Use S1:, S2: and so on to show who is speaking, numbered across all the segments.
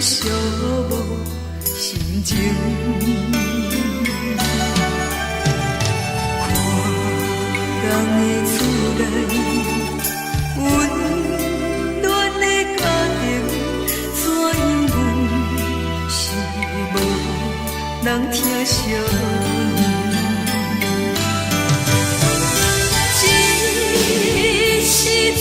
S1: 寂寞心情。看人的厝内温暖的家庭，怎因阮是无人疼惜？这时阵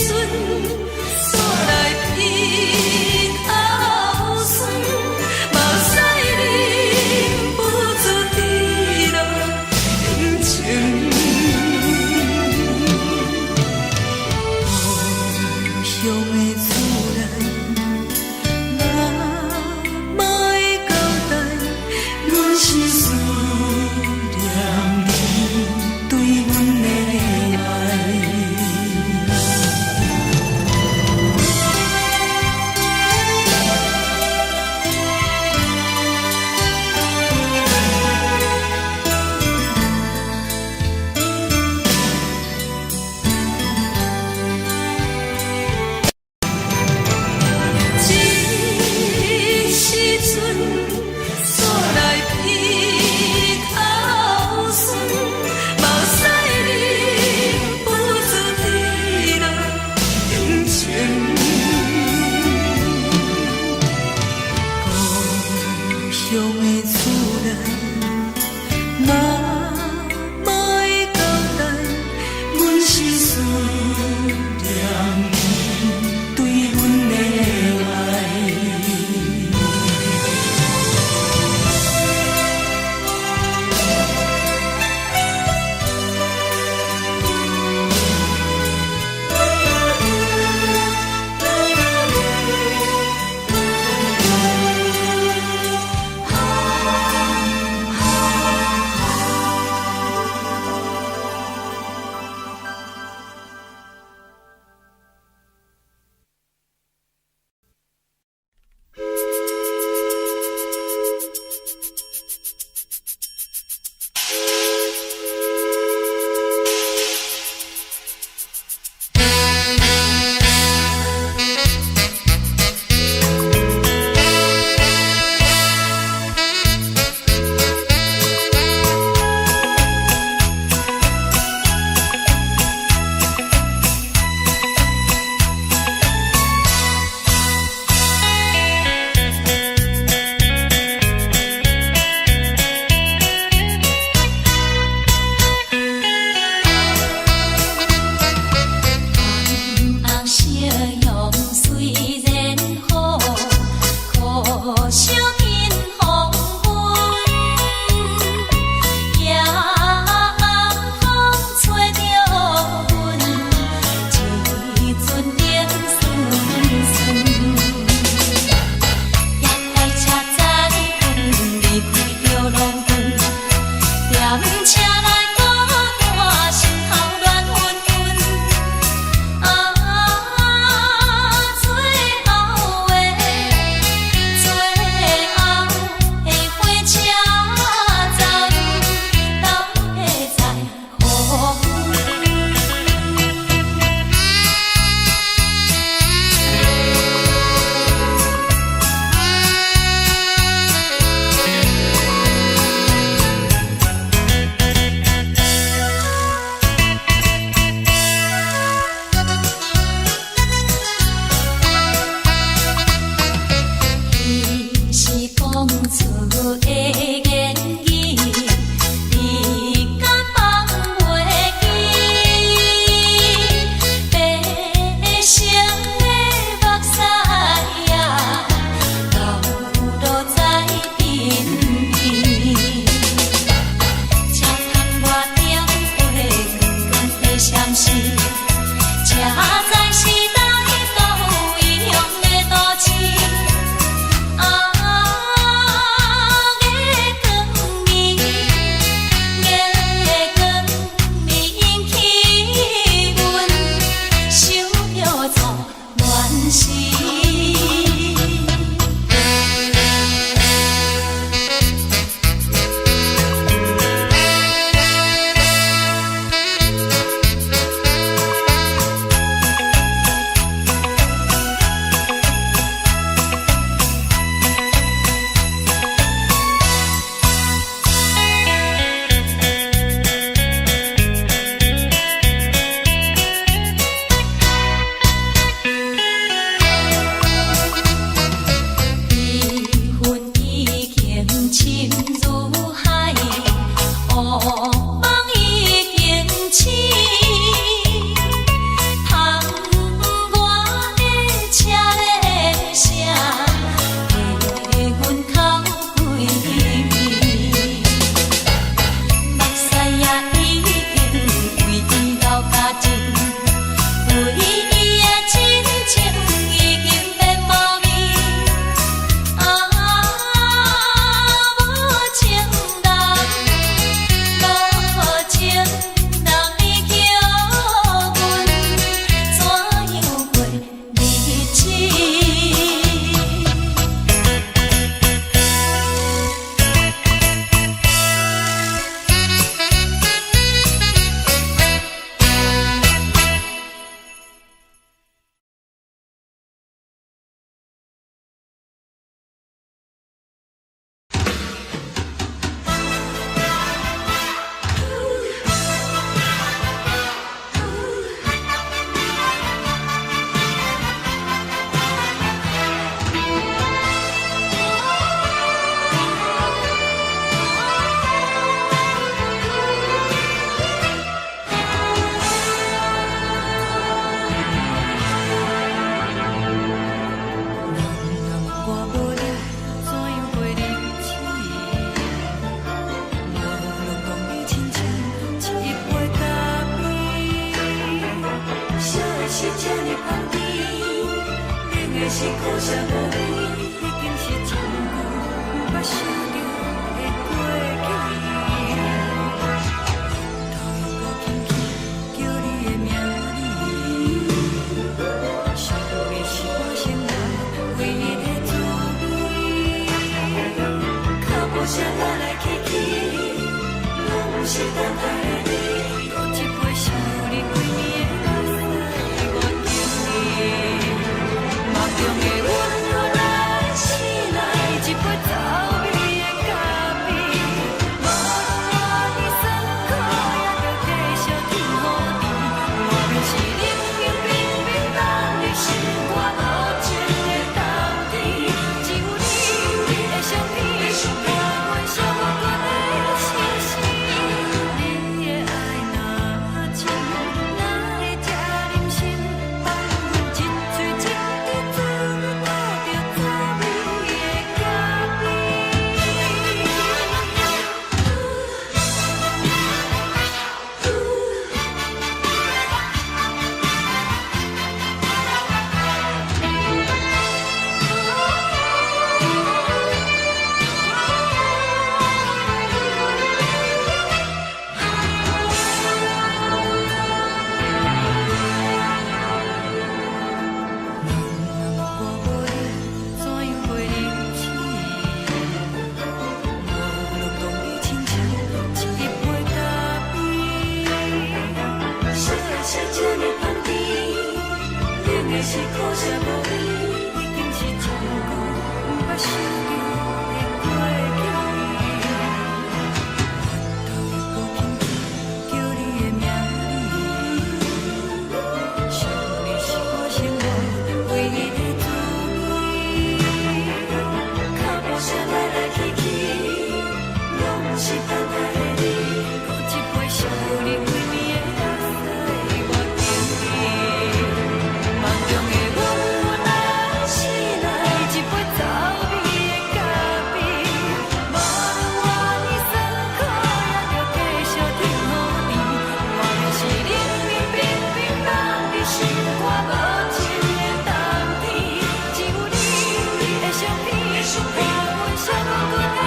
S1: 煞来鼻口酸，目屎忍不住滴落眼睛。故乡的厝内，妈妈会交代，阮是思念你对阮的爱。无啥来来去去，拢是等待的你。喝一杯想你几年的目屎，我敬你。梦中的阮何来醒来，一杯走味的咖啡，无论我的酸苦，也着继续甜予你。外面是冷冷冰冰冷的心肝无情的冬天，只有你的相片，陪阮寂寞过的心事。你的爱若真，哪会这忍心放阮一嘴一滴滋吐着滋味的咖啡？是苦涩无味，已经是一句不捌想到的过去。我头一个轻轻叫你的名字，想你是我生活唯一的滋味。脚步声来来去去，拢是等待的你。喝一杯想你几年的目屎，我敬你。梦中的阮原来醒来，一杯走味的咖啡，无论我的酸苦，也着继续甜予你。外面是冷冷冰冰冷的心肝无情的冬天，只有你的相片，陪阮寂寞过的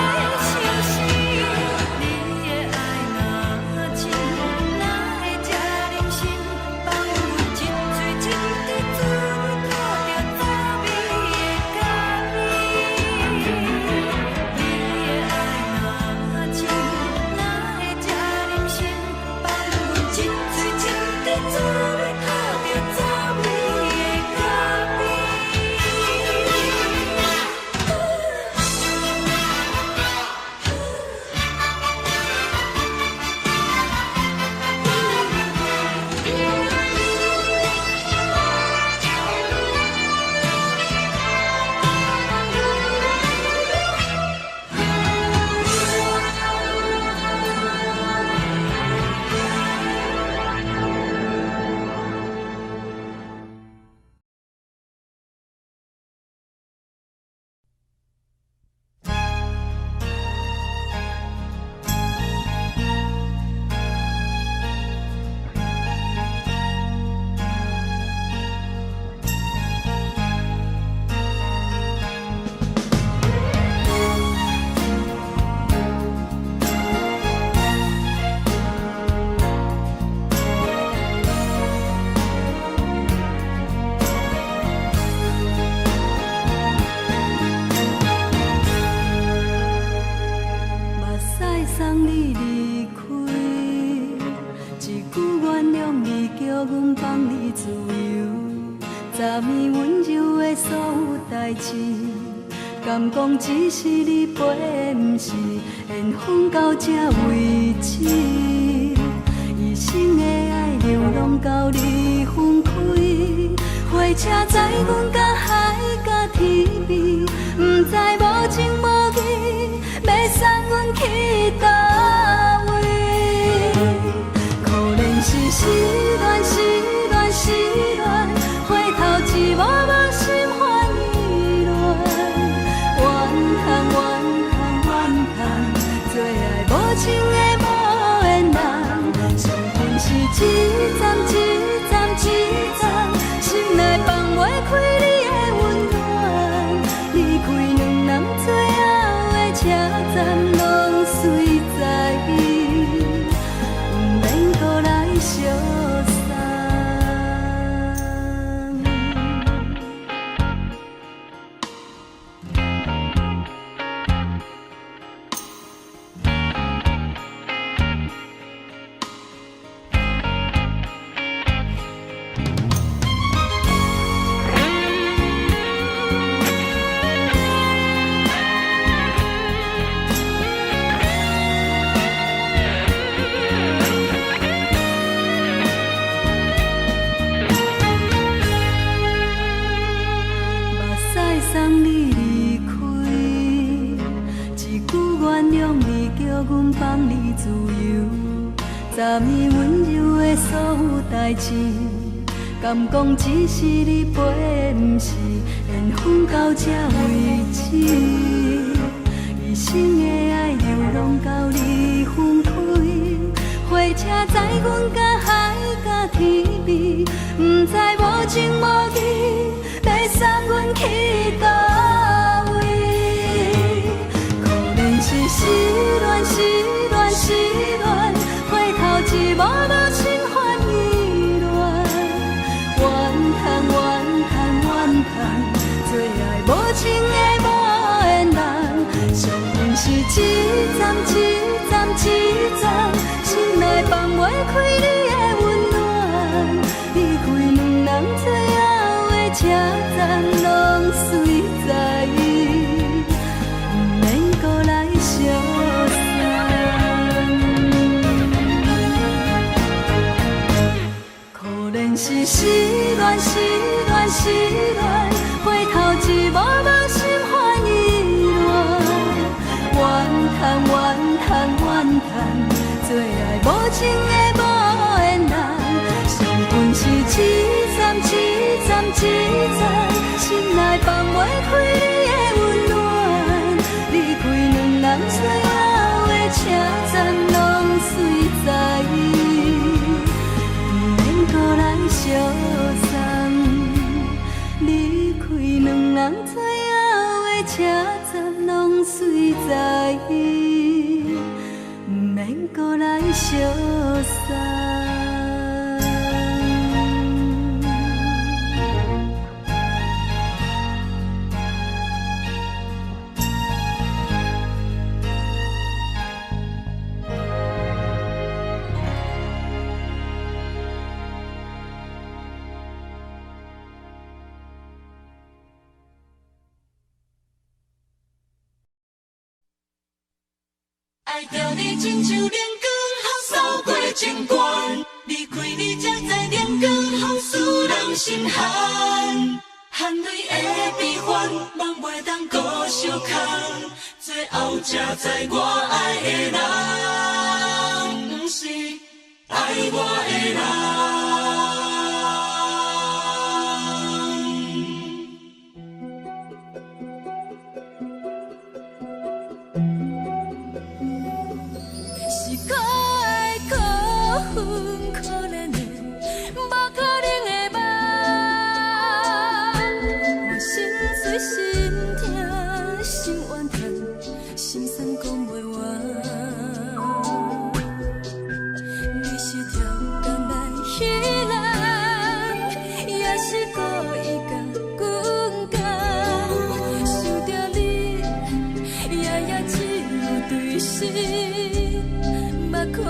S1: 心事。你的爱若真，哪会这忍心放阮一嘴一滴滋吐着滋味的咖啡？你的爱若真，哪会这忍心放阮一嘴一滴滋吐着滋味的咖啡？目屎送你离开，一句原谅你，叫阮放你自由，昨暝温柔的所有代志，敢讲只是你陪，不是缘分到这为止。一生的爱流浪到你分开，火车载阮甲海甲天边，不知无情无义，要送阮去倒位？可能是失恋，失恋，失恋，回头一幕幕心烦意乱，怨叹，怨叹，怨叹，最爱无情的无缘人，伤痕是一站一站一站，心内放袂开你的温暖，离开。昨暝温柔的所有代志，敢讲只是你陪，不是缘分到这为止。一生的爱流浪到你分开，火车载阮甲海甲天边，不知无情无义，要送阮去倒位？可能是失恋，失恋，失恋，回头一幕幕心烦意乱，怨叹，怨叹，怨叹，最爱无情的无缘人，上恨是一站一站一站，心内放袂开你的温暖，离开两人最后的车站，拢随在意，不免搁来相送。可能是失恋，失恋，失恋，回头一幕幕心烦意乱，怨叹，怨叹，怨叹，最爱无情的无缘人，上恨是一站一站一站，心内放袂开你的温暖，离开两人最后的车站，拢随在意，不免搁来相送。离开两人最后的车站，拢随在意，不免搁来相送。
S2: 爱着你亲像连光风扫过情关，离开你才知连光风使人心寒。含泪的悲欢，望袂当搁相牵，最后才知我爱的人，不是爱我的人。
S1: 可怜的，无可能的梦，我心碎心痛心怨叹，心酸讲袂完。你是挑工来彼人，也是故意甲阮讲，想着你，夜夜只有对视，目看。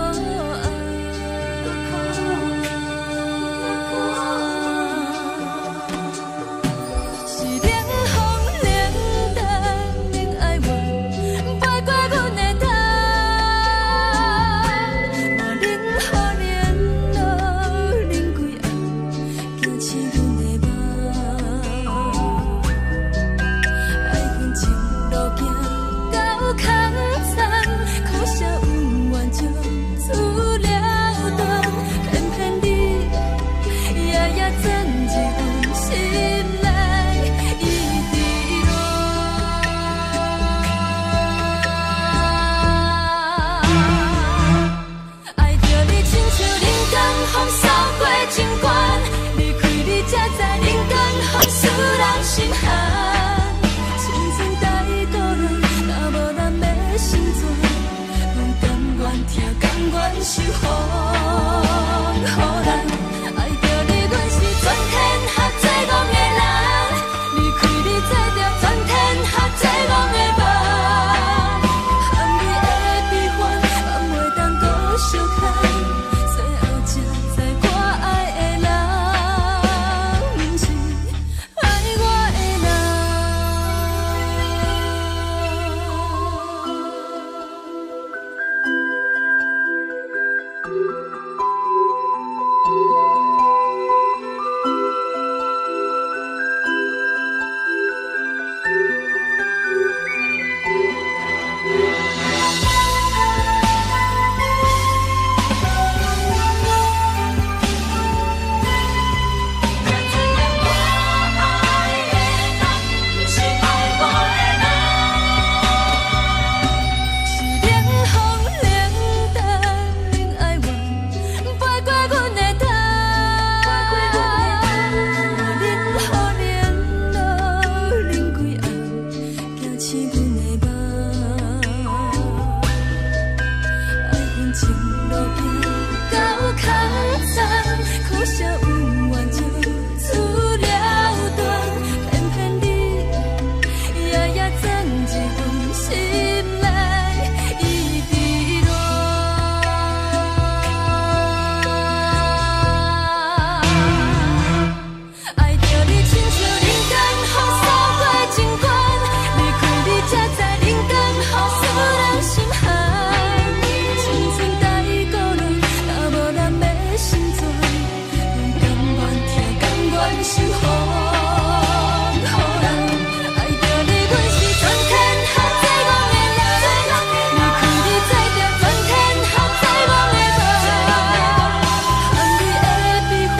S1: 心寒，青春带倒落，若无咱要生存，阮甘愿听，甘愿受风雨人。爱着你，阮是全天下最戆的人，离开你才着全天下最戆的梦。含你的悲欢，望袂当搁相牵，最后才知我爱的人，不是爱我。醒阮的梦，爱恨情路行到坎站，可惜有完情出了断，偏偏你夜夜钻一份心内伊伫乱，爱着你亲像人间风扫过情关，离开你才知人间好使人心寒，青春待孤单，若无咱的心酸，阮甘愿听，甘愿受风雨人。爱着你，阮是全天下最戆的人，离开你才知全天下最戆的梦。含你的悲欢，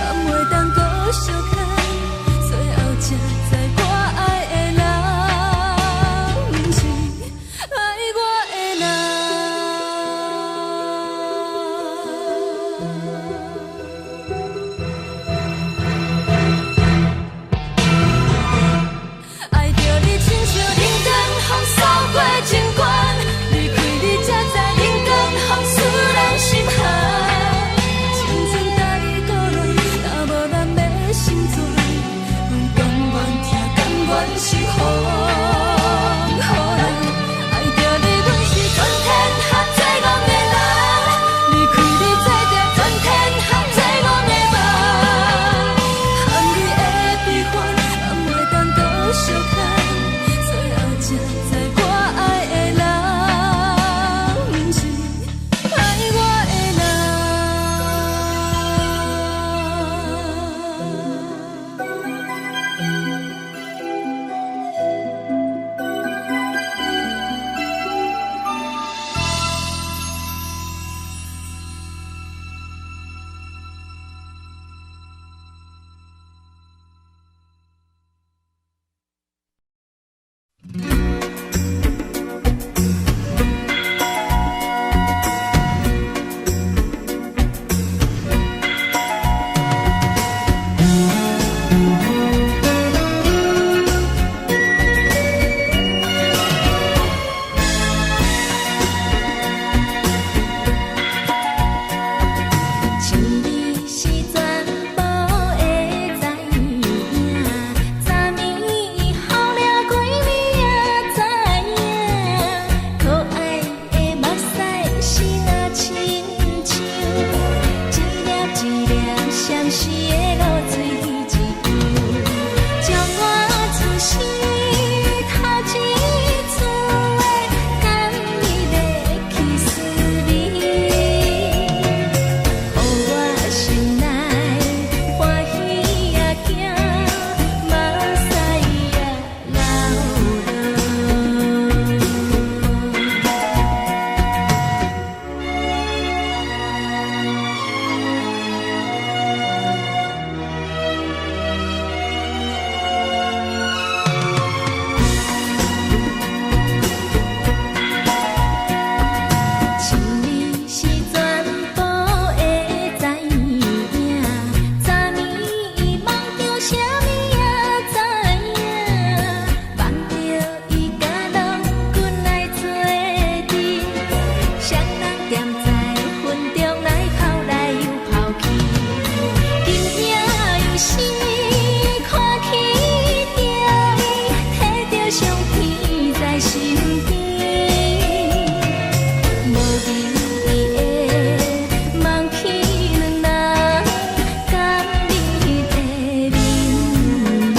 S1: 暗袂当搁相牵，最后才知我爱的人，不是爱我的人。爱着你，亲像人间风扫过情关，离开你才知人间风使人心寒。青春待孤单，若无咱的心酸，阮甘愿听，甘愿受风雨人。爱着你，阮是全天下最戆的人，离开你才知全天下最戆的梦。含你的悲欢，暗袂当搁相牵，最后才知我爱的人，不是爱我的情理是全部的知影，昨暝候了几暝也知影，可爱的目屎是那亲像一粒一粒闪烁的露水一样，将我自身头一次的感你的气势里。予我心内欢喜也惊，目屎也情理是全部的知影，昨暝梦着啥物也知影，梦着伊甲郎君来做阵，双人踮在云中来跑来又跑去，今夜有心看起着伊，摕着相片在身边。无留意的梦去两人，甘你的眠梦。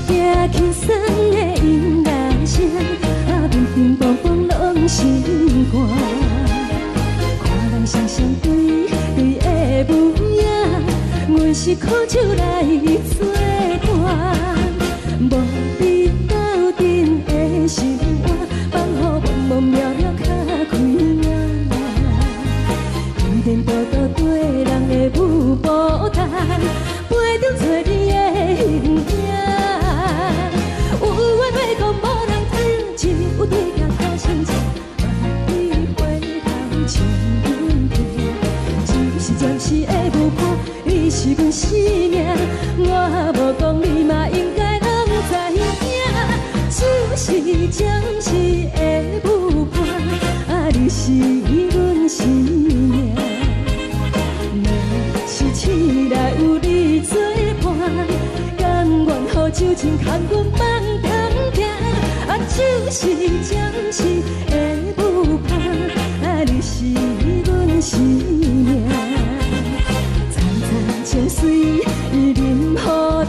S3: 听轻松的音乐声，平平淡淡拢心肝。看人双双对对的模样，阮是苦酒来作伴。无你斗阵的心肝，放予茫茫渺渺较开眼。一点多多对人的舞步弹，陪着做你的形影。有话要讲无人听，只有对镜头先唱，万里回头唱阮听。就是暂时的舞伴，你是阮生命，我无讲你嘛应该拢知影。就是暂时的舞伴，你是阮生命。若是醒来有你作伴，甘愿予酒精牵阮梦中行。就是暂时的舞伴，你是阮生命。层层情水任予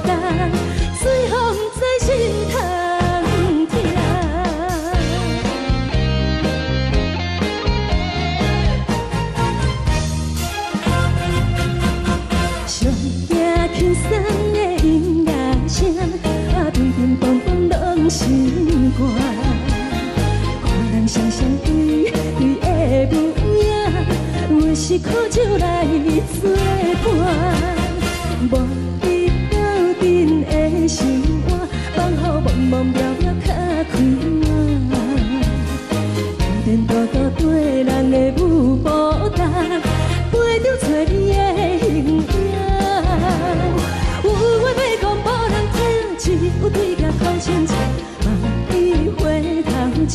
S3: 担，水风在心头听。上听轻松的音乐声，平平淡淡拢心肝。看人双双对对的模样，阮是苦酒来作伴。无你斗阵的心肝，放予茫茫渺渺较开眼。一点多多对人的舞步弹，陪着做你的形影。有话要讲无人听，只有对镜头先唱，万里回头唱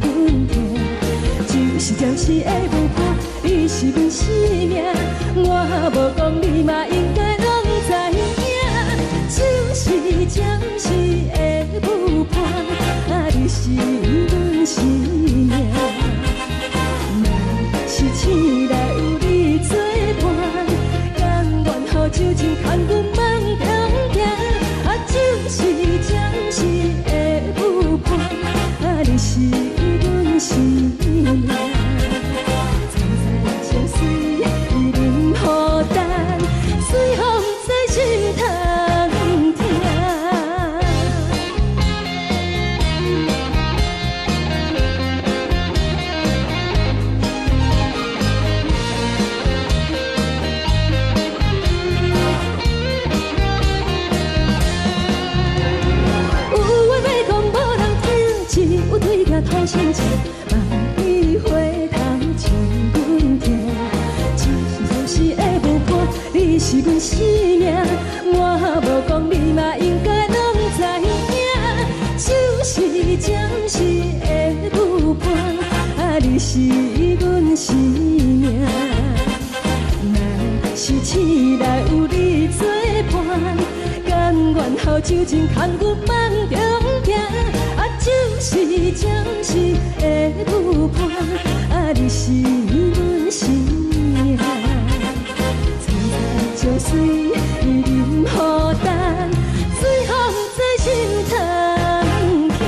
S3: 阮听。就是暂时的舞伴，你是阮生命，我无讲你嘛应该拢知影。就是暂时的舞伴，你是阮生命。若是醒来有你作伴，甘愿予酒精牵阮梦中行。就是暂时的舞伴，你是阮生命。层层情水任予担，水风在心头听。头先唱，万里回头唱阮听。就是暂时的舞伴，你是阮生命，我无讲你嘛应该拢知影。就是暂时的舞伴，你是阮生命。若是醒来有你作伴，甘愿予酒精牵阮梦中行。就是暂时的舞伴，你是阮生命。层层情水任予担，水风在心头听。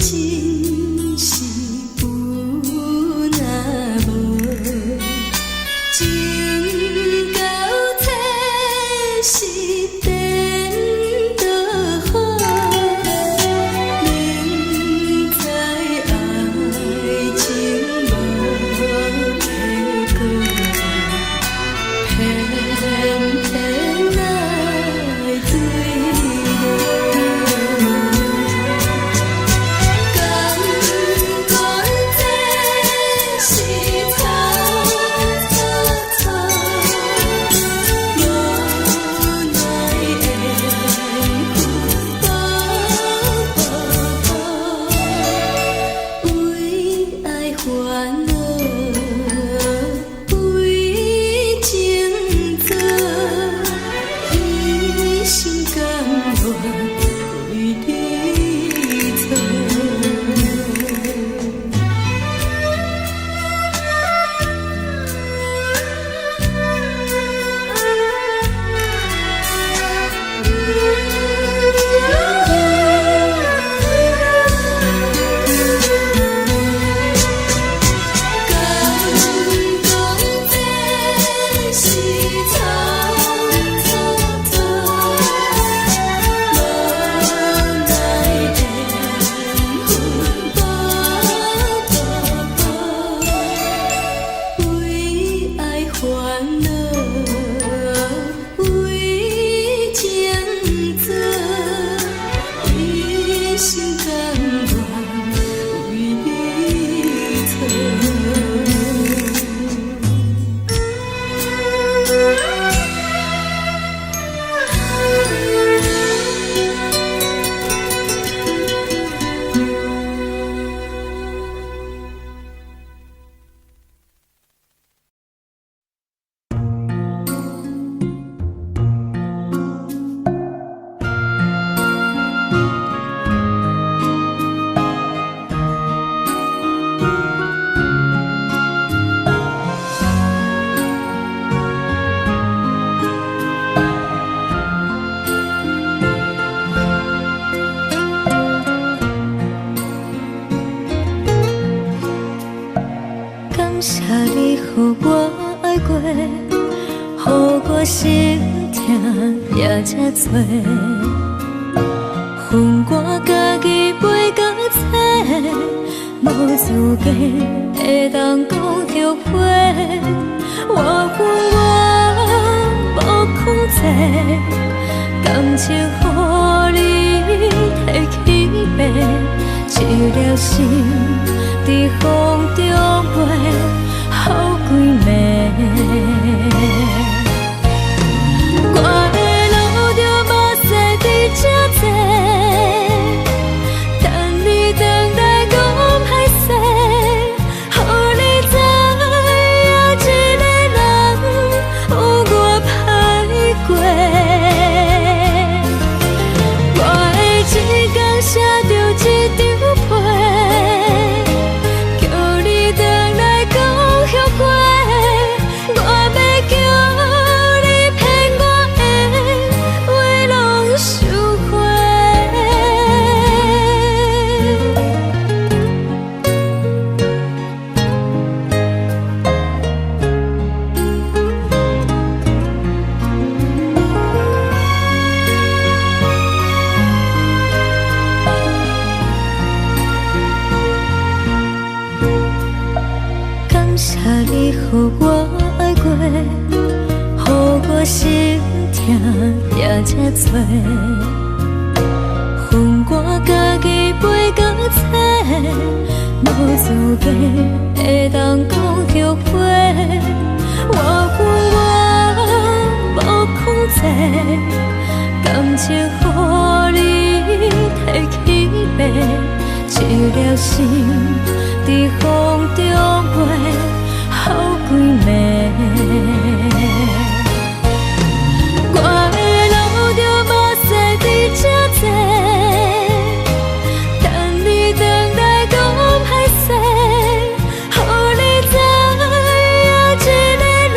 S3: 真是有若无，情到体是变就好，明知爱情无结果，偏偏爱对落。感觉这是草草草，无奈的为爱烦恼，为情做，一心甘愿为你错。为爱烦恼，为情做，一心甘愿为你错。感谢你，予我爱过，予我心痛也这多，恨我家己袂到切，无资格会当讲后悔。我无控制，感情予你提起飞，一粒心在风中飞，好几暝。我的路着目屎在这多，等你回来讲歹势，予你知影一个人有我歹过。我的情感写着一张被，叫你回来讲后悔。我要叫你骗我的话拢收回。感谢你，予我爱过，予我心痛也这多，恨我家己袂到切，无资格会当讲后悔。我无控制，感情予你提起飞，一粒心在风中飞，好几暝。我的路着目屎在这多，等你回来讲歹势，予你知影一个人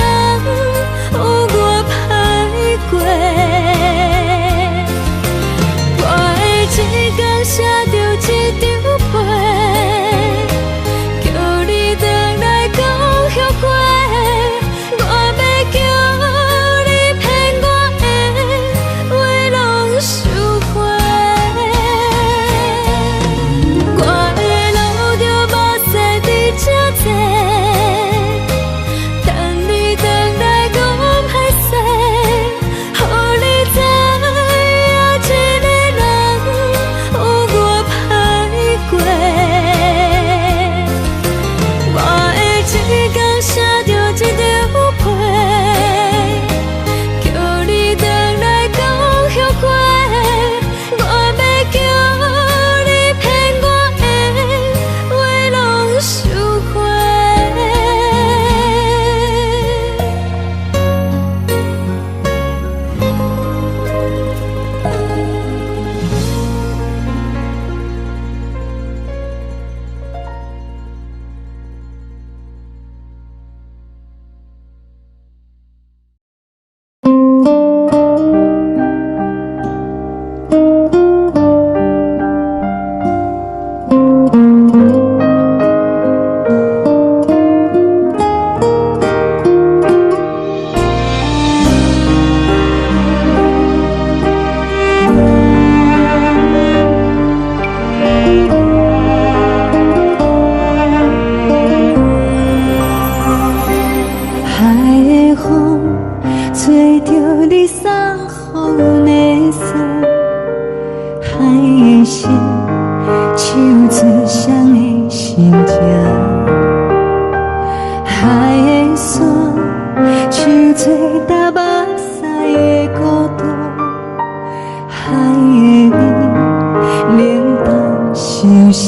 S3: 有我歹过。我的情感写着一张被。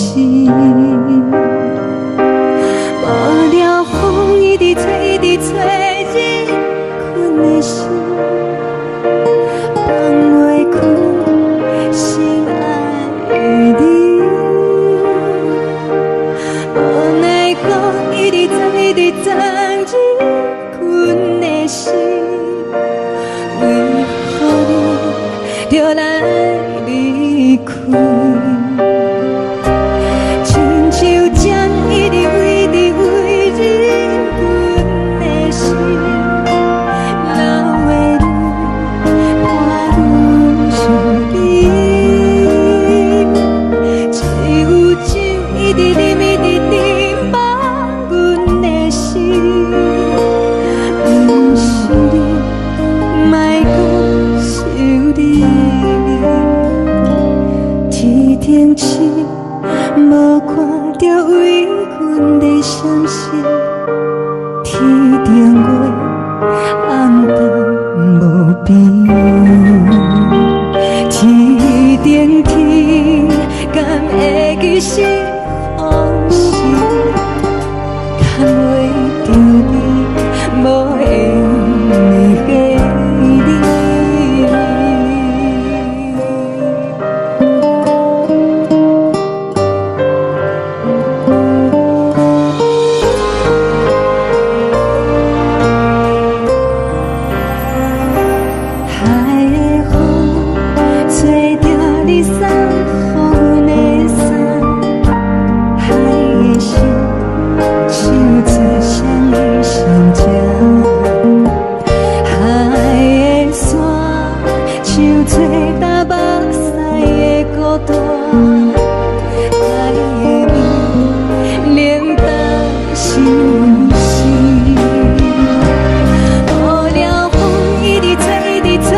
S3: 心。无聊风一直吹，一直吹入困的心，放袂开心爱的你。无奈风一直撞，一直撞入困的心，为何你就来离开？亲像针一直围入阮的心，流的泪伴阮伤悲。只有酒一直啉，一直啉饱阮的心。不是你，莫讲是你。天顶星，无看到为阮在相思。天顶月，红淡无边。天顶天，敢会记是往事？敢袂着你，无缘的你。海的风吹着你送予阮的衫，海的心像做双鱼相接，海的山像做打目屎的孤单，海的味冷淡心事。无聊风一直吹，一直吹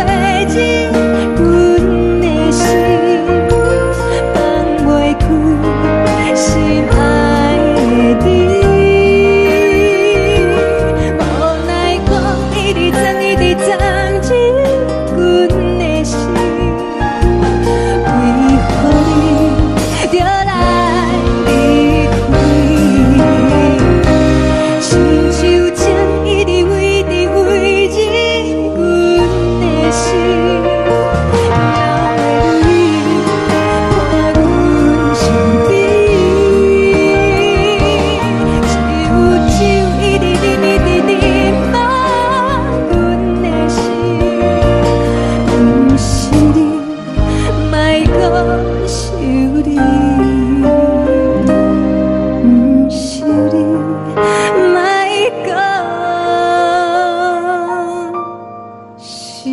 S3: 入阮的心，放袂开心爱的你。无奈风一直撞，一直撞入阮的心，为何你就来离开？亲像针一直围入阮的心，流的泪伴阮伤悲。只有酒一直啉，一直啉饱阮的心。不是你，莫讲是你。不是你，莫讲是你。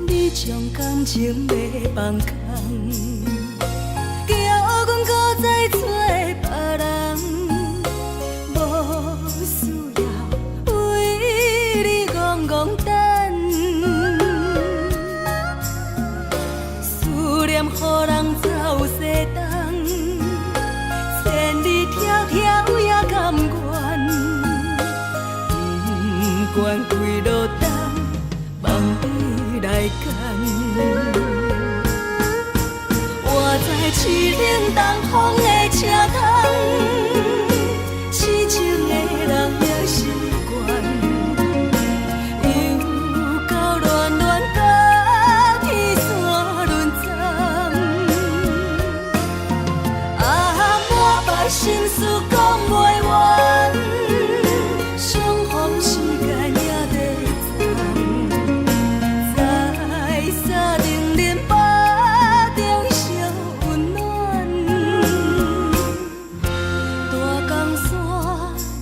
S2: 你将感情要放空，叫阮搁再找别人，无需要为你戆戆等。思念予人走西东，千里迢迢也甘愿，不管几落冬。梦你来干，活在凄冷东风的车窗，痴情的人也习惯，又到恋恋甲天山沦陷。啊，满腹心事讲袂完，相逢时间也在站。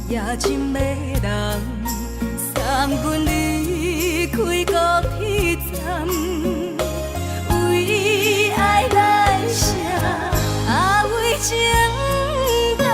S1: 也真迷人，送阮离开高铁站，为爱来生，为情重。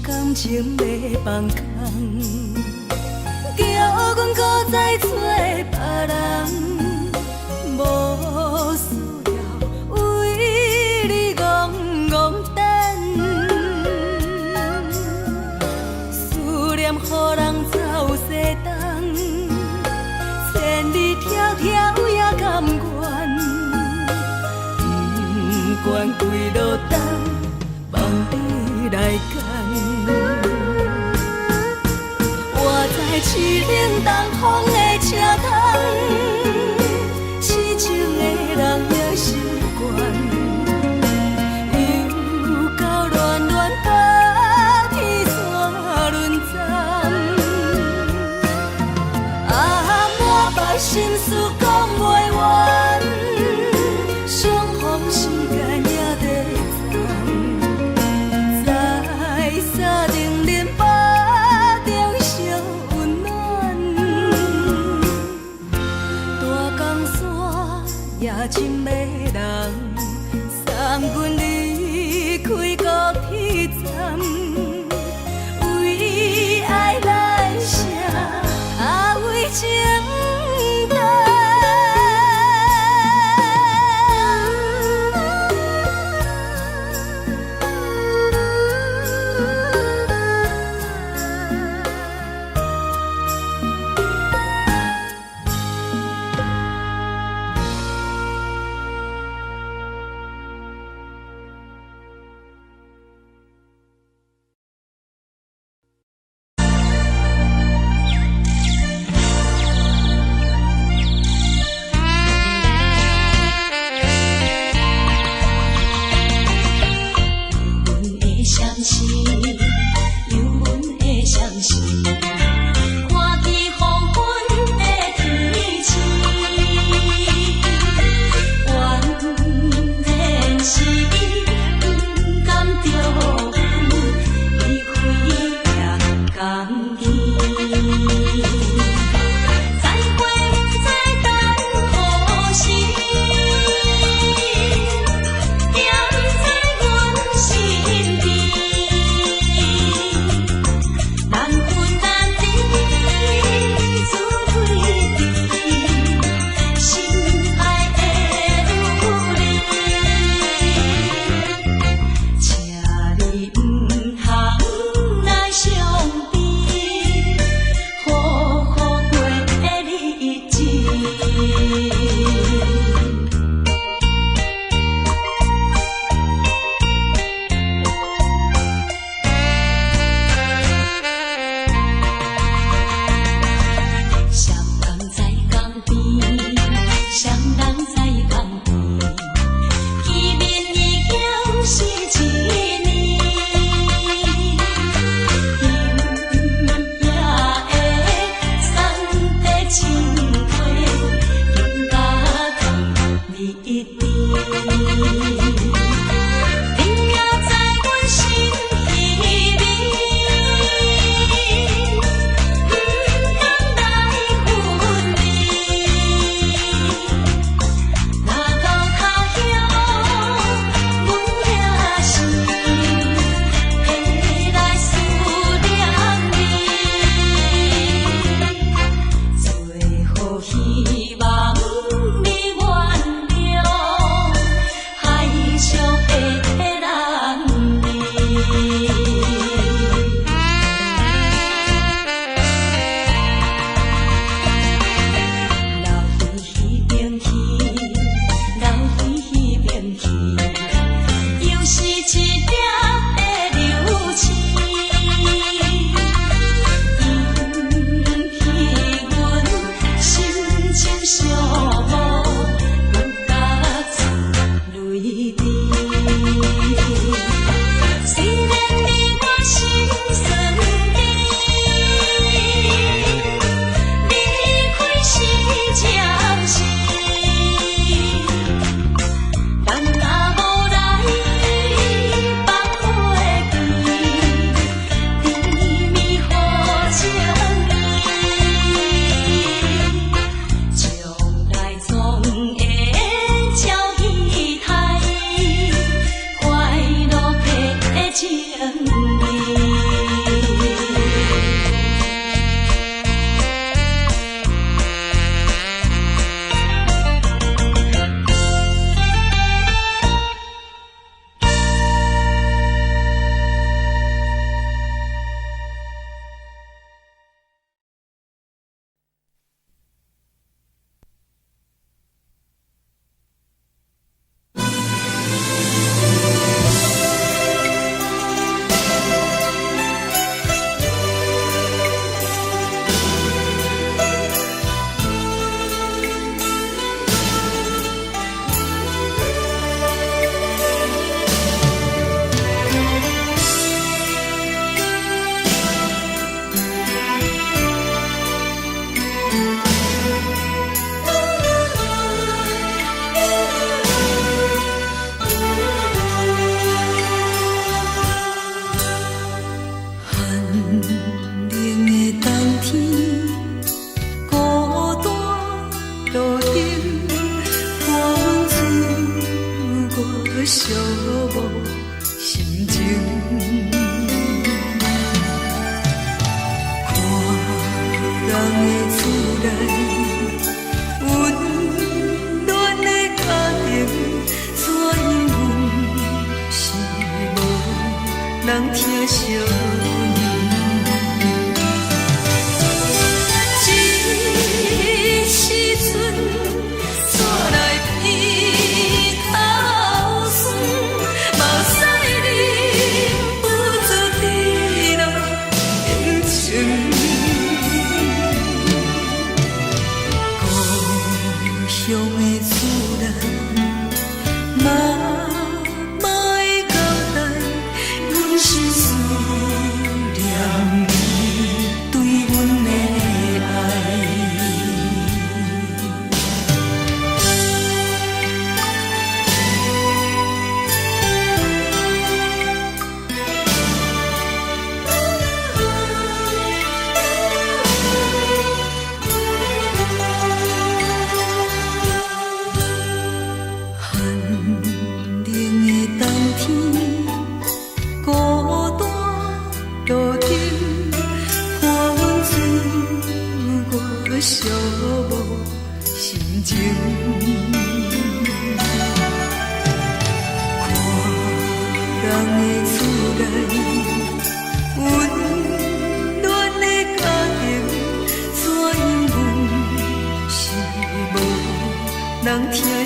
S1: 感情要放空，叫阮搁再找别人，无需要为你戆戆等。思念予人走西东，千里迢迢也甘愿，不管几落冬，望你来干。市冷东风的车窗，痴情的人也习惯，又到乱乱把天线轮站。满腹心事讲袂完，相逢时间也在站，在沙定连巴。也真迷人，送阮离开高铁站，为爱来生，为情重。希望你原谅。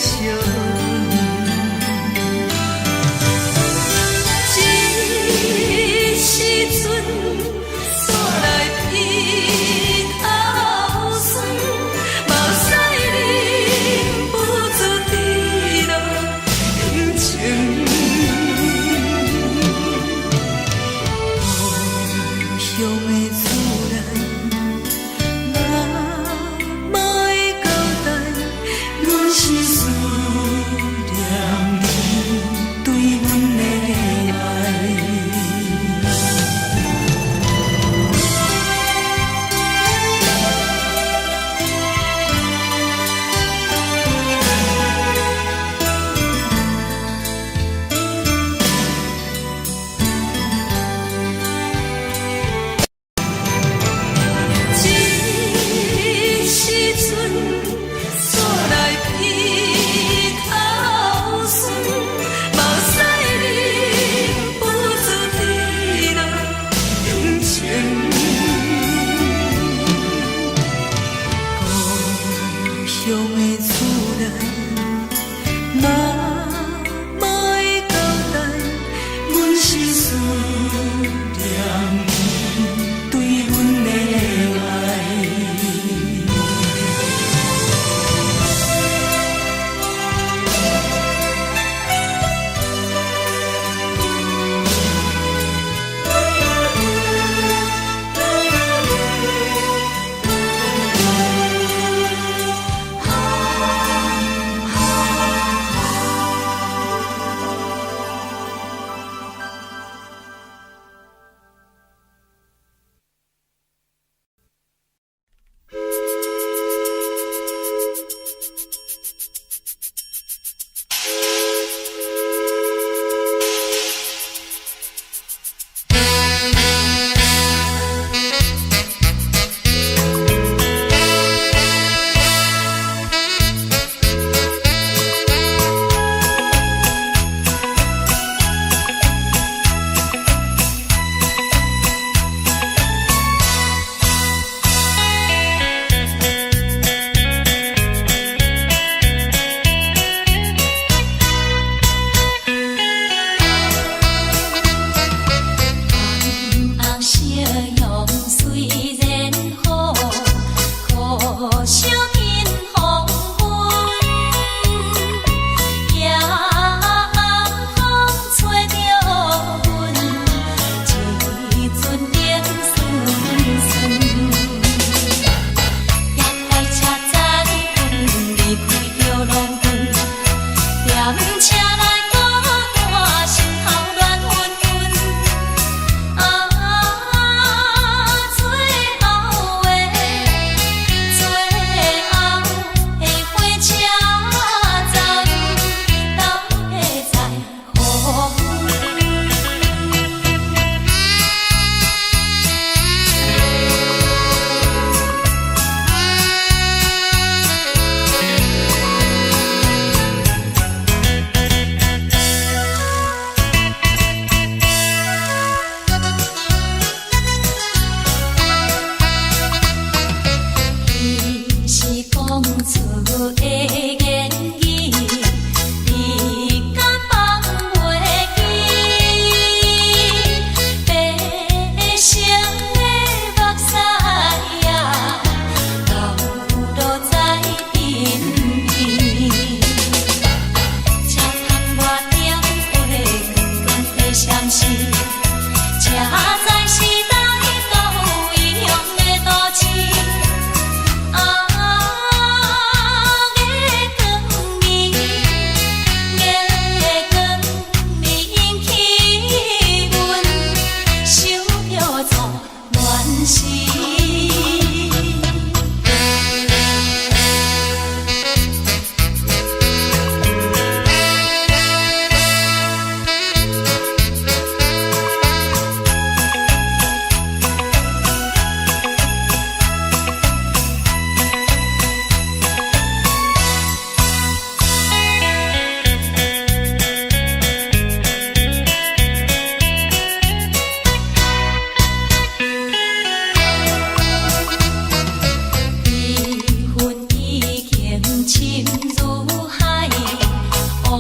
S1: 相一时阵煞来鼻头酸，嘛使忍不住滴落感情。故乡的厝内，嘛会交代，阮是思念你对阮的爱。一时阵煞来鼻头酸，嘛使忍不住滴落感情。故乡的厝内，嘛会交代，阮是思念你对阮的爱。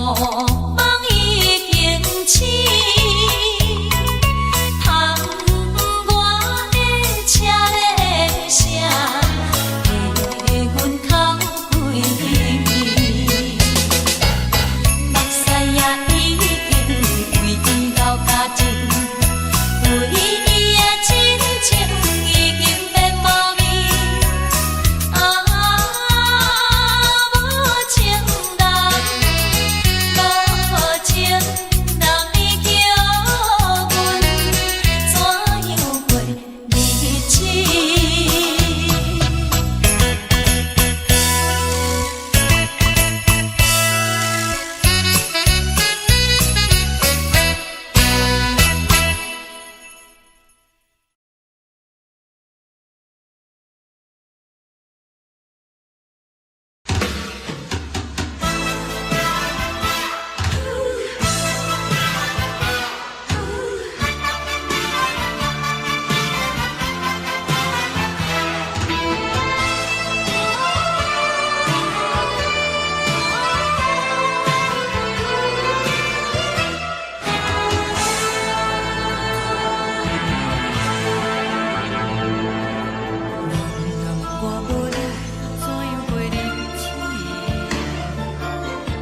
S2: 梦已经醒，窗外的车的声，气阮哭几暝，目屎也已经为伊流甲尽，为伊的真情已经变无味。无情人，无情人，你叫阮怎样过日子？我无你怎样过日子？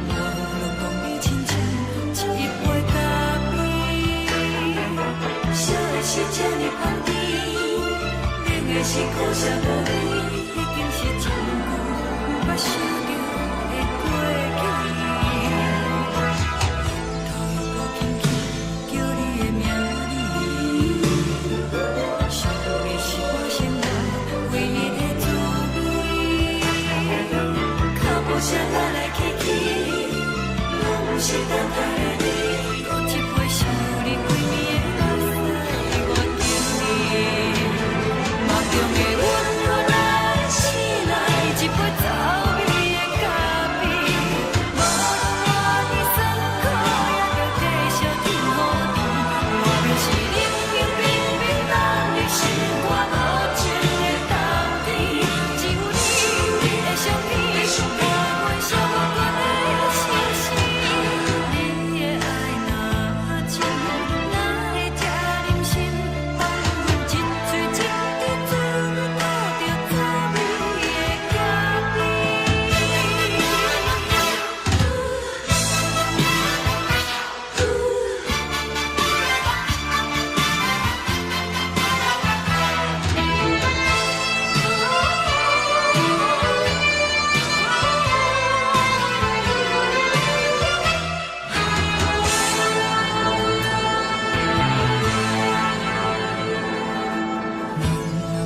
S2: 无路讲你亲像一杯咖啡，烧的是这呢香甜，冷的是苦涩无味，已经是真久捌想着的过去。头又搁轻轻叫你的名字，想的是我心内唯一的滋味。脚步声来来去去，拢是等待的你，搁一杯想你几暝的目屎，我着你，梦中的阮落来醒来，一杯走味的咖啡，无论我的酸苦，也着继续甜予甜。莫名是冷冰冰冰冷的心肝，无情的冬天，只有你的相片，伴阮相关的心事。你的爱若真，哪会这忍心，放阮一嘴一滴水，倒着走味的咖啡。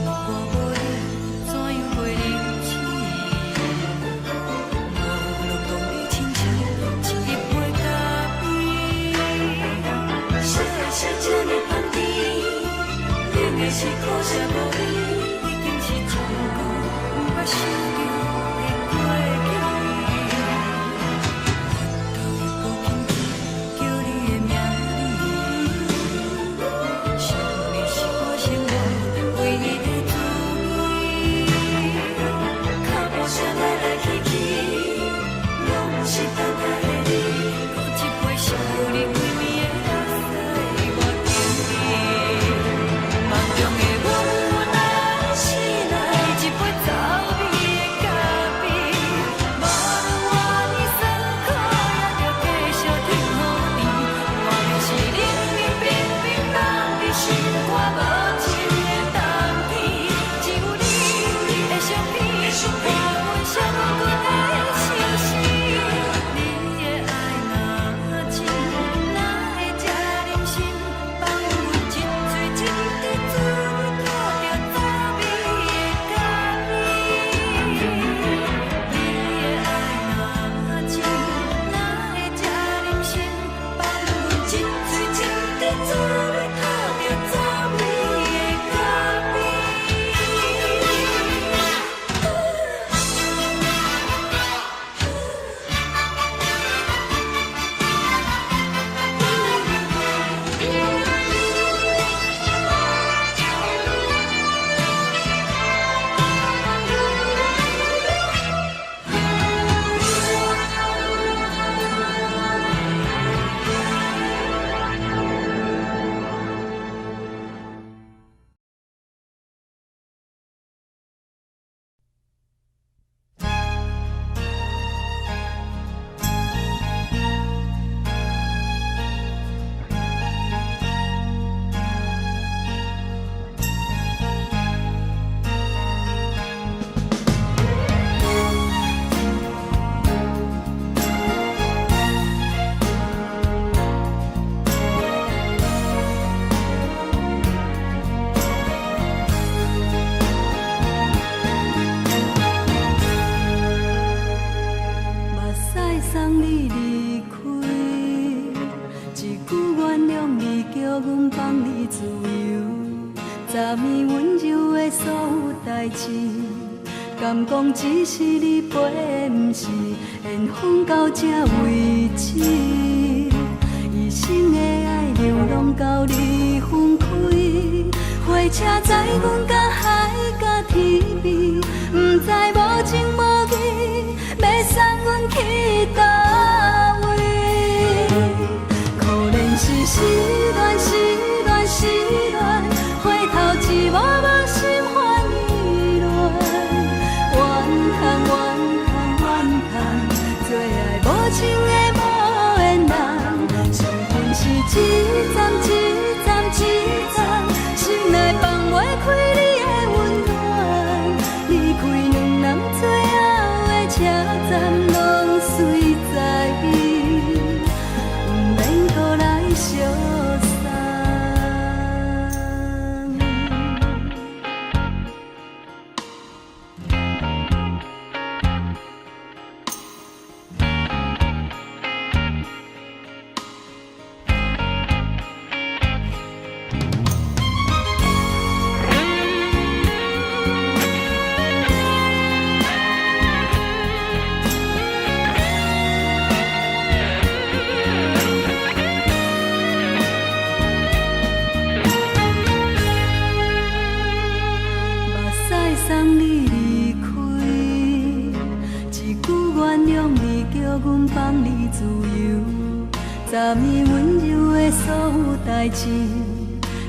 S2: 我无你怎样过日子？无路讲你亲像一杯咖啡，烧的是这呢香甜，冷的是苦涩无味，已经是真久捌想着的过去。头又搁轻轻叫你的名字，想你是我生活唯一的滋味。脚步声来来去去，拢是等待的你，搁一杯想你几暝的目屎，我着你，梦中的阮来
S3: 敢讲只是你陪，不是缘分到这为止。一生的爱流浪到你分开，火车载阮甲海甲天边，不知无情无义，要送阮去倒位？可怜是失恋，失恋，失恋，回头一幕幕心烦意乱，怨叹，怨叹，怨叹，最爱无情的无缘人，伤痕是一站一站一站，心内放袂开你的温暖，离开两人最后的车站，拢随在伊，不免搁来相送。送你离开，一句原谅你，叫阮放你自由。昨暝温柔的所有代志，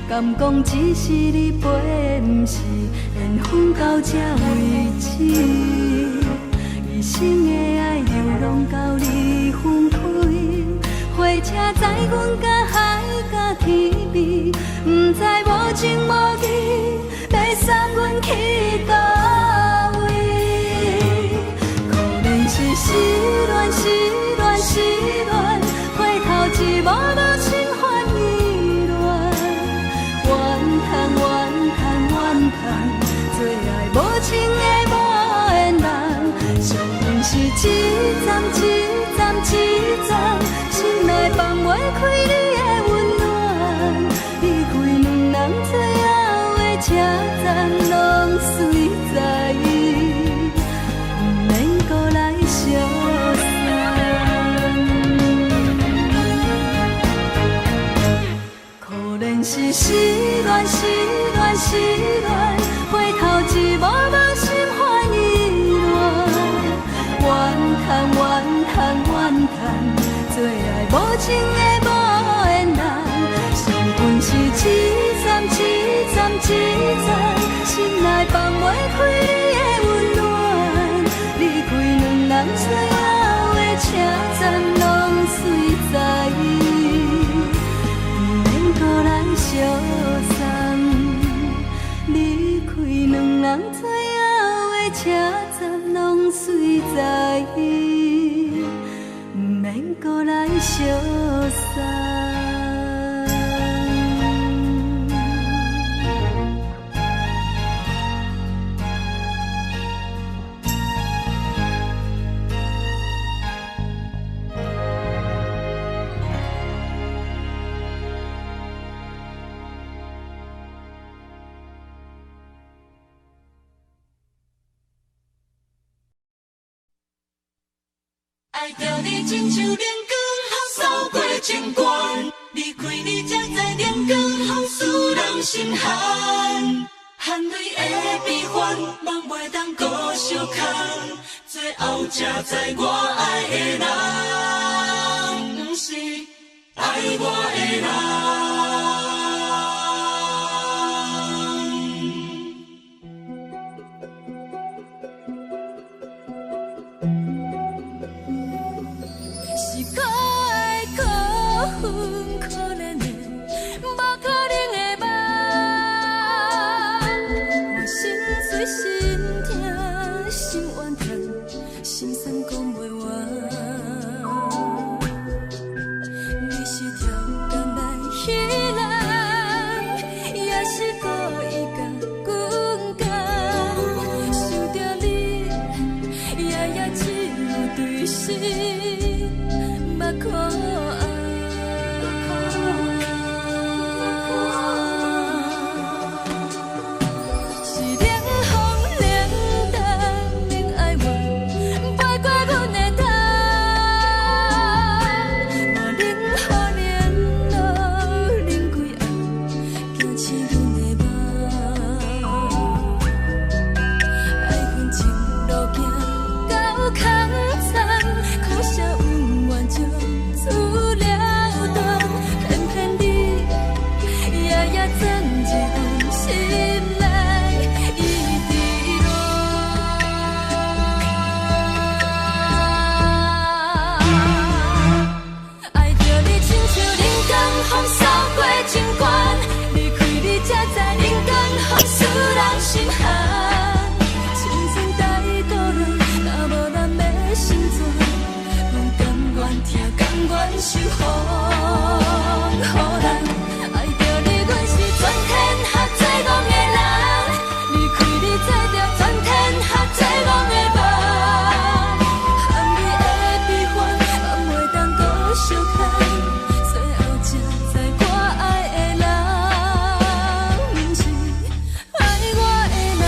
S3: 敢讲只是你陪，不是缘分到这为止。一生的爱流浪到你分开，火车载阮甲海甲天边，不知无情无义，要送阮去倒位？可怜是失恋，失恋，失恋，回头一幕幕心烦意乱，怨叹，怨叹，怨叹，最爱无情的无缘人，伤痕是一站一站一站，心内放袂开你的温暖，离开两人最后的车站，拢随在伊，不免搁来相送。可怜是失恋，失恋，失恋，回头一幕幕心烦意乱，怨叹，怨叹，怨叹，最爱无情的无缘人，伤痕是一站一站一站，心内放袂开你的温暖，离开两人最后的车站，拢随在伊，不免搁来相送。离开两人最后的车站，拢随在伊，不免搁来相送。
S2: 爱着你亲像连光雨扫过情关，离开你才知连光雨使人心寒。含泪的悲欢，望袂当搁相牵，最后才知我爱的人，不是爱我的人。
S3: 是可爱可恨可怜的，无可能的梦。我心碎心痛心怨叹，心酸讲袂完。你是挑工来彼人，也是故意甲阮讲，想着你夜夜只有对视。目眶红，
S1: 愿守护，予人爱着你，阮是全天下最戆的人。离开你，做着全天下最戆的梦。含泪的悲欢，嘛袂当搁相牵。最后才知我爱的人，毋是爱我的人。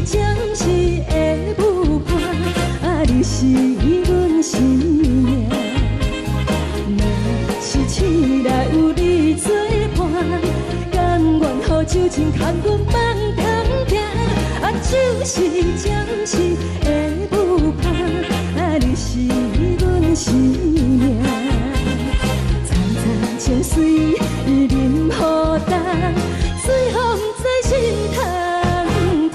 S3: 暂时的舞伴，你是阮生命。若是醒来有你作伴，甘愿予酒精牵阮梦中行，就是暂时的舞伴，你是阮生命。层层情绪任何担，随风在心头痛。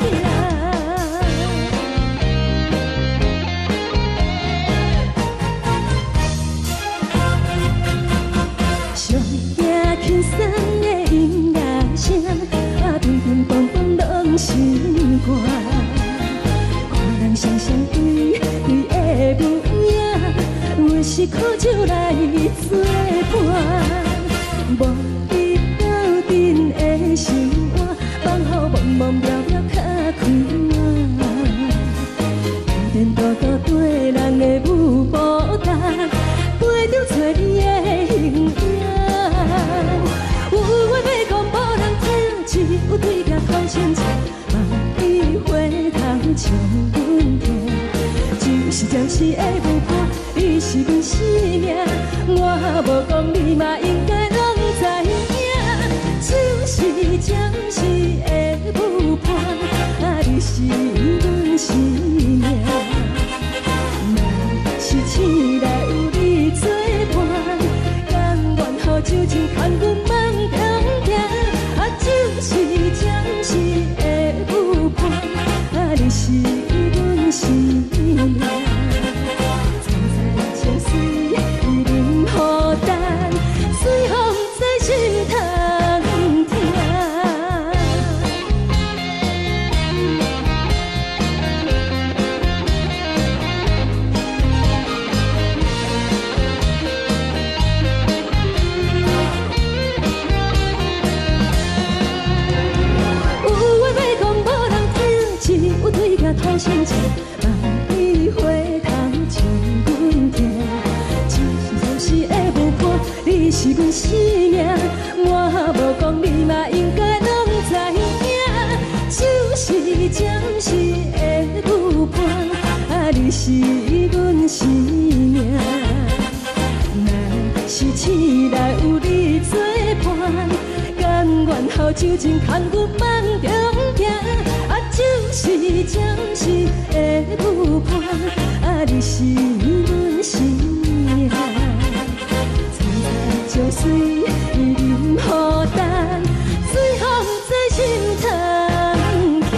S3: 上惊轻松的音乐声，平平淡淡拢心肝。看人双双对的无影，有时苦酒来作伴。无你斗阵的心肝，放予茫茫渺渺较开晏。颠颠倒倒对人的舞步踏，陪着找你的形影。有话要讲无人听，只有对镜头前坐，梦里回头将阮听。就是暂时的舞伴，你是阮生命。我无讲你嘛应该拢知影，就是暂时的舞伴，你是阮生命。若是醒来有你作伴，甘愿予酒精牵阮梦中行，就是暂时的舞伴，你是阮生命。层层情绪任何担，随风在心头痛。有话要讲无人听，只有对镜头前坐，梦里回头将阮听。就是暂时的舞伴，你是阮生命。我无讲你嘛应该拢知影，就是暂时的舞伴，你是阮生命。若是醒来有你作伴，甘愿予酒精牵阮梦中行，就是暂时的舞伴，你是阮生命。层层情绪任何担，随风在心头痛。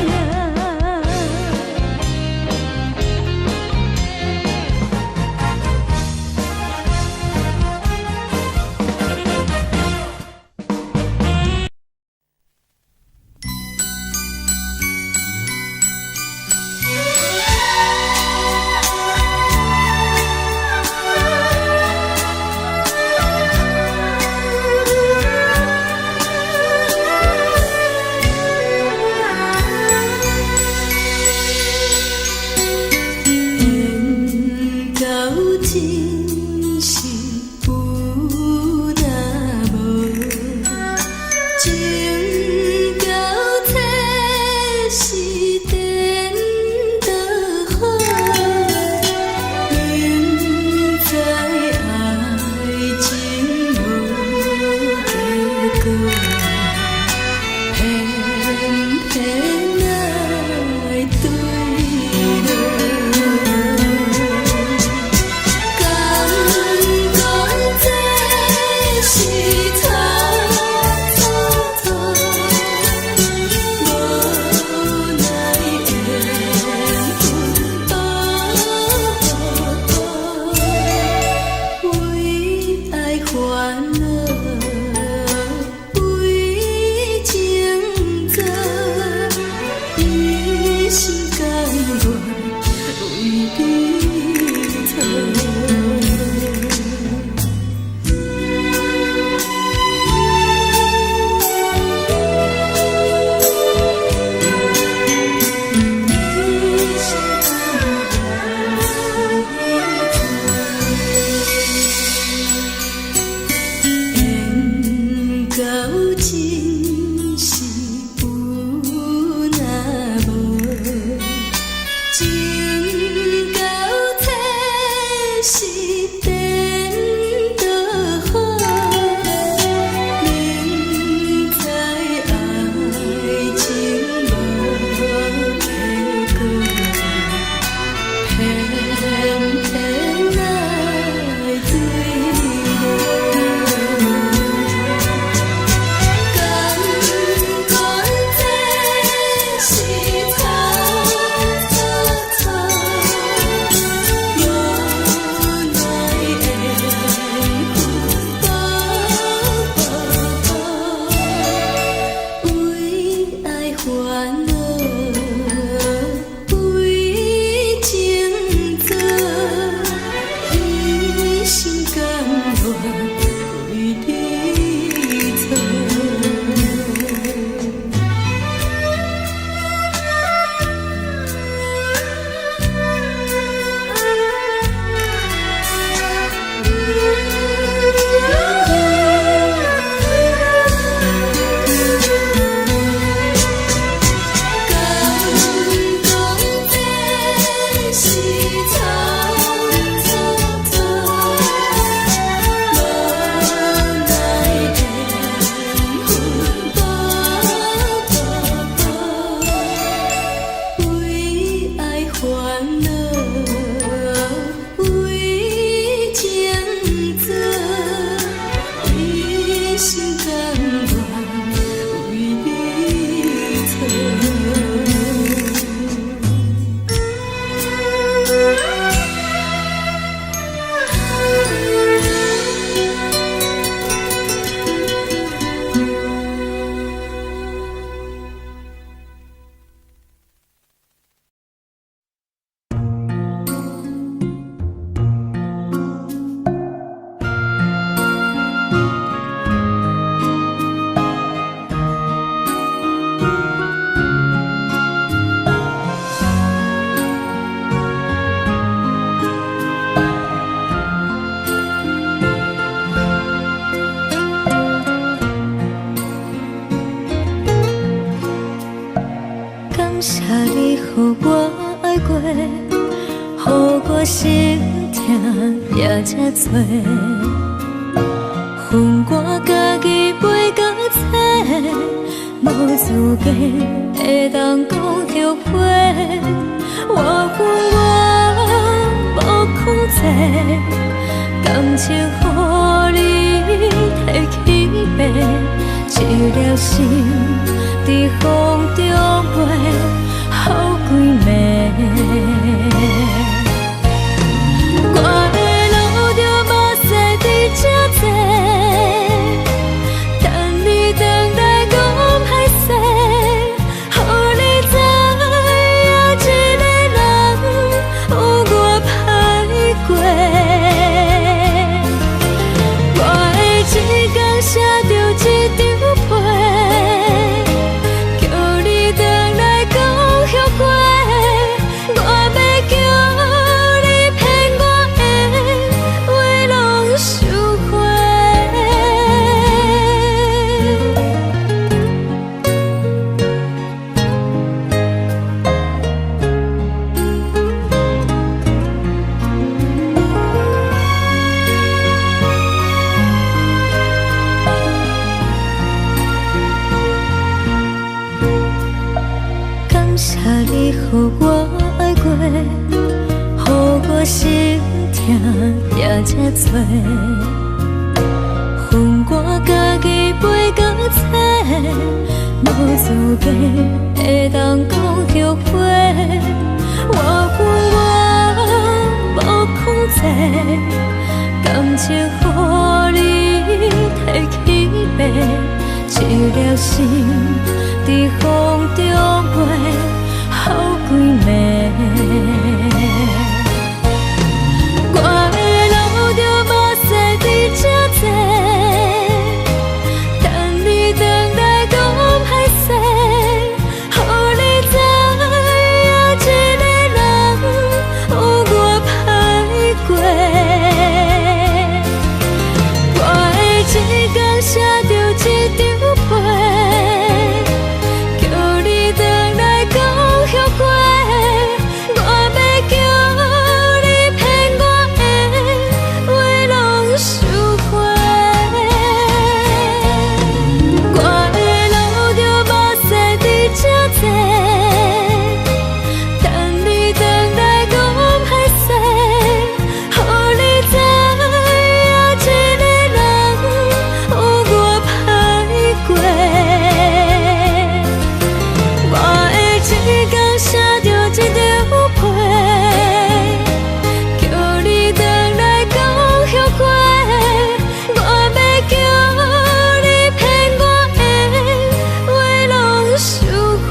S3: 予我心痛也这多。恨我家己袂到切，无资格会当讲后悔。我恨我无控制，感情予你摕去卖，一粒心伫风中飞，好几暝。我的路着目屎伫这多，等你回来讲歹势，予你知影一个人有我歹过。我的一天写着一张被，叫你回来讲后悔。我要叫你骗我的话拢收回。感谢你予我爱过，予我心痛也这多。恨我家己袂到切，无资格会当讲后悔。我恨我无控制，感情予你摕去卖，一粒心伫风中飞，好几暝。我的路着目屎伫这多，等你回来讲歹势，予你知影一个人有我歹过。我的一天写着一张被，叫你回来讲后悔。我要叫你骗我的话拢收回。我的路着目屎伫这多，等你回来讲歹势，予你知影一个人有我歹过。我的一天写着一张被，叫你回来讲后悔。我要叫你骗我的话拢收回。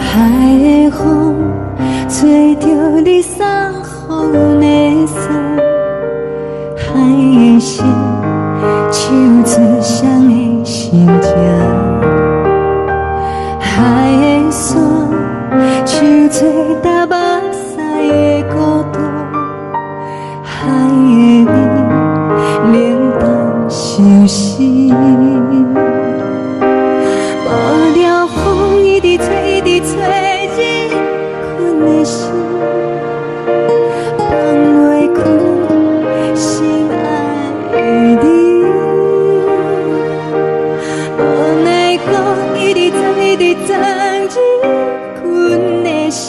S3: 海的风吹着你送予的伞，海的心唱出双的心情，海的山唱出踏目屎的孤独，海的你冷淡伤心。无聊风一直吹，一直吹，日困的心放袂开，心爱的你。无奈讲一直藏，一直藏，日困的心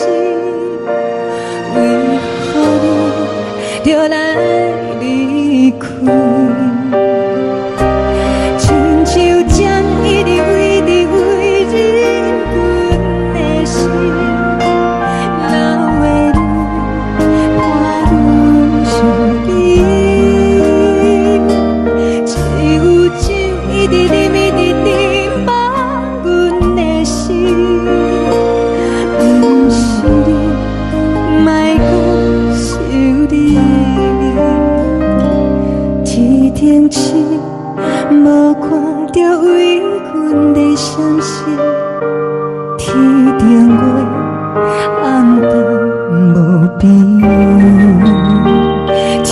S3: 定月暗淡无边，天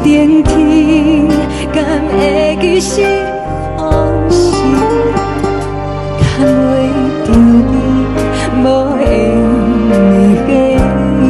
S3: 顶天，敢会记是往事？牵袂着你，无缘的你。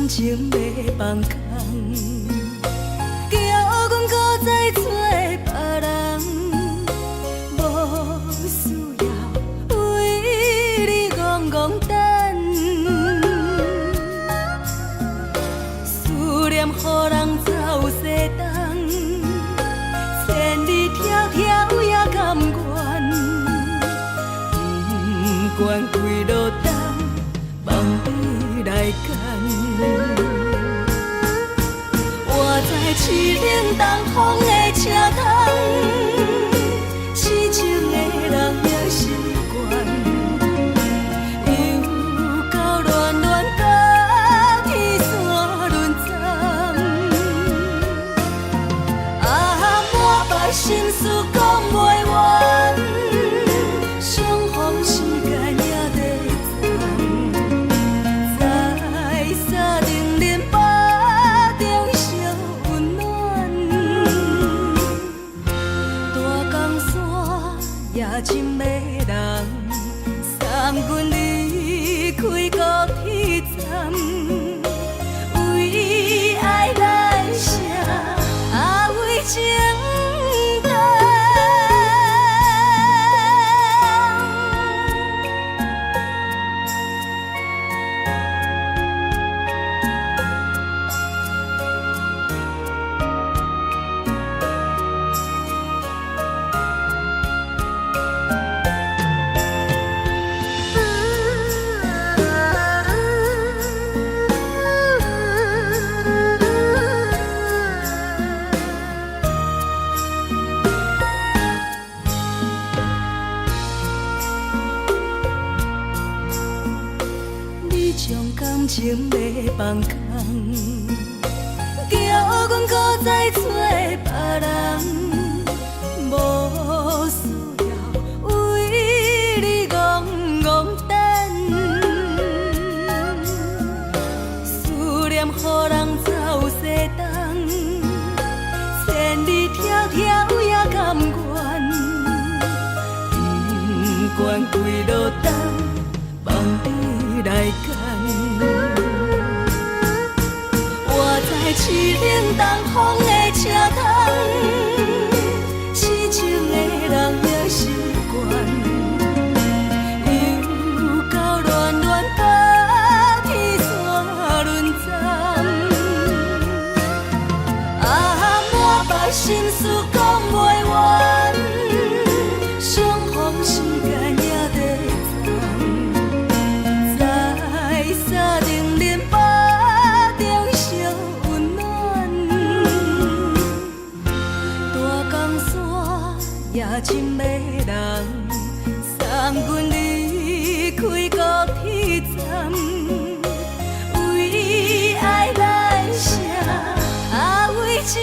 S2: 情袂放空，叫阮搁再找别人，无需要为你戆戆等。思念予人走西东，千里迢迢也甘愿，不管几路灯，望你来干。活在凄冷东风的车窗，痴情的人也习惯，又到恋恋甲天山论丛。满腹心事讲袂完，相逢时间也在长。在沙定林巴中烧温暖，大江山也深的人，送阮离开高铁站，为爱来写为情。感情袂放空，叫阮搁再找别人，无需要为你戆戆
S1: 惯几落冬，望你来牵。我在凄冷东风的车头，痴情的人也习惯，又到恋恋把天线轮转。满腹心事讲袂完，双方时间也在站，在山顶林巴中相温暖。大江山也深的人，送阮离开高铁站，为爱来写，为情。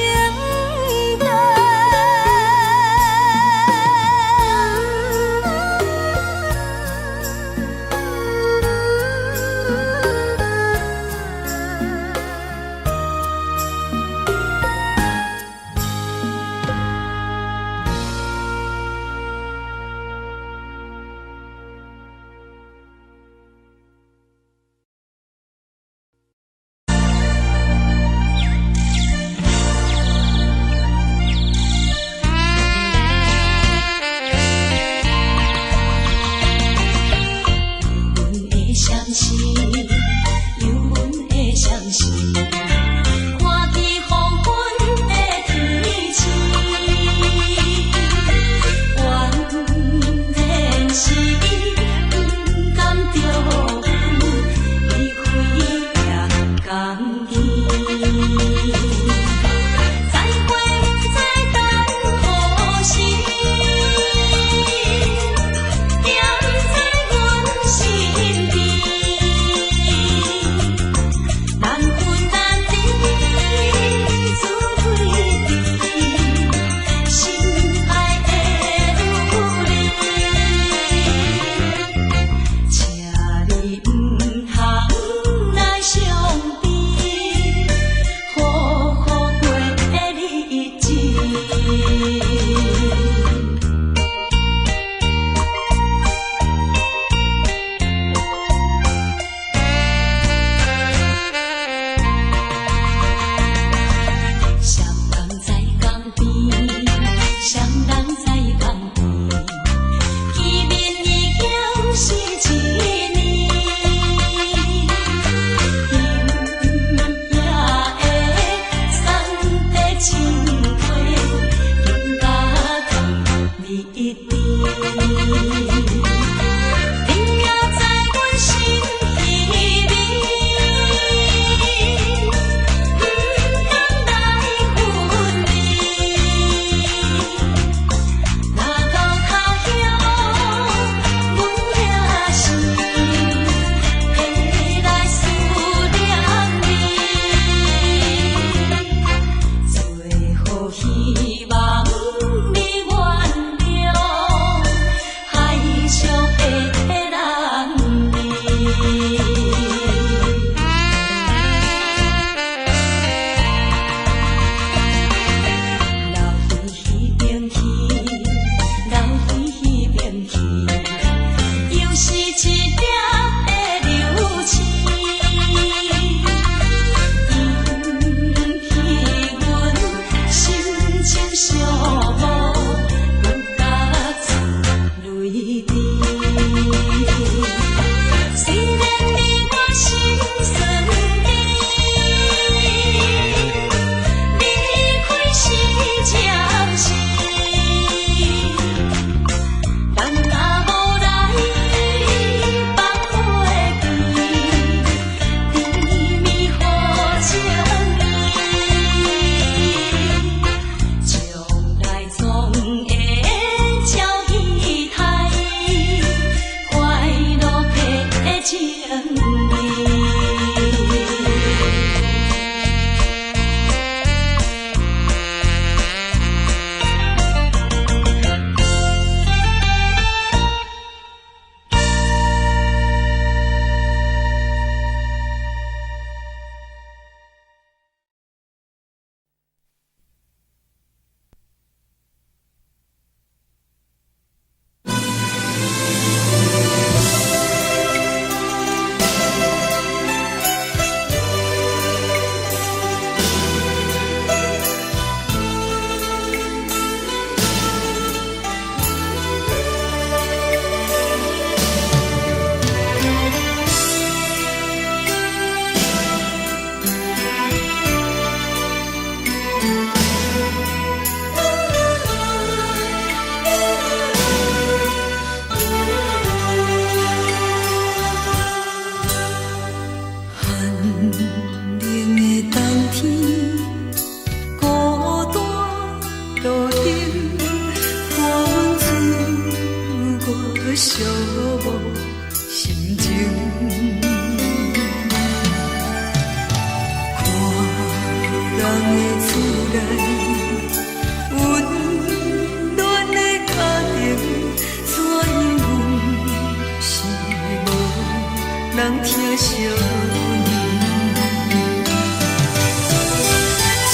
S1: 人疼惜阮。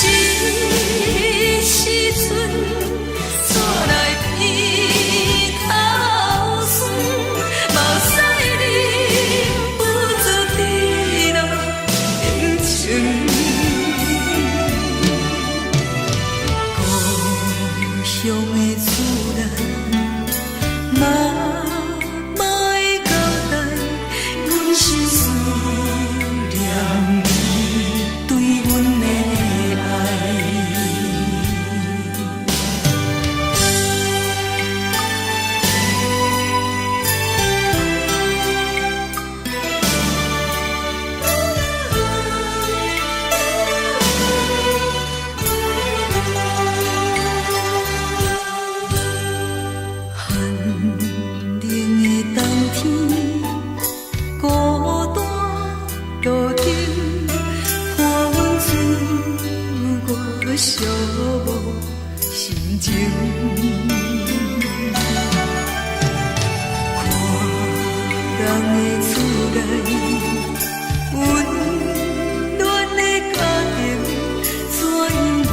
S1: 这时阵怎来鼻口酸，嘛使你不知地老人情。故乡的厝内，嘛嘛会交代，阮心思念你对阮的爱。寒冷的冬天，孤单路顶，看阮自我寂寞心情。看人的厝内，温暖的家庭，怎因阮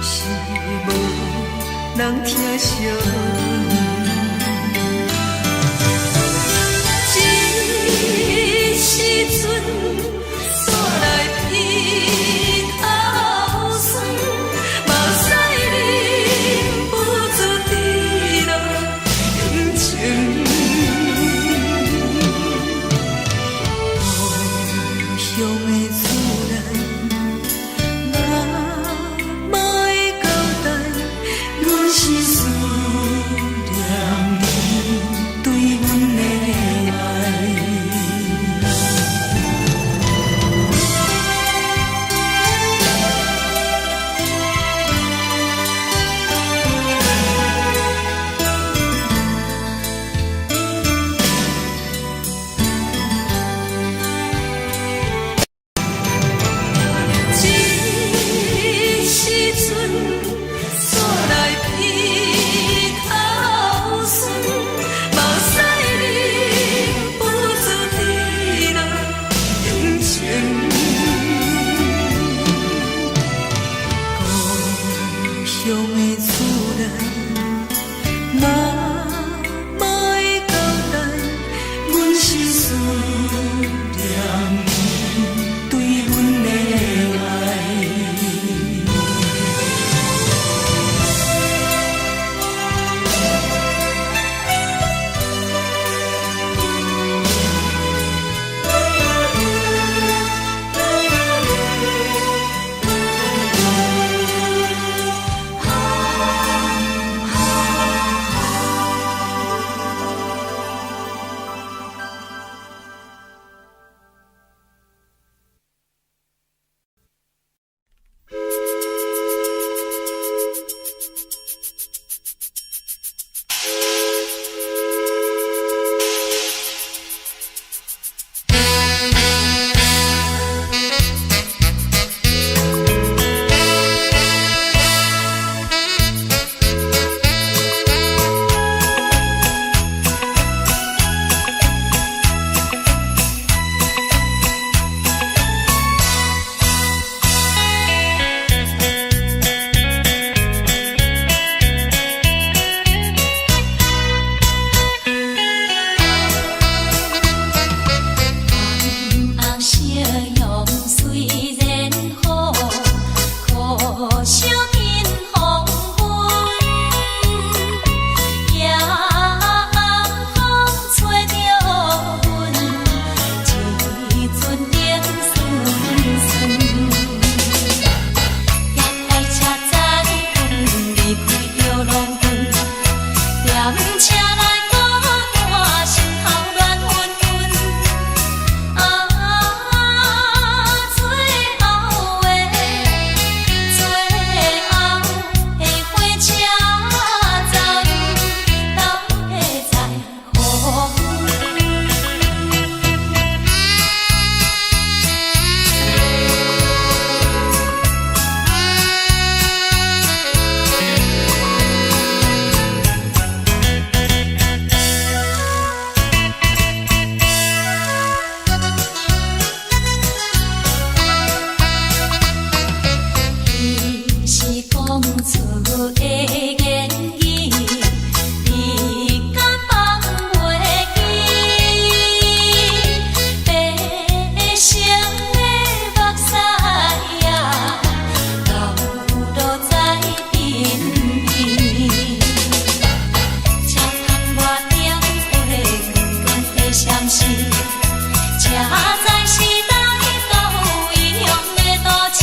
S1: 是无人疼惜阮？这时阵怎来鼻口酸，嘛使你不知地老人情。故乡的厝内，嘛嘛会交代，阮心思念你对阮的爱。这时阵怎来鼻口酸，嘛使你不知地老人情。故乡的厝内，嘛嘛会交代，阮心思念你对阮的爱。
S2: 男士，车载时代都有异样的都市。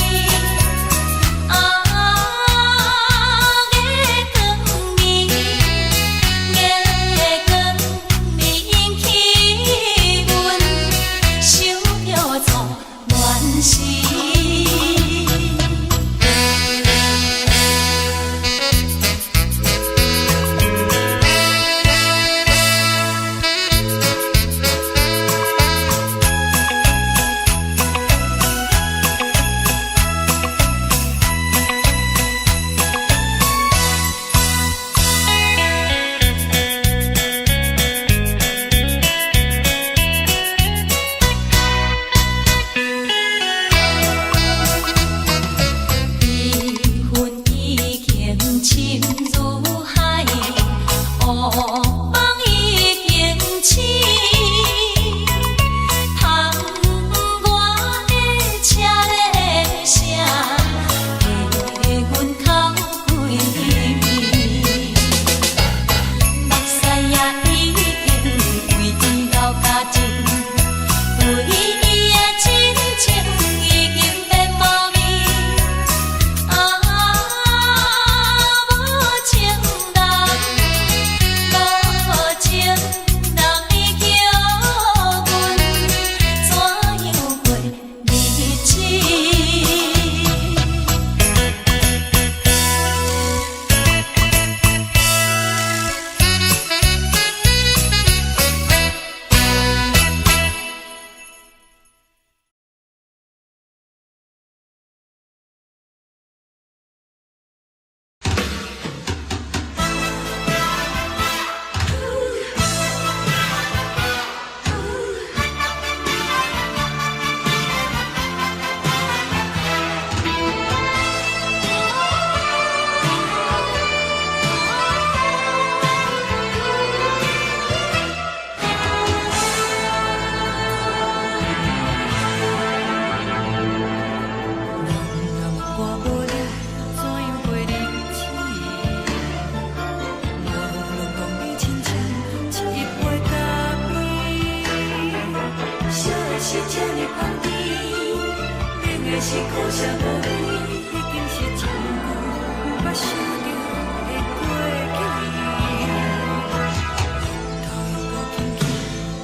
S2: 月光暝，月光暝引起阮想着错乱世。是苦涩无味，已经是一句捌想着的过去。头又搁轻轻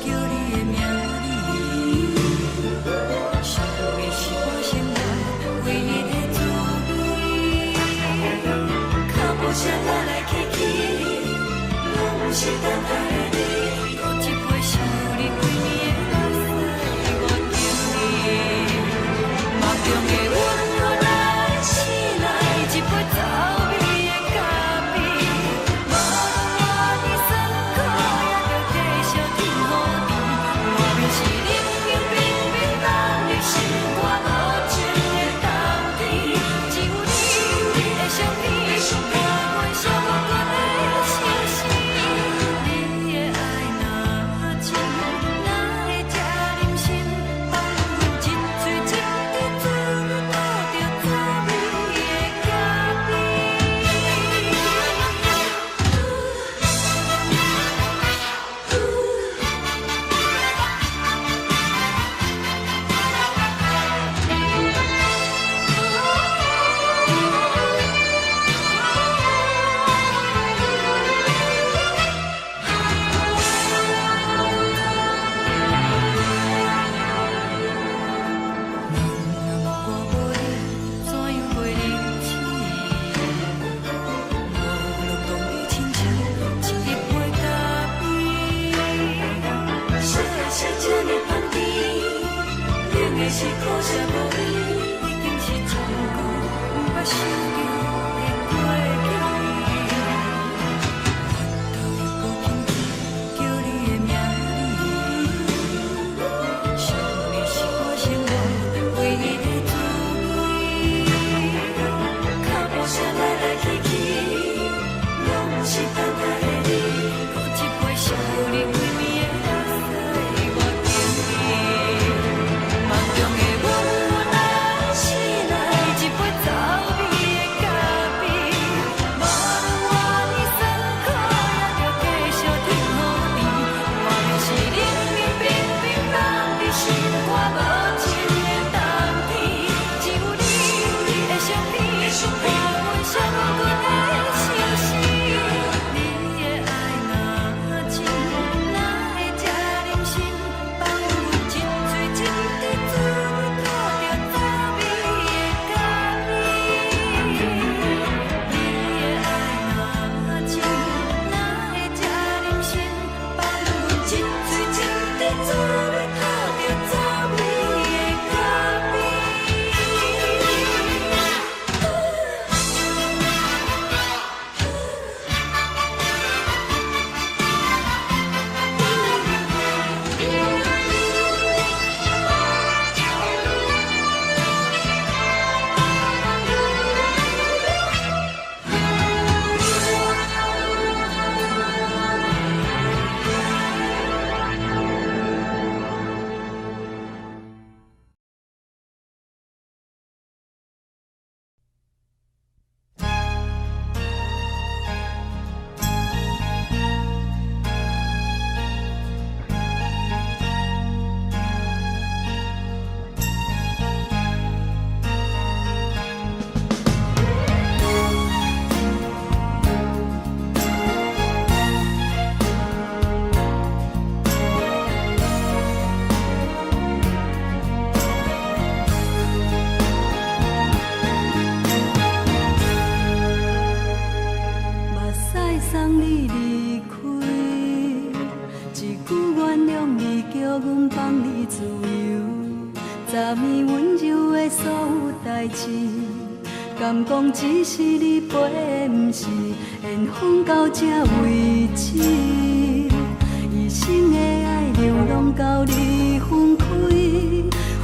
S2: 叫你的名字，想的是我生活唯一的滋味。脚步声来来去去，拢是等待的你，搁一杯想你几年的垃圾，我敬你。梦中的阮，何来醒来一杯走味的咖啡？无论我的酸苦，也着继续甜予你。外面是冷冰冰冰冷的心肝，无情的冬天，只有你的相片，陪阮相关的心事。你的爱若真，哪会这忍心放阮一嘴一滴水？是苦涩无味，已经是一句捌想着的过去。头又搁轻轻叫你的名字，想你是我生活唯一的滋味。脚步声来来去去，拢是等待的你，搁一杯想你几暝的垃圾，我敬你。梦中的阮，何来醒来一杯走味的咖
S3: 你自由，昨暝温柔的所有代志，敢讲只是你陪，不是缘分到这为止。一生的爱流浪到你分开，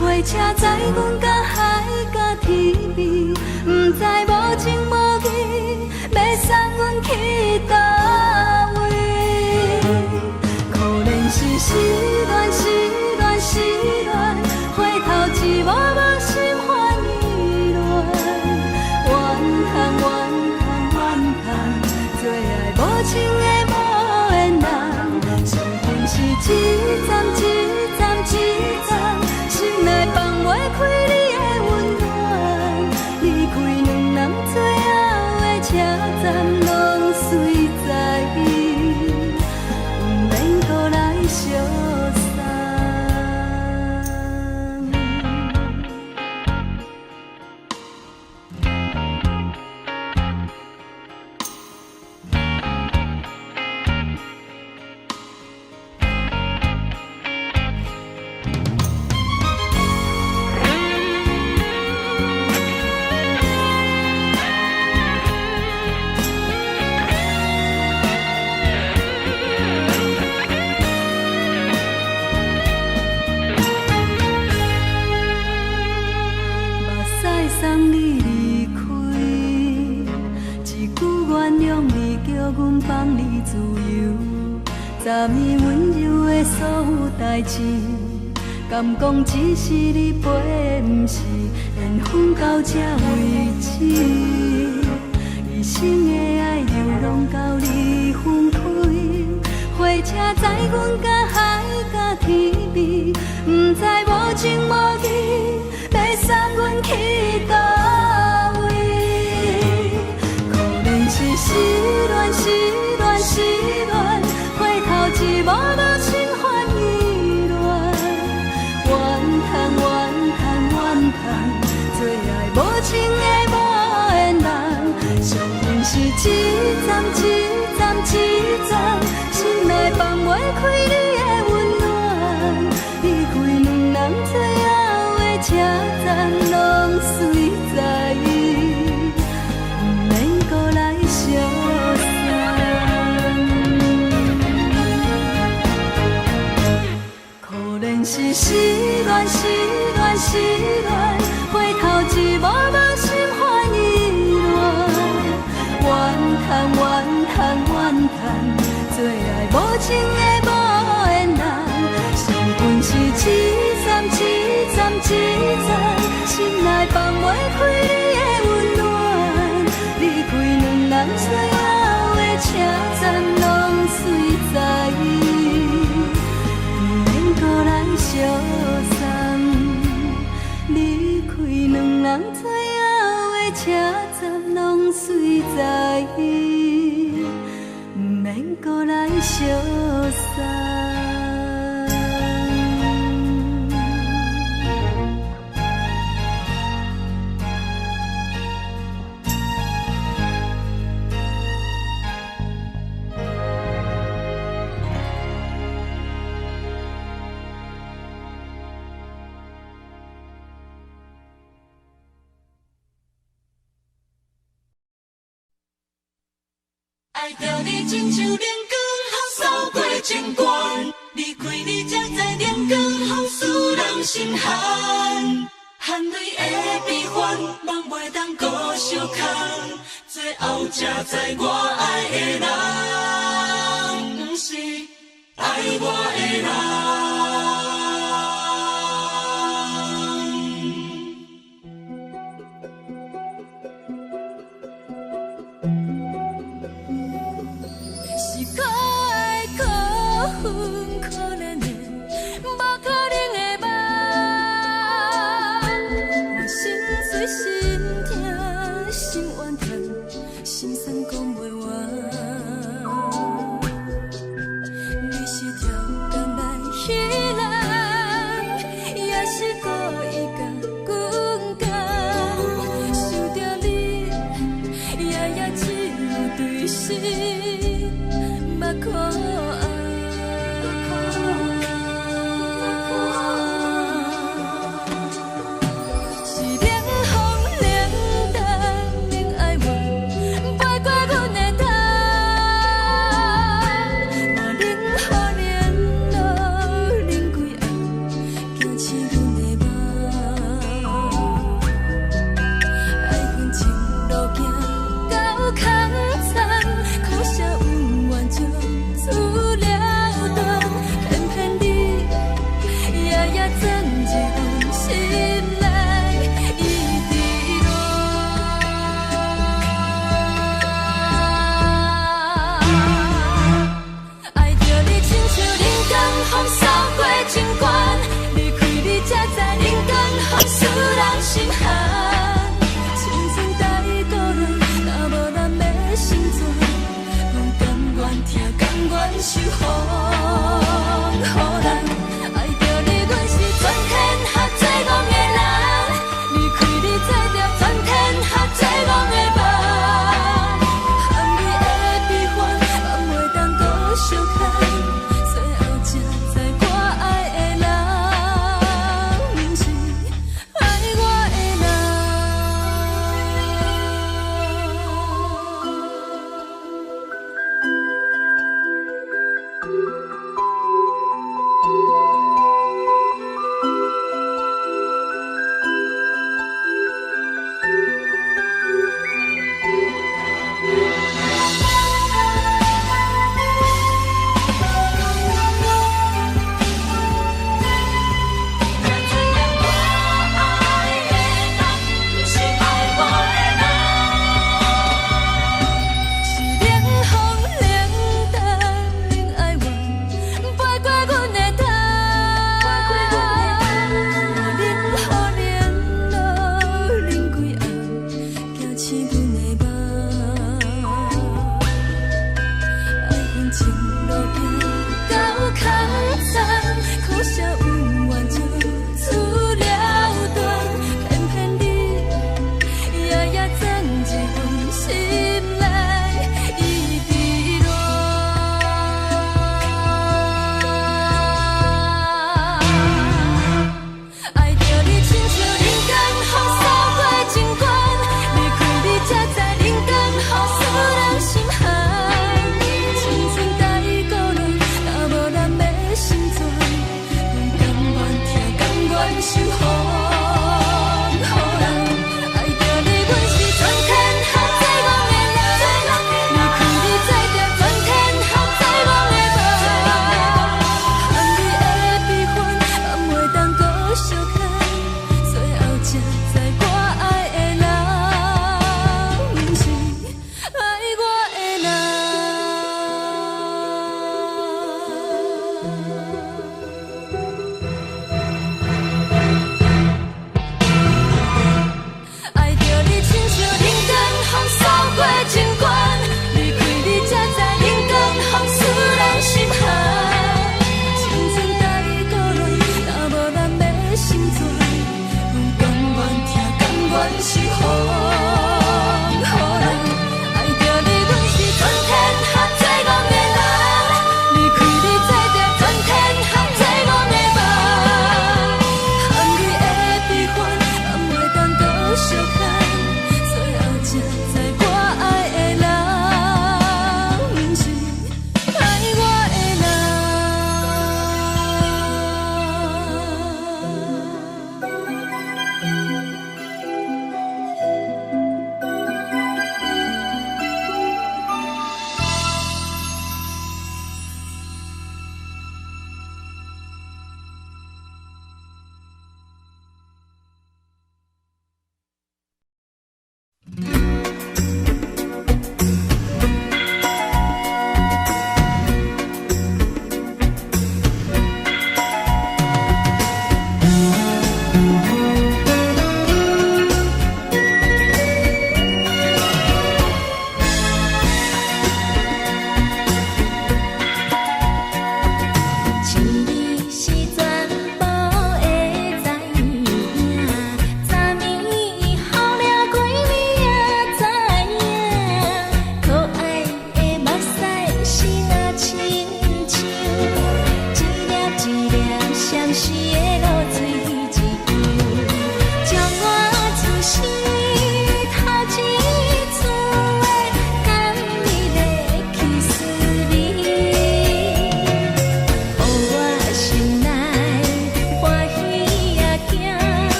S3: 火车载阮甲海甲天边，不知无情无义，要送阮去倒位？可能是失恋，失恋，失恋，回头一幕幕心烦意乱，怨叹，怨叹，怨叹，最爱无情的无缘人，伤痕是一站一站一站，心内放袂开你的温暖，离开两人最后的车站，拢随在伊，不免搁来相送。送你离开，一句原谅你，叫阮放你自由。昨暝温柔的所有代志，敢讲只是你陪，不是缘分到这为止。一生的爱流浪到你分开，火车载阮甲海甲天边，不知无情无义，要送阮去倒位？可能是失恋，失恋，失恋，回头一幕幕心烦意乱，怨叹，怨叹，怨叹，最爱无情的无缘人，伤痕是一站一站一站，心内放袂开你的温暖，离开两人最后的车站，拢随在伊，不免搁来相送。可能是失恋，失恋，失恋，回头一幕幕心烦意乱，怨叹，怨叹，怨叹，最爱无情的无缘人，伤痕是一站一站一站，心内放袂开你的温暖，离开两人最后的车站，拢随在伊，不免搁来相送。离开两人最后的车站，拢随在伊，不免搁来相送。
S2: 爱着你亲像阳光，透扫过情关，离开你才知阳光风使人心寒。含泪的悲欢，望袂当搁相牵，最后才知我爱的人，不是爱我的人。
S3: 是可爱可恨可怜的，无可能的梦。我心碎心痛心怨叹，心酸讲袂完。你是条感来彼来。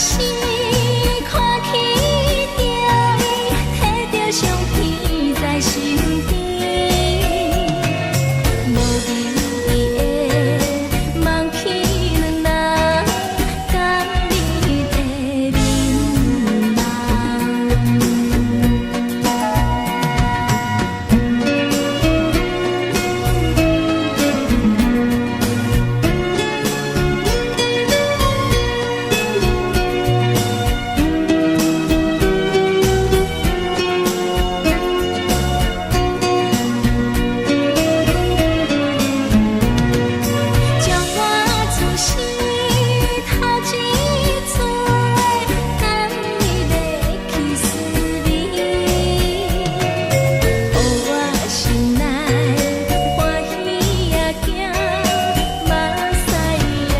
S3: 时看起着伊，摕着相片在身边，无名义的梦去两人，甘你的面将我自是头一次甘你的去思念，予我心内欢喜也惊，目屎也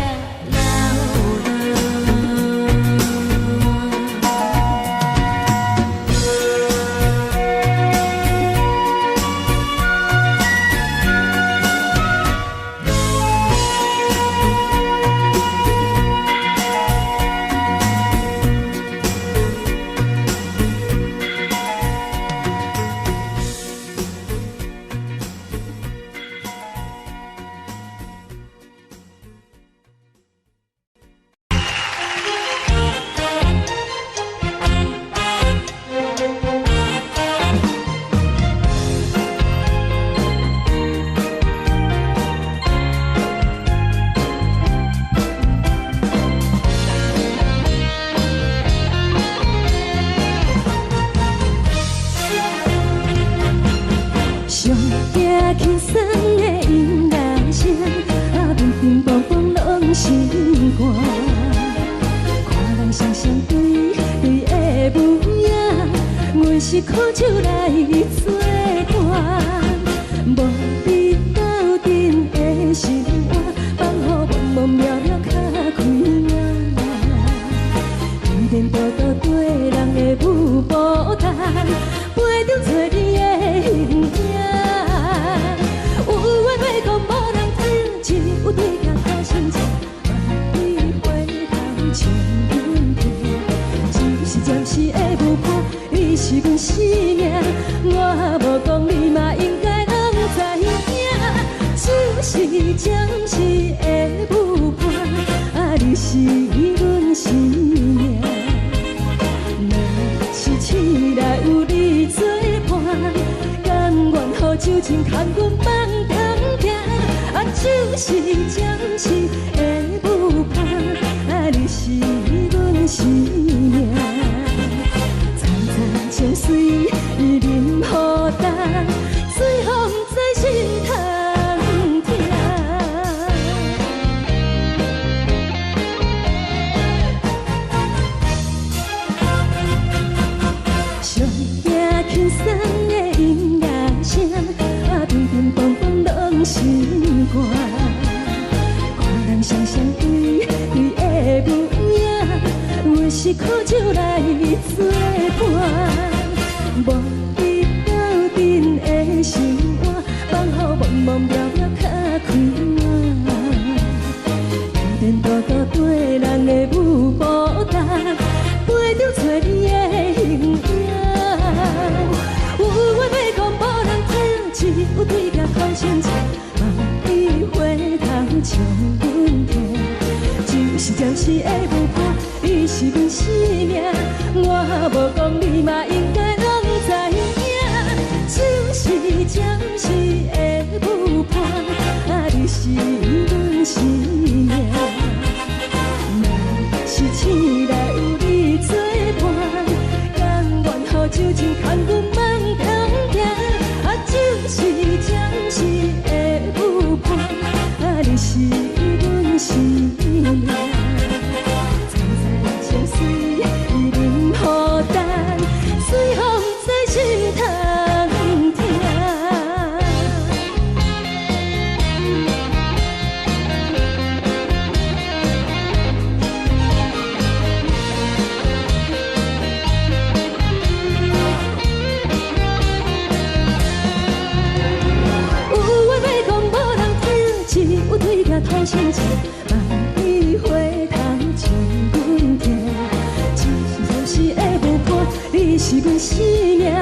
S3: 上惊轻松的音乐声，面面pohpoh拢心肝。看人双双对的模样，阮是苦酒来作伴。无你斗阵的心肝，放予茫茫渺渺较开眼。一点多多对人的舞步弹，陪着做你的形影。有话要讲无人听，只有对镜头心情，万里回头唱阮听。只是暂时的舞伴，你是阮生命，我无讲你嘛应该拢知影。只是暂时的舞伴，你是阮生命。是醒来有你作伴，甘愿予酒精牵阮放通行，就是暂时的舞伴，你是阮生命。层层情水任何等，最后不知心通听。上惊轻松的音乐声，乒乒乓乓拢心肝。看人双双对的模样，阮是苦酒来作伴。无你斗阵的心肝，放予茫茫渺渺较开眼。一点多多对人的舞步弹，陪着做你的形影。有话要讲无人听，只有对镜头心情，万里回头唱阮听。就是暂时的舞伴，你是阮生命，我无讲你嘛应该拢知影。就是暂时的舞伴，你是阮生命。若是醒来有你作伴，甘愿予酒精牵阮放通行，就是暂时的舞伴，你是阮生命。层层情水任何等，最后不知心通听。是阮生命，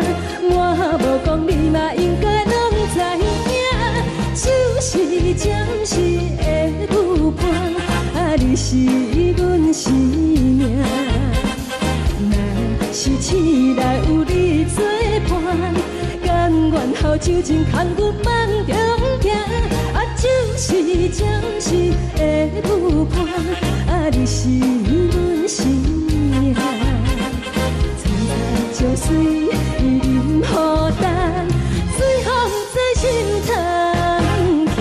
S3: 我无讲你嘛应该拢知影，就是暂时的舞伴，你是阮生命。若是醒来有你作伴，甘愿好酒精牵阮梦中行，就是暂时的舞伴，你是阮生命。就水任雨淡，水风在心头行。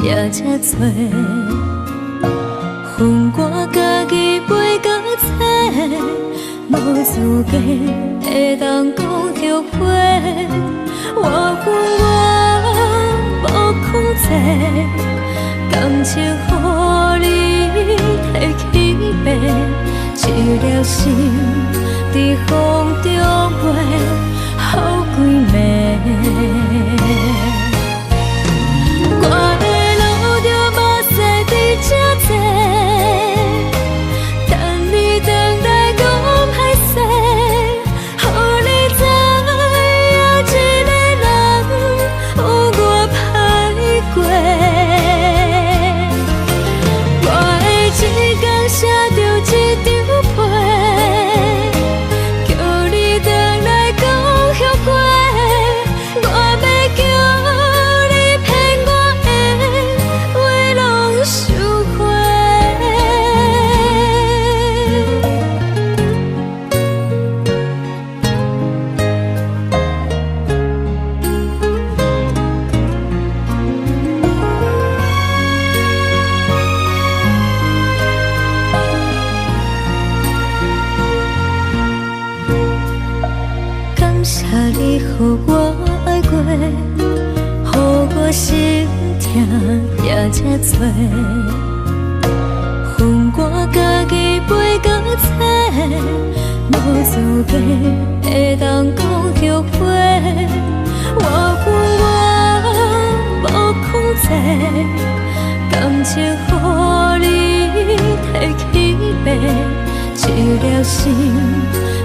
S3: 也才多，恨我家己袂到切，无资格会当讲后悔。我恨我无控制，感情予你摕去卖，一粒心伫风中飞，好几暝。我的路着目屎伫这多，等你回来讲歹势，予你知影一个人有我歹过。我的一天写着一张被，叫你回来讲后悔。我要叫你骗我的话拢收回。感谢你，予我爱过，予我心痛也才多，恨我家己袂到切，无资格会当讲后悔。我恨我无控制，感情予你摕去卖，一粒心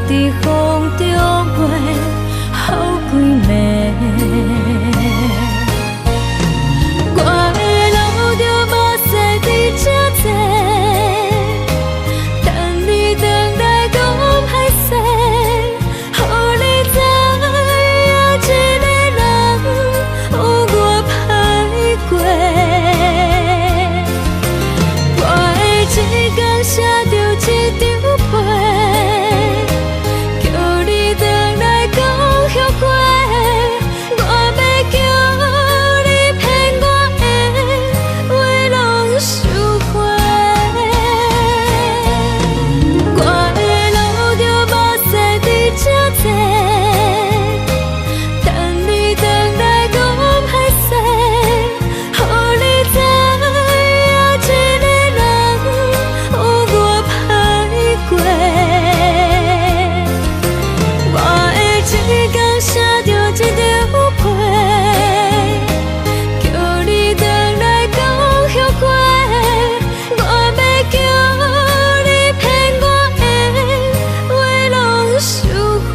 S3: 伫风中飞，好几暝。我的路着目屎伫这多，等你回来讲歹势，予你知影一个人有我歹过。我的一天写着一张被，叫你回来讲后悔。我要叫你骗我的话拢收回。我的路着目屎伫这多，等你回来讲歹势，予你知影一个人有我歹过。我的一天写着一张被，叫你回来讲后悔。我要叫你骗我的话拢收回。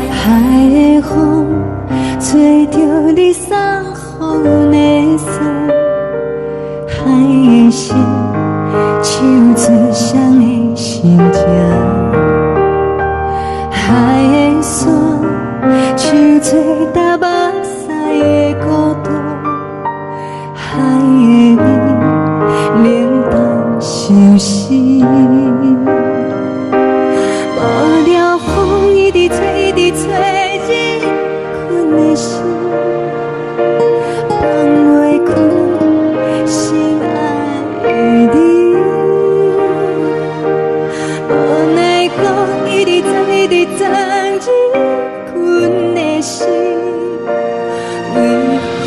S3: 海的风吹着你送予的伞，海的心唱最伤的心情，海的山唱最打目屎的孤独，海的你冷淡伤心。无聊风一直吹，一直吹，日困的心，放袂开心爱的你。无奈何一直藏，一直藏，日困的心，为何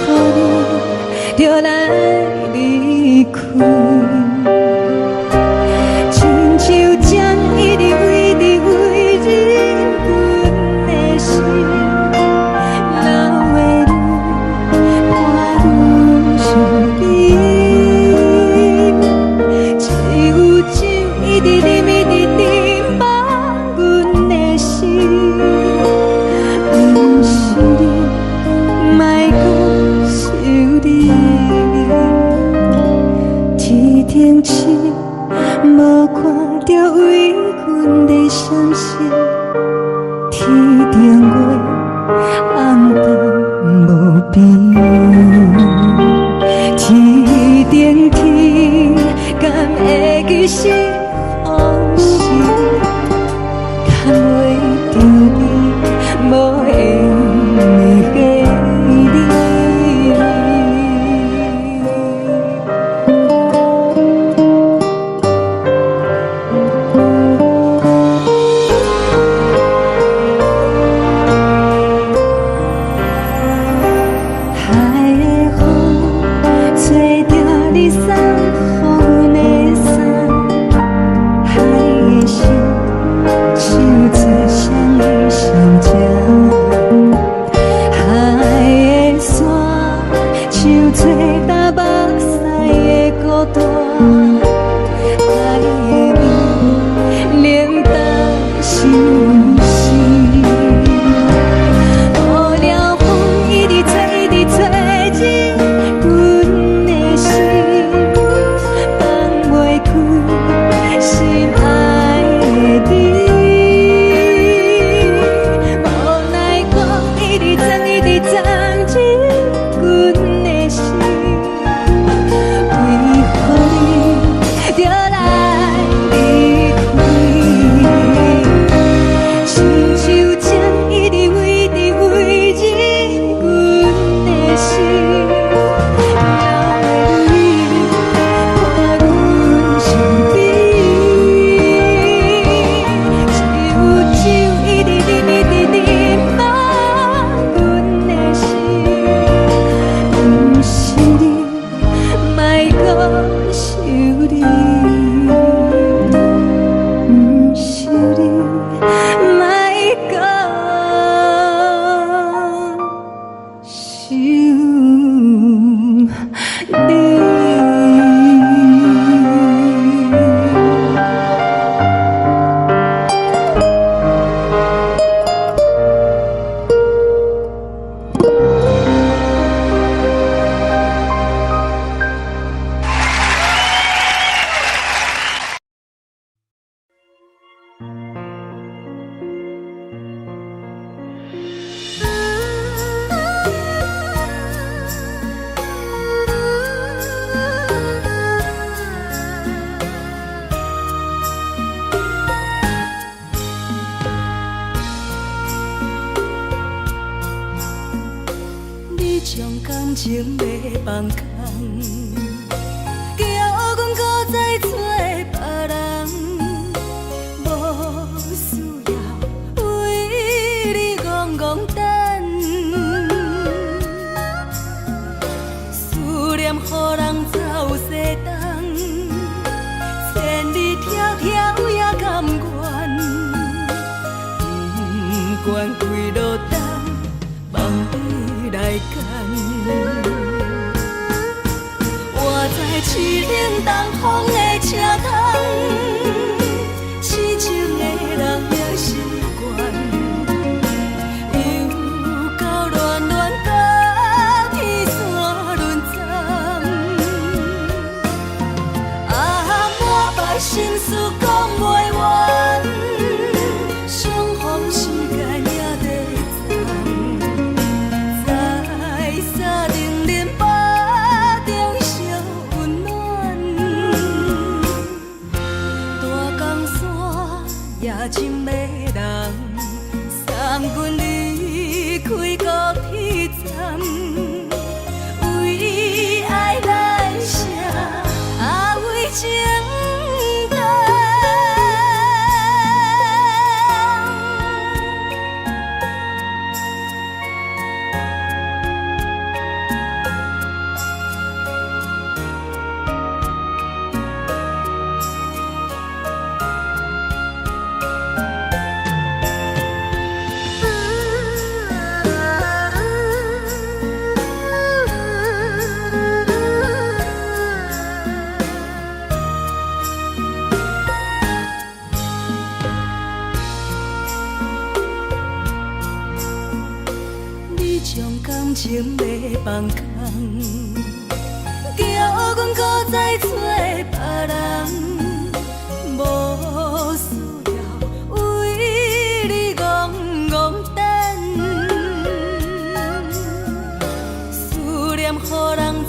S3: 你就来离开？亲像针一直围，一直围，日困的心，老的你。相信，天顶月红灯无边，天顶天敢会记是往事，敢袂着你无缘的你。
S2: 感情要放空，叫阮搁再找别人，无需要为你戆戆等。思念予人走西东，千里迢迢也甘愿，不管几落冬，梦你来干。我在凄冷东风的车窗，痴情的人也习惯，又到恋恋甲天线轮转。满腹心事讲袂完，相逢时间也在站，在沙丁林巴中烧温暖。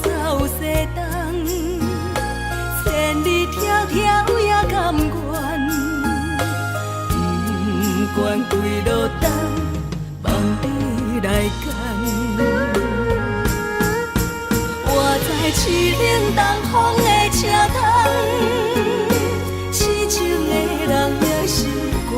S3: 走西东，千里迢迢也甘愿，不管几路灯，望你来牵。我在市岭东风的车窗，痴情的人也习惯。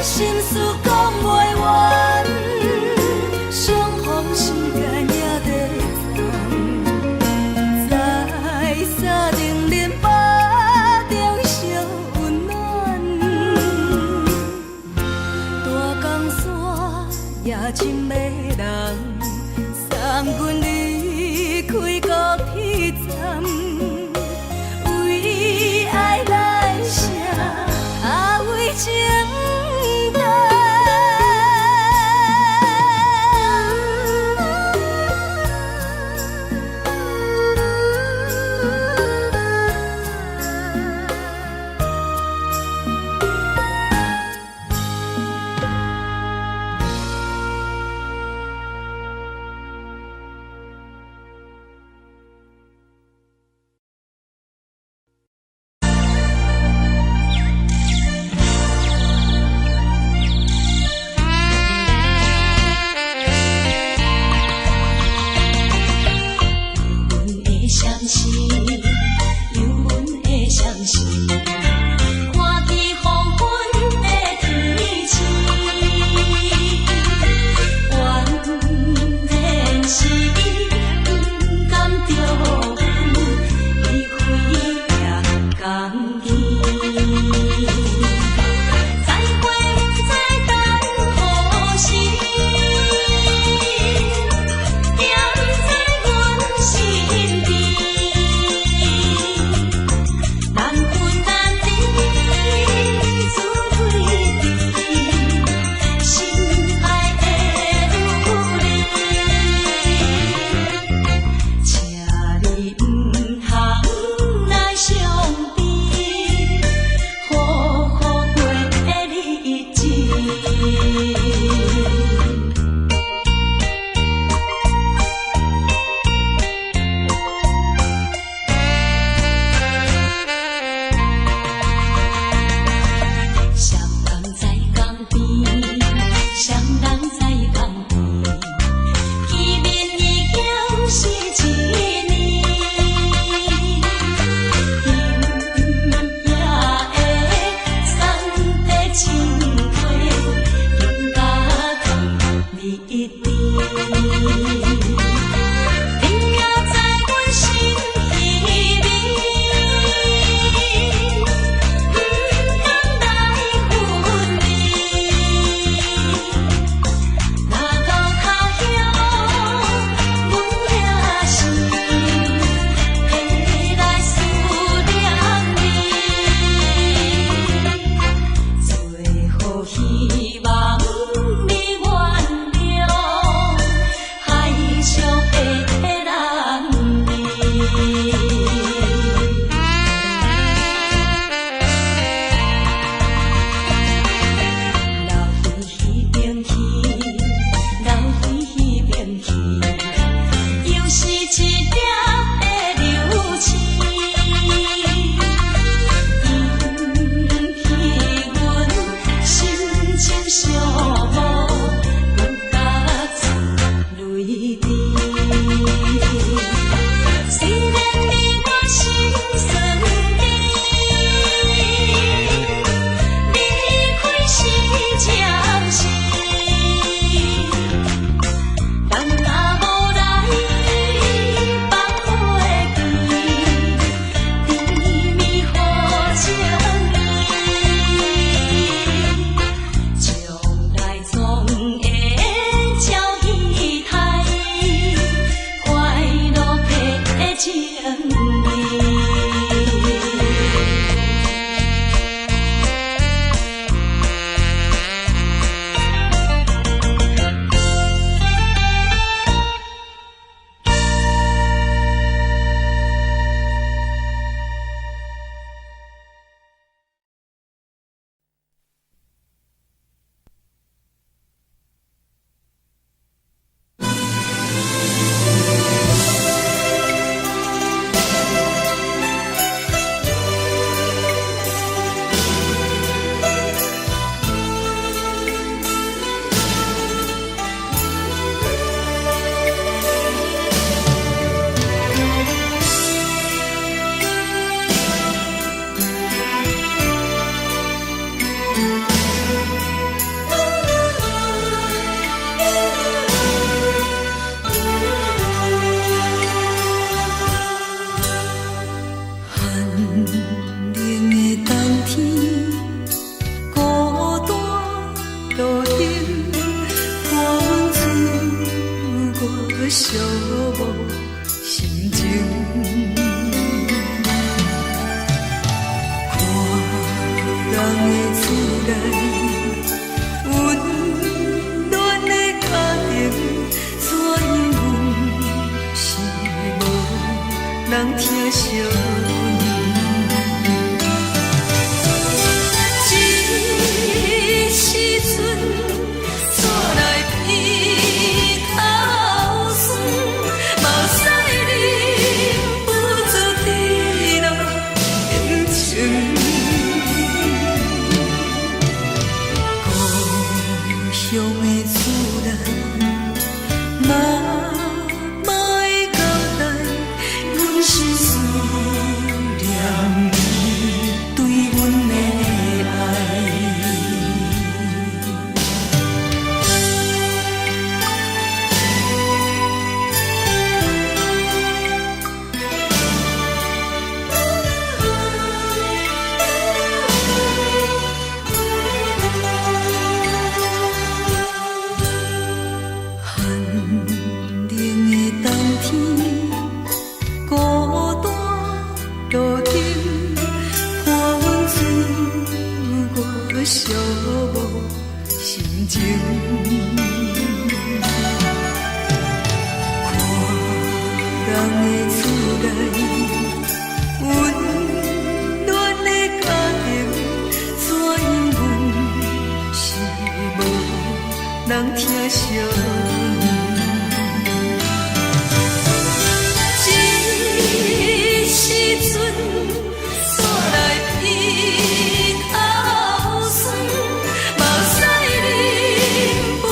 S3: 心事讲袂完，相逢时间也在站，在沙丁林巴中相温暖。大江山也深的人，送阮离开高铁站，为爱来写，为情。
S1: 寂寞心情。看人的厝内温暖的家庭，怎因为是无人疼惜？时阵煞来鼻口酸，目屎忍不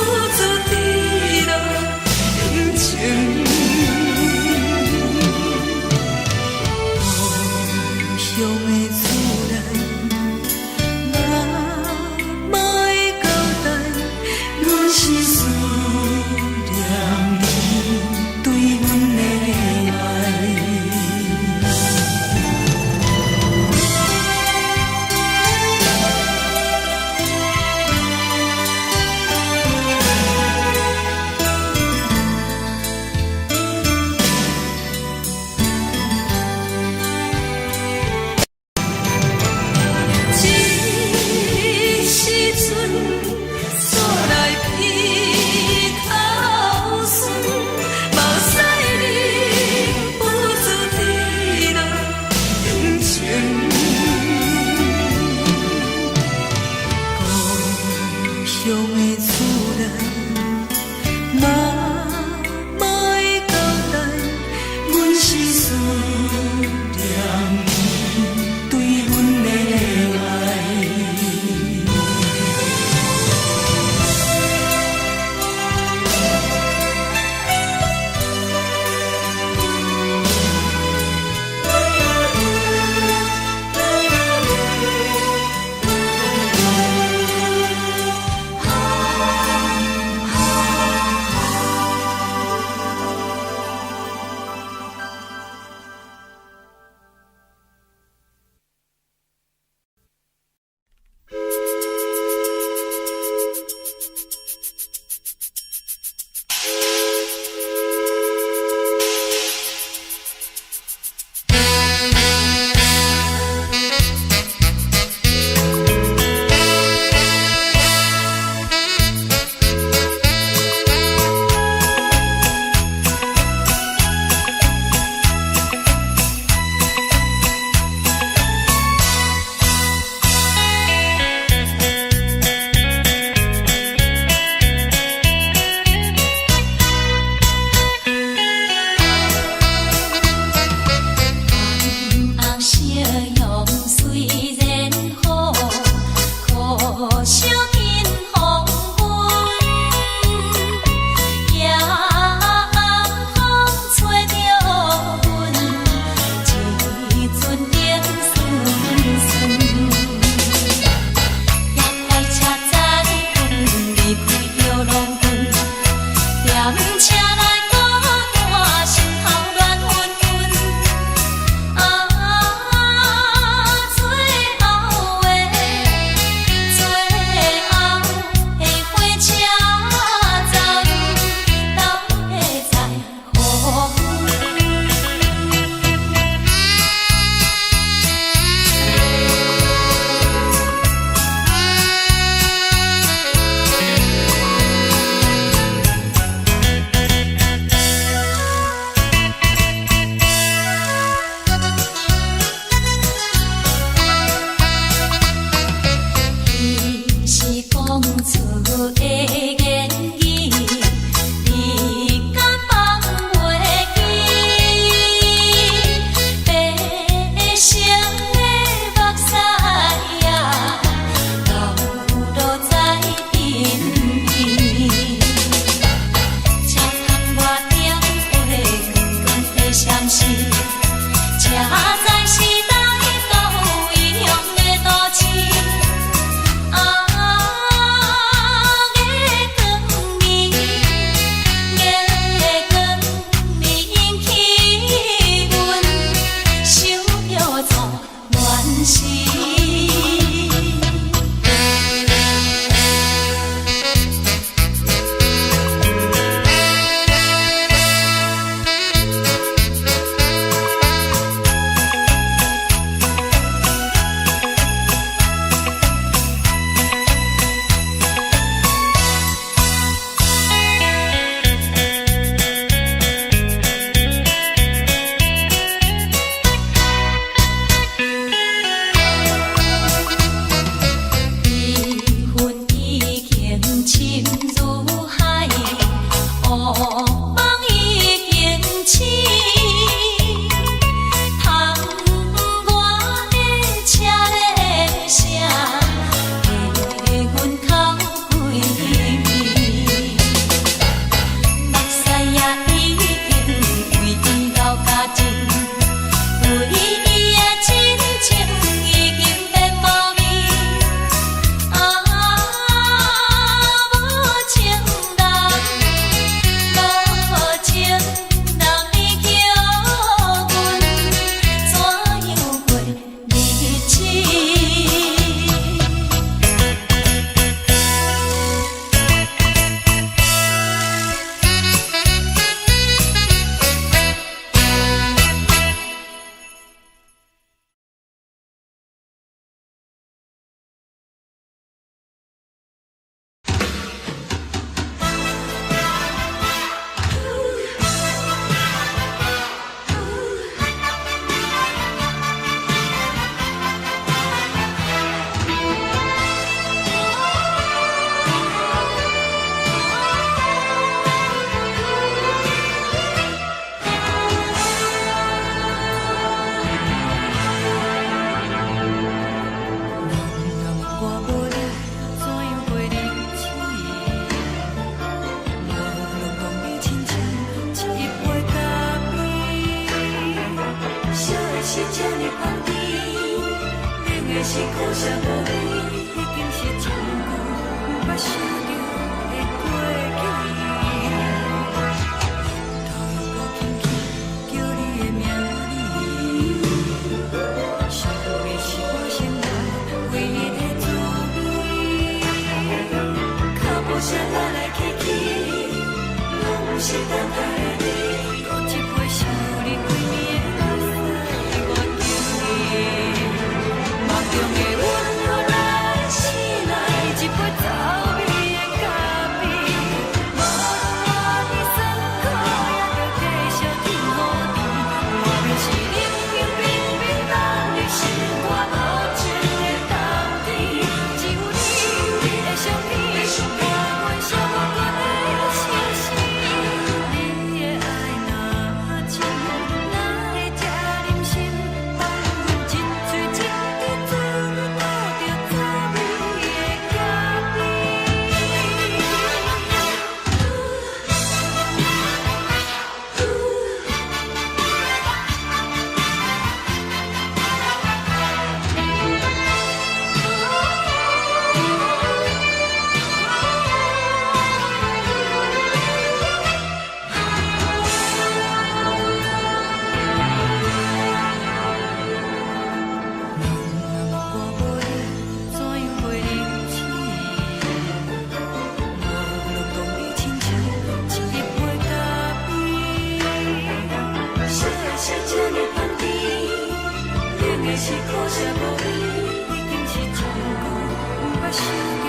S1: 想着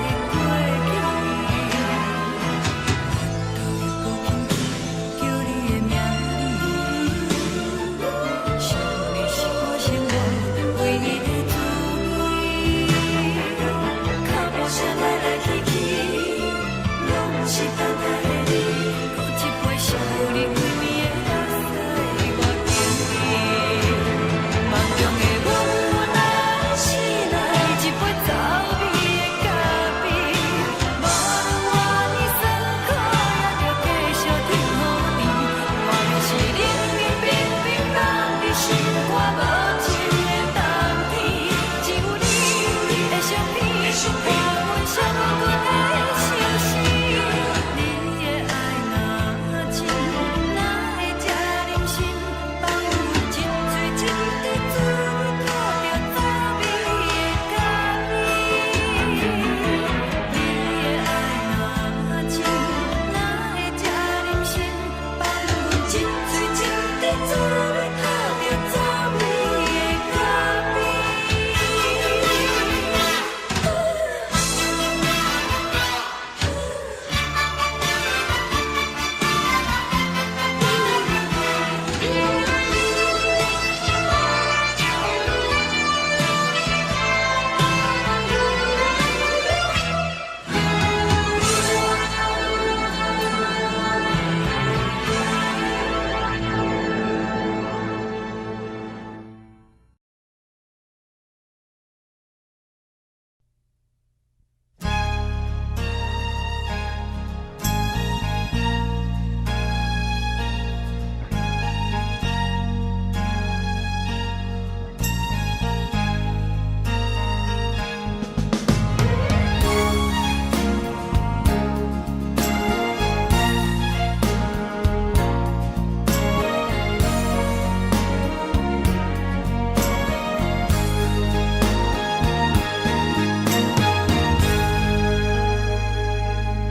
S1: 的过去，头一个轻轻叫你的名字，想你是我生活唯一的滋味，脚步声来来去去，拢是等待的你，有一杯烧你归暝的水，我敬你。梦中的阮若醒来，一杯走味的咖啡，无论外面酸苦，也着继续甜乎甜。我就是冷冷冰冰放伫心肝无情的冬天，只有你的相片，画阮寂寞阮的相思。你的爱若真，哪会这忍心放阮一醉一滴滋味，吐着走味的咖啡？你的爱若真，哪会这忍心放阮一醉一滴滋味，吐着走味的咖啡？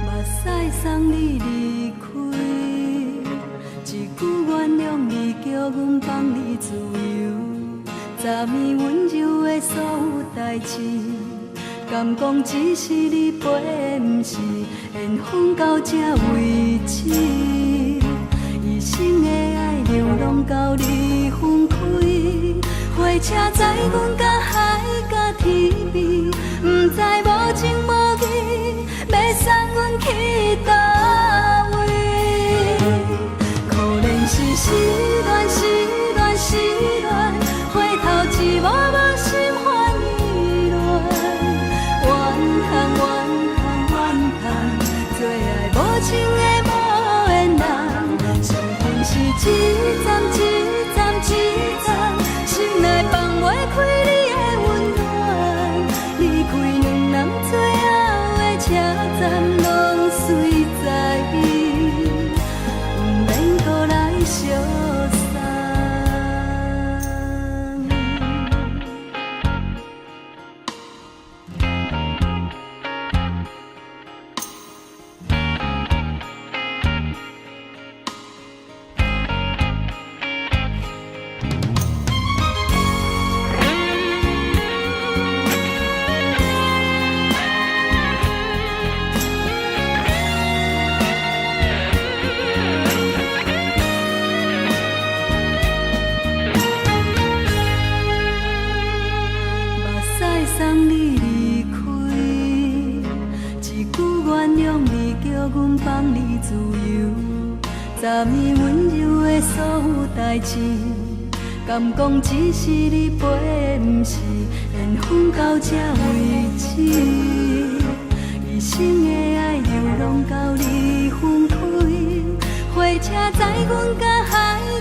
S1: 目屎送你离开，一句原谅你，叫阮放你自由。昨暝温柔的所有代志，敢讲只是你陪，不是缘分到这为止。一生的爱流浪到你分开，火车载阮甲海甲天边，不知无情无义，要送阮去倒位？可能是失恋，失恋，失恋，回头一幕幕心烦意乱，怨叹，怨叹，怨叹，最爱无情的无缘人，上恨是一站一站一站，心内放袂开你的温暖，离开两人最后的车站，拢随在意，不免搁来相送。目屎送你离开，一句原谅你，叫阮放你自由。昨暝温柔的所有代志，敢讲只是你陪，不是缘分到这为止。一生的爱流浪到你分开，火车载阮甲海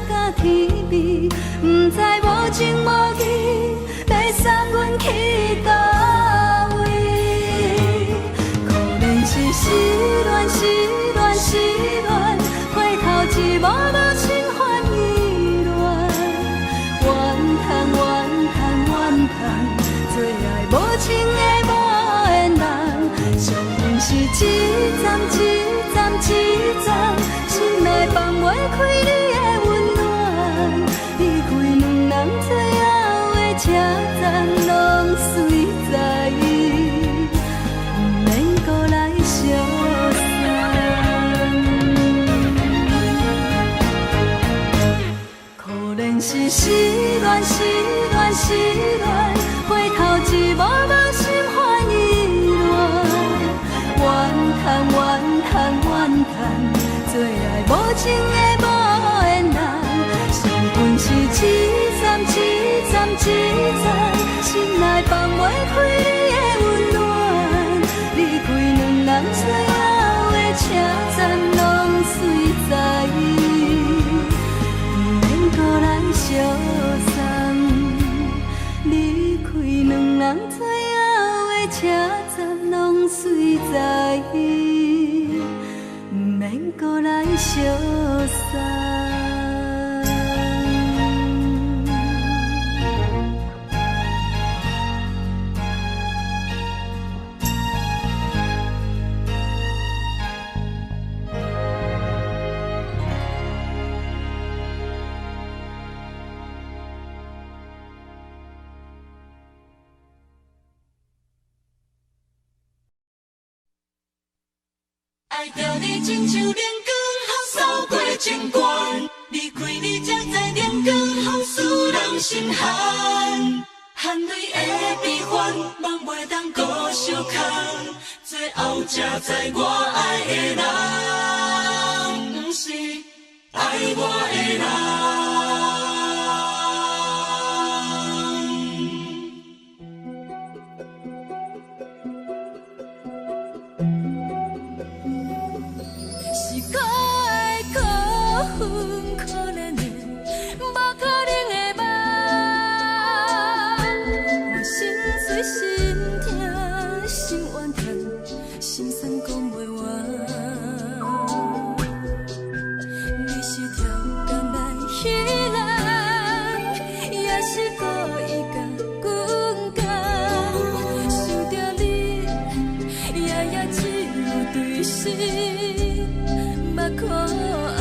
S1: 甲天边，不知无情无义，要送阮去倒位？可能是失恋，失恋，失恋，回头一幕幕心烦意乱，怨叹，怨叹，怨叹，最爱无情的无缘人，上恨是一站一站一站，心内放袂开你的温暖，离开两人最后的车站，拢随在意，
S3: 情的无缘人，上悬是一站一站一站，心内放袂开你的温暖。离开两人最后的车站，拢随在，不免搁来相送。离开两人最后的车站，拢随在，不免搁来相送。
S2: 爱着你亲像阳光雨扫过情关，离开你才知阳光雨使人心寒。含泪的悲欢，望袂当搁相牵，最后才知我爱的人，不是爱我的人。
S3: 是我的辜负可怜的，无可能的梦。我心碎心痛心怨叹，心酸讲袂完。你是条工来彼人，也是故意甲阮讲，想着你夜夜只有对视。目眶红，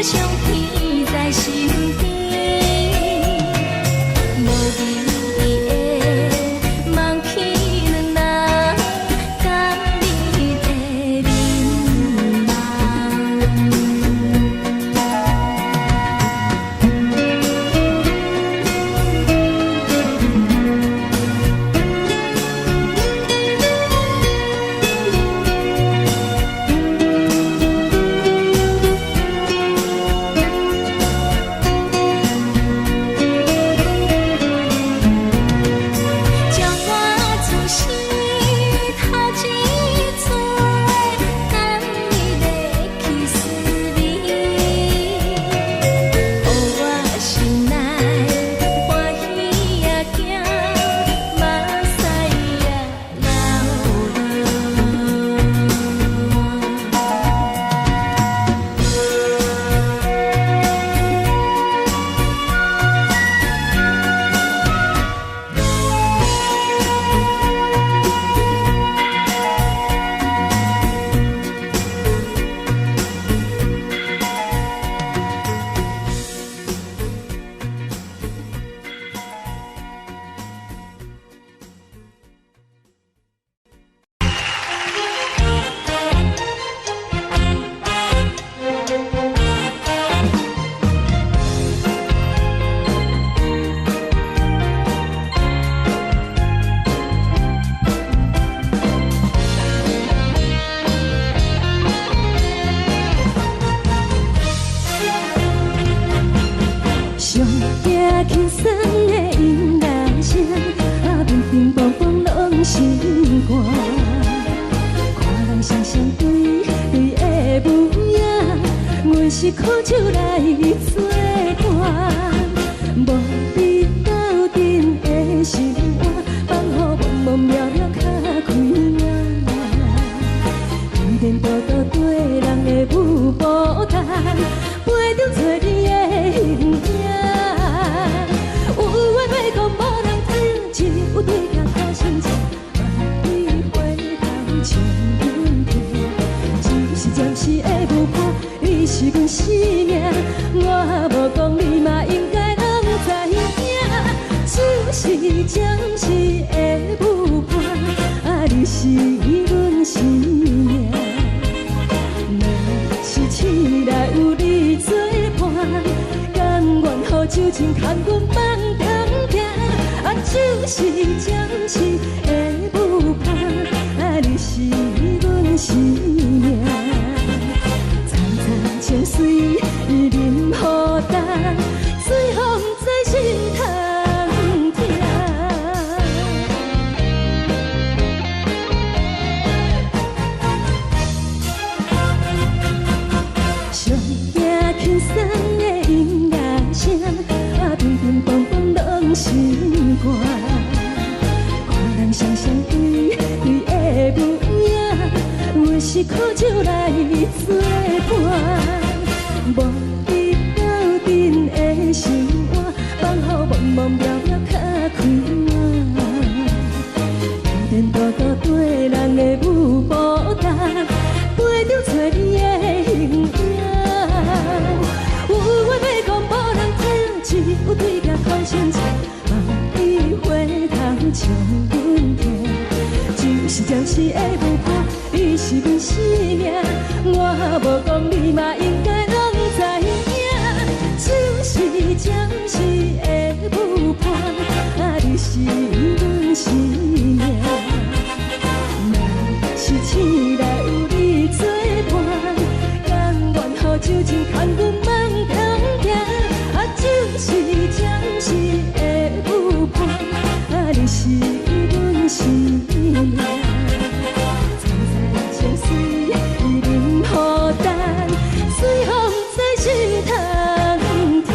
S3: 相片在身边，无意的梦起两人，甲你的眠将我自身头一撮，等你的去思念，予我心内欢喜也惊，目屎也上惊轻松的音乐声，平平梆梆拢心肝。看人双双对对的模样，阮是苦酒来作伴。无你斗阵的心肝，放予茫茫渺渺较开眼。颠颠倒倒对人的舞步弹，陪着找你的形影。有话要讲无人听，有对甲头先唱，万里回头将阮听。就是暂时的舞伴，你是阮生命，我无讲你嘛应该拢知影。就是暂时的舞伴，你是阮生命。若是醒来有你作伴，甘愿予酒精牵阮放长行。就是暂时的舞伴，你是阮生命。层层清水任雨淡，水风在心头听。上惊轻松的音乐声，平平梆梆拢心肝。看人双双对对的模样，阮是苦酒来作伴。无你斗阵的心肝，放予茫茫渺渺较开眼。颠颠倒倒对人的舞步弹，陪着找你的形影。有话要讲无人听，只有对甲头先唱，万里回头将阮听。就是暂时的舞伴，你是阮生命，我无讲你嘛应该拢知影。就是暂时的舞伴，你是阮生命。若是醒来有你作伴，甘愿予酒精牵阮放长行。就是暂时的舞伴，你是阮生命。层层清水任雨淡，水风在心头听。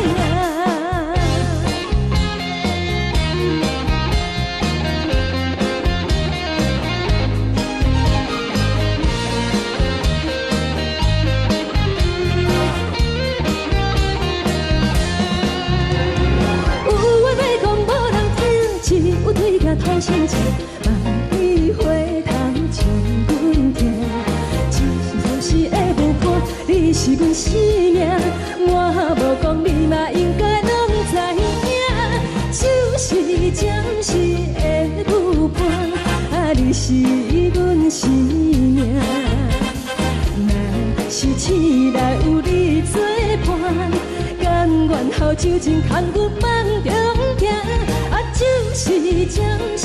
S3: 头先唱，万里回头将阮听。只是暂时的舞伴，你是阮生命，手前牵阮梦中行，啊，就是暂时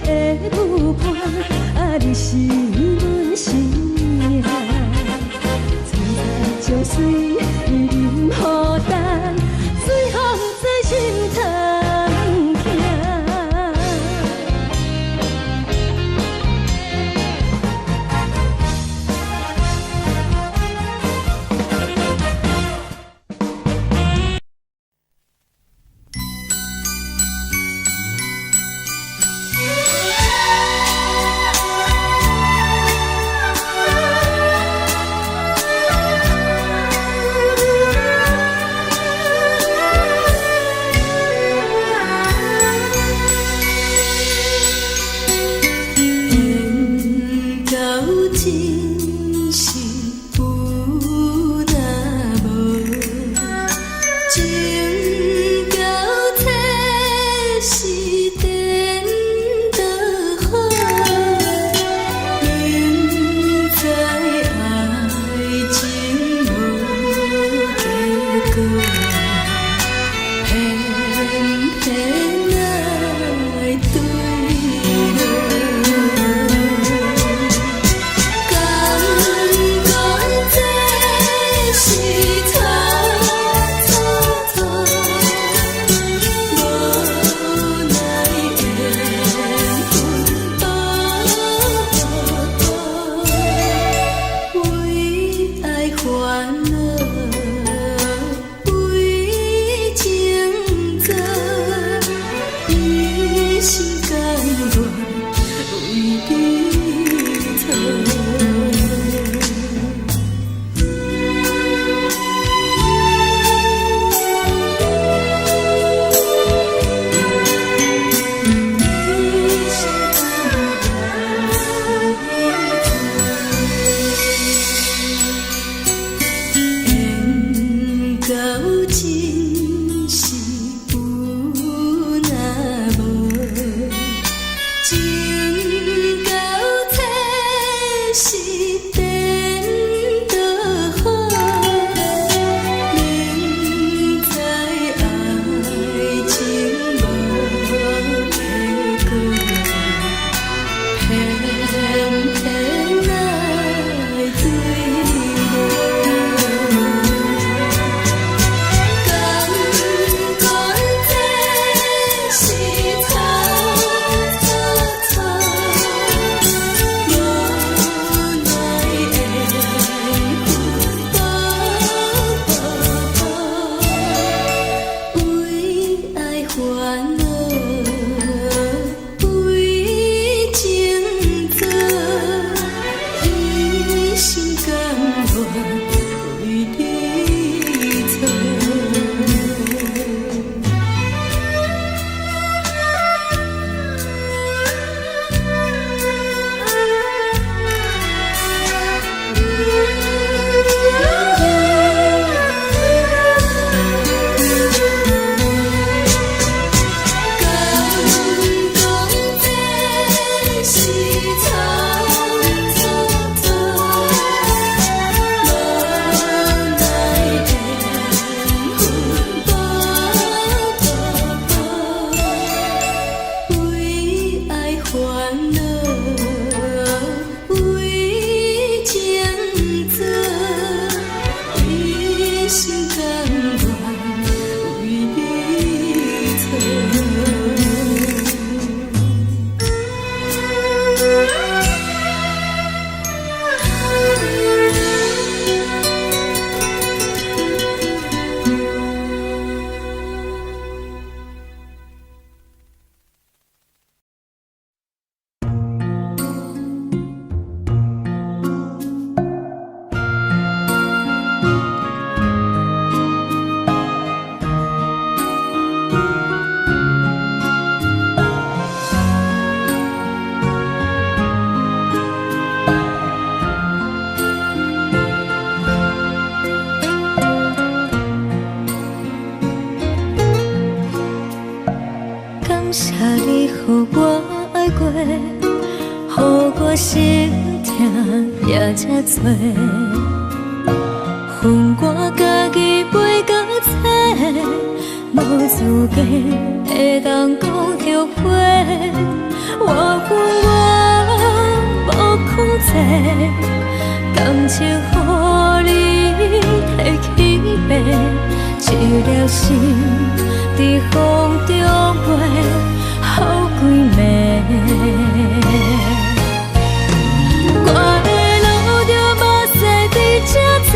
S3: 的舞伴，啊，你是阮生命。青菜椒水，你饮好淡，随风在心头行。予我爱过，予我心痛也这多，恨我家己袂到切，
S1: 资格会当讲后悔，我恨我无控制，感情予你提起白，一粒心在风中飞，好几暝。我的路就无西伫这多，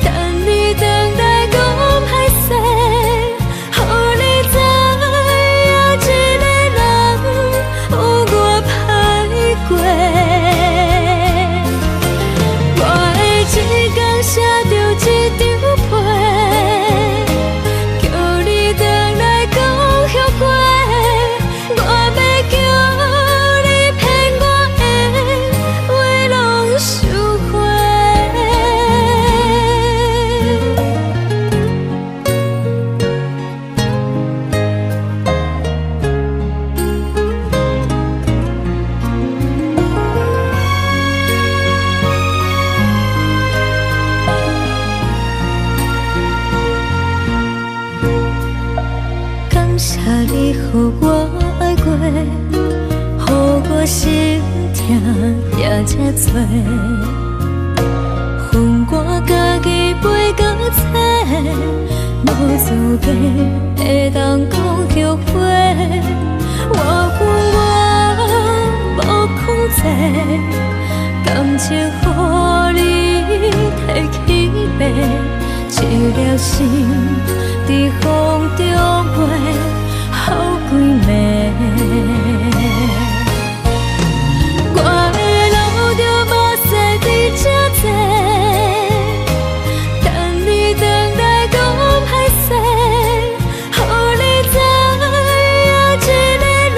S1: 等你回来讲歹势，予你知影一个人有我歹过。我的一天写着一张被，叫你回来讲后悔。我要叫你骗我的话拢收回。感谢你予我爱过，予我心痛也这多，恨我家己背到切，无资格会当讲后悔。我恨我无控制，感情予你提起白，一粒心在风中飞，好几暝。我的路就无西伫这多，等你回来讲歹势，予你知影一个人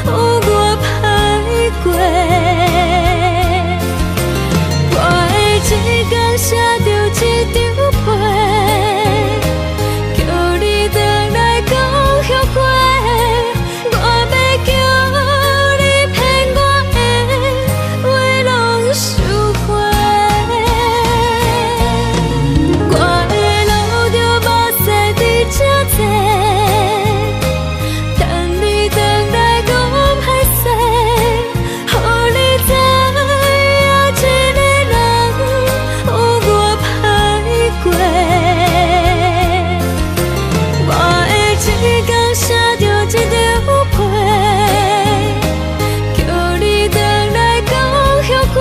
S1: 有我歹过。我的一天写着一张被，叫你回来讲后悔。我要叫你骗我的话拢收回。我的路就无西伫这多，等你回来讲歹势，予你知影一个人有我歹过。我的一天写着一张被，叫你回来讲后悔。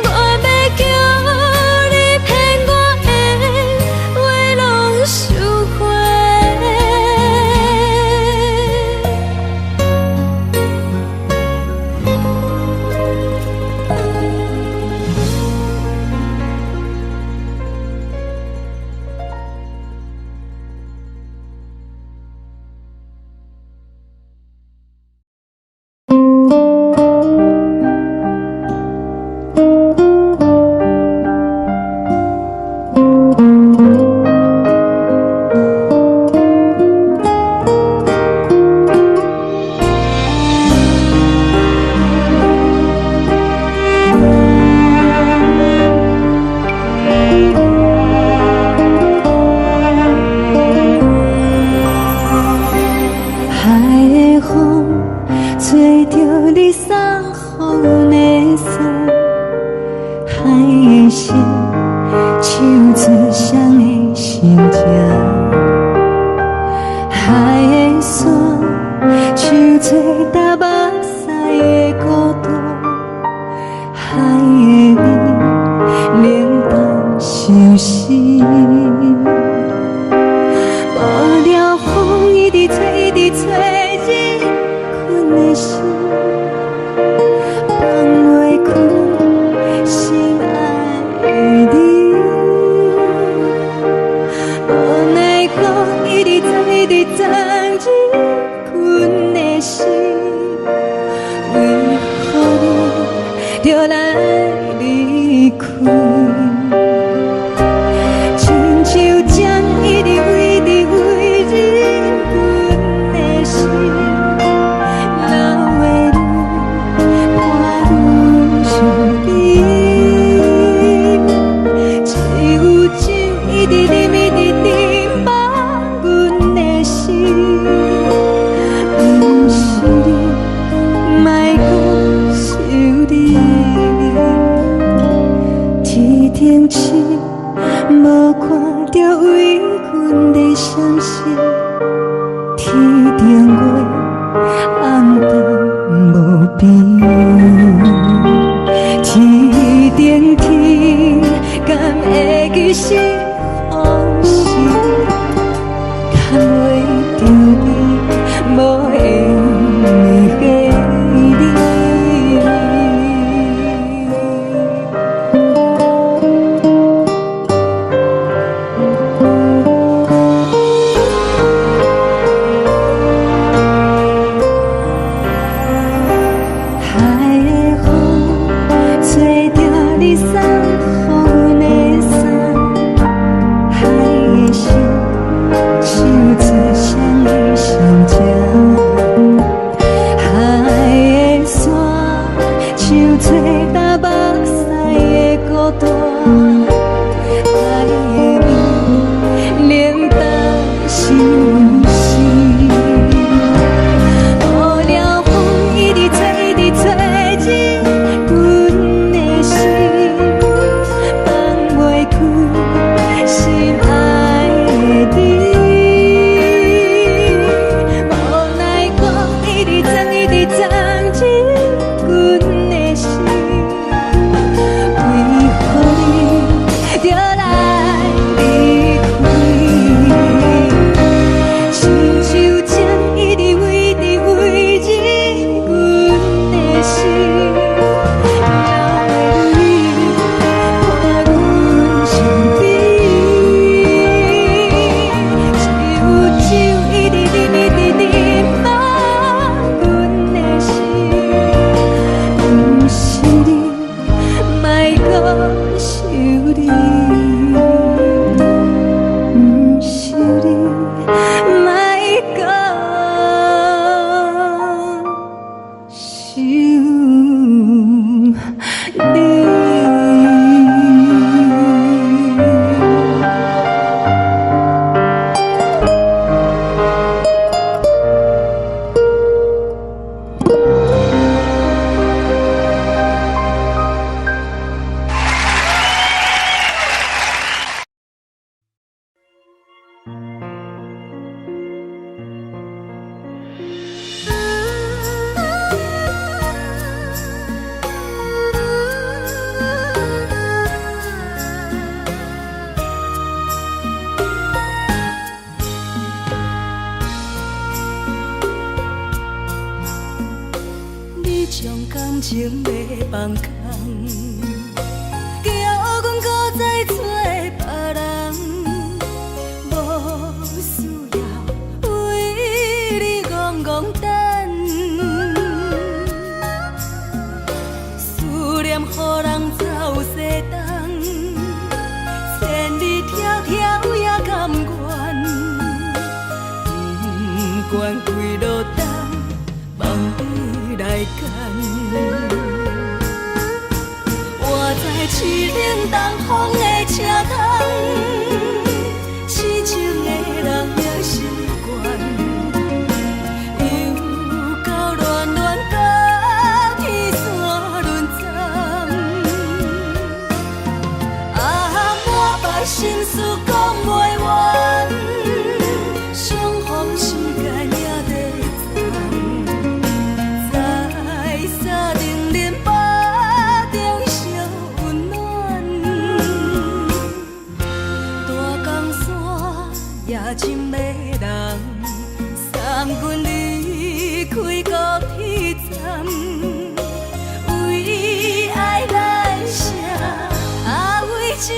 S1: 我要叫你骗我的话拢收回。海的风吹着你送风的伞，海的心唱出双的心情，海的山唱出搭目屎的孤独，海的味冷淡伤心。无聊风一直吹，一直吹，日困的心放袂开，心爱的你。无奈风一直走，一直走，日困的心，为何你就来离开？亲像针一直飞，一直飞，日阮的心，流的泪，伴阮伤悲。只有酒一直啉，一直啉。
S3: 着为阮的相思，天顶月，暗淡无边。天顶天，敢会记是往事？牵袂着你，无缘的你。
S2: 情袂放空，叫阮搁再找别人，无需要为你戆戆等。思念予人走西东，千里迢迢也甘愿，不管几路东，梦伊来干。我在痴冷东风的车窗，痴情的人也习惯，又到乱乱甲天线轮转。啊，满腹心事讲袂完，相逢时间也在站，在山顶林北中烧温暖。大江山也真迷人，送阮离开高铁站，为爱来写，为情。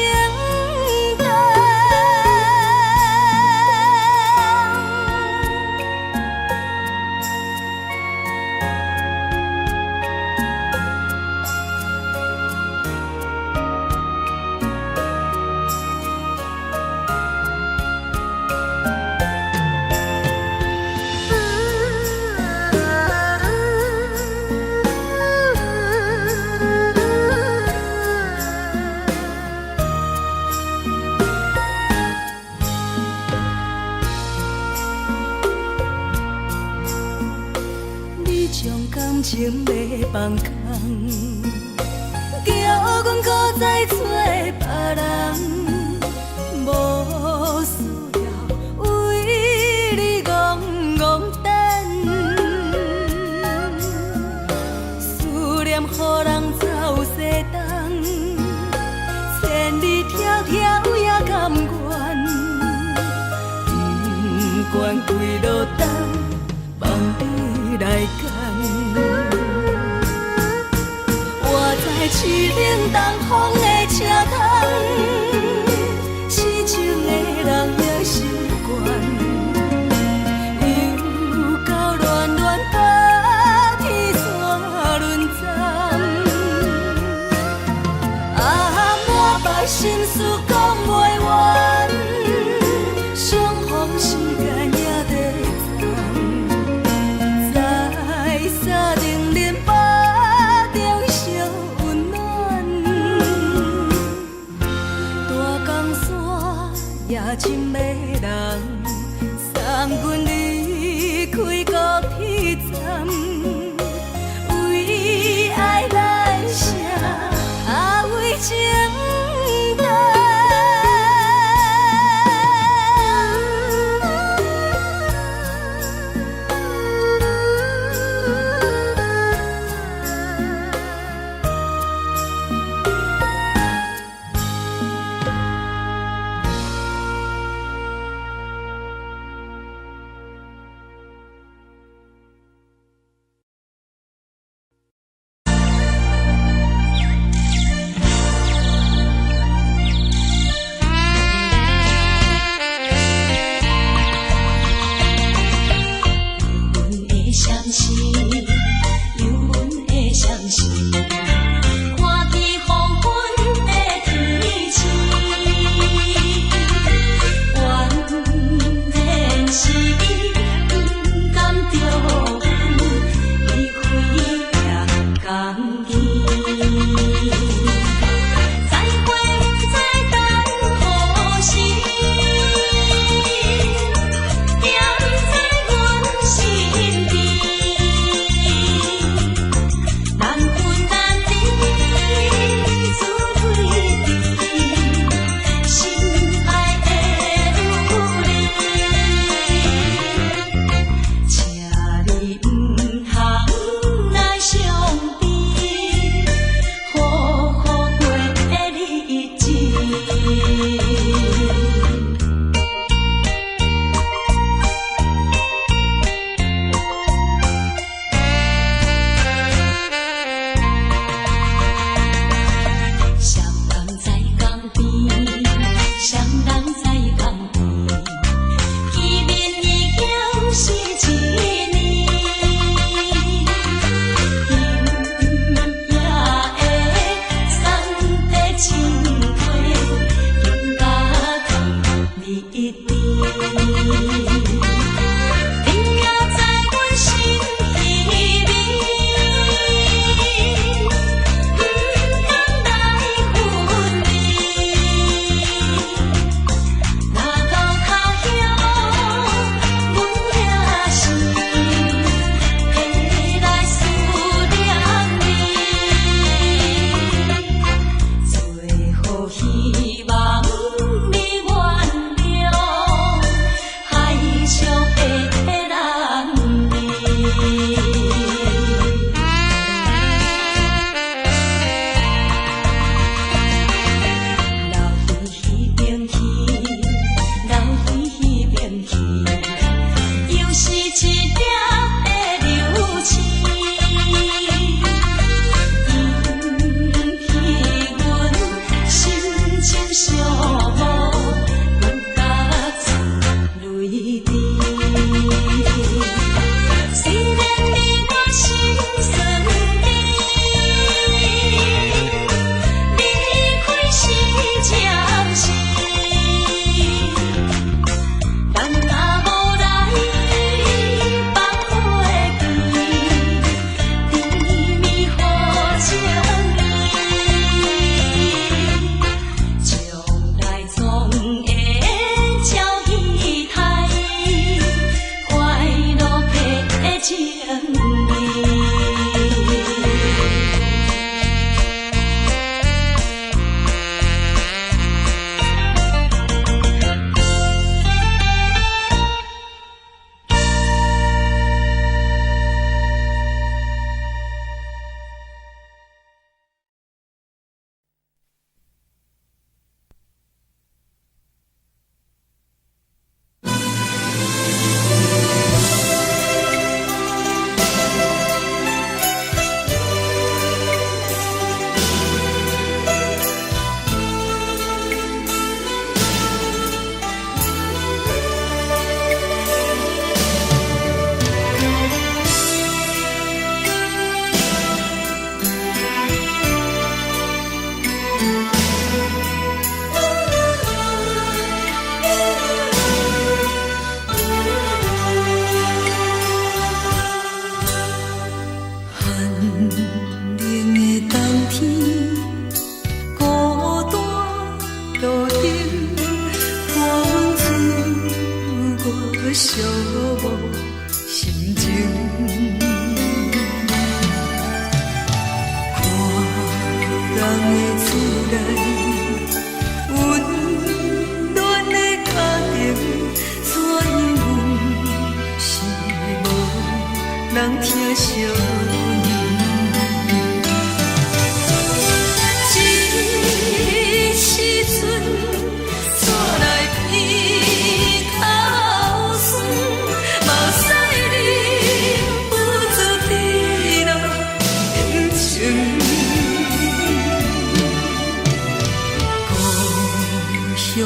S2: 将感情袂放空，叫阮搁再找别人，无
S1: 关开路灯，梦伊来牵。我在市冷东风的车窗，痴情的人也习惯，又到乱乱把天线轮转。啊，满腹心事讲袂完，相逢时间也在站，在山顶林巴中烧温暖，大江山也深的人，送阮离开高铁站，为爱来声，啊为情淡。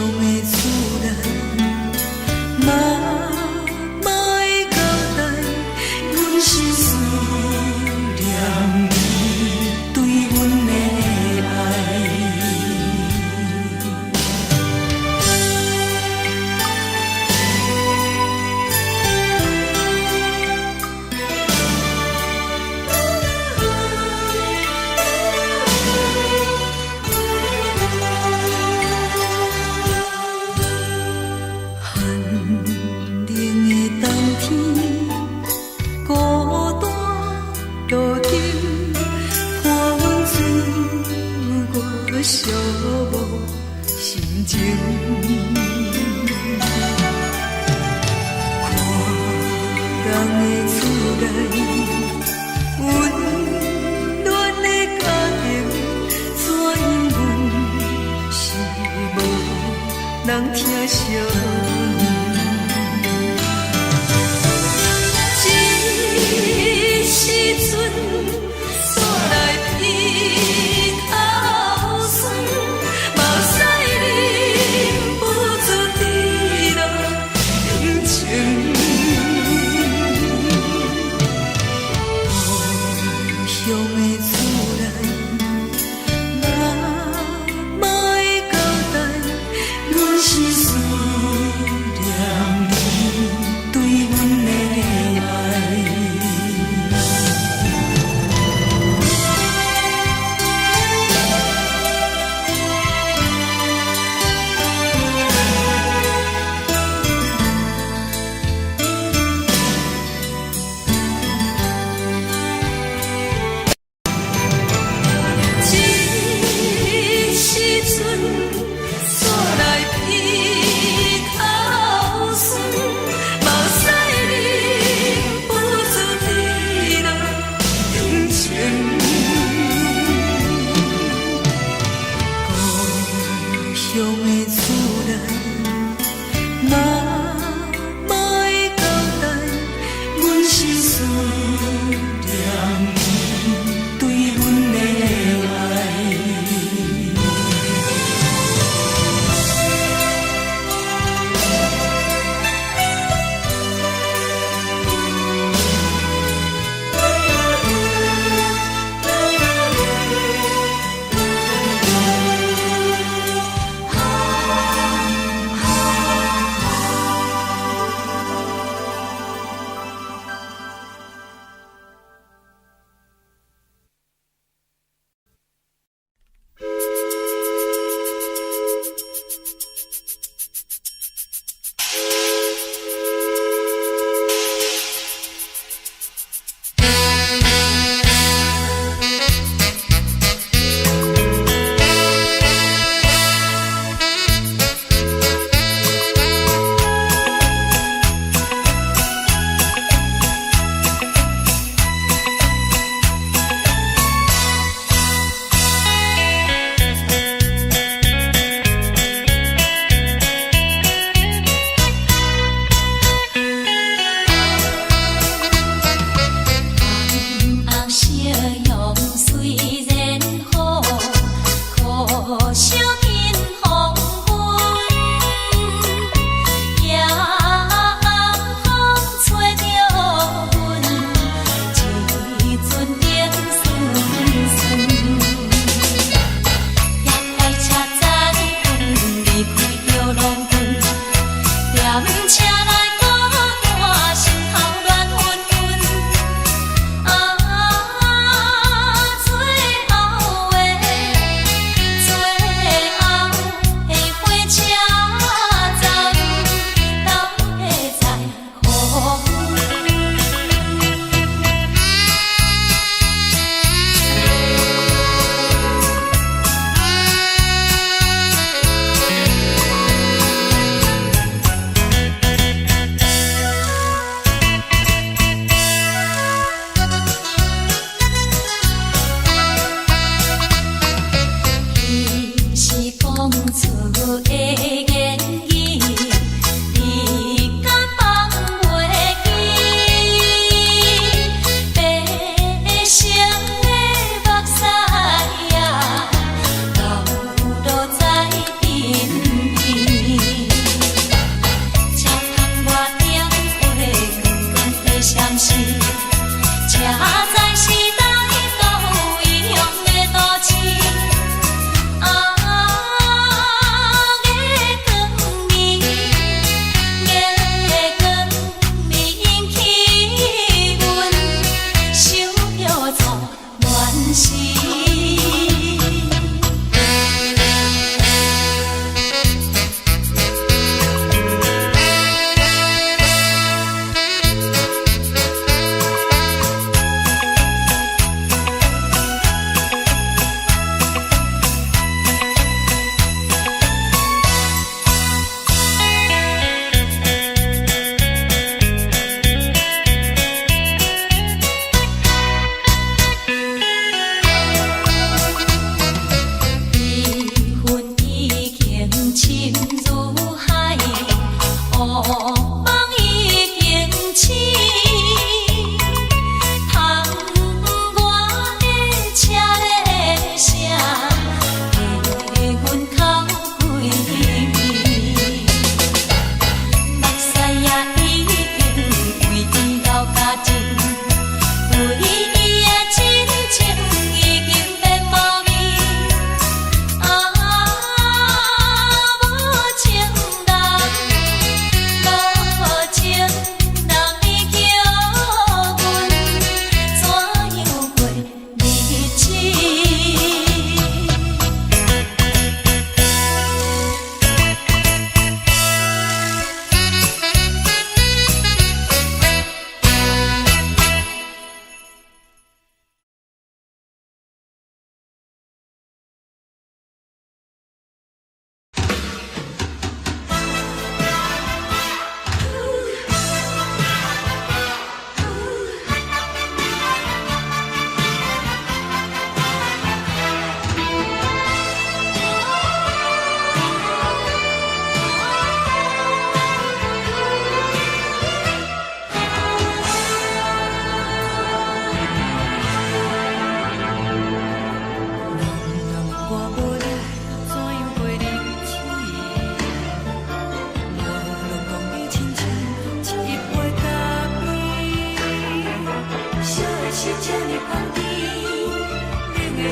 S2: 的厝内，嘛嘛会交代，阮是思念你对阮的爱。寂寞心情，看人的厝内温暖的家庭，怎因阮是无人疼惜？这时阵煞来鼻口酸，嘛使忍不住滴落感情。故乡的厝内，嘛嘛会交代，阮是思念你对阮的爱。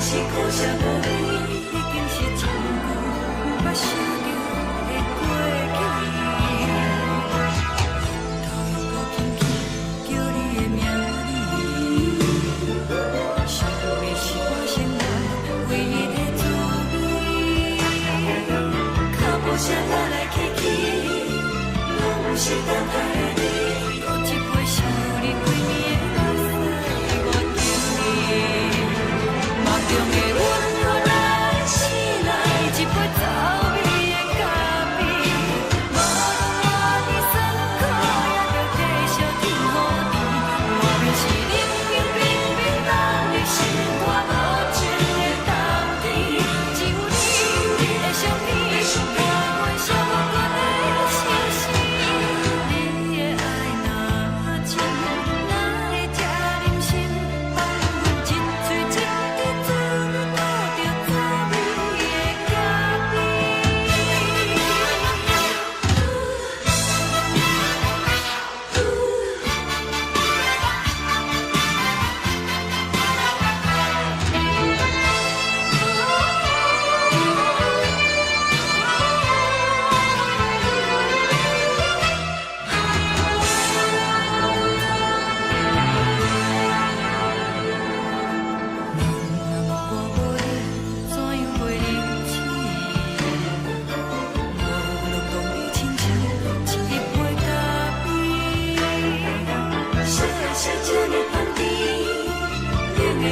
S1: 是苦涩无味，已经是真久捌想着的过去。头又搁轻轻叫你的名字，想你是我生活唯一的滋味。脚步声来来去去，拢是等待的你。搁一杯想你几年的目屎，我敬你。梦中的阮我来醒来，一杯走味的咖啡。无论我的酸苦，也着继续甜乎甜。外面是冷冷冰冰冷的心肝，无情的冬天。只有你的相片，我小我的心事。你的爱若真，哪会这忍心放阮一嘴一滴滋味，倒着滋味的咖啡。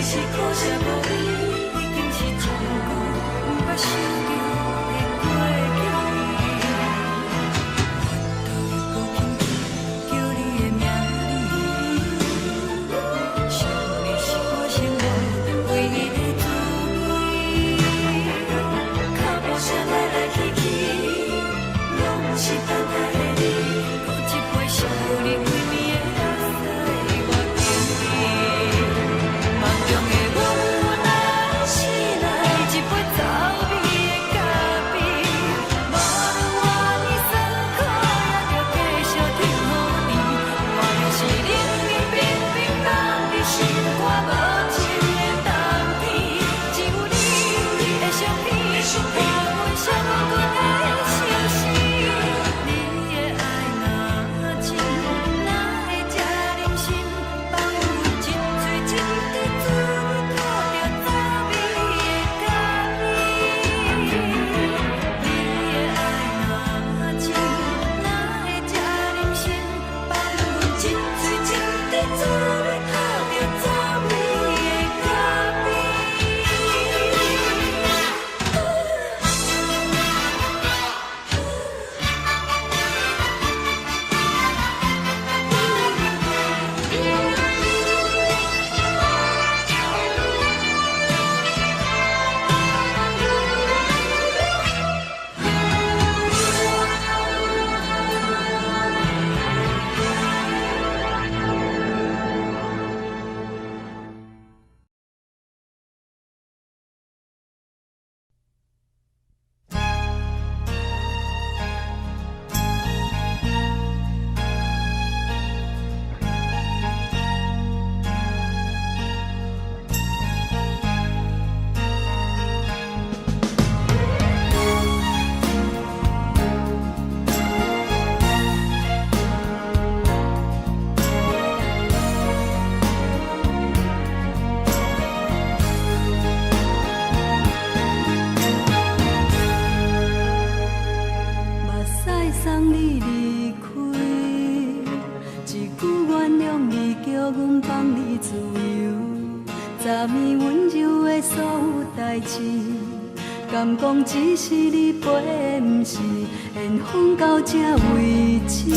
S1: 是苦涩无味，已经是真久捌想着的过去。头又搁轻轻叫你的名字，想你是我生活唯一的滋味。脚步声来来去去，拢是等待的你。搁一杯想你几暝的目屎，我敬你。梦中的阮我来醒来，一杯走味的咖啡。无论我的酸苦，也着继续甜乎甜。外面是冷冷冰冰冷的心肝，无情的冬天。只有你的相片，伴阮小我的心事。你的爱若真，哪会这忍心放阮一嘴一滴滋味，倒着滋味的咖啡。你的爱若真，哪会这忍心放阮一嘴一滴滋味，倒着滋味的咖啡。目屎送你离开，一句原谅你，叫阮放你自由。昨暝温柔的所有代志，敢讲只是你陪，不是缘分到这为止。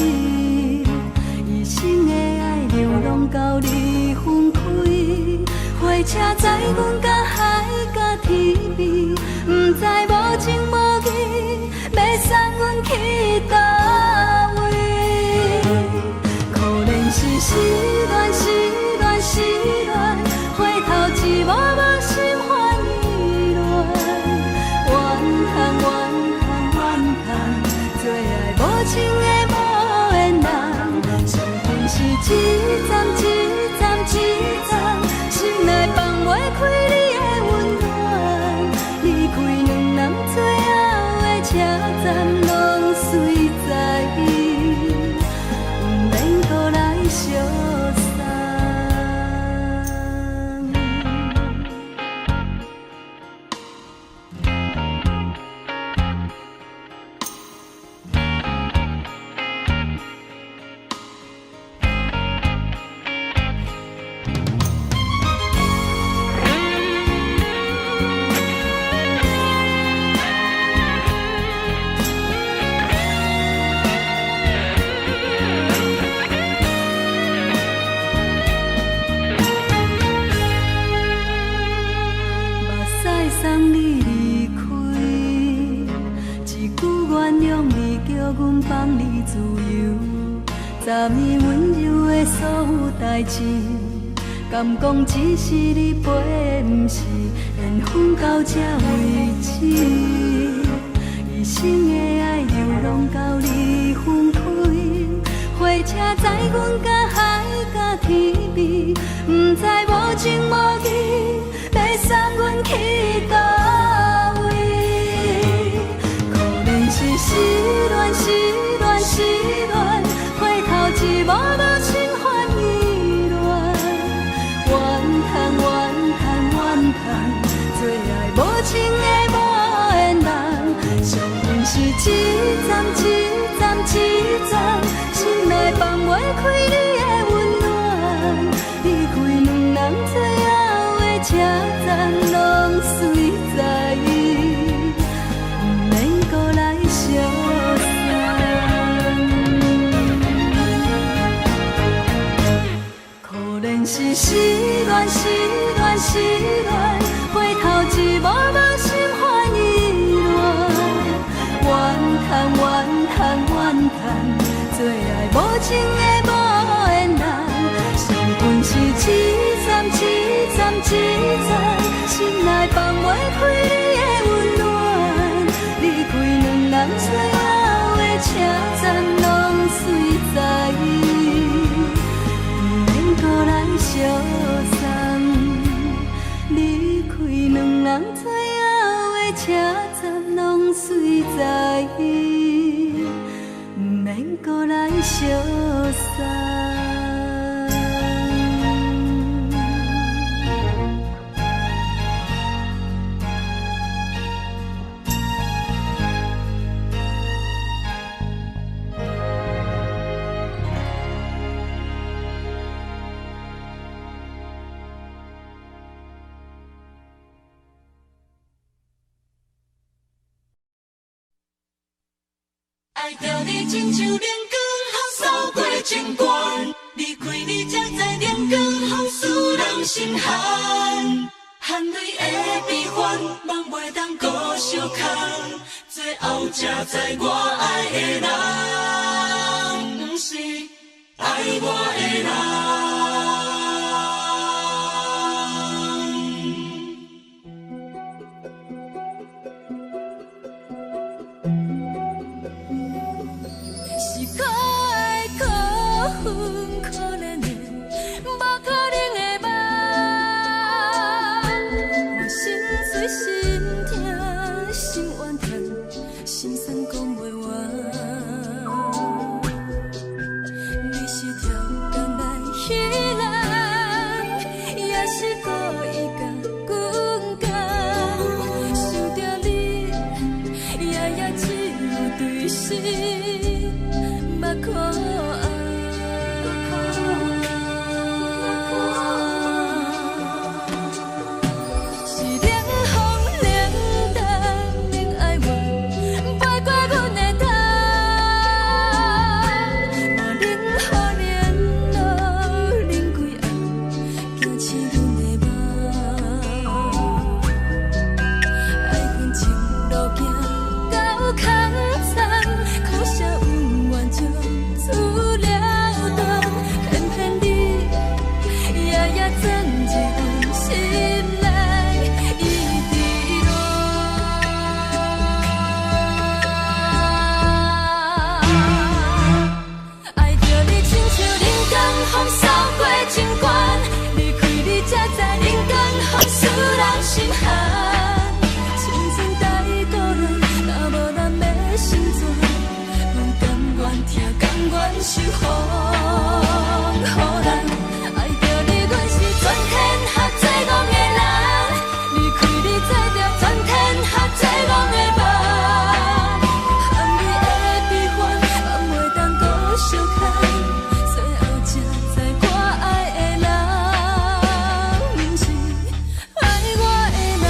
S1: 一生的爱流浪到你分开，火车载阮甲海甲天边，不知无情无义，要送阮去倒位？可能是失恋，失恋，失恋，回头一幕幕心烦意乱，怨恨，怨恨，怨恨，最爱无情的无缘人，缘分是一站一站一站，心内放袂开你的温暖。
S3: 放你自由，昨年温柔的所有代志，敢讲只是你陪，不是缘分到这为止。一生的爱又拢到你分开，火车载阮甲海甲天边，不知无情无义，要送阮去倒位？可能是失恋，失恋，失恋，回头一幕幕心烦意乱，怨叹，怨叹，怨叹，最爱无情的无缘人，上阮是一站一站一站，心内放袂开你的温暖，离开两人最后的车站，拢随在意，不免搁来相送。可能是失恋，失恋，失恋，回头一幕幕心烦意乱，怨叹，怨叹，怨叹，最爱无情的无缘人，上阮是一站一站一站，心内放袂开你的温暖，离开两人最后的车站，拢随在意，不免搁来相送。离开两人最后的车站，拢随在意，不免搁来相送。
S2: 爱着你亲像阳光扫过情关，离开你才知阳光风使人心寒，含泪的悲欢，望袂当搁相牵，最后才知我爱的人，不是爱我的人。
S3: 是可爱可恨可怜的，无可能的梦。我心碎心痛心怨叹，心酸讲袂完。你是条工来彼人，也是故意甲阮讲，想着你夜夜只有对视。目眶红，是冷风冷淡冷爱我，飞过阮的头，嘛冷雨冷落冷几暗，惊刺阮的梦。爱恨情路行到空残，苦涩有怨就出了断，偏偏你夜夜钻入阮心内，一直乱。爱着你亲像冷光风扫过情关，离开你才知冷光风使人心寒，青春待故人，若无咱要心怎？甘愿听，甘愿受风雨人。爱着你，阮是全天下最戆的人，离开你做着全天下最戆的梦。含泪的悲欢，望袂当搁相牵，最后才知我爱的人，不是爱我的人。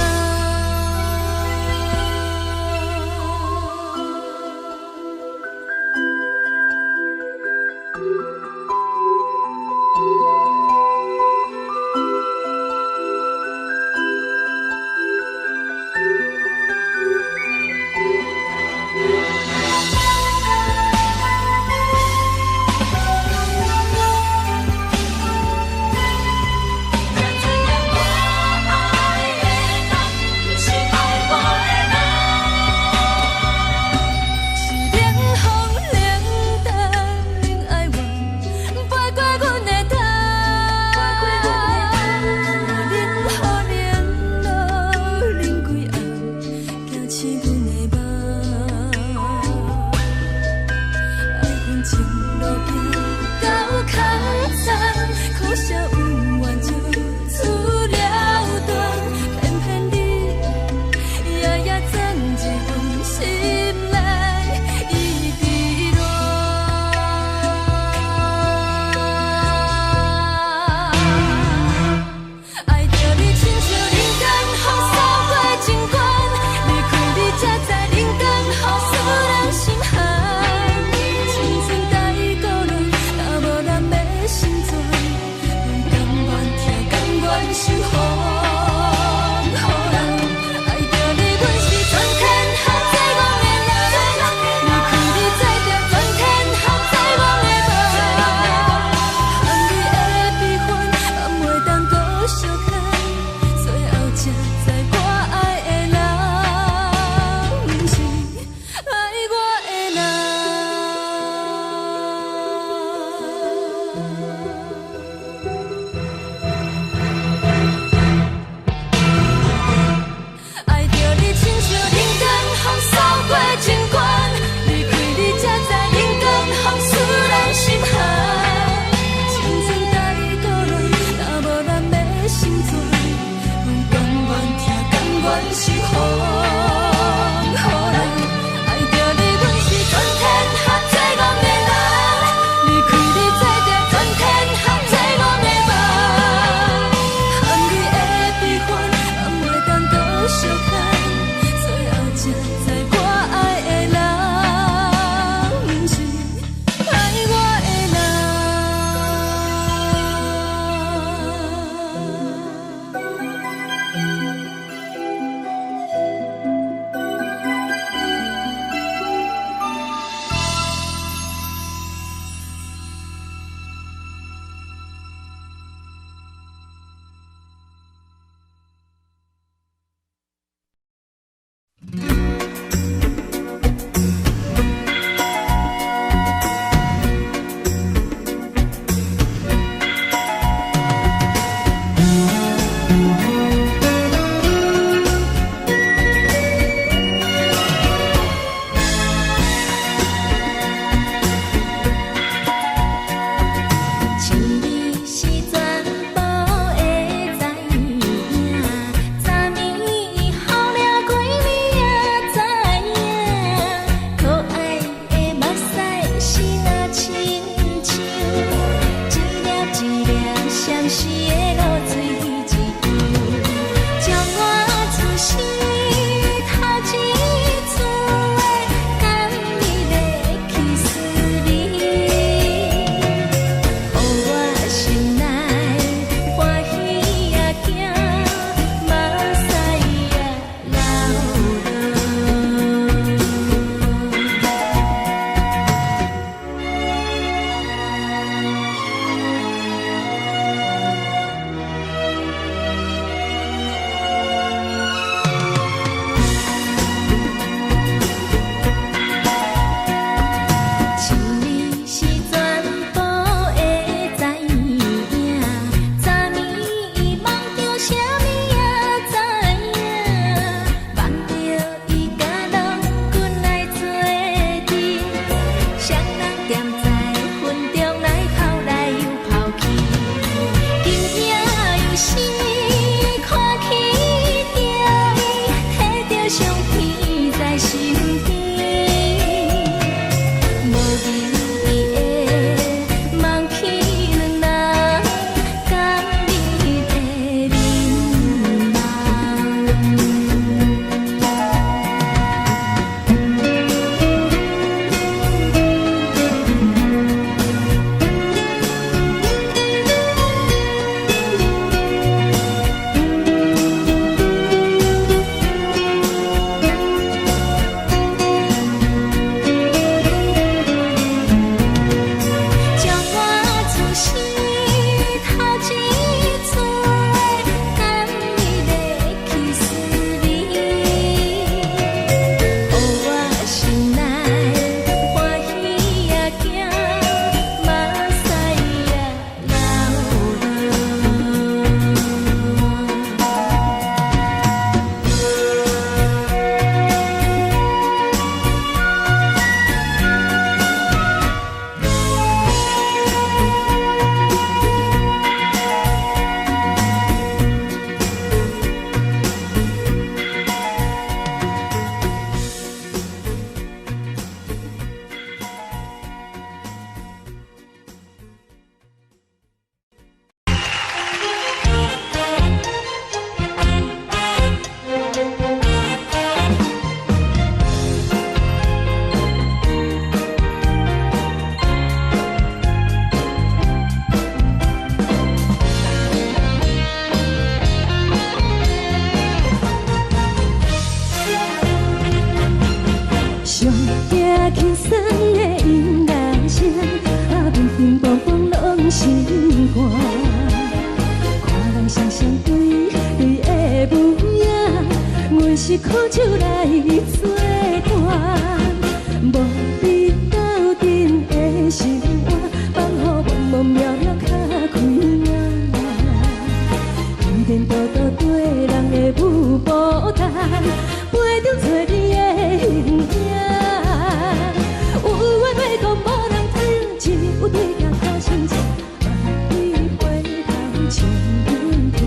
S3: 心情，万里回头像阮听，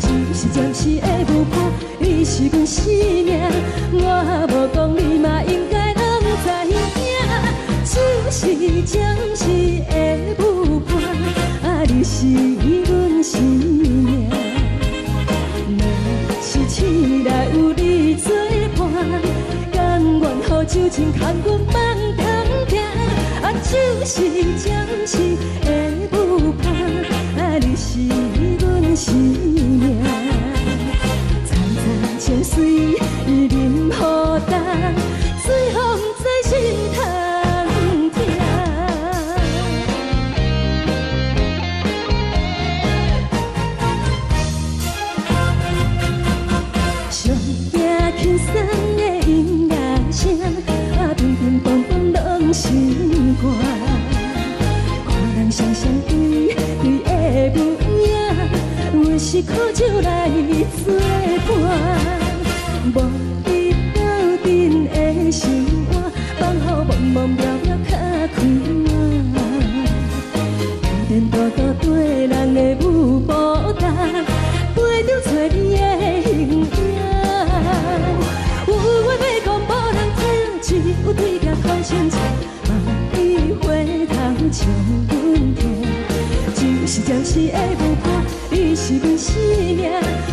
S3: 就是暂时的无伴，你是阮生命，我无讲你嘛应该拢知影，就是暂时的无伴，啊，你是阮生命，若是醒来有你作伴，甘愿予酒精牵阮放通行，啊，就是暂时的无伴，啊，你是阮生命，层层情水任孤单，水风在心通听。上惊轻松的音乐声，啊，乒乒乓乓拢心肝。看人双双对对的无影，阮是苦酒来作伴。无你斗阵的心肝，放乎茫茫渺渺较开满。颠颠倒倒对人的舞步单，陪着找你的形影。有话要讲无人听，只有对镜头先唱，万里回头像阮听。就是暂时的无伴，你是阮生命，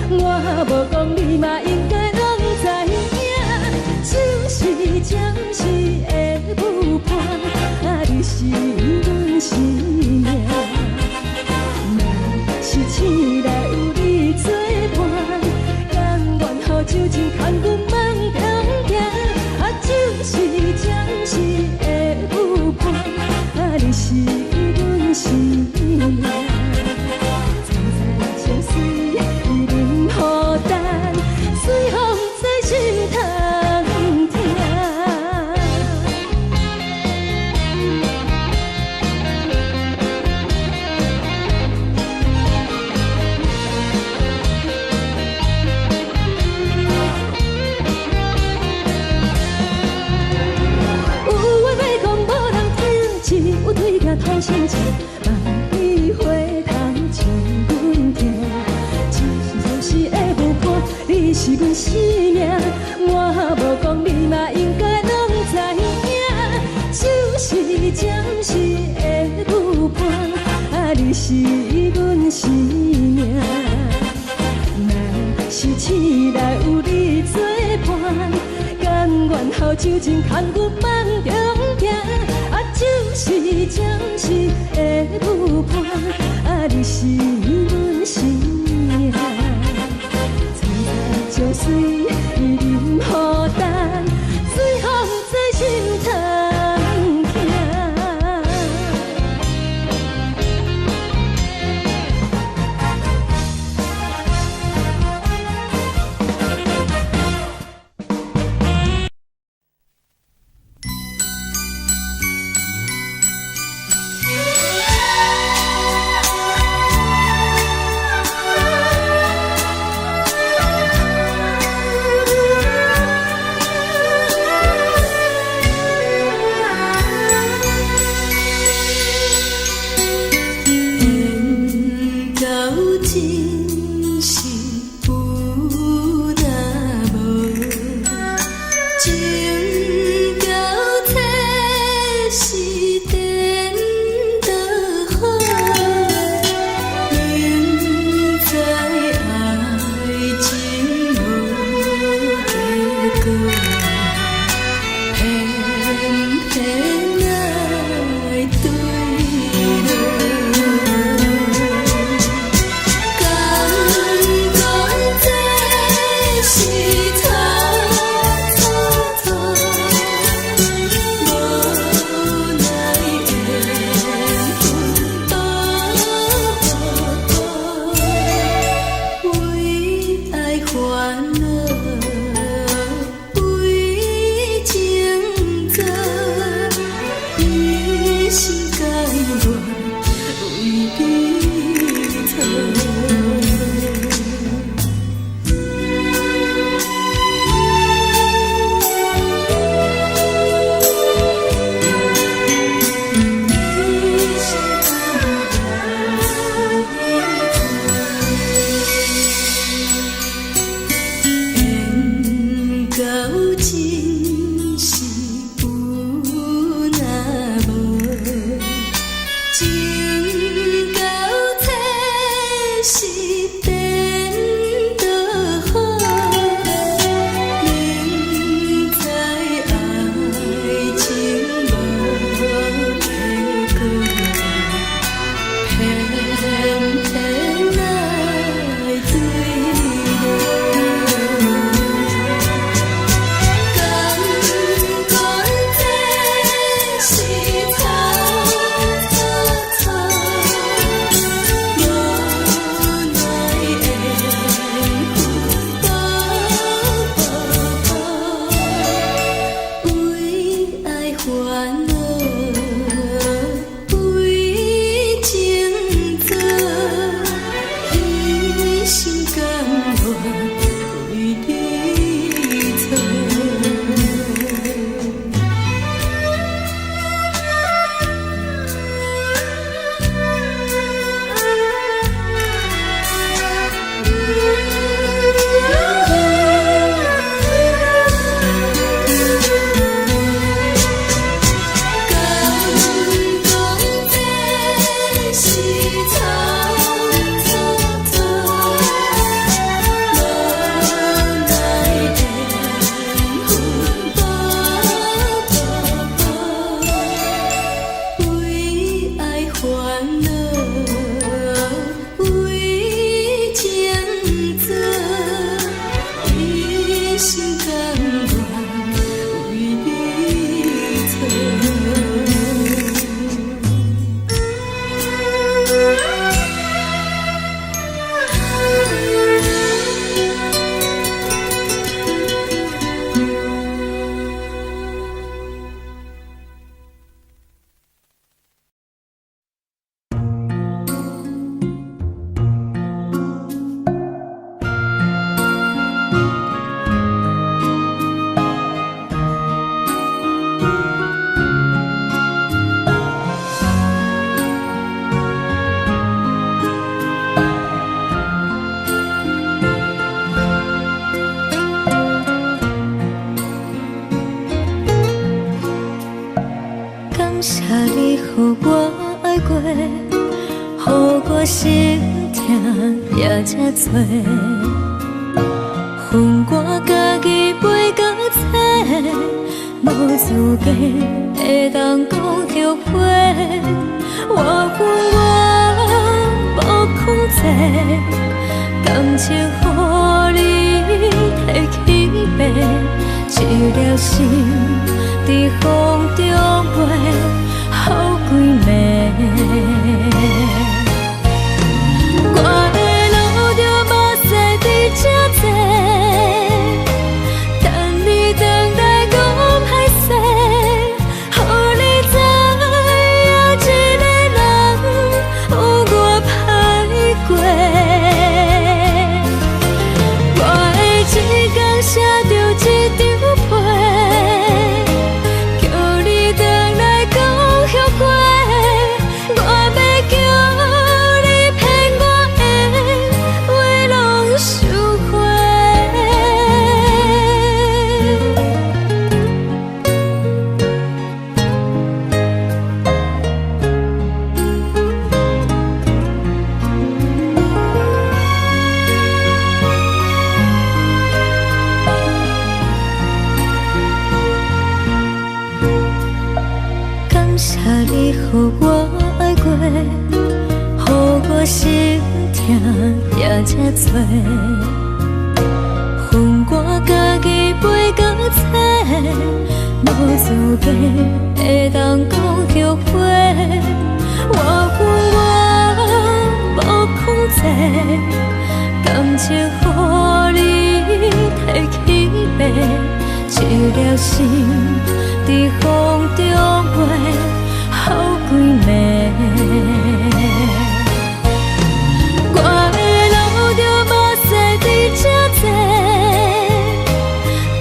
S3: 我无讲你嘛应该拢知影，就是暂时的无伴，啊，你是阮生命。若是醒来有你作伴，甘愿予酒精牵阮放通行，啊，就是暂时的无伴，啊，你是阮生命。层层情水任孤单，水风在心通听。有话要讲无人听，只有对镜头先唱，万里回头像阮听。就是暂时的无伴，你是阮生命，我无讲你嘛应该拢知影，就是暂时的无伴，啊，你是阮生命。若是醒来有你作伴，甘愿予酒精牵阮放中行，啊，就是暂时的无伴，啊，你是阮生命。层层情水任孤单，水风在心通听。
S1: 谢你，予我爱过，予我心痛也这多。恨我家己袂到切，无资格会当讲后悔。我恨我无控制，感情予你摕去卖，一粒心伫风中飞，好几暝。我的路着目屎伫这多，等你回来讲歹势，予你知影一个人有我歹过。我的一天写着一张被，叫你回来讲后悔。我要叫你骗我的话拢收回。感谢你，予我爱过，予我心痛也这多。恨我家己袂到切，无资格会当讲后悔。我恨我无控制，感情予你摕去卖，一粒心伫风中飞，好几暝。我的路着目屎伫这多，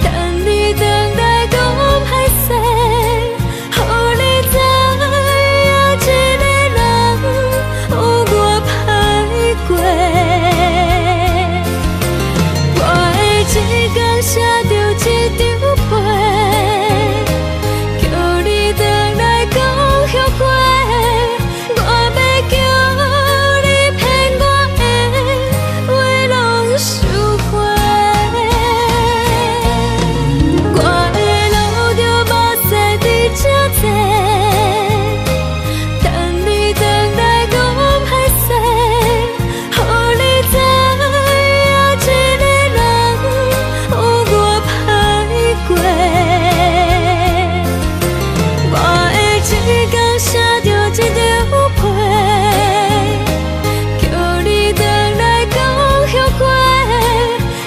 S1: 等你回来讲歹势，予你知影一个人有我歹过。我的一天写着一张被，叫你回来讲后悔。我要叫你骗我的话拢收回。我的路着目屎伫这多，等你回来讲歹势，予你知影一个人有我歹过。我的一天写着一张被，叫你回来讲后悔。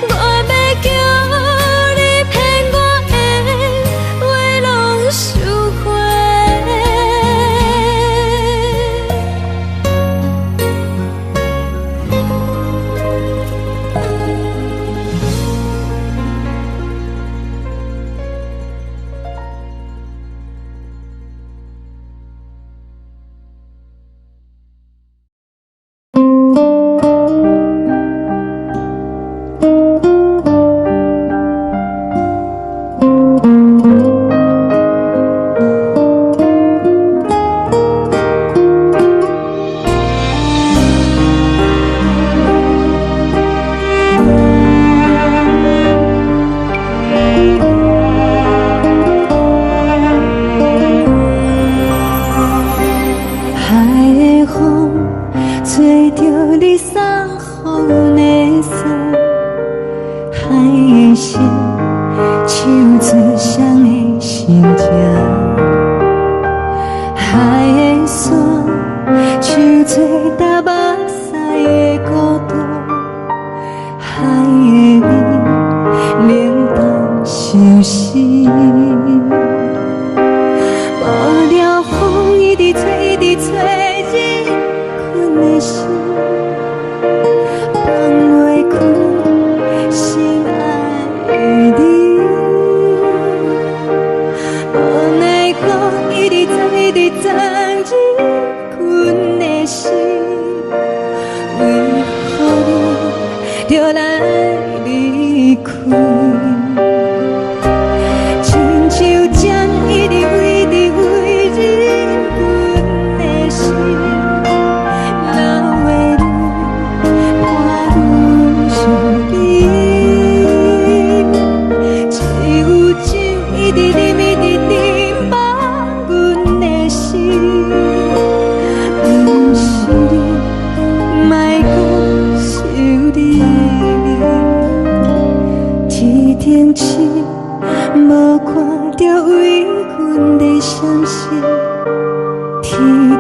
S1: 我要叫你骗我的话拢收回。海的风吹着你送予的伞，海的心唱出双的心情，海的山唱出搭目屎的孤独，海的美冷淡伤心。无聊风一直吹，一直吹，日困的心，放袂开心爱的你。无奈何，一直走，一直走，日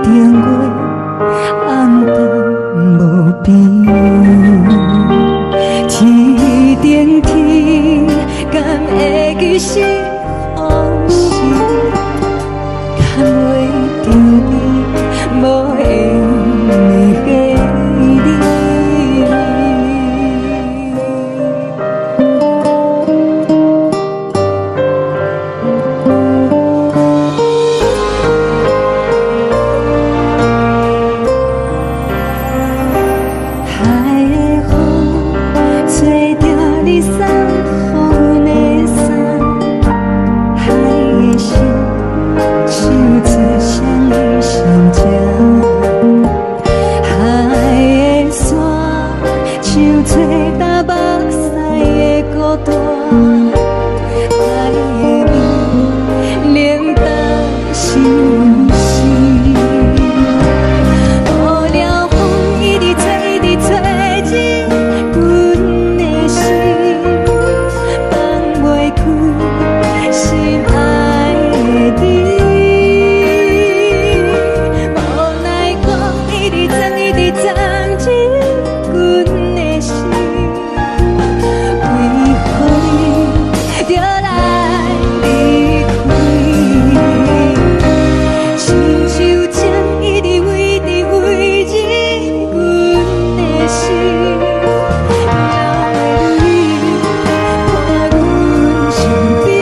S3: 顶月暗淡无边，天顶天，敢会记是往事？敢袂着你无缘的你。海的风吹着你送予阮的衫，海的心唱出双语相接，海的山唱出打目屎的孤单，海的美冷淡心事。无聊风一直吹，一直吹入阮的心，放袂开心爱的你。无奈讲一直藏，一直藏入阮的心，为何你就来离开？亲像针一直围着围入阮的心，了的你看阮伤悲，一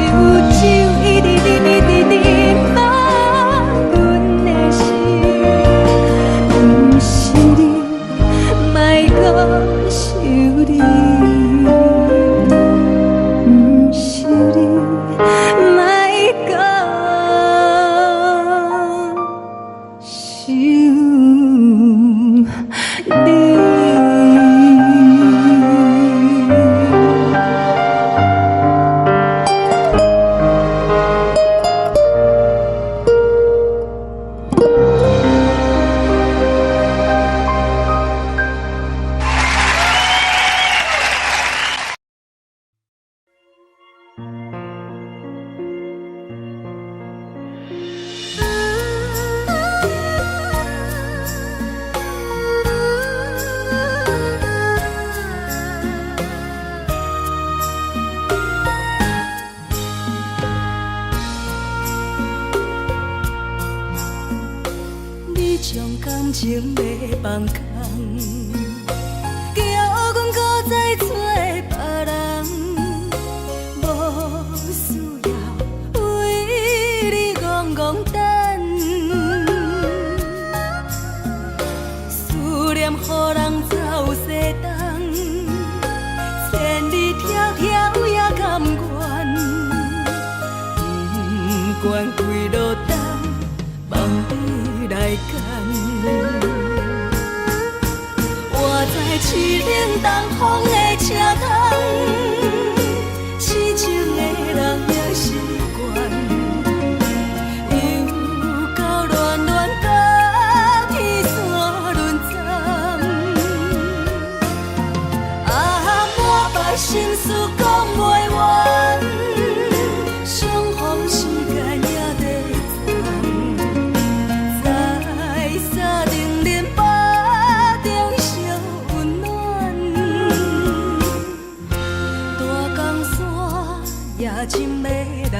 S3: 有酒一直啉，一直啉满阮的心，不是你，莫搁想你，不是你，莫搁想你。你将感情要放空，叫阮搁再找别人，无需要为你戆戆等，思念予人走西东，千里迢迢也甘愿，不管几路东，望你来赶。我在市冷东风的车窗，痴情的人也习惯，又到乱乱甲天线轮站。啊，满腹心事讲袂完，相逢时间也在站，在沙定连巴中烧温暖。大江山夜深的人，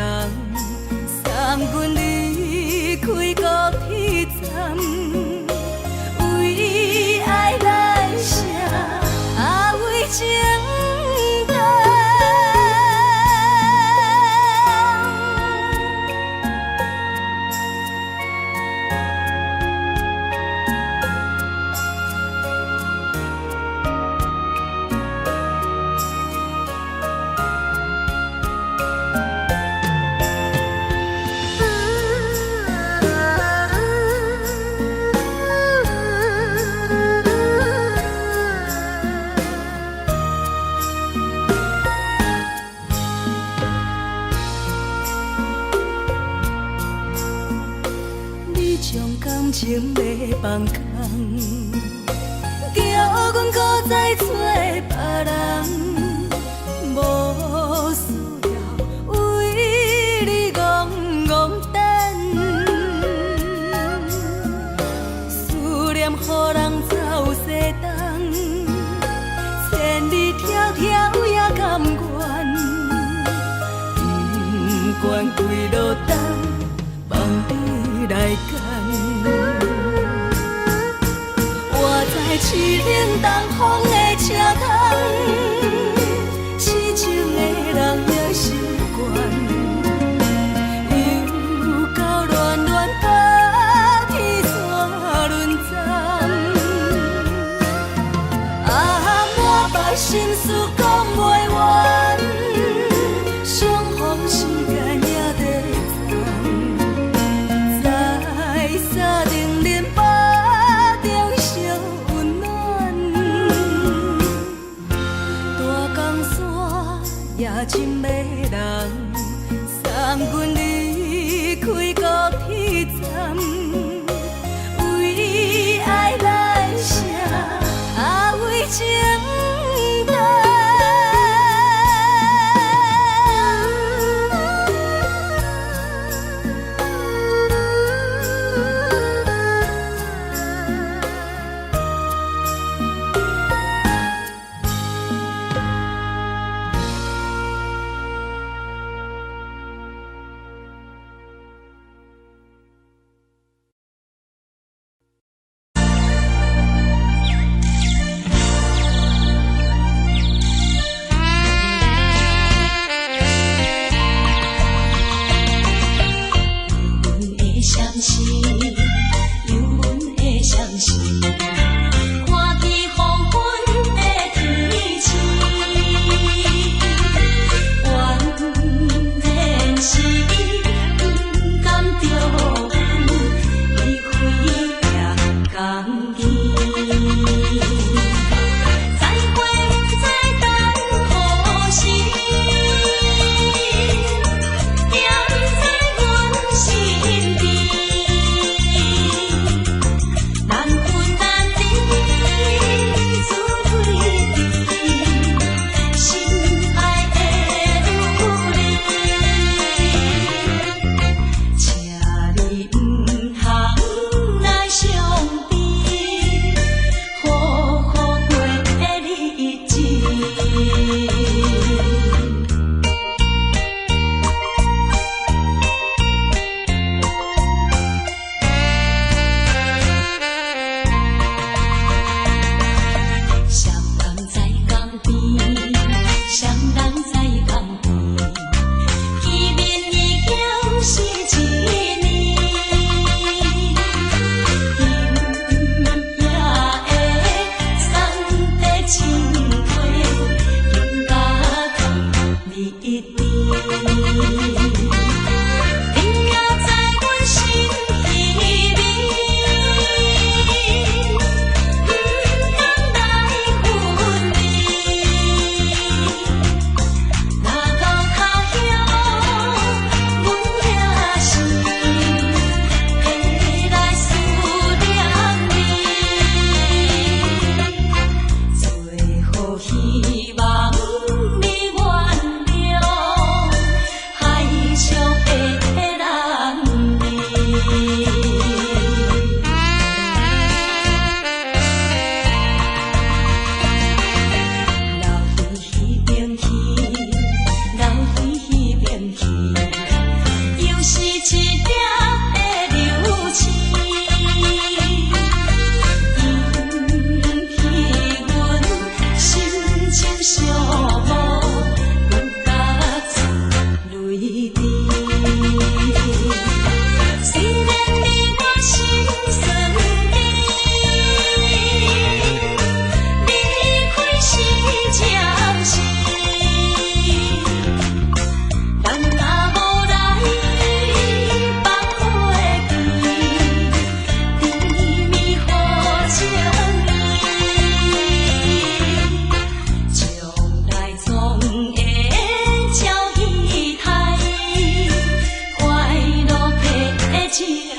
S3: 送阮离开高铁站，为爱来写，啊为情重。感情要放空，叫阮搁再找别人，无需要为你戆戆
S2: 情意。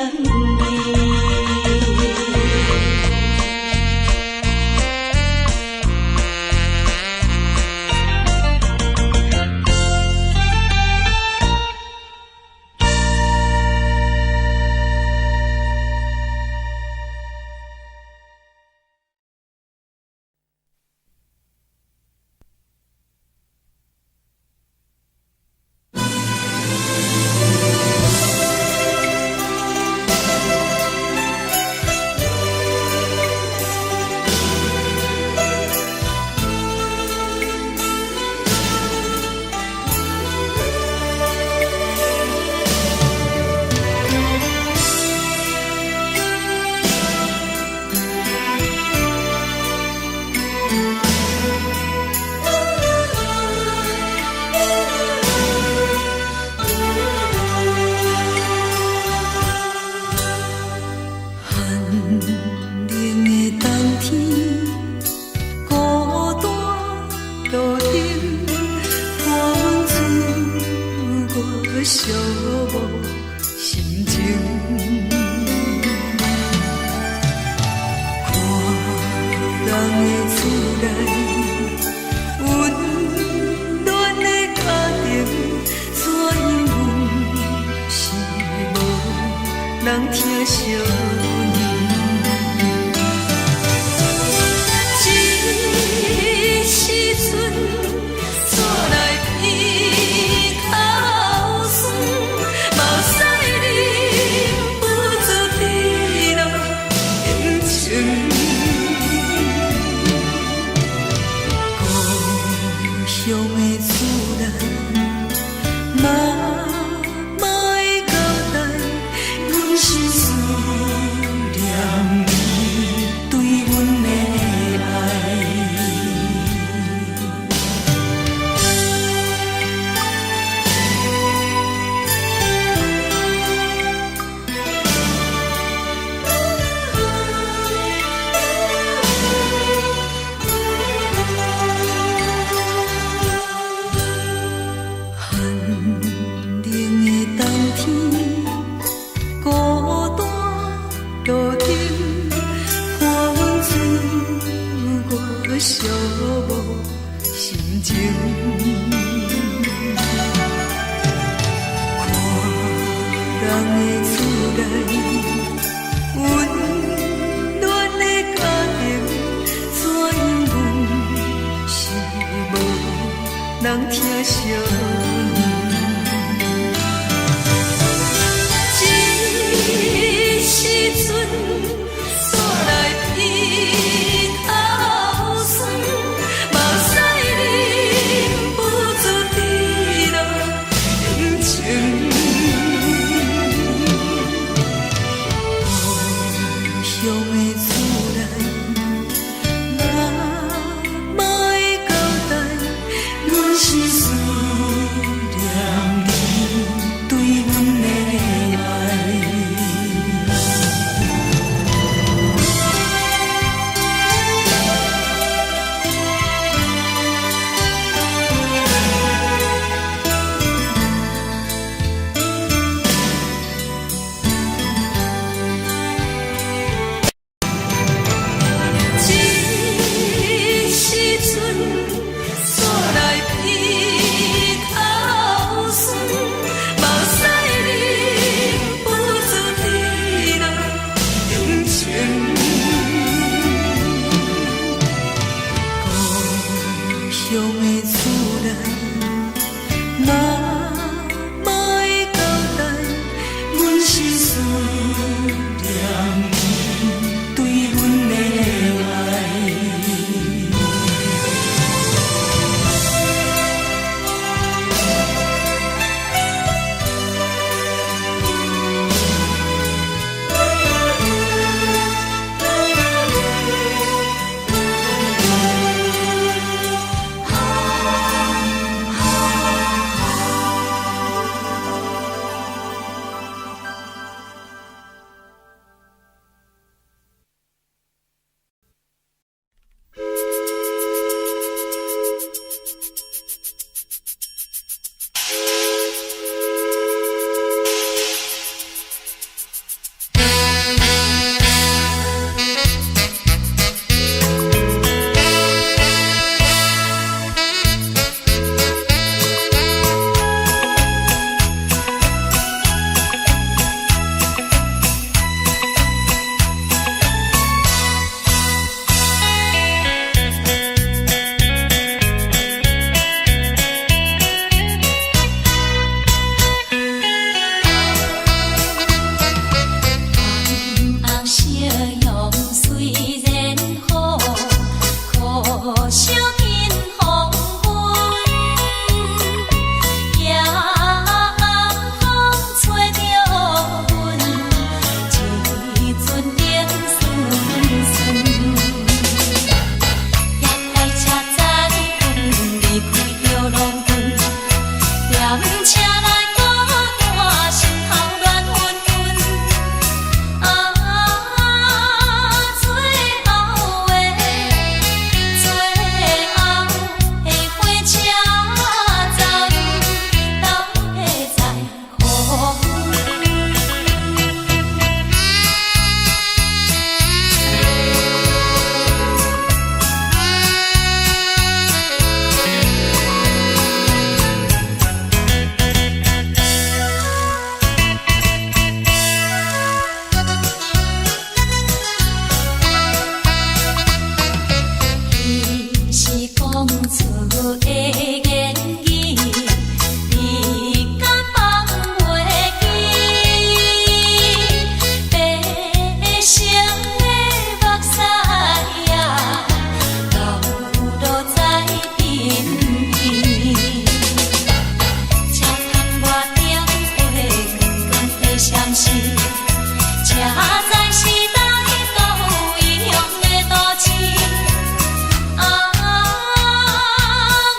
S2: 闪烁，车载时代都异乡的都市。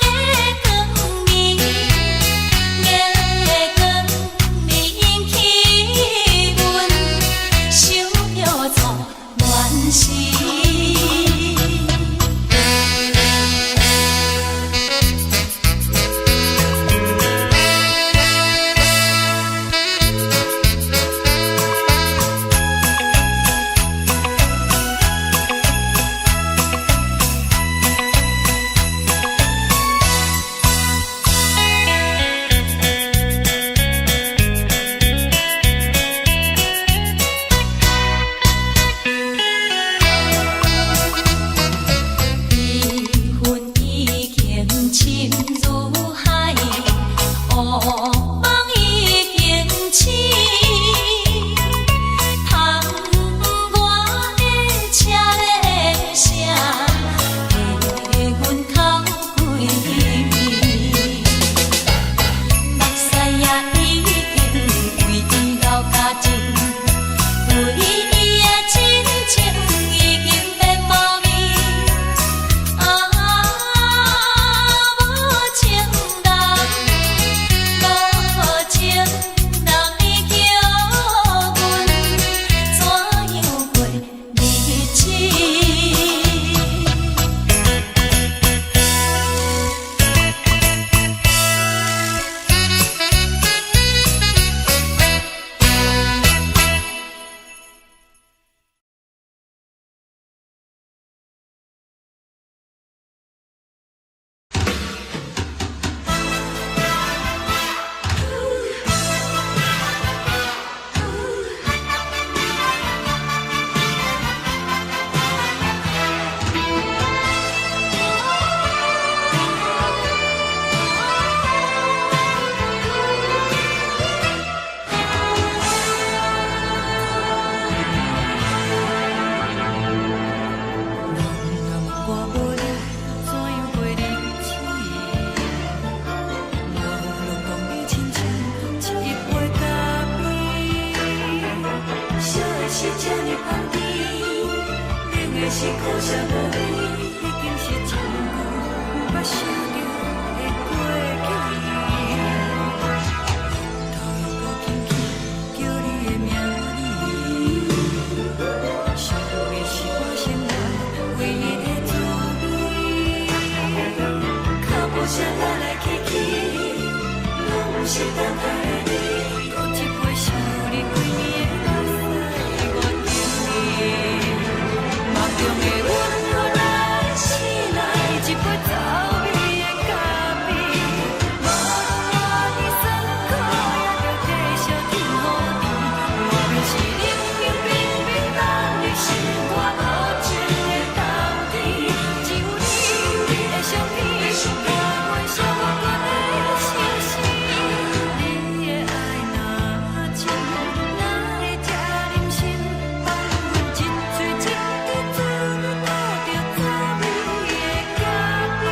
S2: 月光暝，月光暝引起阮想着错乱世。是苦涩无味，已经是一句不捌想着的过去。头又无轻轻叫你的名字，想的是我心内唯一的滋味。脚步声来来去去，拢是等待的你，搁一杯想你几年的目屎，我着你。梦中的阮，原来醒来一杯走味的咖啡，无论我的酸苦，也着继续甜予甜。无论是冷冷冰冰冷的心肝，无情的斗阵，只有你的相片，伴阮相关的心事。你的爱若真，哪会这忍心放阮一嘴一滴滋味倒着滋味的咖啡？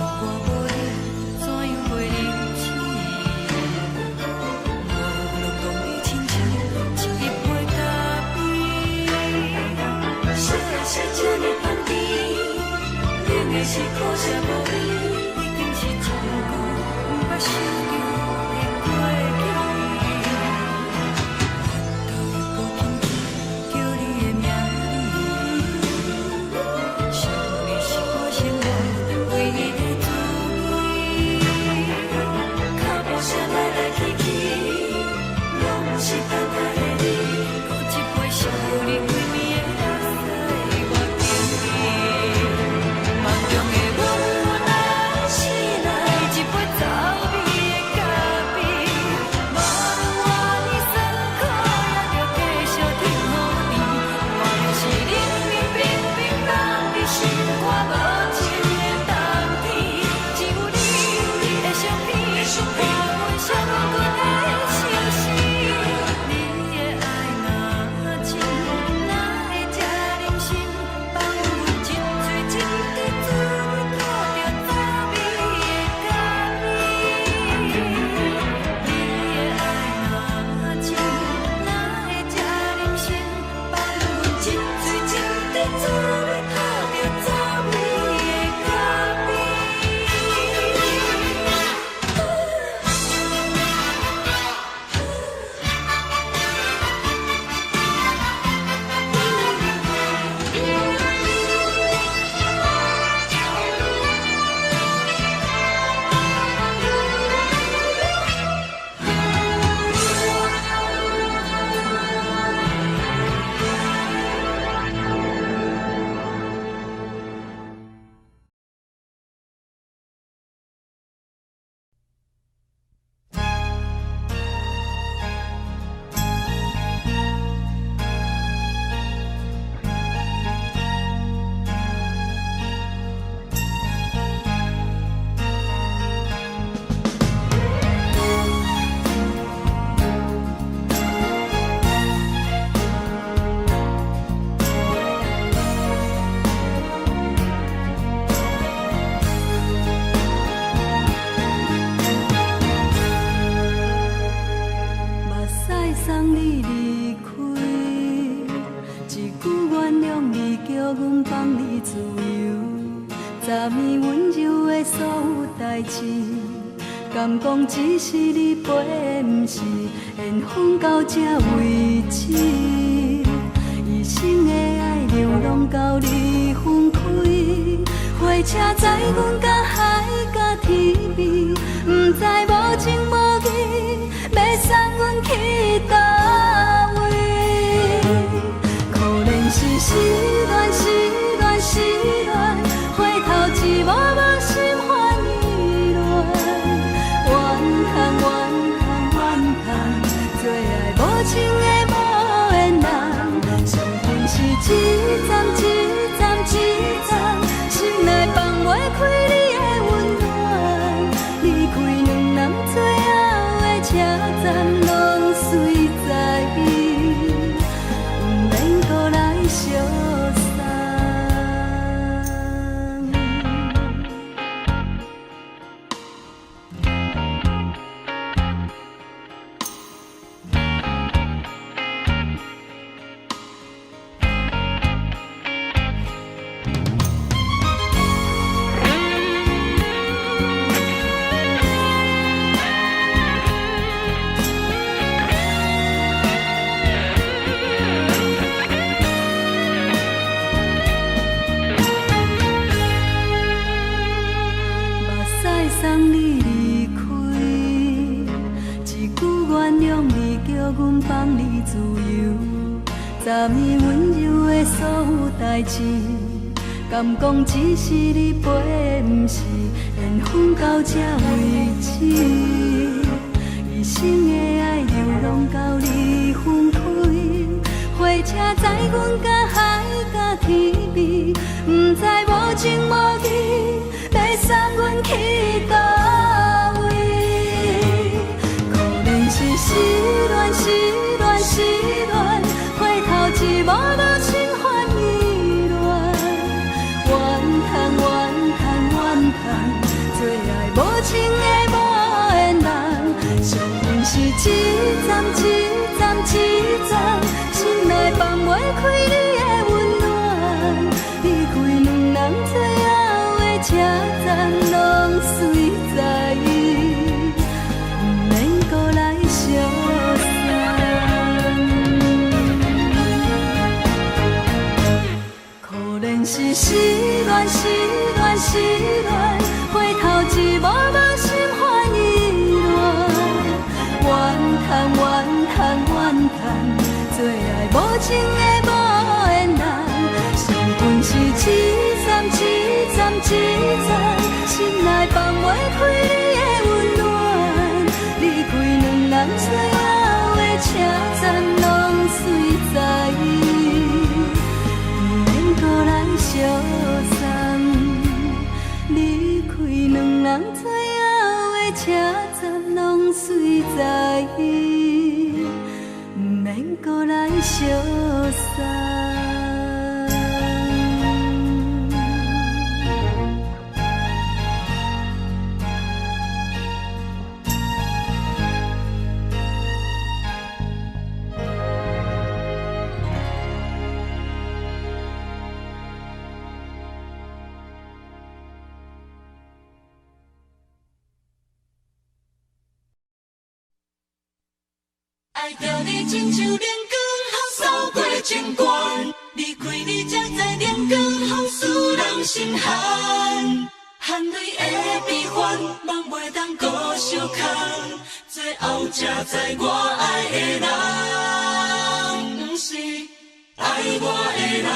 S2: 我无你，怎样袂忍气？无路讲你亲像一杯咖啡，烧的是这呢香甜，冷的是苦涩无味，已经是一句不捌想着的过去。头又无轻轻叫你的名字，想的是我心内唯一的滋味。脚步声来来去去，拢是等待的你，搁一杯想你几暝的目屎，我着你。梦中的阮，原来醒来一杯走味的
S3: 阮放你自由，昨暝温柔的所有代志，敢讲只是你陪，不是缘分到这为止。一生的爱流浪到你分开，火车载阮甲海甲天边，不知无情无义，要送阮去倒位？可怜是失恋，失恋，失恋，回头一幕幕心烦意乱，怨叹，怨叹，怨叹，最爱无情的无缘人，伤痕是一站一站一站，心内放袂开你的温暖，离开两人最后的车站，拢随在伊，不免搁来相送。送你离开，一句原谅你，叫阮放你自由。昨暝温柔的所有代志，敢讲只是你陪，不是缘分到这为止。一生的爱流浪到你分开，火车载阮甲海甲天边，不知无情无义，要送阮去倒位？可怜是失恋，失恋，失恋，回头一幕幕心烦意乱，怨叹，怨叹，怨叹，最爱无情的无缘人，伤痕是一站一站一站，心内放袂开你的温暖，离开两人最后的车站，拢随在伊，不免搁来相送。可怜是失恋，失恋，失恋，回头一幕幕心烦意乱，怨叹，怨叹，怨叹，最爱无情的无缘人，伤痕是一站一站一站，心内放袂开你的温暖，离开两人最后的车站，拢随在伊，不免搁来相送。离开两人最后的车站，拢随在伊，不免搁来相送。
S2: 爱着你亲像连光雨扫过情关，离开你才知连光雨使人心寒。含泪的悲欢，望袂当搁相牵，最后才知我爱的人，不是爱我的人。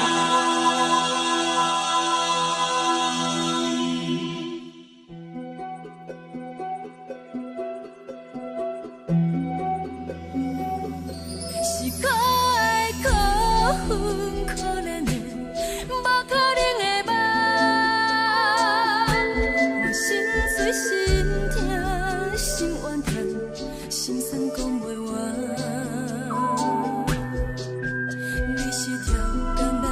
S3: 是可爱可恨可怜的，无可能的梦。我心碎心痛心怨叹，心酸讲袂完。你是条甘来。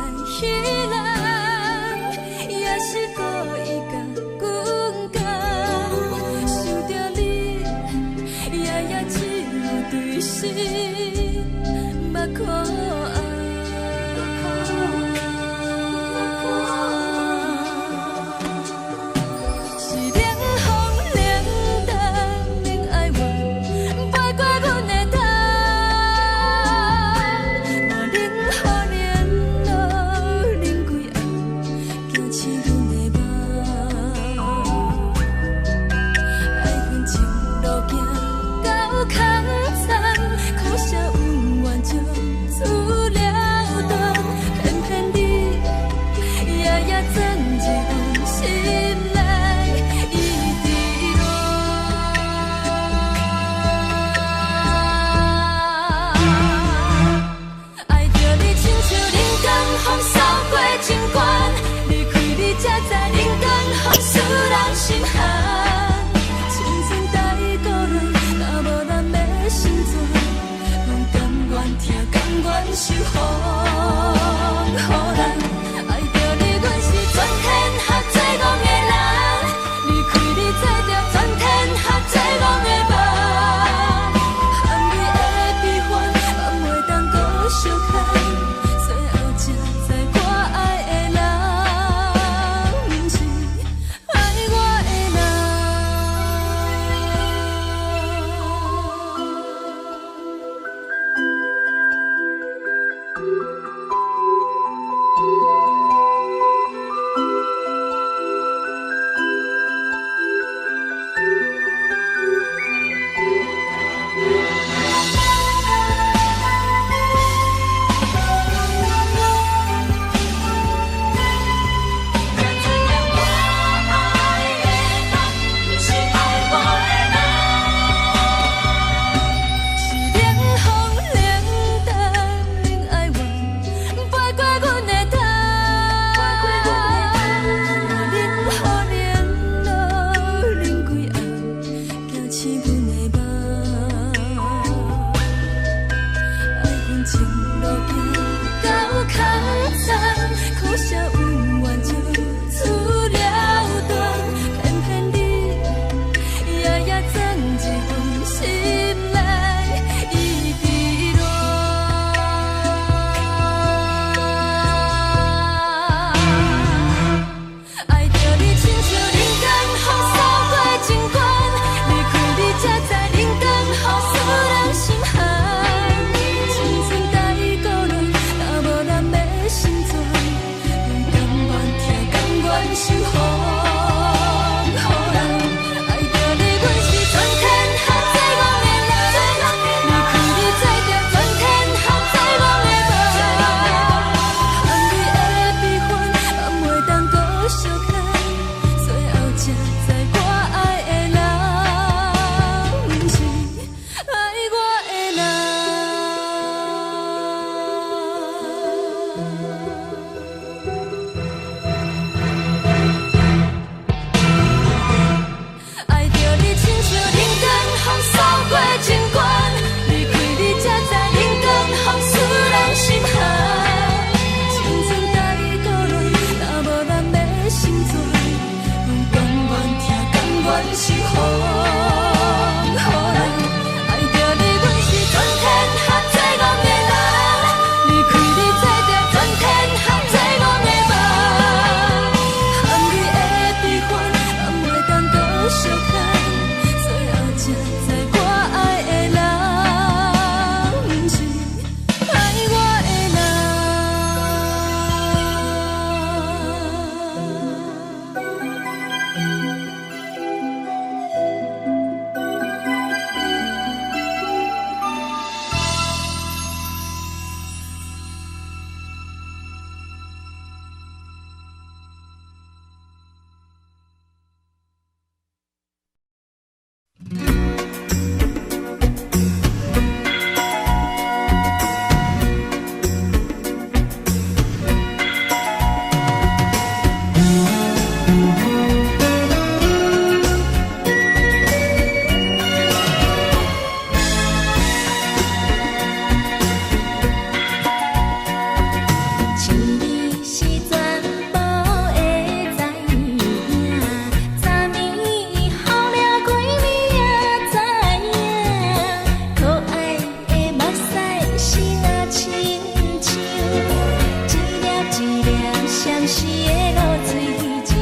S1: 相思的露水一样，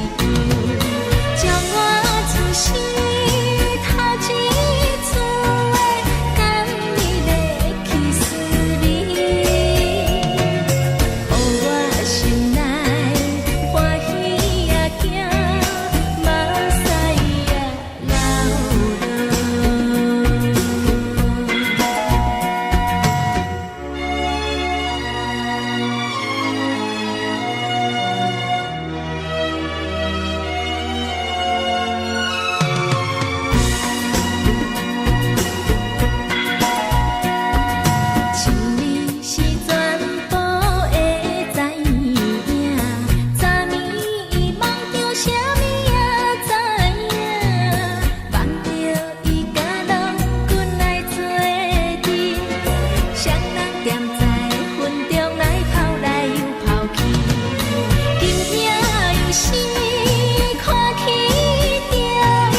S1: 将我出世头一次的感你的气势你，予我心内欢喜也惊，目屎也流落。心里是全部会知影，昨暝梦着啥物也知影，梦着伊甲郎君来做阵，双人踮在云中来跑来又跑去，今夜有时看起着伊，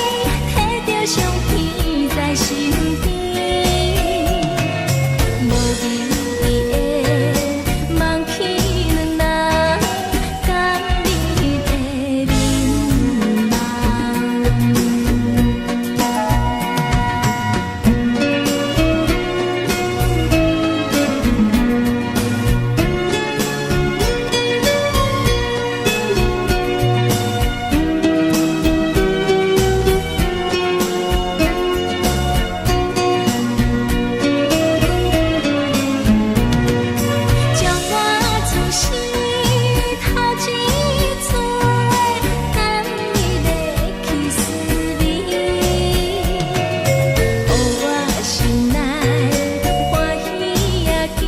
S1: 摕着相片在身边。无眠伊会梦起两人甘你的眠将我出世头一次的感你的气势你，予我心内欢喜也惊，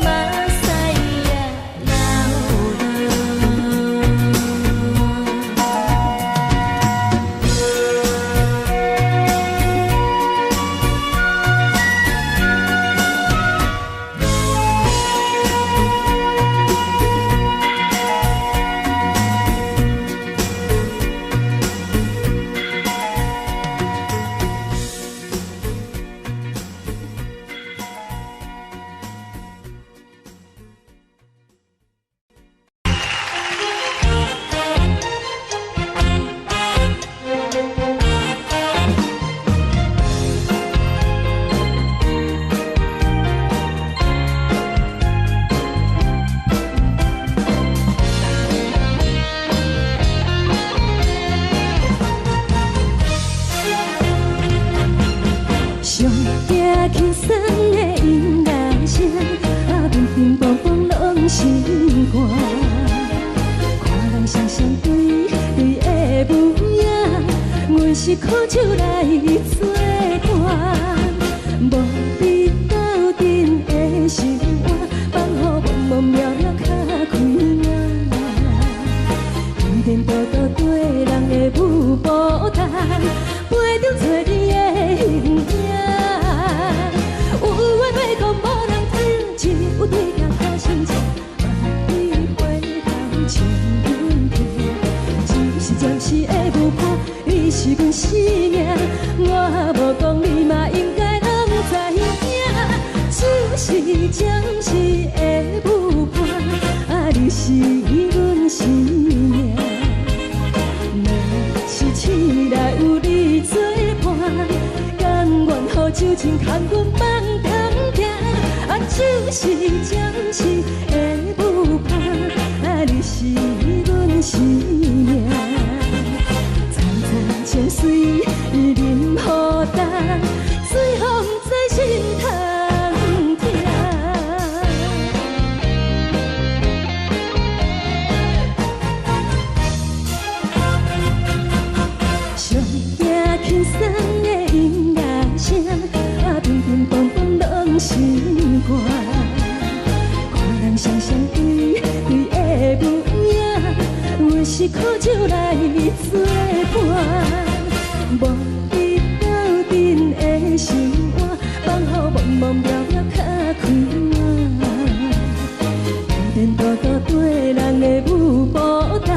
S1: 目屎也上惊轻松的音乐声，乒乒乓乓拢心肝。看人双双对对的模样，阮是苦酒来做伴。无你斗阵的生活，放予茫茫渺渺较开眼。颠颠倒倒对人的舞步弹，陪着做你的形影。有话要讲无人听，有对镜靠心情，万里回头像阮听。就是暂时的舞伴，你是阮生命，我无讲你嘛应该拢知影。就是暂时的舞伴，你是阮生命。若是醒来有你作伴，甘愿予酒精牵阮放通行。就是暂时的舞伴，你是阮生命。层层泉水任雨淡，水风在心头听。上惊轻松的音乐声，乒乒乓乓拢心肝。看人双双对对的模样，阮是苦酒来做伴。无你斗阵的生活，放予茫茫渺渺较开眼。颠颠倒倒对人的舞步弹，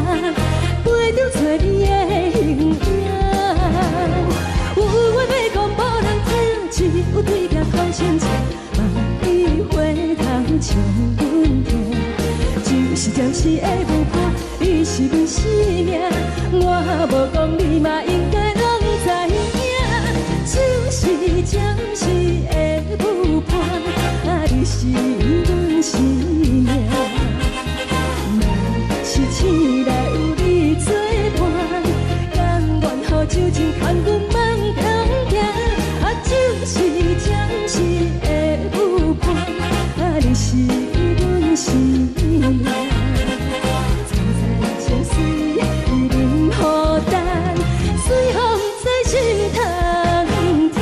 S1: 陪着做你的形影。有话要讲无人听，只有对镜靠心情，万里回头像阮听。就是暂时的
S3: 是阮生命，我无讲你嘛应该拢知影，就是暂时的舞伴，你是阮生命。若是醒来有你作伴，甘愿予酒精牵阮梦中行，就是暂时的舞伴，你是阮生命。情水已淋雨淡，随风在心头听。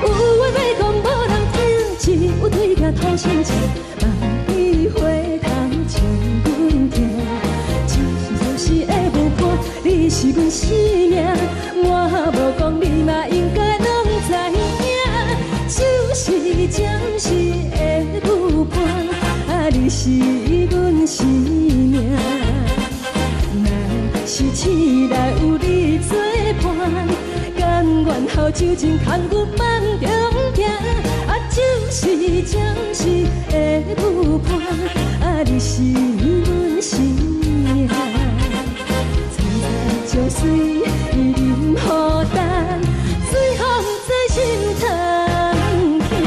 S3: 有话要讲无人听，只有对镜讨心情，梦里花香唱阮听。就是的舞伴，你是阮生命，我无讲你嘛应该拢知影，就是暂时的舞伴，你是阮生命。若是醒来有你作伴，甘愿予酒精牵阮梦中行，就是暂时的舞伴，你是阮生命。酒水已淋雨淡，随风在心头听。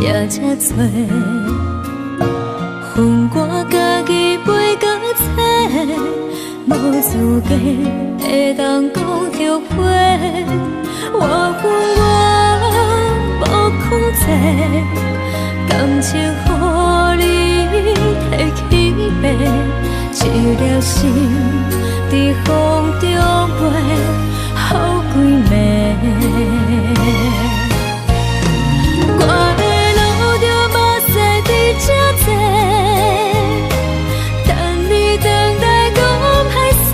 S3: 也这多，恨我家己飞到切，无资格会当讲后悔。我恨我无控制，感情予你摕去卖，一粒心在风中飞，好几暝。我的路着目屎伫这多，等你回来讲歹势，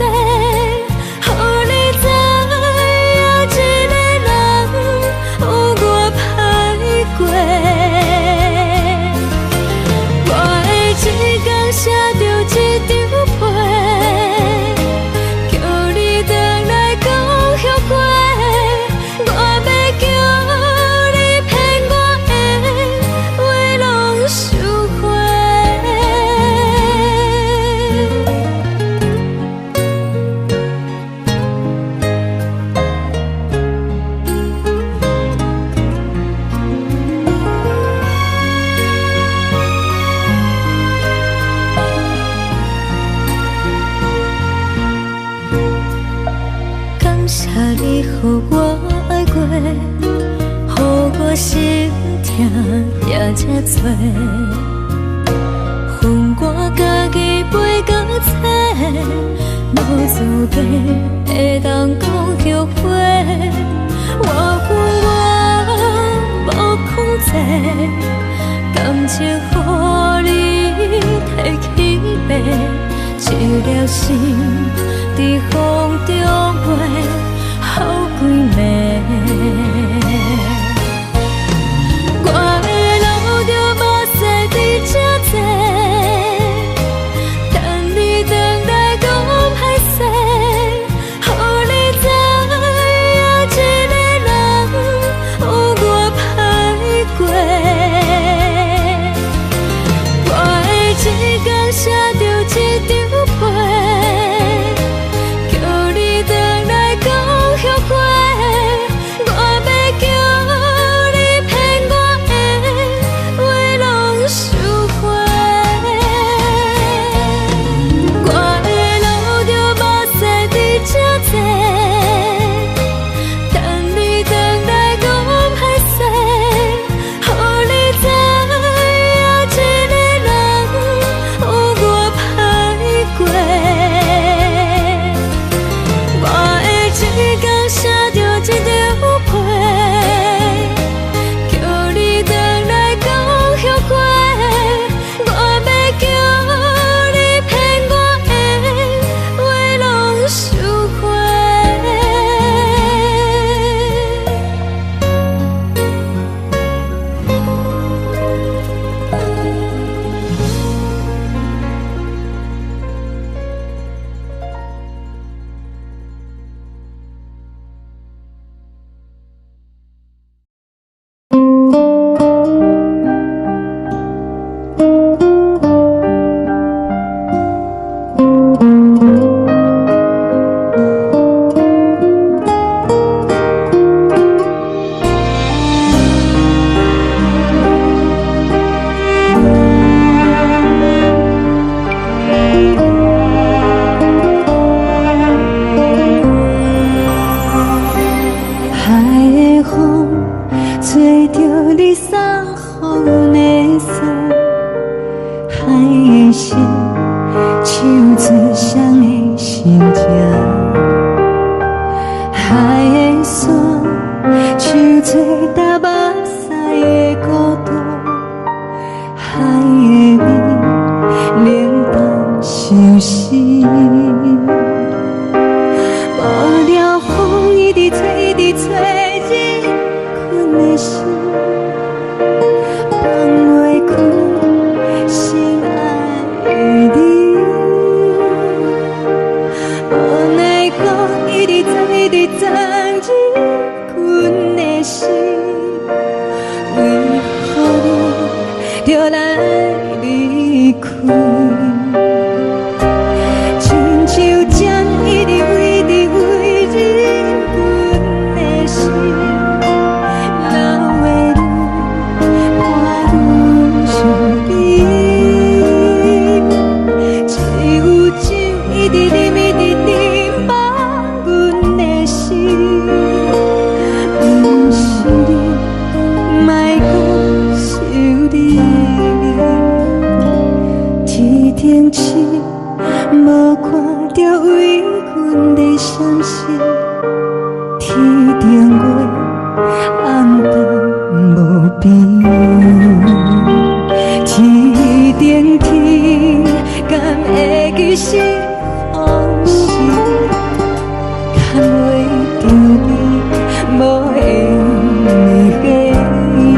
S3: 予你知影一个人有我歹过。我的一天写着一张被，叫你回来讲后悔。我要叫你骗我的话拢收回。感谢你予我爱过，予我心痛也这多，恨我家己飞到切，无资格会当讲后悔。我恨我无控制，感情予你摕去卖，一粒心在风中飞，好几暝。我的路着目屎伫这多，等你回来讲歹势，予你知影一个人有我歹过。我的一天写着一张被，叫你回来讲后悔。我要叫你骗我的话拢收回。我的路着目屎伫这多，等你回来讲歹势，予你知影一个人有我歹过。我的一天写着一张被，叫你回来讲后悔。我要叫你骗我的话拢收回。海的风吹着你送予的伞，海的心唱出双的心情，海的山唱出搭目屎的孤独，海的味冷淡伤心。无聊风一直吹，一直吹，日困的心放袂开，心爱的你。无奈我一直走，一直走，日困的心，为何你就来离开？亲像针一直为你为日困的心，流的泪着为阮的伤心，天顶月暗淡无边，天顶天敢会记是往事，牵袂着你，无缘的你。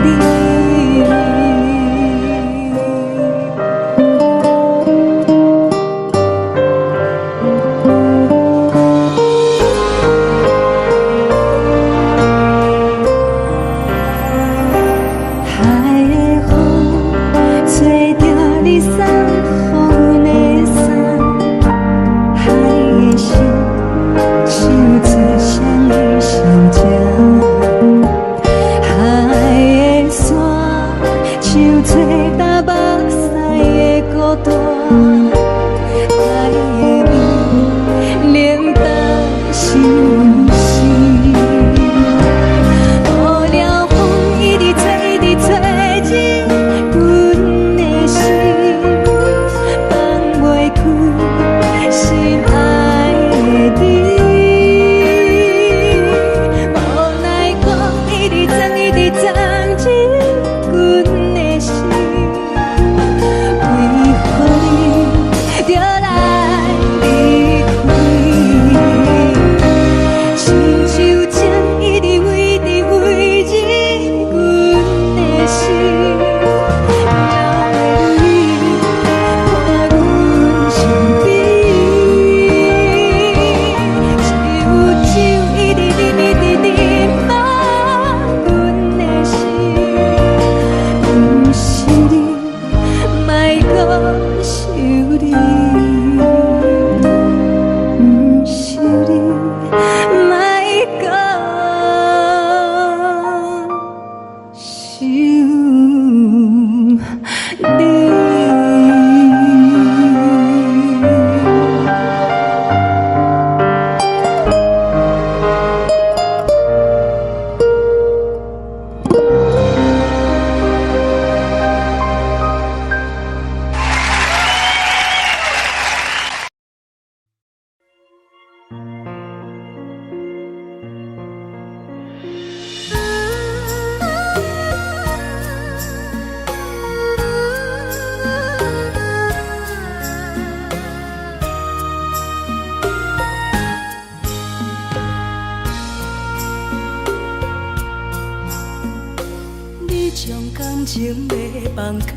S2: 将感情要放空，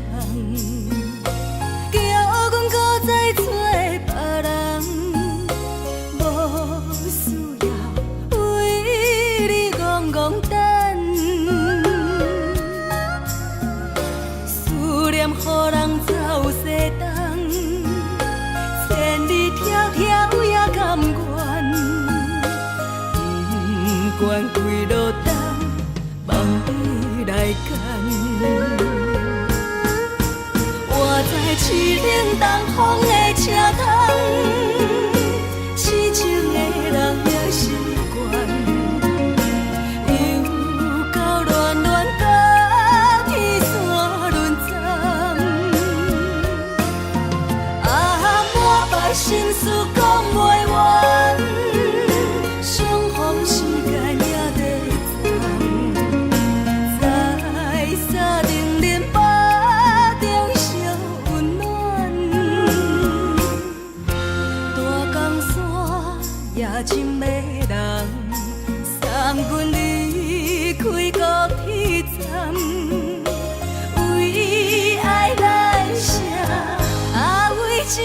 S2: 叫阮搁再找别人，无需要为你戆戆等。思念予人走西东，千里迢迢也甘愿，不管几路灯，望你来牵。活在凄冷东风的车窗，痴情的人也习惯，又到恋恋甲天山沦陷。满腹心事讲袂完，相逢时间也在藏。在沙定连巴中烧温暖，大江山也深的人，送阮离开高铁站，为爱来写为情。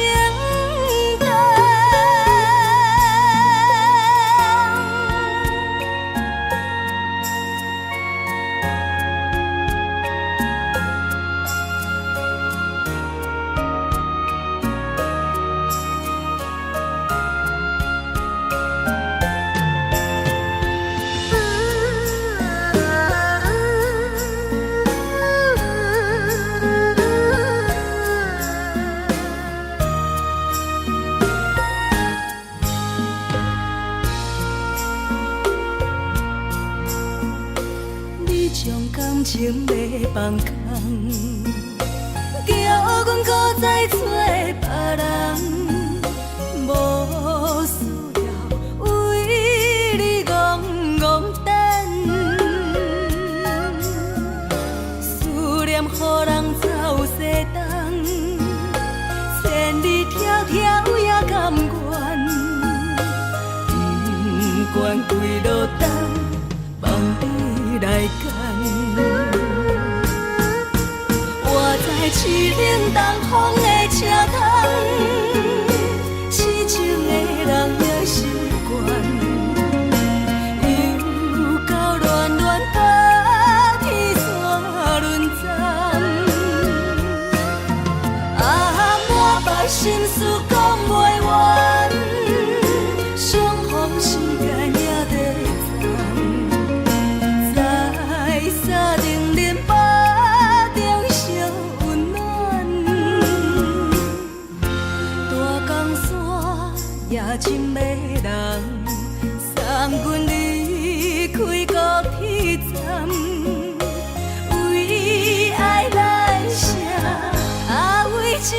S2: 将感情要放空，叫阮搁再找别人，无
S1: 予人走西东，千里迢迢也甘愿，不管归路东，望你来干。我在市岭东风的车窗，痴情的人也习惯。心事讲袂完，相逢时间也在藏，在山顶林巴中相温暖。大江山也真迷人，送阮离开高铁站，为爱来写，为情。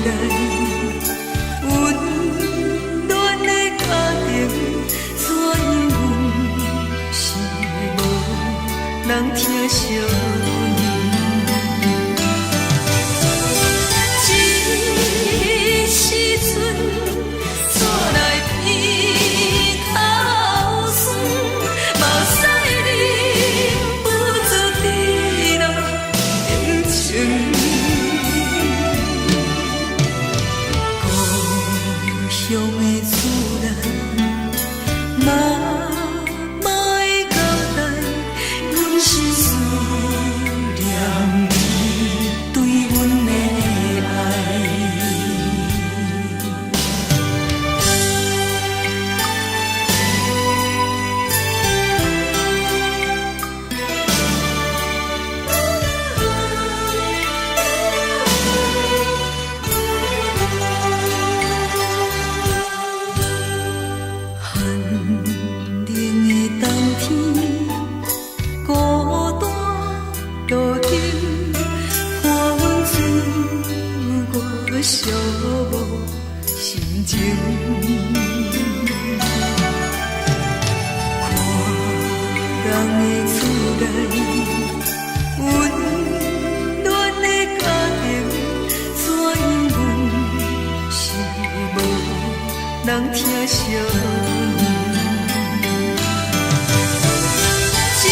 S1: 来，温暖的家庭，怎因阮是无人疼惜你？这时阵怎来鼻口酸，嘛使忍不住滴落眼睛。故乡的厝内，妈妈的交代，阮是思念你对阮的爱。寒冷的冬天，孤单路行，看阮自我寂寞心情。看人的厝内，温暖的家庭，怎因阮是无人疼惜你？这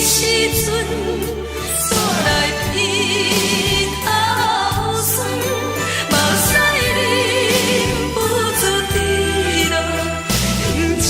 S1: 时阵怎来鼻口酸，嘛使忍不住滴落眼睛。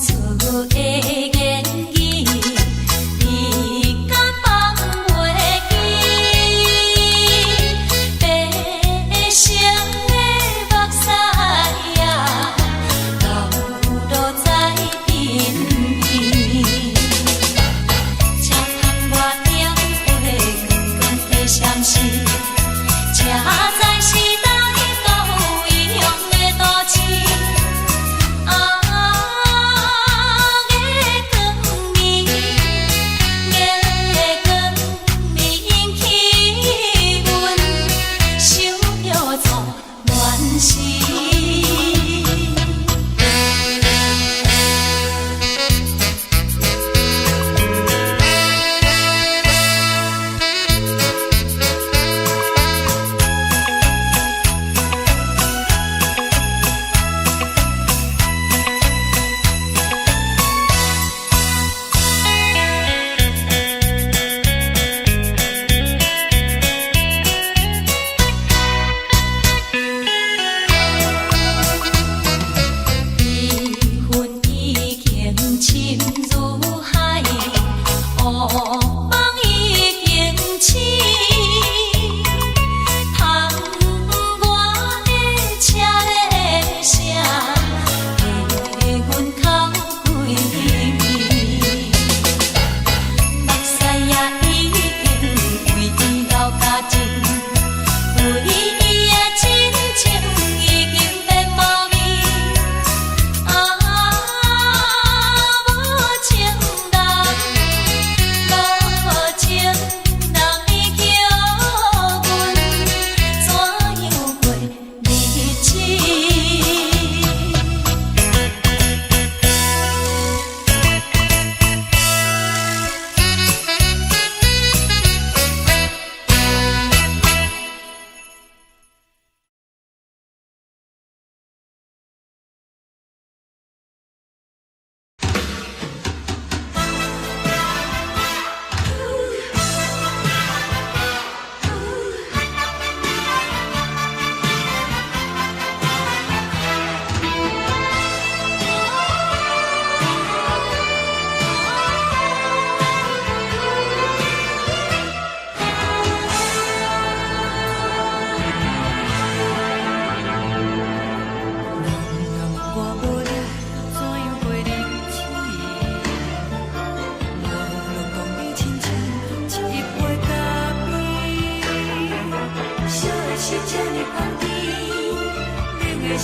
S2: 厝的言语，你敢放袂记？白成的目屎啊，流落在身边。车窗外点火，光光的闪烁，车载时代到异乡的大市。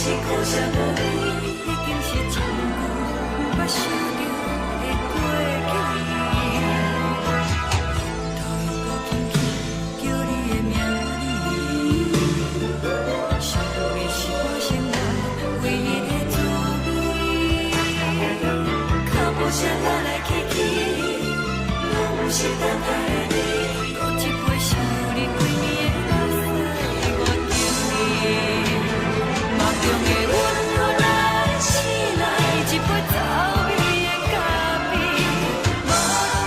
S1: 是苦涩无味，已经是真久捌想着的过去。头又搁轻轻叫你的名字，想你是我生活唯一的滋味。脚步声来来去去，拢是等待的你。搁一杯想你几年的目屎，我敬你。梦中的阮，予咱醒来一杯走味的咖啡，无论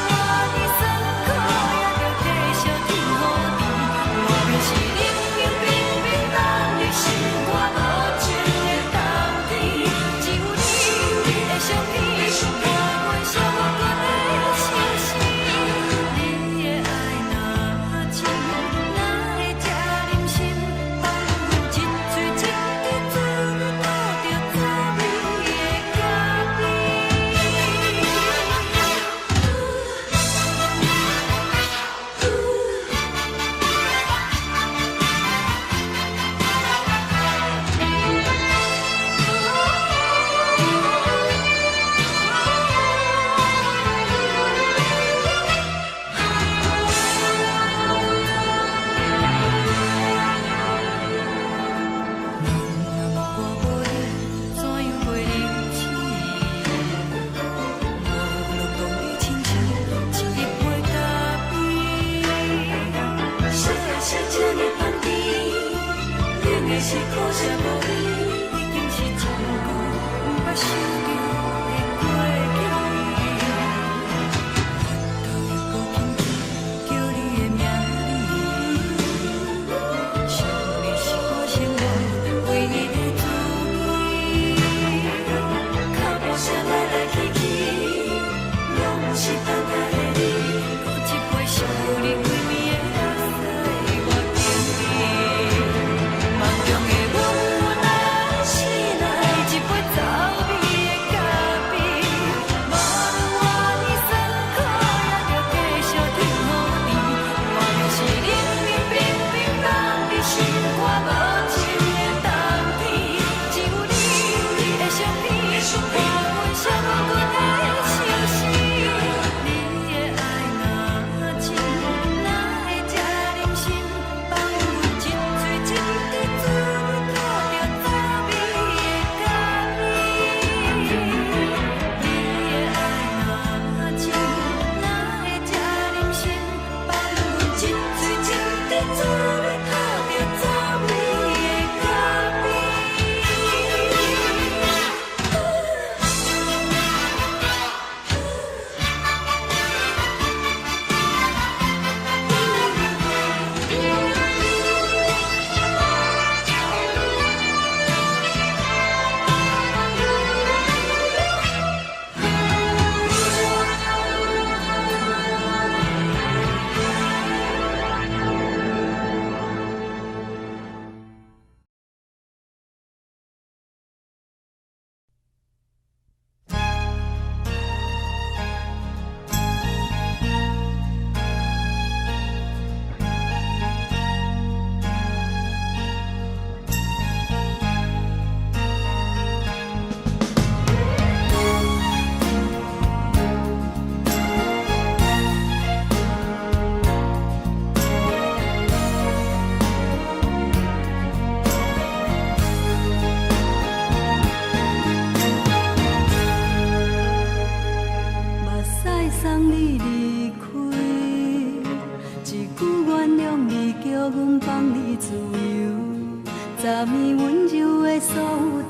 S1: 偌呢酸苦，也着继续甜予你。外面是冷冰冰冰冷的心肝无情的冬天，只有你的相片，伴阮相关的心事。你的爱若真，哪会这忍心放阮一嘴一滴珠倒着滋味的咖啡？我无力，怎样过日子？无路讲你亲像一杯咖啡，烧的是这呢香甜，冷的是苦涩无味，已经是真久捌想着的过去。头又搁轻轻叫你的名字，想你是我生活唯一的滋味。脚步声来来去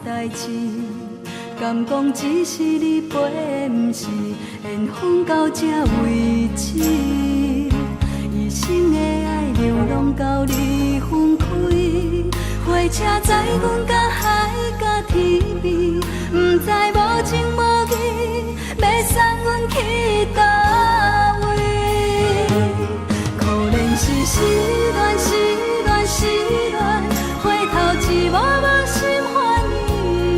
S3: 代志，敢讲只是你陪，不是缘分到这为止。一生的爱流浪到你分开，火车载阮甲海甲天边，不知无情无义，要送阮去倒位？可怜是失恋，失恋，失恋，回头一幕幕心烦意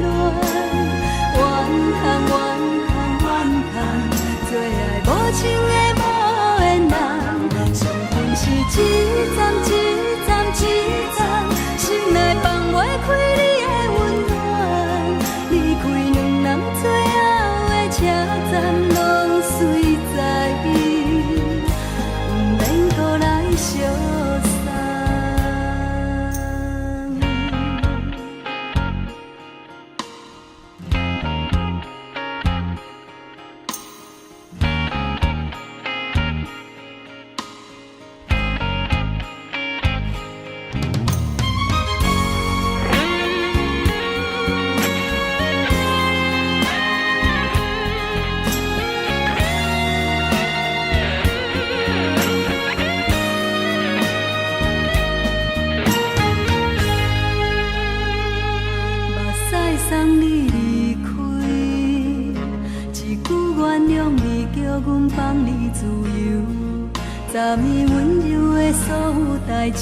S3: 乱，怨叹，怨叹，怨叹，最爱无情的无缘人，上恨是一站一站一站，心内放袂开你的温暖，离开两人最后的车站，拢随在伊，不免搁来相送。送你离开，一句原谅你，叫阮放你自由。昨暝温柔的所有代志，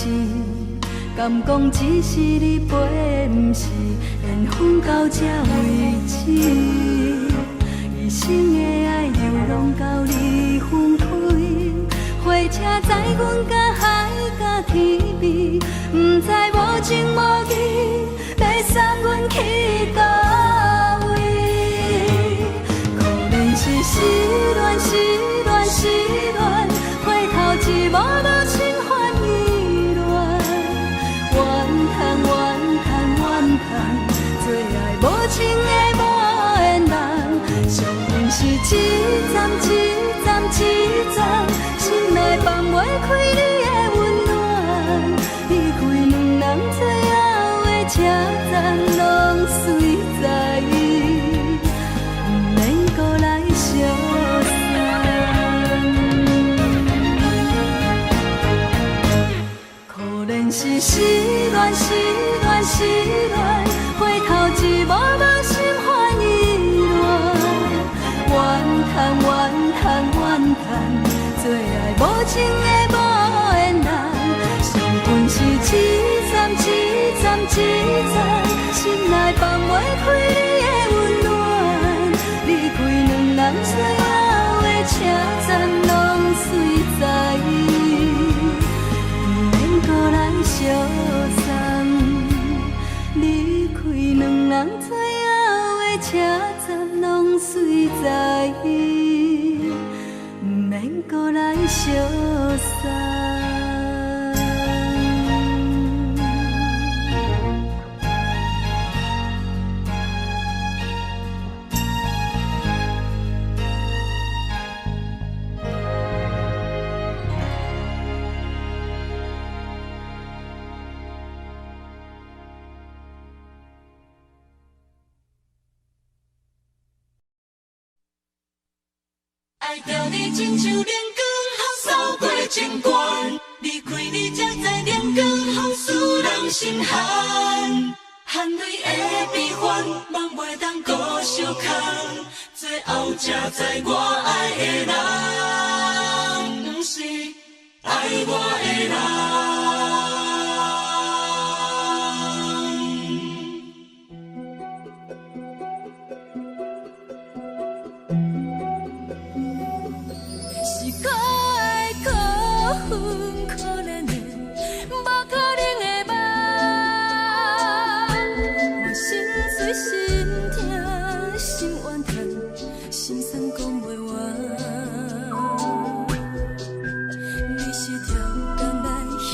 S3: 敢讲只是你陪，不是缘分到这为止。一生的爱流浪到你分开，火车载阮甲海甲天边，不知无情无义，要送阮去倒位？可怜是失恋，失恋，失恋，回头一幕幕心烦意乱，怨叹，怨叹，怨叹，最爱无情的无缘人，上恨是一站一站一站，心内放袂开你的温暖，离开两人最后的车站，拢随在伊，不免搁来相送。可怜是失恋，失恋，失恋，回头一幕幕心烦意乱，怨叹，怨叹，怨叹，最爱无情的无缘人，上恨是一站一站一站，心内放袂开你的温暖，离开两人最后的车站，拢随在伊，不免搁来相送。离开两人最后的车站，拢随在伊，不免搁来相送。
S2: 爱着你亲像亮光，扫过情关，离开你才知亮光风使人心寒。含泪的悲欢，望袂当搁相牵，最后才知我爱的人，不是爱我的人。
S3: 是可爱可恨可怜的，无可能的梦。我心碎心痛心怨叹，心酸讲袂完。你是挑工来彼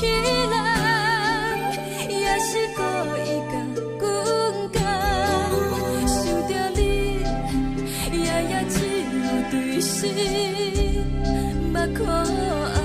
S3: 人，也是故意甲阮讲，想着你夜只有对视。目看爱，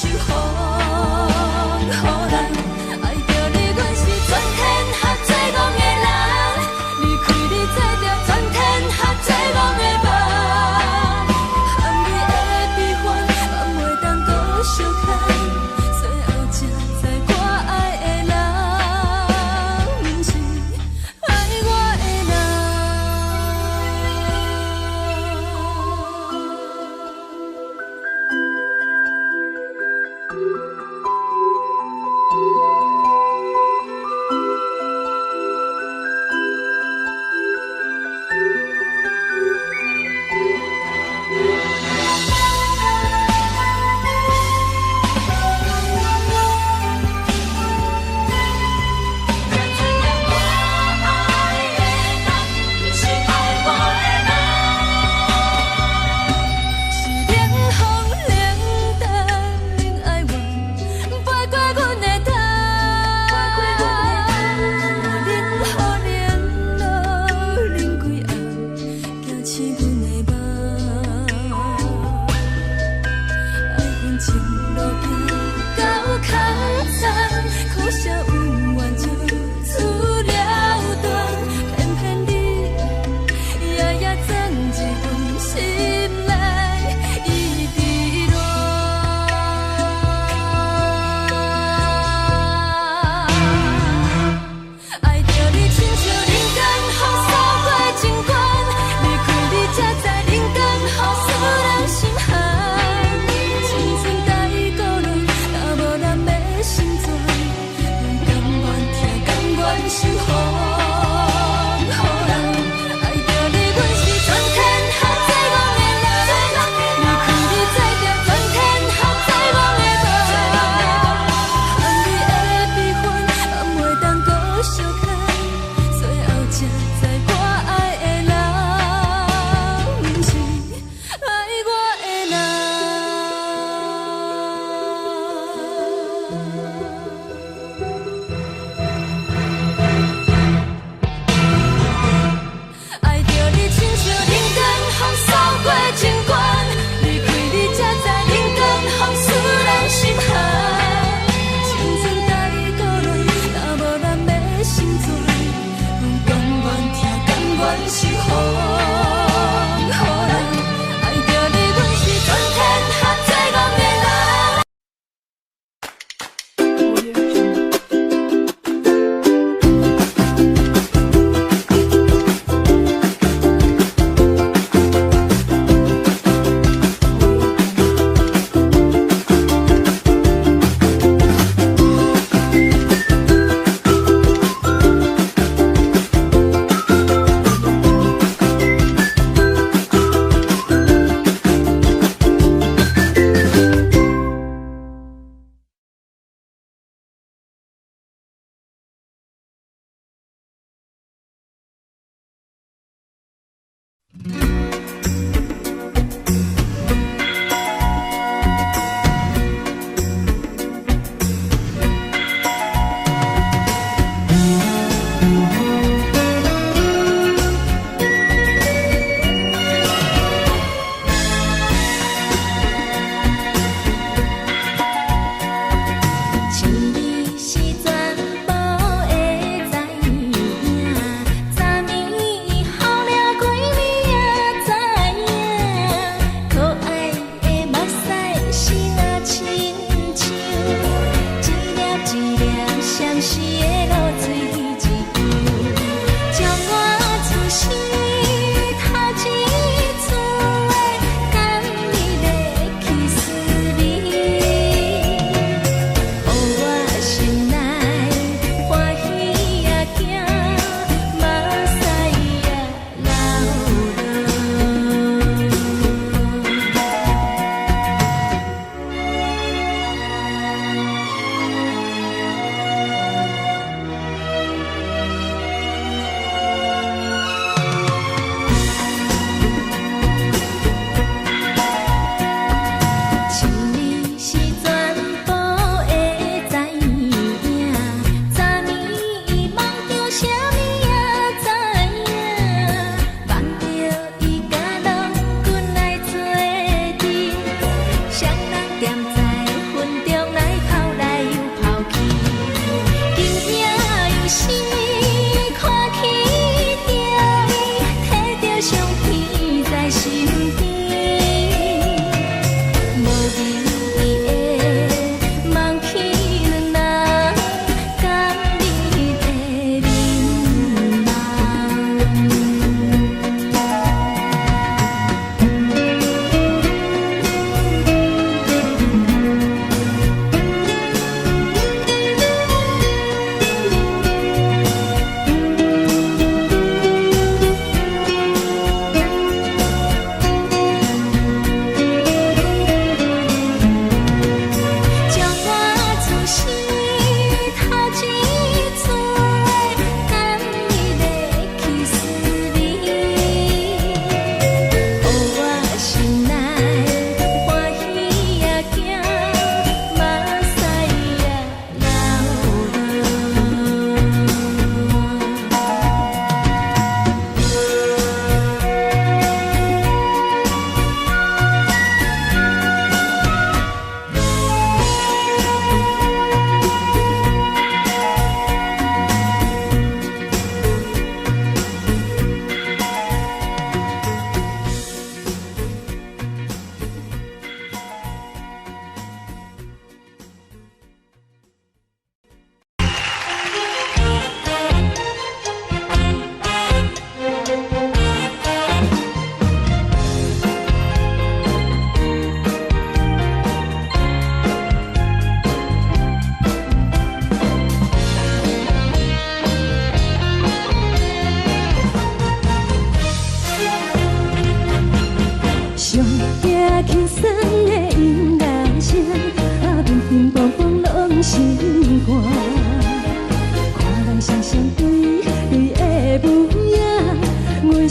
S1: 守护，予人爱着你，阮是全天下最戆的人。离开你才着全天下最戆的梦。含你的悲欢，嘛袂当搁相牵。最后才知我爱的人，不是爱我的人。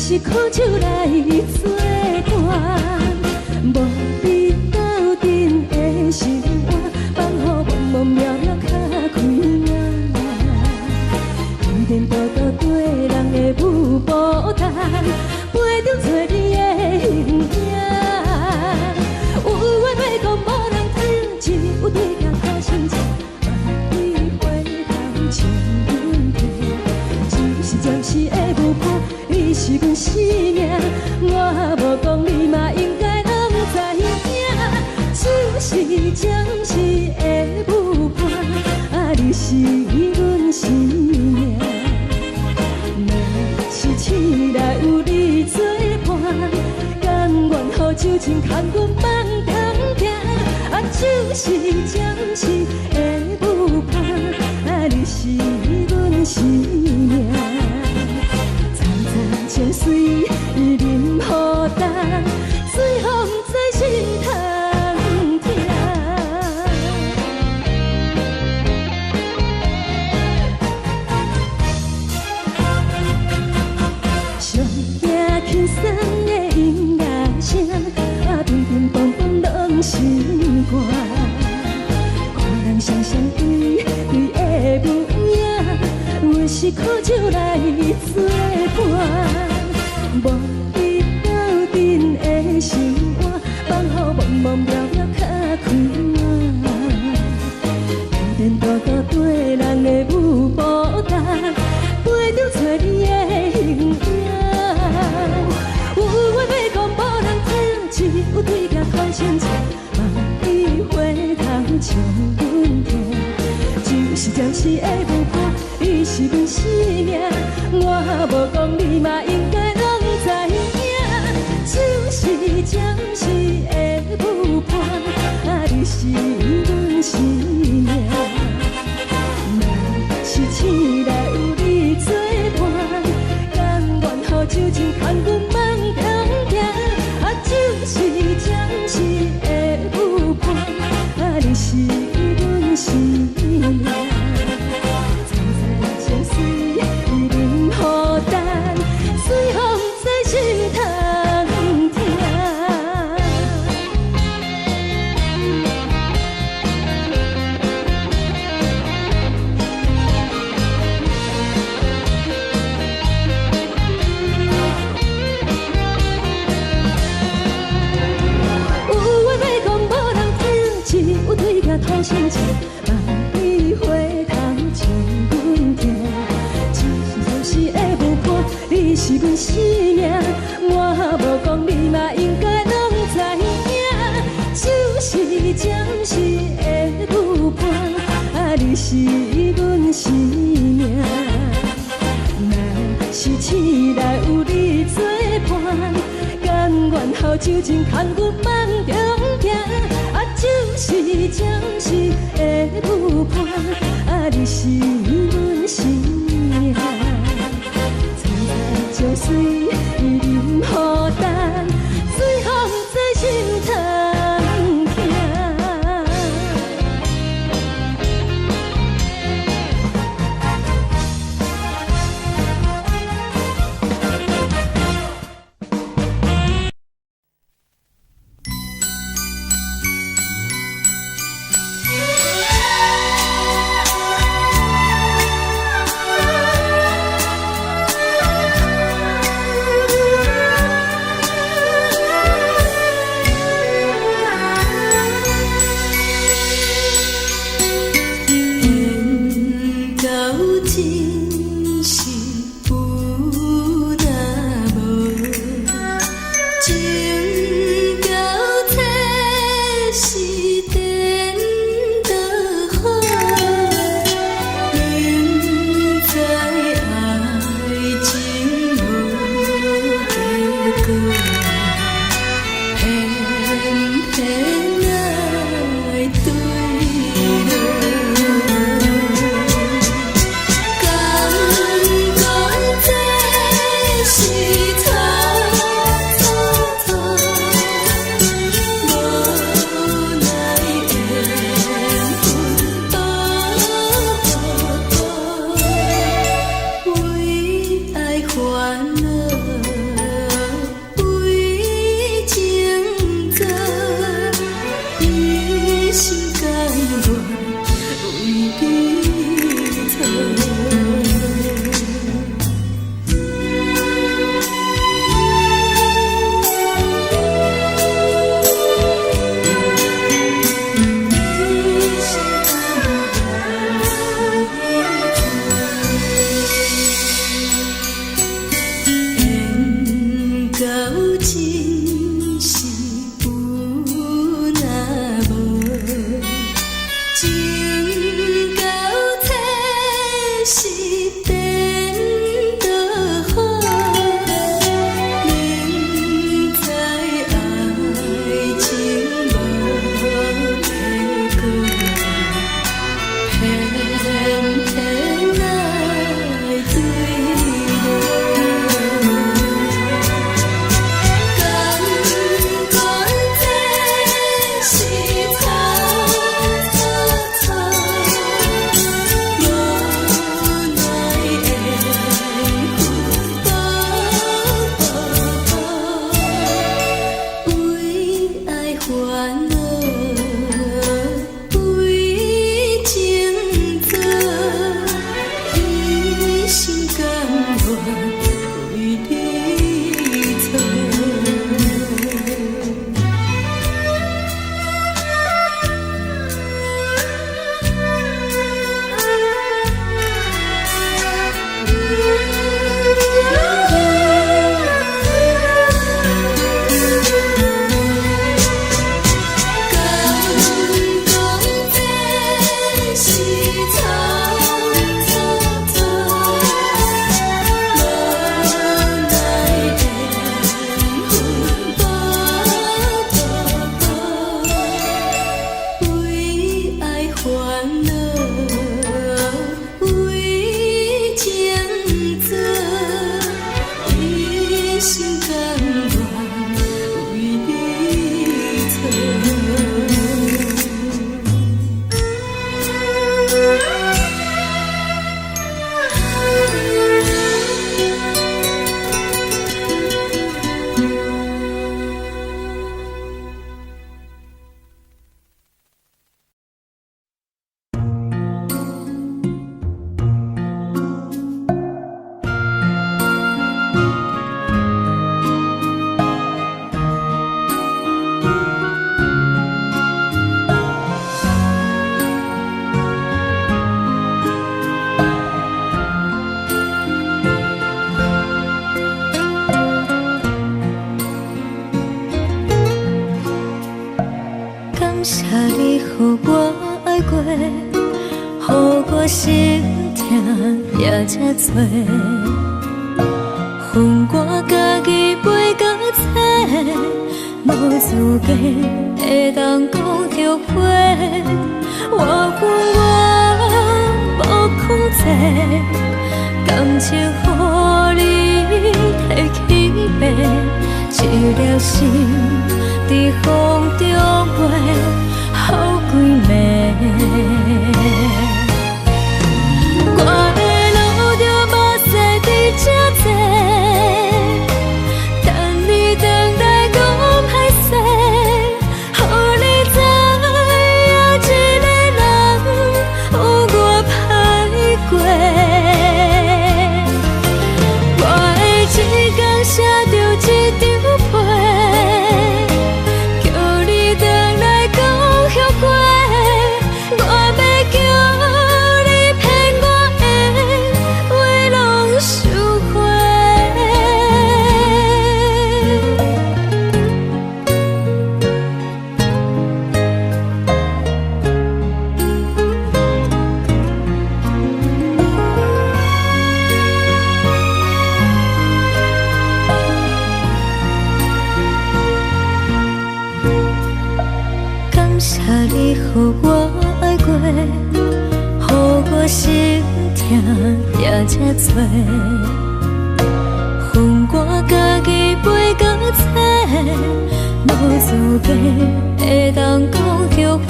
S3: 是苦酒来作伴，无比斗阵的生活，放乎茫茫渺渺较开眼。颠颠倒倒对人的舞步弹，陪着做你的形影。有话要讲无人听，只有对镜讨心情，万里回头像阮听。只是暂时的舞伴，你是阮生命，我无讲你嘛应该拢知影。就是暂时的舞伴，啊，你是阮生命。若是醒来有你作伴，甘愿予酒精牵阮放通行。啊，就是暂时的舞伴，啊，你是阮生命。早早情水任何等，水风在心通听。上听轻松的音乐声，啊，乒乒乓乓拢心肝。看人双双对的模样，我是苦酒来作伴。无比斗阵的生活，放乎茫茫渺渺较开眼。颠颠倒倒对人的舞步弹，陪着做你的形影。有话要讲无人听，只有对镜讨心情，万里回头像阮听。就是暂时的舞伴，你是阮生命，我无讲你嘛应该拢知影。就是暂时的舞伴，啊，你是阮生命。若是醒来有你作伴，甘愿予酒精牵阮放通行。啊，就是暂时的舞伴，啊，你是阮生命。早早情水任何等，水风在心通听。有话要讲无人听，只有对镜讨心情，万里回头像阮听。就是暂时的舞伴，你是阮生命，我无讲你嘛应该拢知影。就是暂时的舞伴，啊，你是阮生命。若是醒来有你作伴，甘愿予酒精牵阮放中行。啊，就是暂时的舞伴，啊，你是阮生命。早早情水任何等，水风在心通听。
S1: 谢你，予我爱过，予我心痛也这多。恨我家己袂到切，无资格会当讲后悔。我恨我无控制，感情予你提起白，一粒心伫风中飞，好几暝。我的路着目屎伫这多，等你回来讲歹势，予你知影一个人有我歹过。我的一天写着一张被，叫你回来讲后悔。我要叫你骗我的话拢收回。感谢你，予我爱过，予我心痛也这多。恨我家己袂到切，无资格会当讲后悔。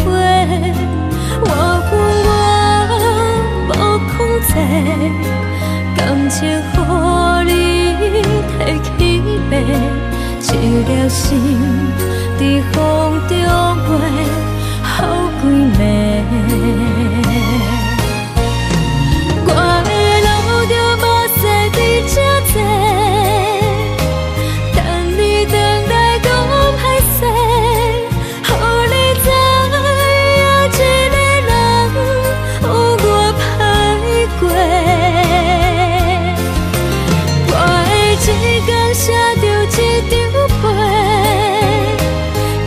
S1: 我恨我无控制，感情予你提起白，一粒心伫风中飞，好几暝。我的路着目屎伫这多，等你回来讲歹势，予你知影一个人有我歹过。我的一天写着一张被，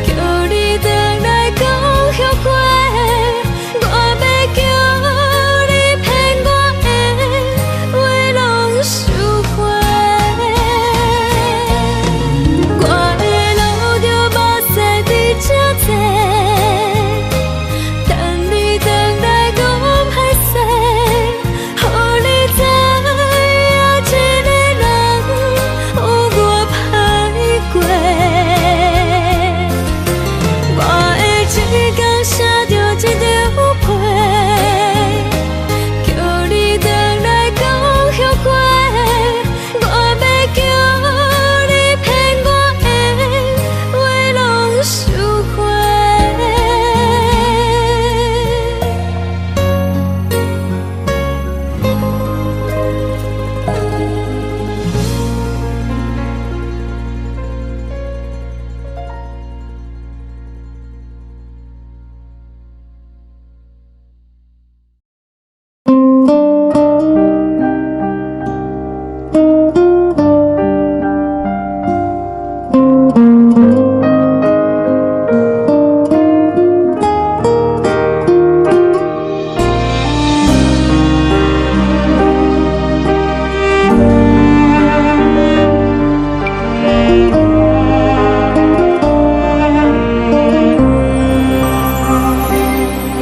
S1: 叫你回来讲后悔。我要叫你骗我的话拢收回。我的路着目屎伫这多，等你回来讲歹势，予你知影一个人有我歹过。我的一天写着一张被，叫你回来讲后悔。我要叫你骗我的话拢收回。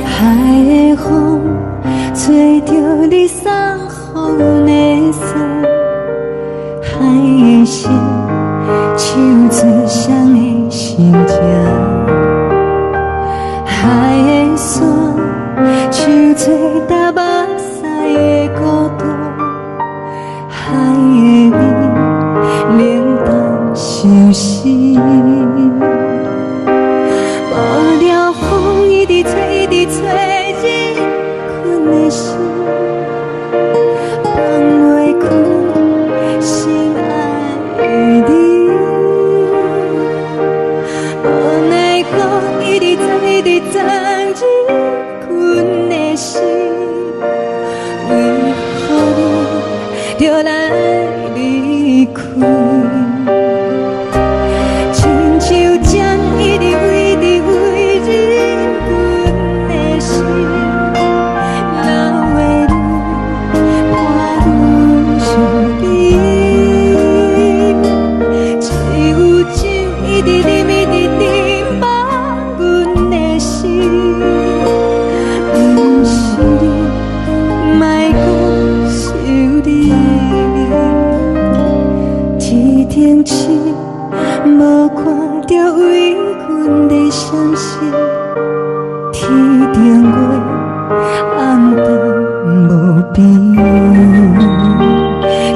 S1: 海的风吹着你送予的伞，海的心手做双的心情，海的山像做搭目屎的孤独，海的美冷淡伤心。无聊风一直吹，一直吹，日困的心，放袂开心爱的你。无奈何一直走，一直走，日困的心，为何你就来离开？
S3: 一直念一直念望阮的心，不是你，莫讲是你。天顶星无看到为阮的闪烁，天顶月暗淡无边，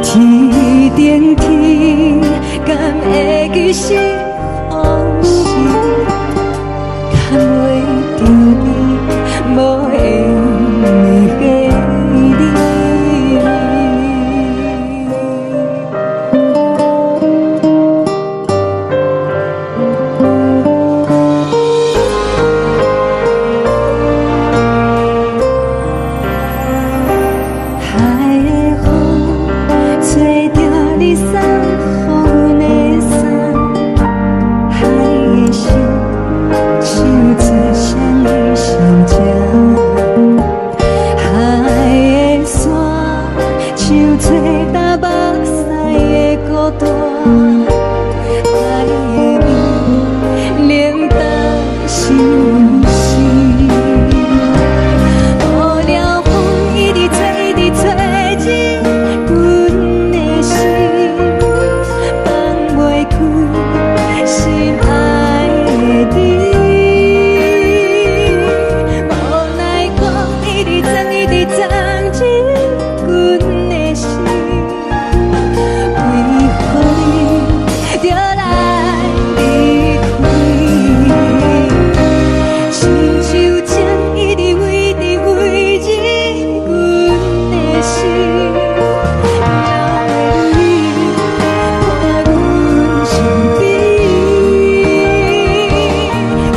S3: 天顶天敢会记是往事，敢袂着你无缘的你。海的风吹着你送予阮的衫，海的心像做双鱼相争，海的山像做打目屎的孤单，海的美冷淡是心。无聊风一直吹，一直吹进阮的心，放袂开心爱的你。无奈光一直装，一直装进阮的心，为何你就来离开？亲像针一直围着围着阮的心，了的你看阮身边，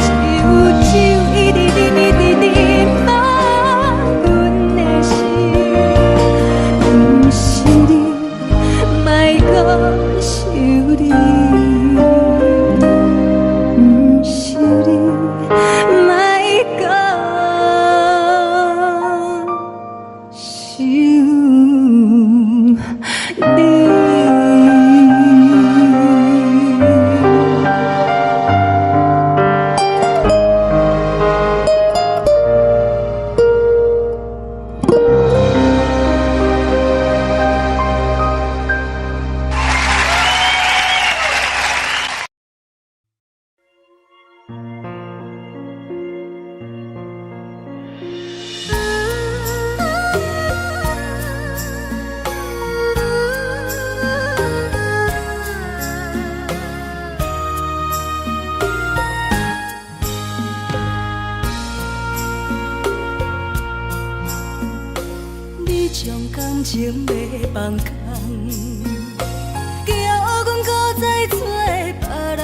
S3: 只有酒一直念一直念望阮的心，不是你，莫讲是你，不是你，莫讲是你。
S2: 你将感情要放空，叫阮搁再找别人，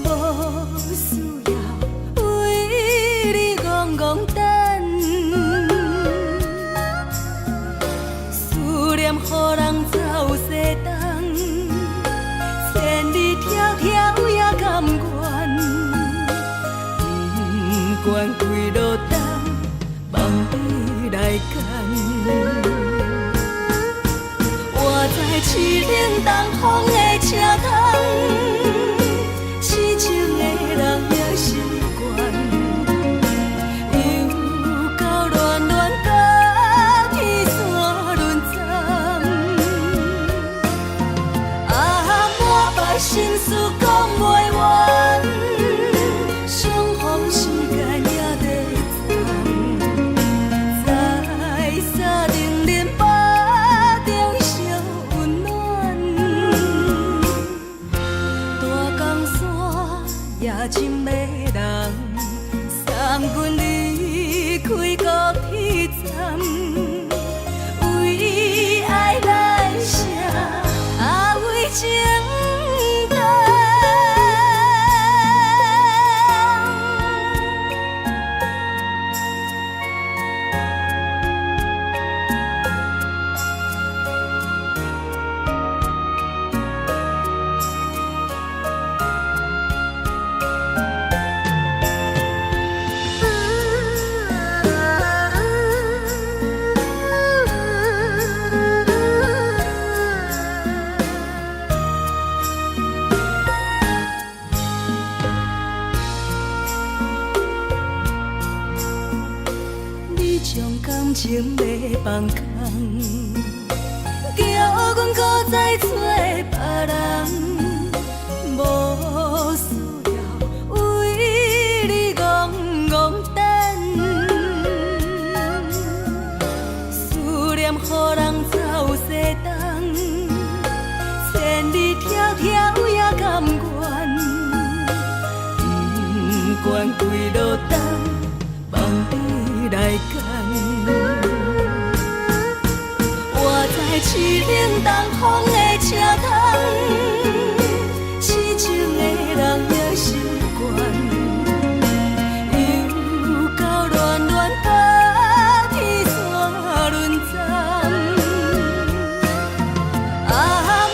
S2: 无需要为你戆戆等。思念予人走西东，千里迢迢也甘愿，不管几落冬。望你来干，我在市顶东风的车窗，痴情的人也习惯，又到恋恋到天山沦陷，啊，满腹心事讲袂完，相逢时间也在在沙丁林巴中烧温暖，大江山也深迷人，送阮离开高铁站，为爱来生，啊为情重。
S3: 情要放空，叫阮搁再找别人，无需要为你戆戆等，思念予人走西东，千里迢迢也甘愿，不管几落冬，望你来干。我在凄冷东风的车窗，痴情的人也习惯，又到恋恋把天线轮转。啊，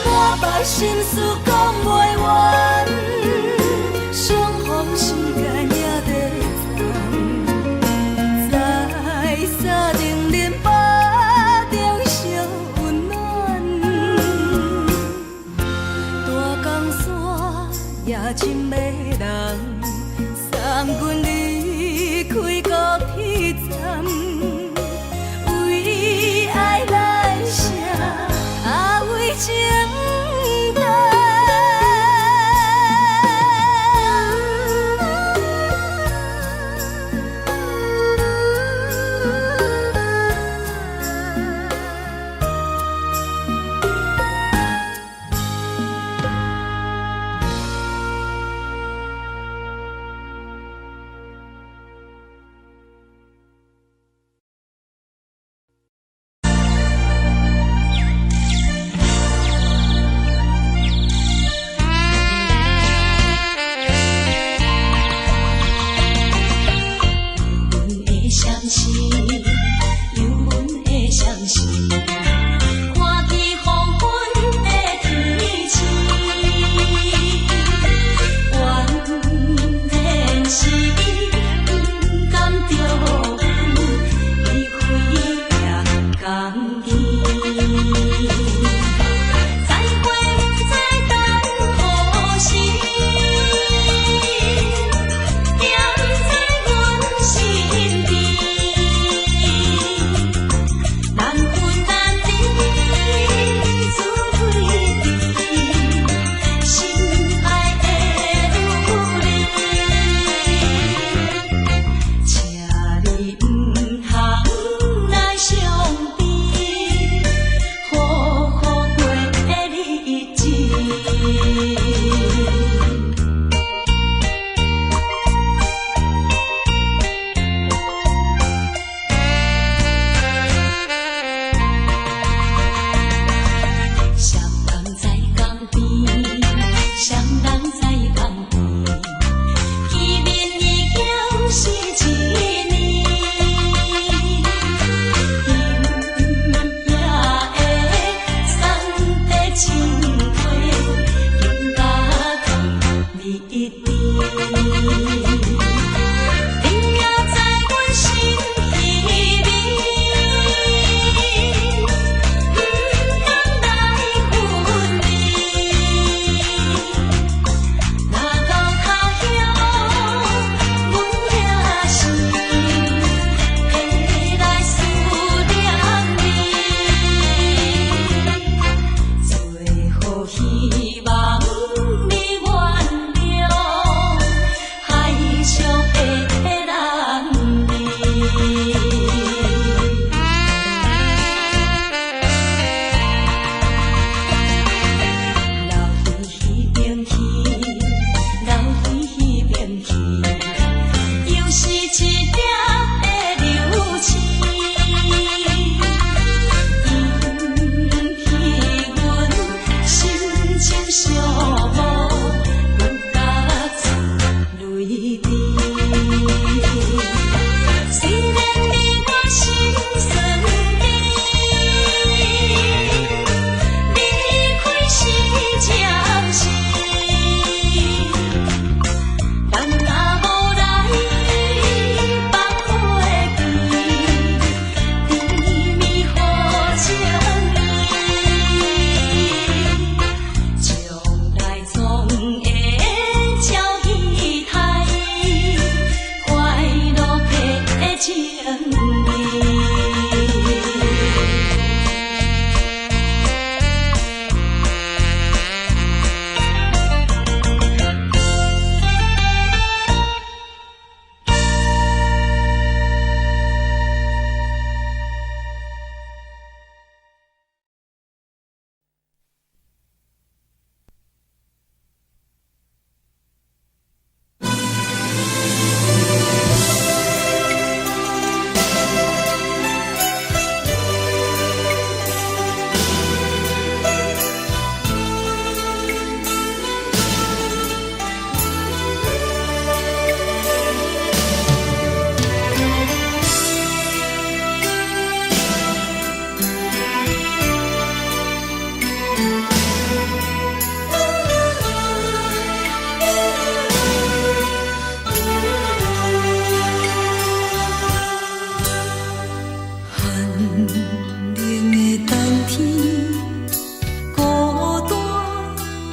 S3: 满腹心事讲袂完，相逢时间也在藏，在沙定林巴中相温暖，大江山也深迷人，送阮离开高铁站。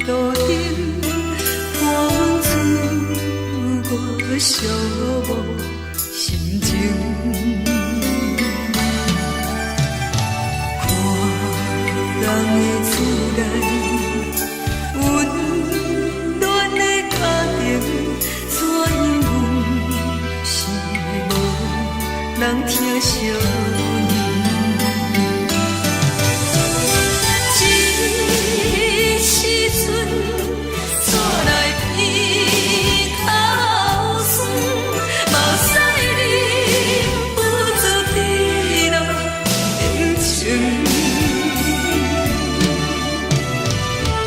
S1: 路顶，寒风刺我寂寞心情。看人的厝内温暖的家庭，怎样是无人疼惜。人疼惜，这时阵煞来鼻口酸，目屎忍不住滴落眼睛。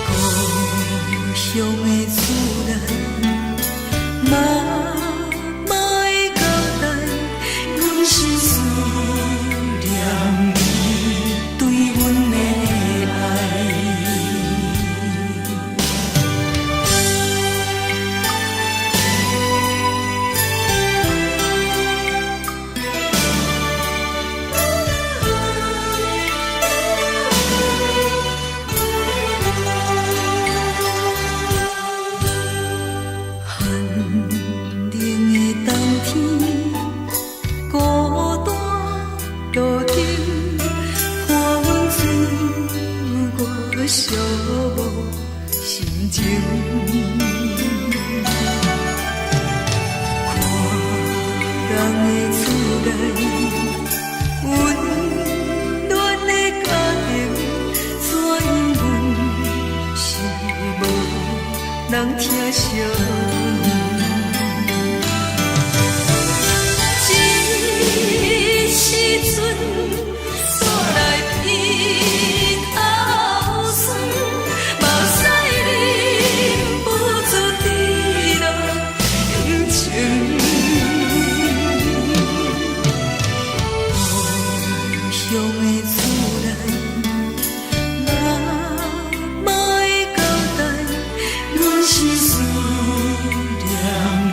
S1: 故乡的厝内，妈妈的交代。是思念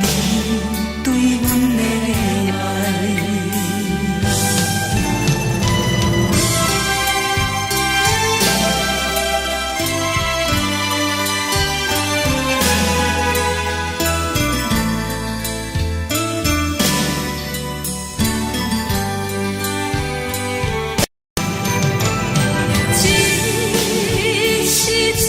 S1: 你对阮的爱。这时阵。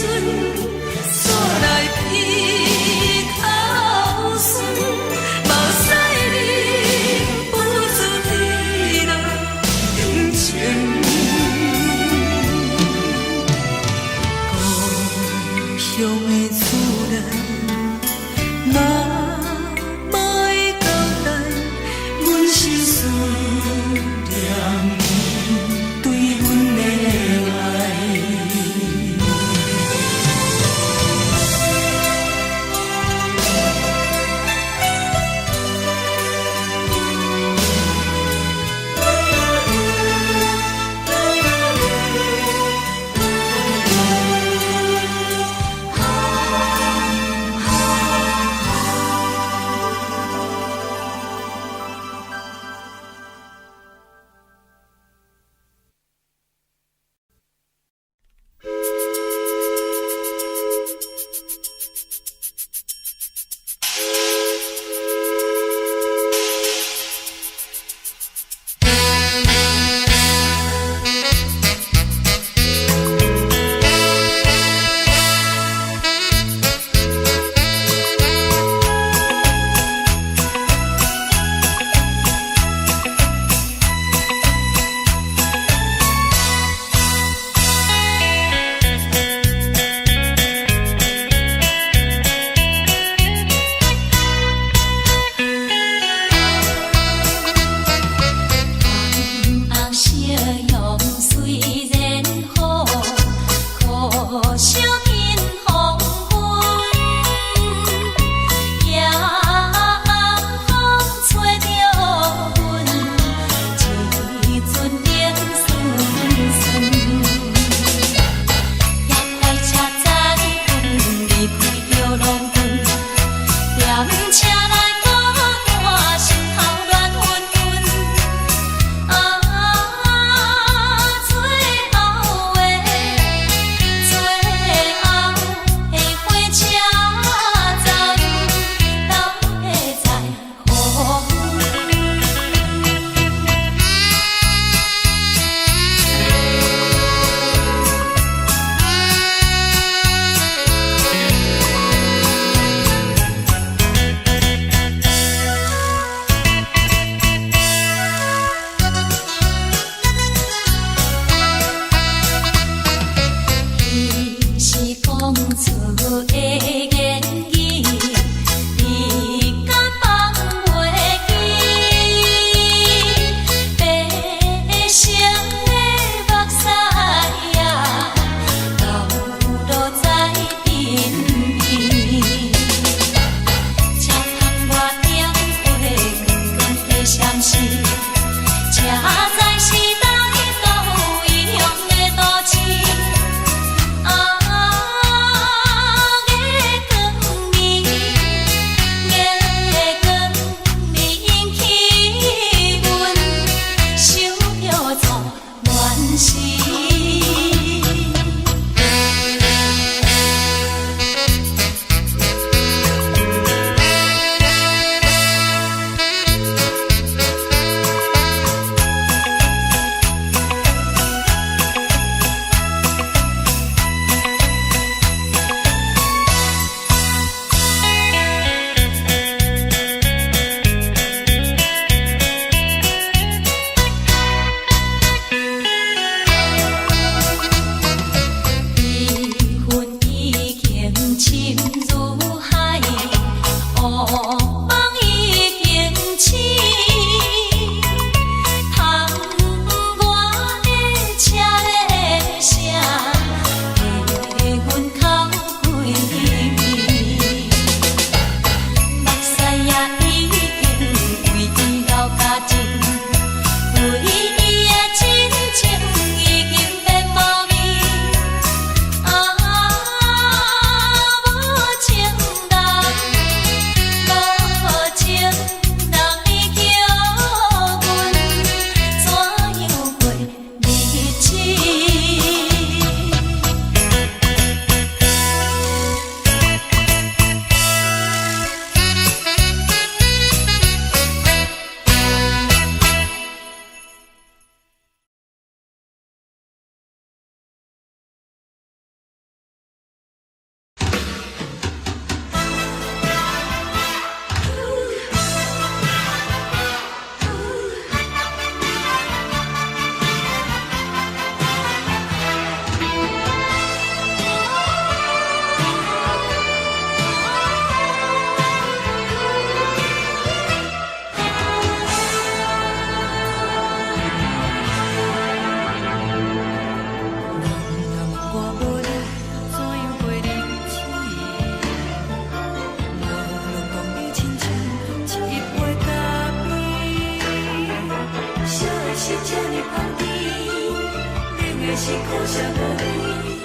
S1: 是苦涩无味，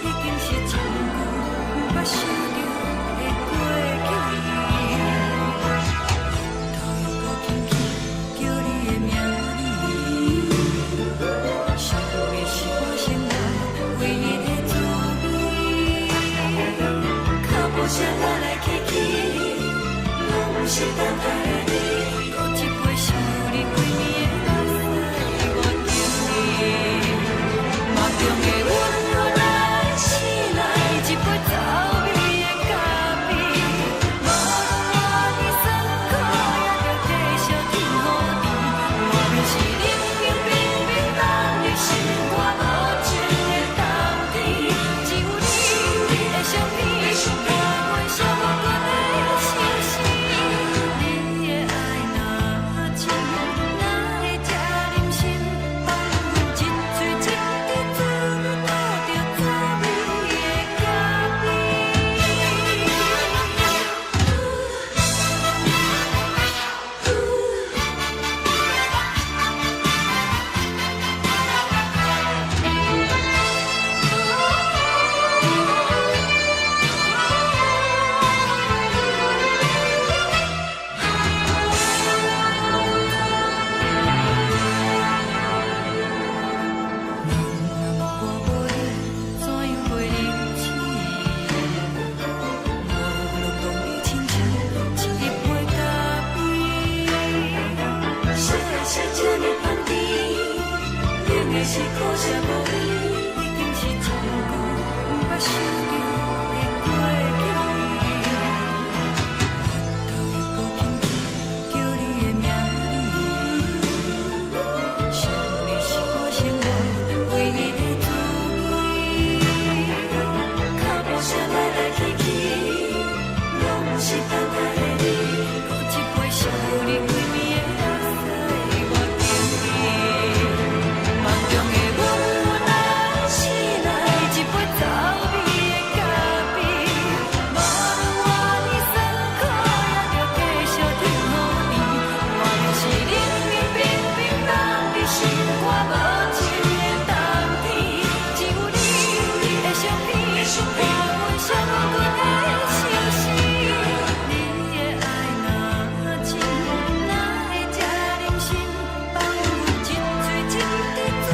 S1: 已经是真久毋捌想着的过去。头又搁轻轻叫你的名字，想的是我生来唯一的滋味。脚步声来来去去，拢是等待的你，搁一杯想你几暝的目屎，我着你。梦中的阮落来醒来，一杯走味的咖啡，无论我的酸苦，也着继续甜予你。我就是冷冷冰冰放入心肝无情的冬天，只有你的相片，陪阮寂寞过的心事。你的爱若真，哪会这忍心放阮一嘴一滴珠，倒着滋味的咖是苦涩无味，已经是真久毋捌想着的过去。头又搁轻轻叫你的名字，想你是我生来唯一的滋味。脚步声来来去去，拢是等待的你，搁一杯想你几暝的目屎，我着你。梦中的阮落来醒来，一杯走味的咖啡，无论我的酸苦，也着继续甜予你。我就是冷冷冰冰放入心肝无情的冬天，只有你的相片，陪阮寂寞过的心事。你的爱若真，哪会这忍心放阮一嘴一滴珠，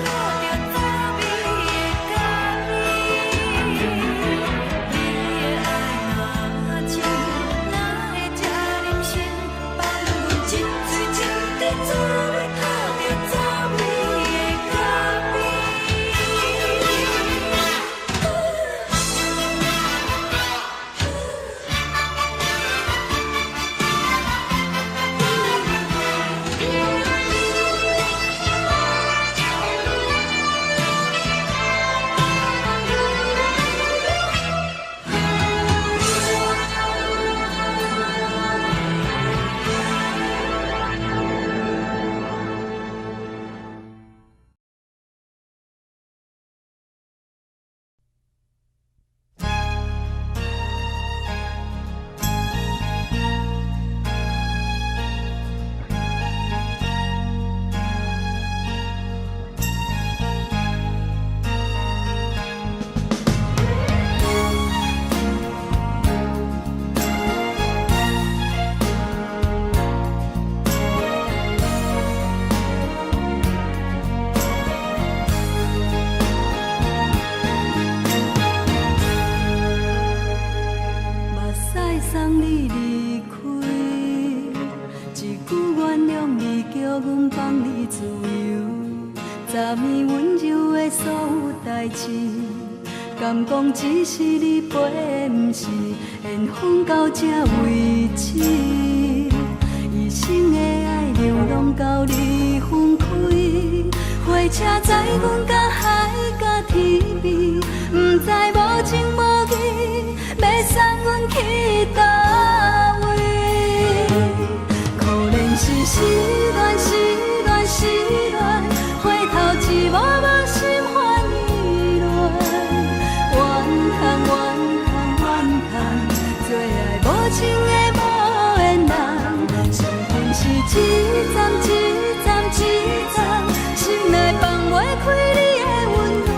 S1: 倒着滋味的咖啡。你的爱若真，哪会这忍心放阮一嘴一滴珠，倒着滋味的咖啡。目屎送你离开，一句原谅你，叫阮放你自由。昨暝温柔的所有代志，敢讲只是你陪，毋是缘分到这为止。一生的爱流浪到你分开，火车载阮甲海甲天边，毋知无情无义，要送阮去倒位？可能是失恋，失恋，失恋，回头一幕幕心烦意乱，怨叹，怨叹，怨叹，最爱无情的无缘人，身份是一站一站一站，心内放袂开你的温暖。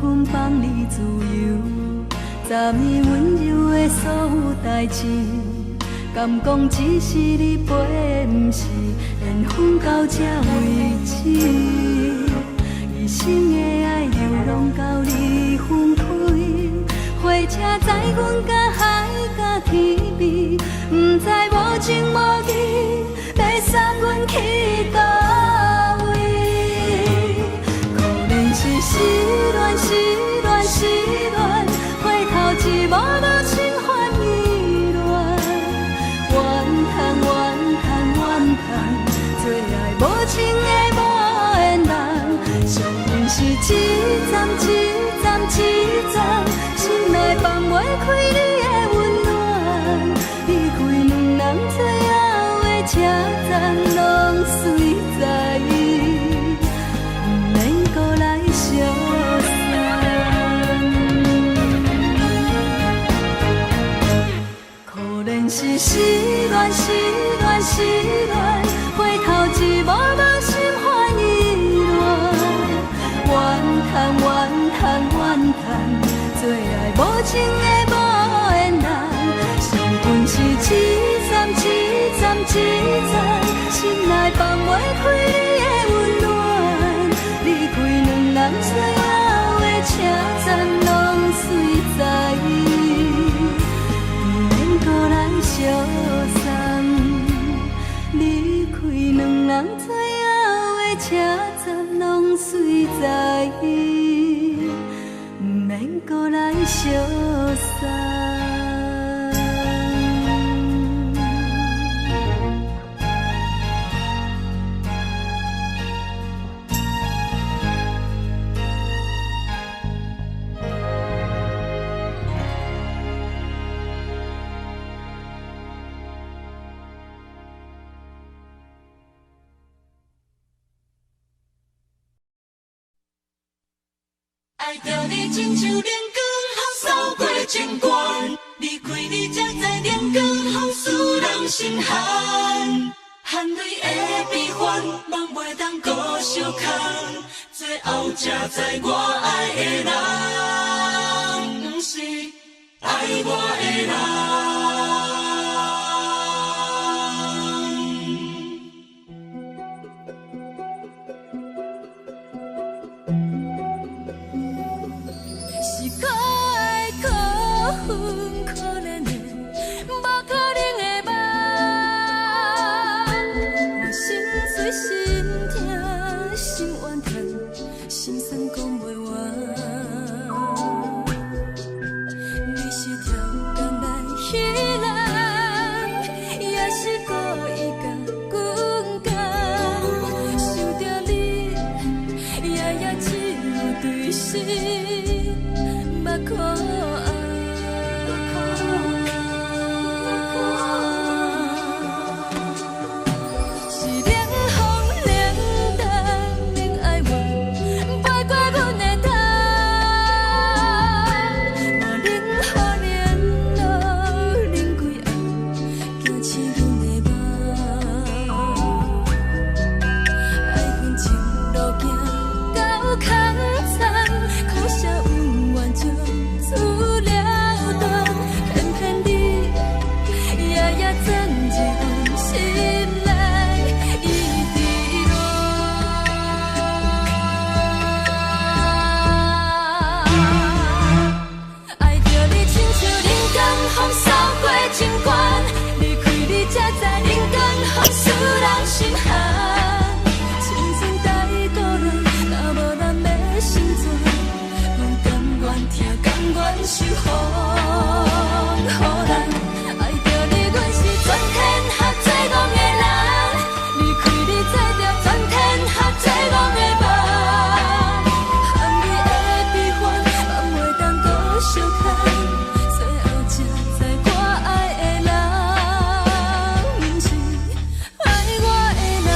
S3: 阮放你自由，昨暝温柔的所有代志，敢讲只是你陪，不是缘分到这为止。一生的爱流浪到你分开，火车载阮甲海甲天边，不知无情无义，要送阮去倒位？可能是失恋，失恋，失恋，回头一幕无情换意乱，怨叹，怨叹，怨叹，最爱无情的无缘人，上恨是一站一站一站，心内放袂开你的温暖，离开两人最后的车站，拢随在意，不免搁来相送。可能是失恋，失恋，失恋，回头一幕无心换意乱，怨叹，怨叹，怨叹，最爱无情的无缘人，上恨是一站一站一站，心内放袂开你的温暖，离开两人最后的车站，拢随在意，不免搁来相送。离开两人最后的车站，拢随在意，不免搁来相送。
S2: 爱着你亲像阳光，扫过情关，离开你才知阳光风使人心寒。含泪的悲欢，望袂当搁相牵，最后才知我爱的人，不是爱我的人。
S3: 是我的苦恨，可怜的，无可能的梦。我心碎，心痛，心怨叹，心酸讲袂完。你是挑工来彼人，也是故意甲阮讲，想着你，夜夜只有对视。目眶红，是冷风冷淡冷爱我，摆过阮的头，无冷雨连路冷几暗，惊醒阮的梦。爱恨情路行到空残，苦笑恩怨就此了断，偏偏你夜夜钻入阮心内，一直乱。爱着你亲像人间风扫过情关，离开你才知人间风使人心寒。青春带倒来，若无咱要生存，阮甘愿听，甘愿受风雨人。爱着你，阮是全天下最戆的人，离开你才着全天下最戆的梦。含你的悲欢，望袂当搁相牵，最后才知我爱的人，不是爱我的人。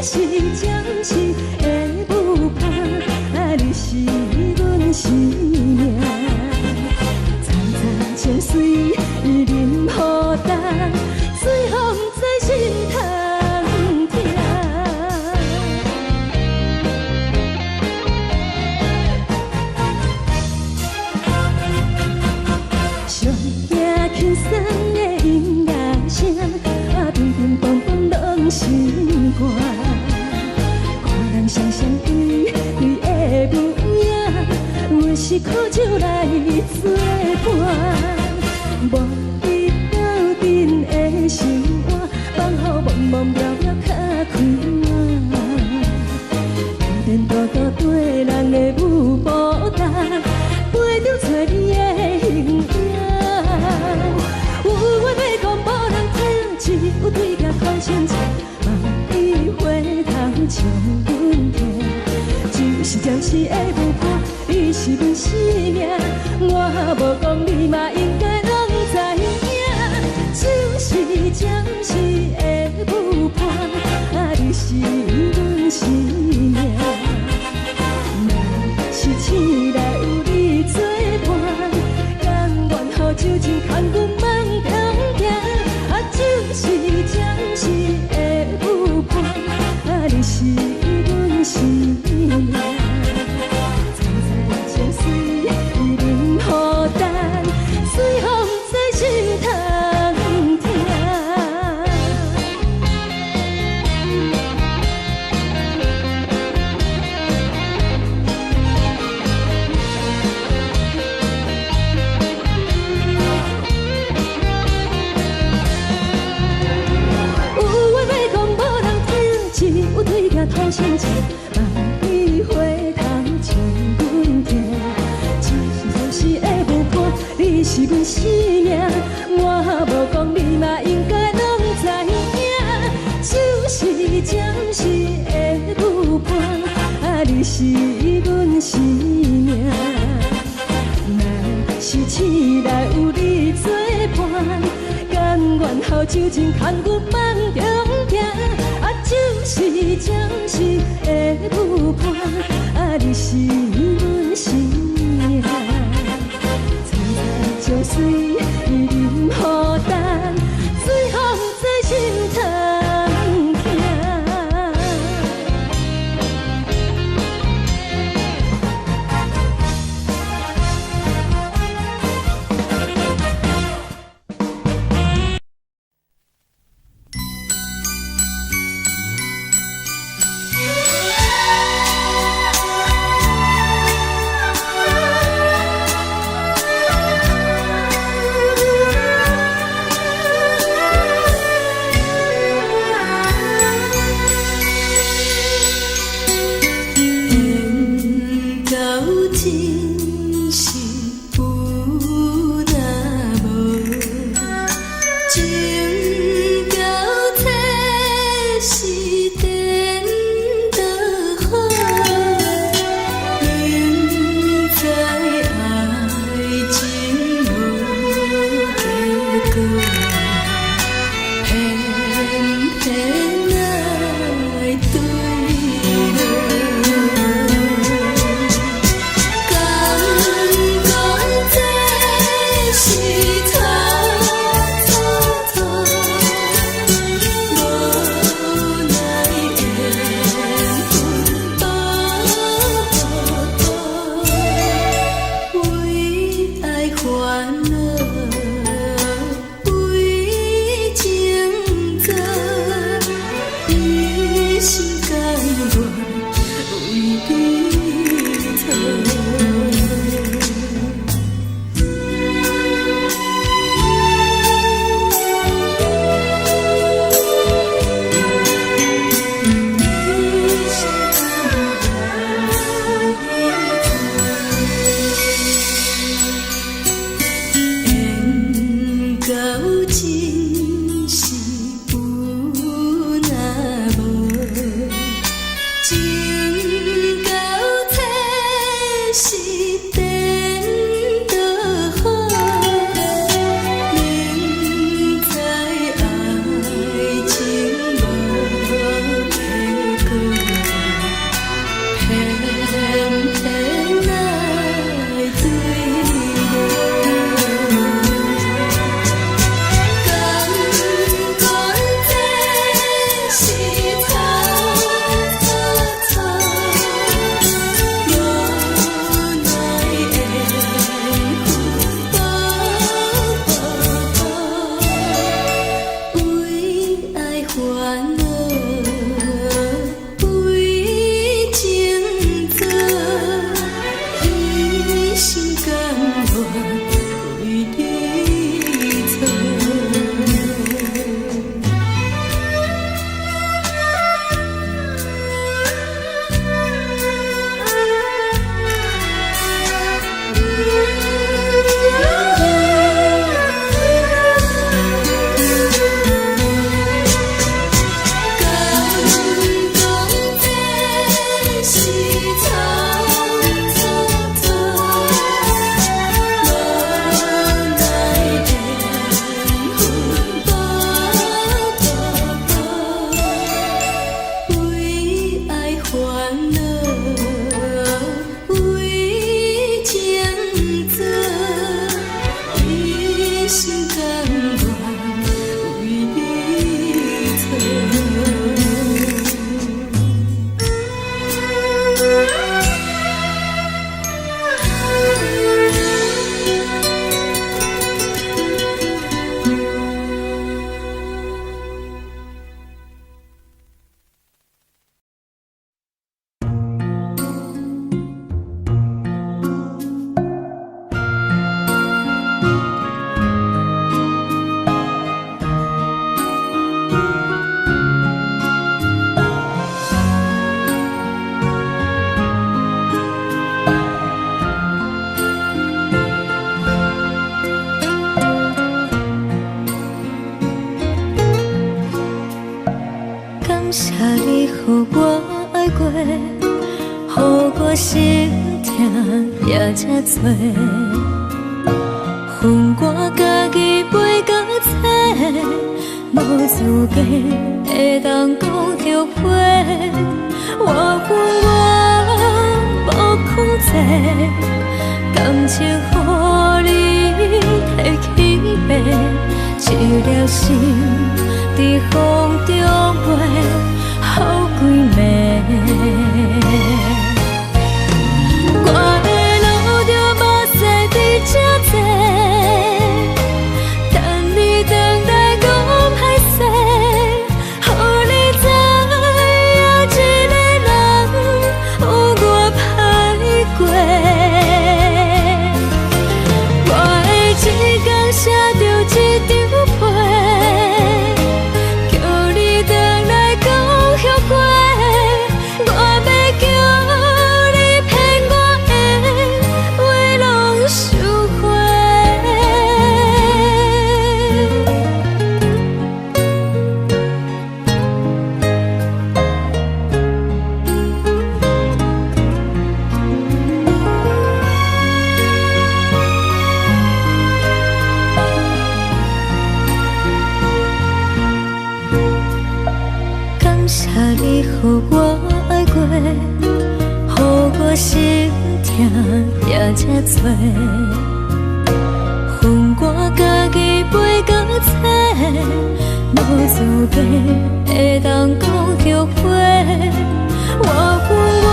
S3: 是暂时的舞伴，你是阮生命。层层情水任孤单，水风在心通听。上惊轻松的音乐声，平平淡淡拢心肝。看人双双对对的模样，阮是苦酒来作伴。无伊斗阵的心肝，放予茫茫渺渺较开满。颠颠倒倒对人的舞步动，陪着找你的形影。有话要讲无人听，只有对镜头前唱，梦里回头唱阮听。就是暂时的舞伴，你是阮生命。我无讲你嘛应该拢知影，就是暂时的舞伴，你是阮生命。若是醒来有你作伴，甘愿予酒精牵阮梦中行，就是暂时的舞伴，你是阮生命。层层情水任孤单，水风在心通听。头前唱，梦里回头唱阮听。就是暂时的舞伴，你是阮生命。我无讲你嘛应该拢知影，就是暂时的舞伴，你是阮生命。若是醒来有你作伴，甘愿予酒精牵阮梦中行。就是暂时的舞伴，你是阮生命。层层情水任孤单，水风在心通听。真是有那无。
S1: 烦恼为情做，一心甘愿为你错。感谢你，予我爱过，予我心痛也这多。恨我家己袂到切，无资格会当讲后悔。我恨我无控制，感情予你提起白，一粒心在风中飞，好几暝。我的路着目屎在这多，等你回来讲歹势，予你知影一个人有我歹过。我的一天写着一张被，叫你回来讲后悔。我要叫你骗我的话拢收回。感谢你，予我爱过，予我心痛也这多。恨我家己袂到切，无资格会当讲后悔。我恨我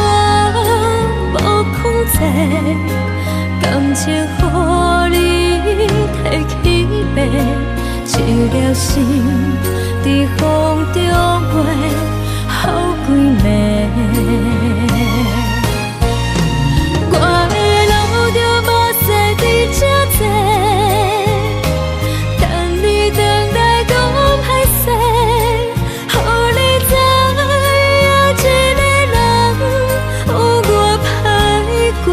S1: 无控制，感情予你提起白，一粒心在风中飞，好几暝。我的路着目屎在这多，等你回来讲歹势，予你知影一个人有我歹过。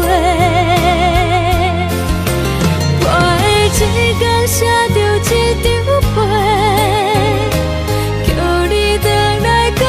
S1: 我的一天写着一张被，叫你回来讲。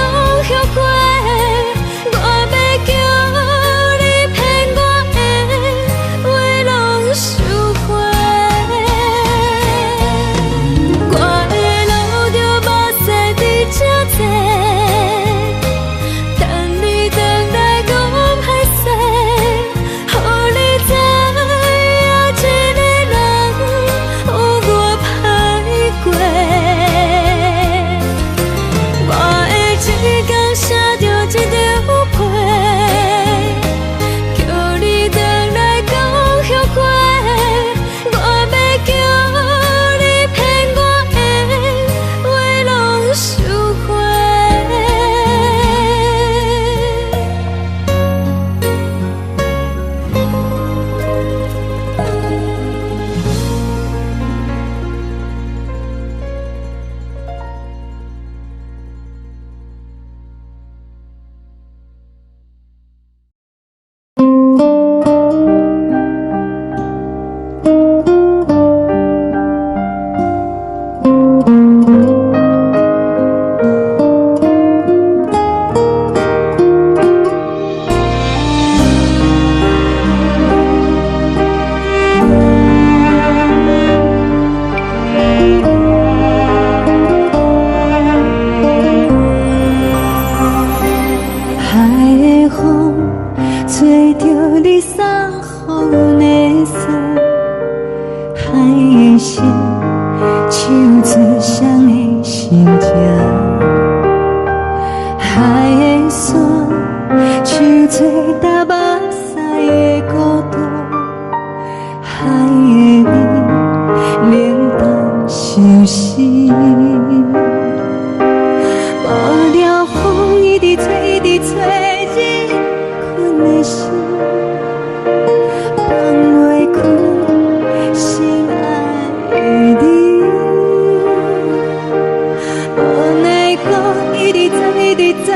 S3: 你昨日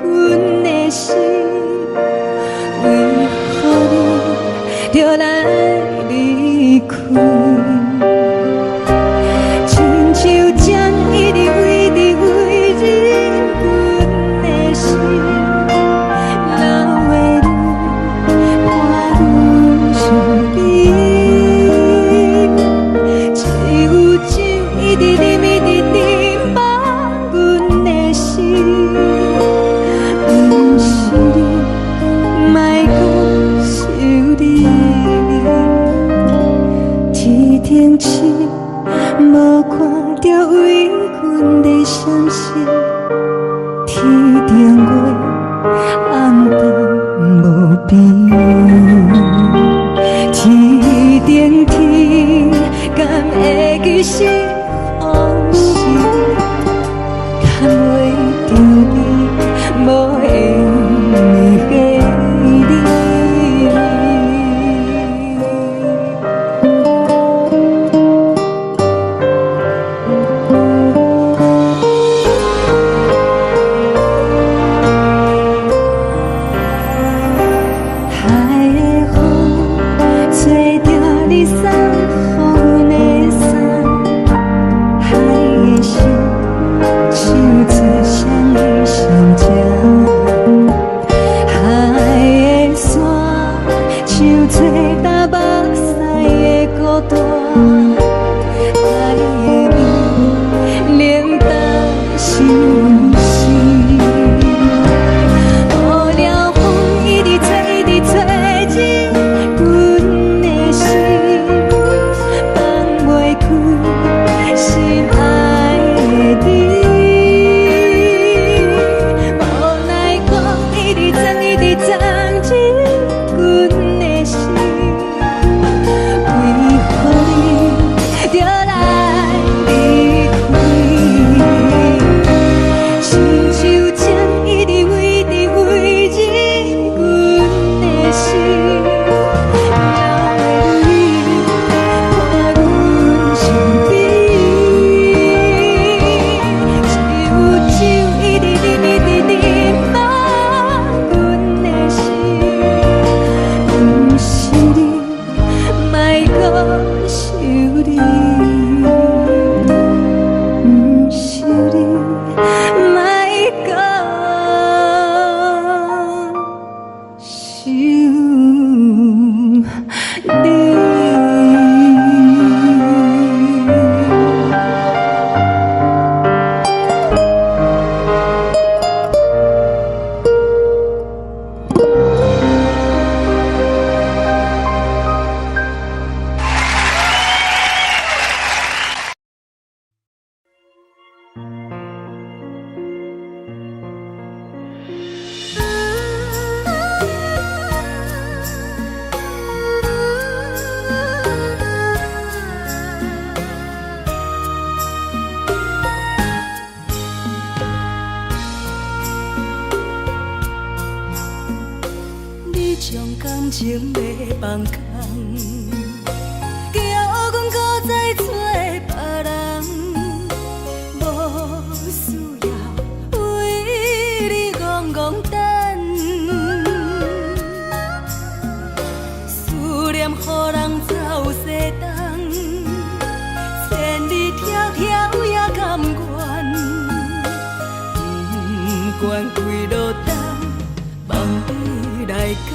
S3: 阮的心，为何你就来离开？亲像针一直为你为你阮的心，流的泪伴阮伤悲，只有酒一直啉一直啉饱阮的心，不是你，莫讲想你。天顶星无看到为阮的闪烁，天顶月暗淡无边，天顶天敢会记是往事，敢袂着你无缘的你。
S2: 将感情卖放空，叫阮搁再找别人，无需要为你戆戆等。思念予人走西东，千里迢迢也甘愿，不管几路灯，梦里来干。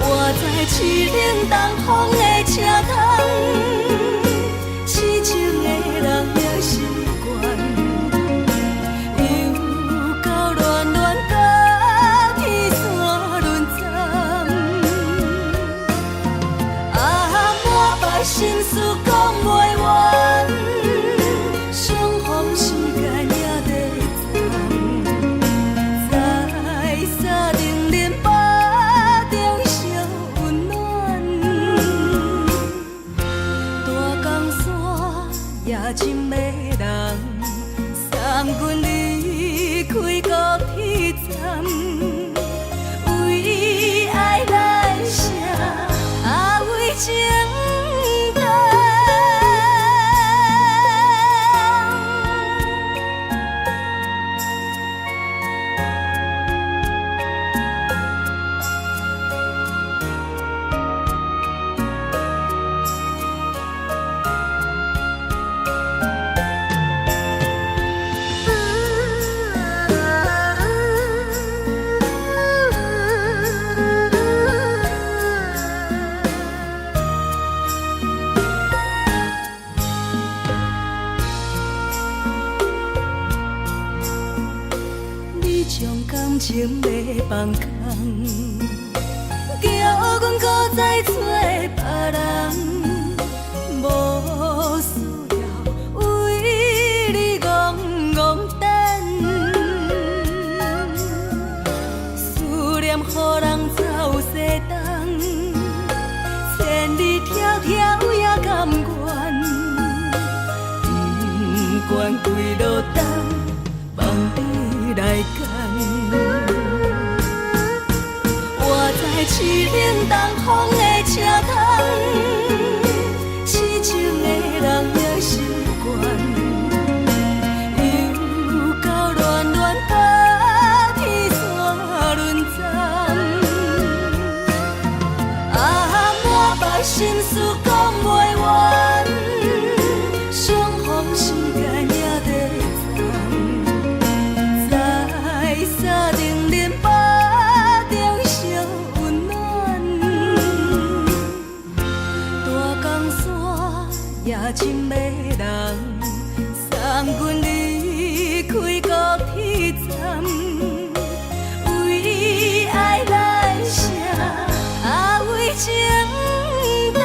S2: 我在凄冷东风的车窗，痴情的人也习惯，又到恋恋甲天山沦陷。啊，满腹心事讲袂完，相逢时间也在站，在山顶林北中烧温暖，大江山夜深的人，送阮离开高铁站，为爱来写，为情。
S1: 伤感情要放空，叫阮搁再找别人，无需要为你戆戆等，思念予人走西东，千里迢迢也甘愿，不管几路灯，望你来干。我在痴冷东风的车窗，痴情的人也习惯，又到恋恋把天线轮转。啊，满腹心事讲袂完，相逢时间也在藏，在沙定林巴中烧温暖，大江山夜深要人，送阮离开高铁站，为爱来写，为情等。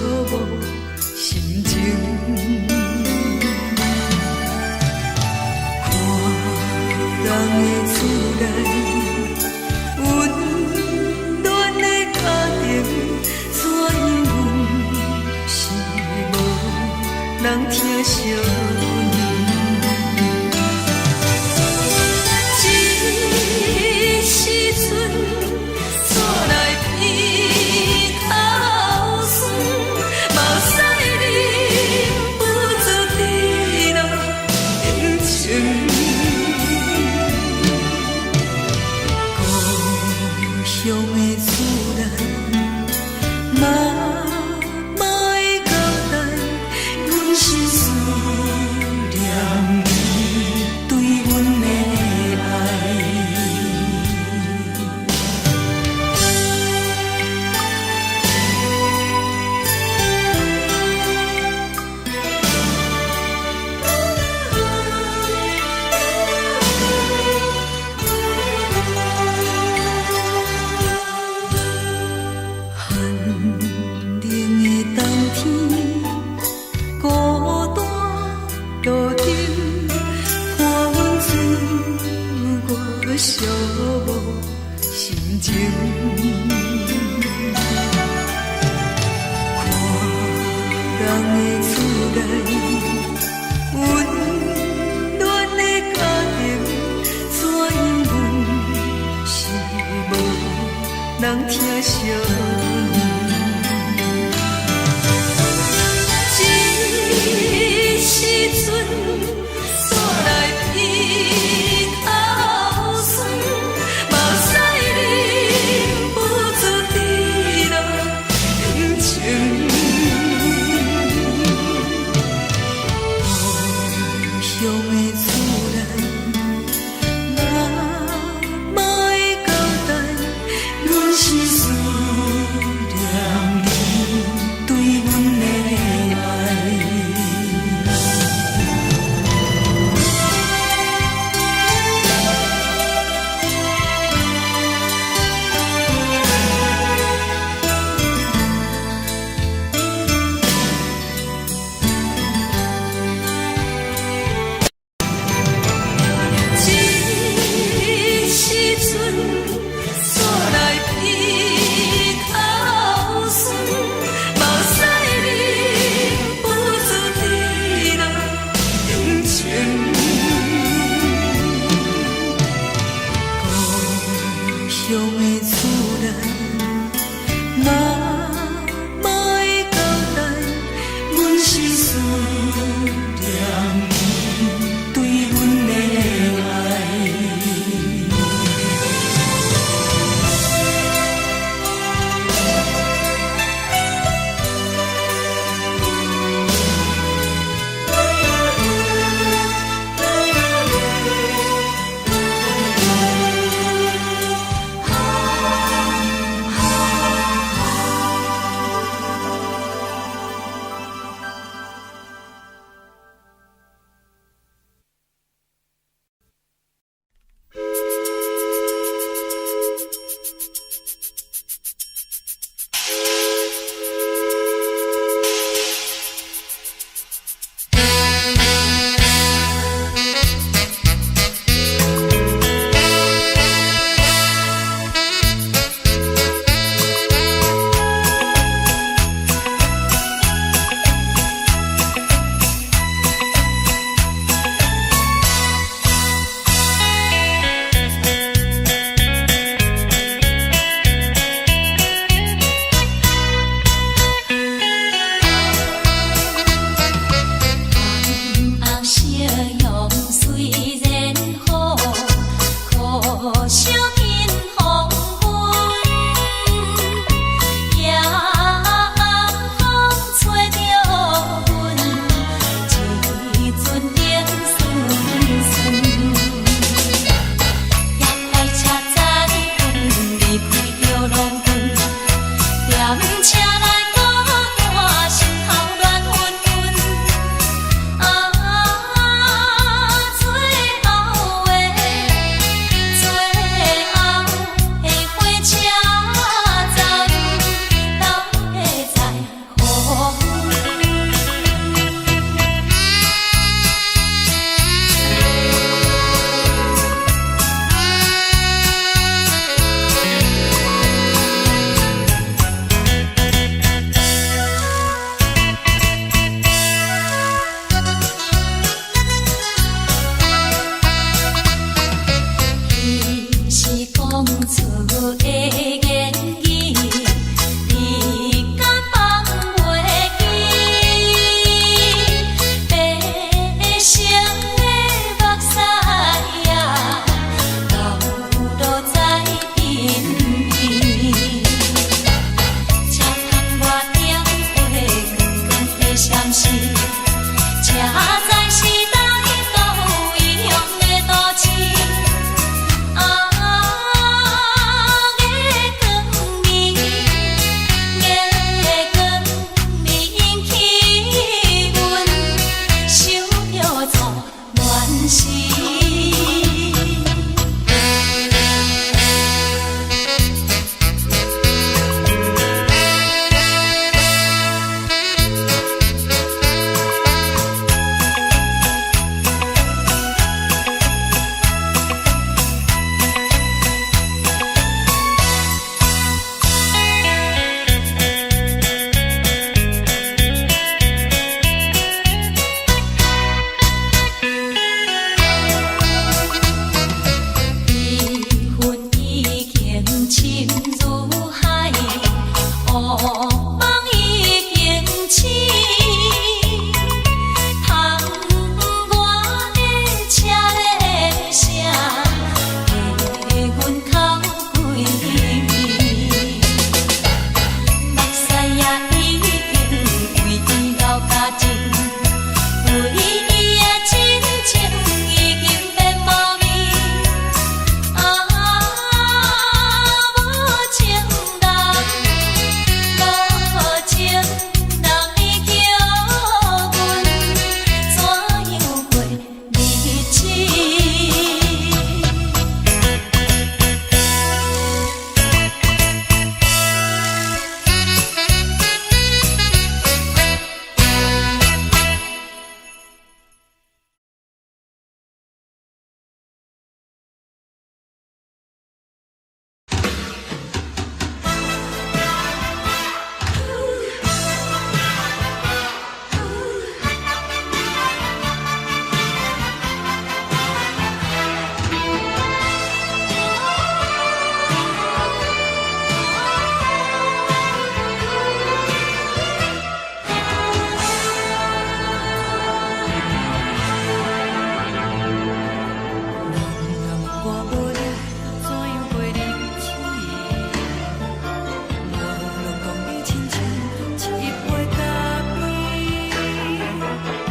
S1: 无心情。看人的厝内温暖的家庭，怎因阮是无人疼惜你？这时阵厝内鼻头酸，嘛使忍不住滴落眼睛。故乡的厝内，妈妈的交代，阮是思念你对阮的爱。寒冷的冬天，孤单路顶，看阮自我寂无心情。看人的厝内温暖的家庭，怎因阮是无人疼惜你？这时阵厝内鼻头酸，嘛使忍不住滴落眼睛。故乡的厝内，妈妈的交代，阮是思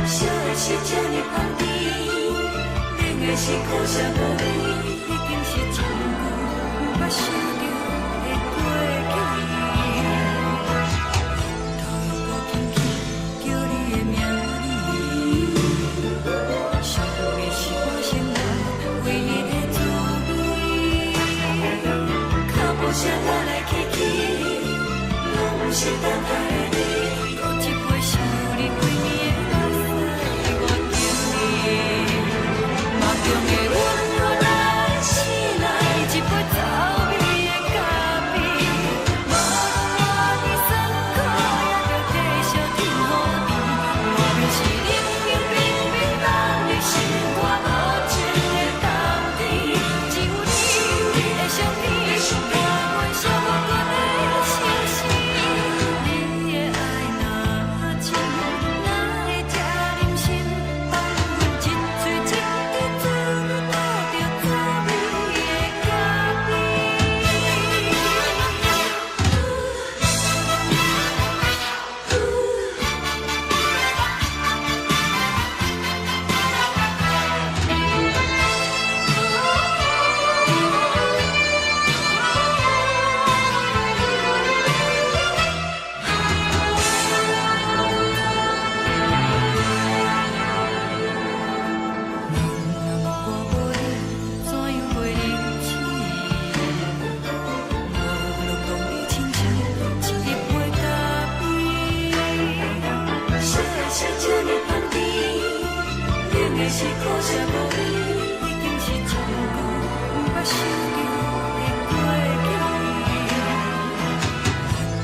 S1: 烧的是这呢香甜，冷的是苦涩无味，已经是真久有捌想着的过去。头又无轻轻叫你的名字，想的是我生来唯一的滋味。脚步声来来去去，拢不是等待的你，搁一杯想你几暝的目屎，我敬你。梦中的阮落来醒来，一杯走味的咖啡，无论我的酸苦，也着继续甜乎甜。外面是冷冷冰冰放你心肝无情的冬天，只有你的相片，伴阮寂寞过的心事。你的爱若真，哪会这忍心放阮一嘴一滴滋味，吐着滋味的咖啡。我无你，怎样袂忍起？无论讲你亲像一杯咖啡，烧的是这呢香甜，冷的是苦涩无味，已经是真久有捌想着的过去。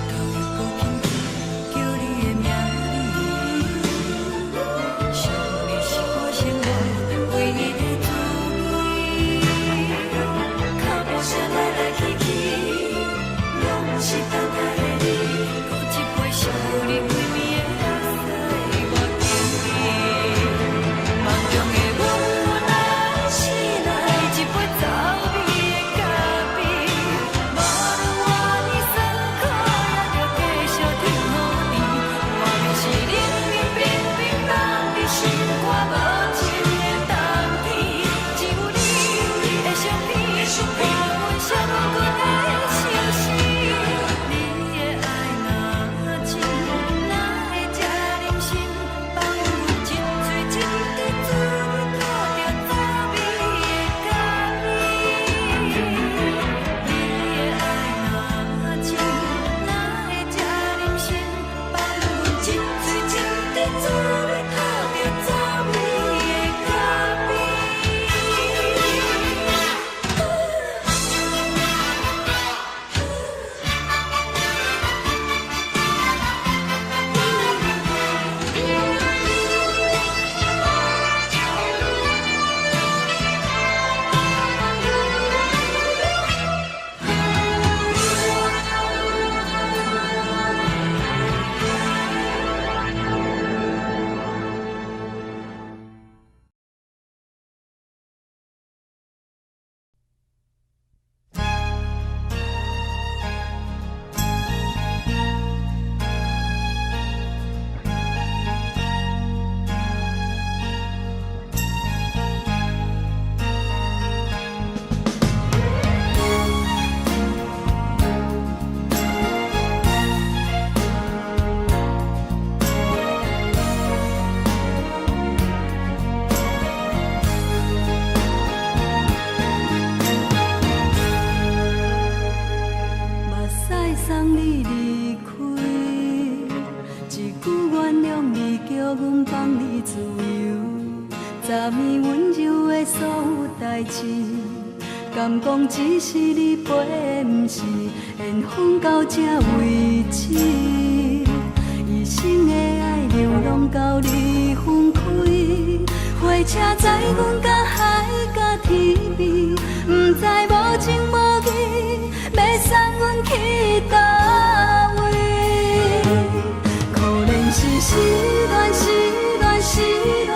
S1: 头又无轻轻叫你的名字，想的是我生来唯一的滋味。脚步声来来去去，拢不是等待的你，搁一杯想你几暝的目屎，我敬你。梦中的阮落来醒来，一杯走味的咖啡，无论我的酸苦，也着继续甜乎甜。外面是冷冷冰冰放你心肝无情的冬天，只有你的相片，伴阮寂寞过的心事。你的爱若真，哪会这忍心放阮一嘴一滴滋味，吐着滋味的咖啡。你的爱若真，哪会这忍心放阮一嘴一滴滋味，吐着滋味的咖啡。目屎送你离开，一句原谅你，叫阮放你自由。昨暝温柔的所有代志，敢讲只是你陪，不是缘分到这为止。一生的爱流浪到你分开，火车载阮到海角天边，不知无情无义，要送阮去倒位？可能是失恋，失恋，失恋，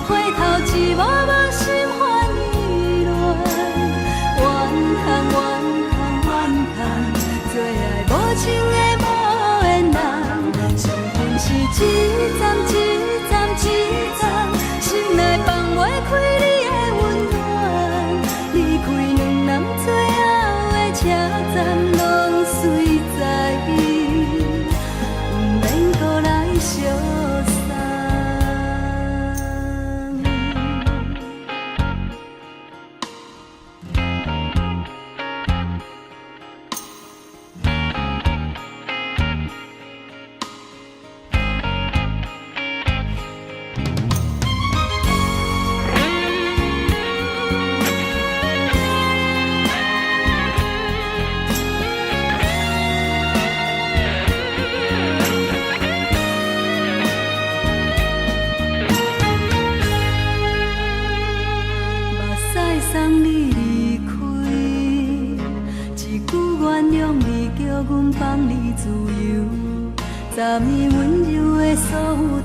S1: 回头一幕幕心烦意乱，怨恨，怨恨，怨恨，最爱无情的无缘人，缘分是一站一站一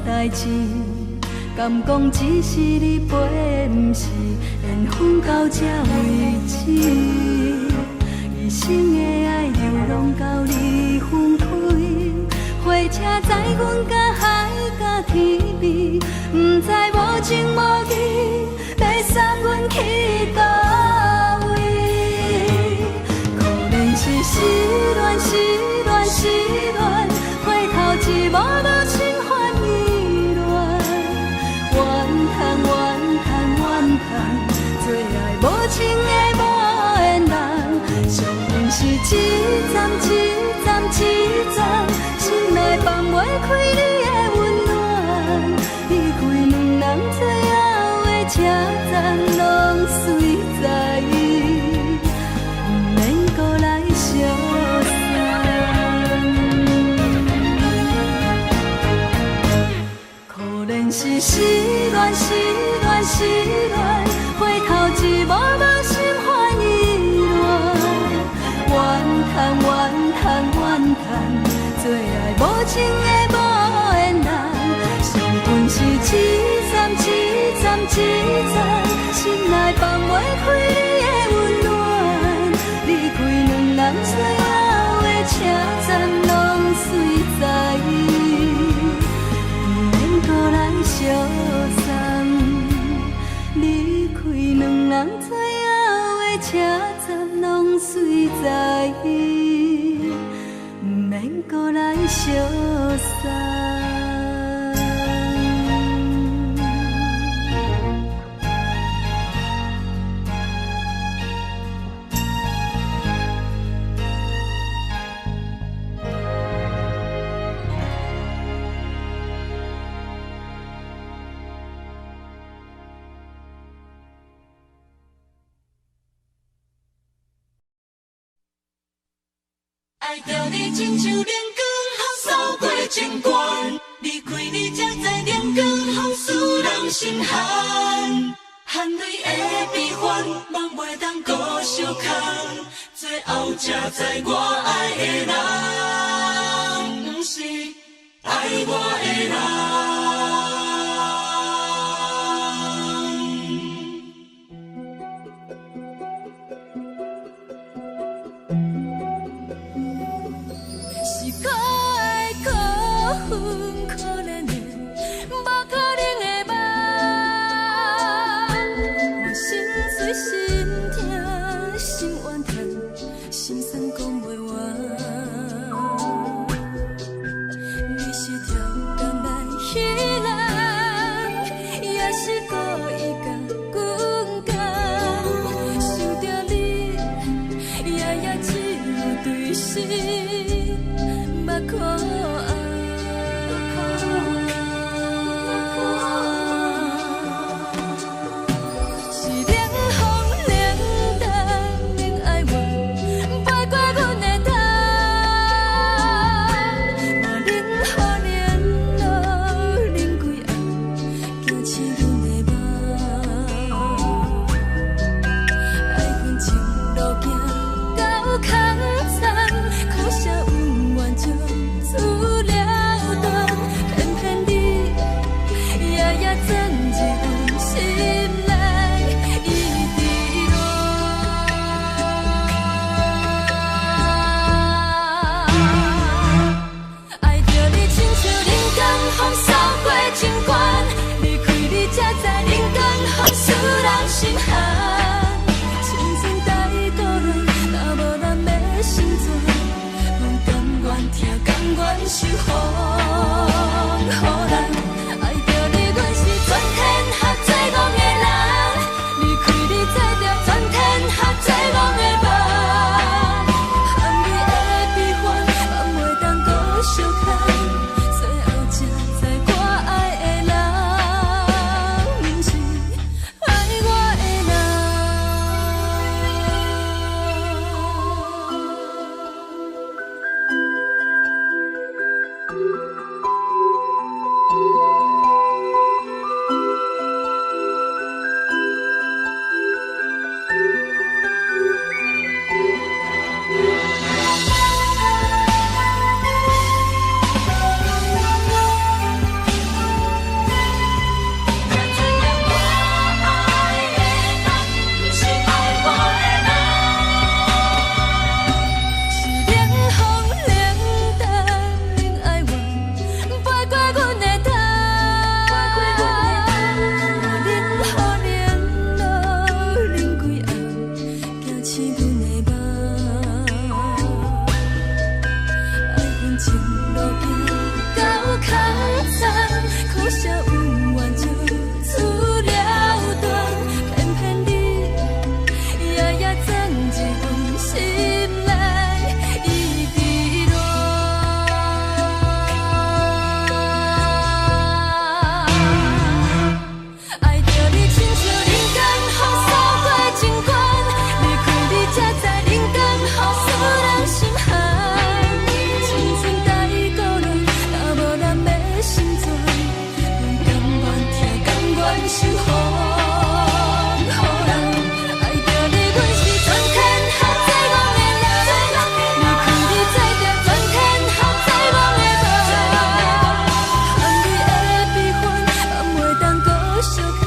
S3: 代志，敢讲只是你陪，不是缘分到这为止。一生的爱流浪到你分开，火车载阮甲海甲天边，不知无情无义，要送阮去倒位？可能是失恋，失恋，失恋，回头一幕都心烦意乱，怨叹，怨叹，怨叹，最爱无情的无缘人，上恨是一站一站一站，心内放袂开你的温暖，离开两人最后的车站，拢随在意，不免搁来相送。可能是失恋，失恋，失恋，回头一幕无心烦意乱，怨叹，怨叹，怨叹，最爱无情的无缘人，上恨是一站一站一站，心内放袂开你的温暖，离开两人最后的车站，拢随在意，不免搁来相送。离开两人最后的车站，拢随在意，不免搁来相送。
S2: 爱着你亲像阳光，扫过情关，离开你才知阳光风使人心寒。含泪的悲欢，望袂当搁相牵，最后才知我爱的人，不是爱我的人。
S3: 是可爱可恨可怜的，无可能的梦。我心碎心痛心怨叹，心酸讲袂完。你是条甘来
S1: 守护，予人爱着你，阮是全天下最憨的人。离开你才着全天下最憨的梦。含泪的悲欢，也袂当搁相牵，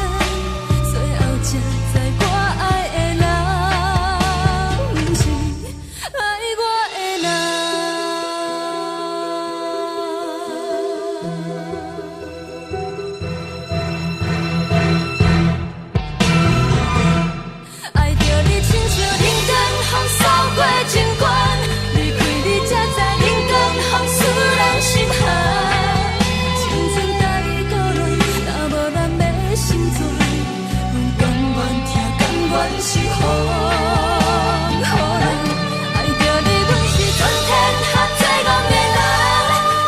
S1: 最后才知我爱的人，毋是爱我的人。爱着你亲像冷光风扫过情关，离开你才知冷光风使人心寒。青春大意古乱，若无咱的心酸，阮甘愿听，甘愿守护，予人爱着你，阮是全天下最憨的人。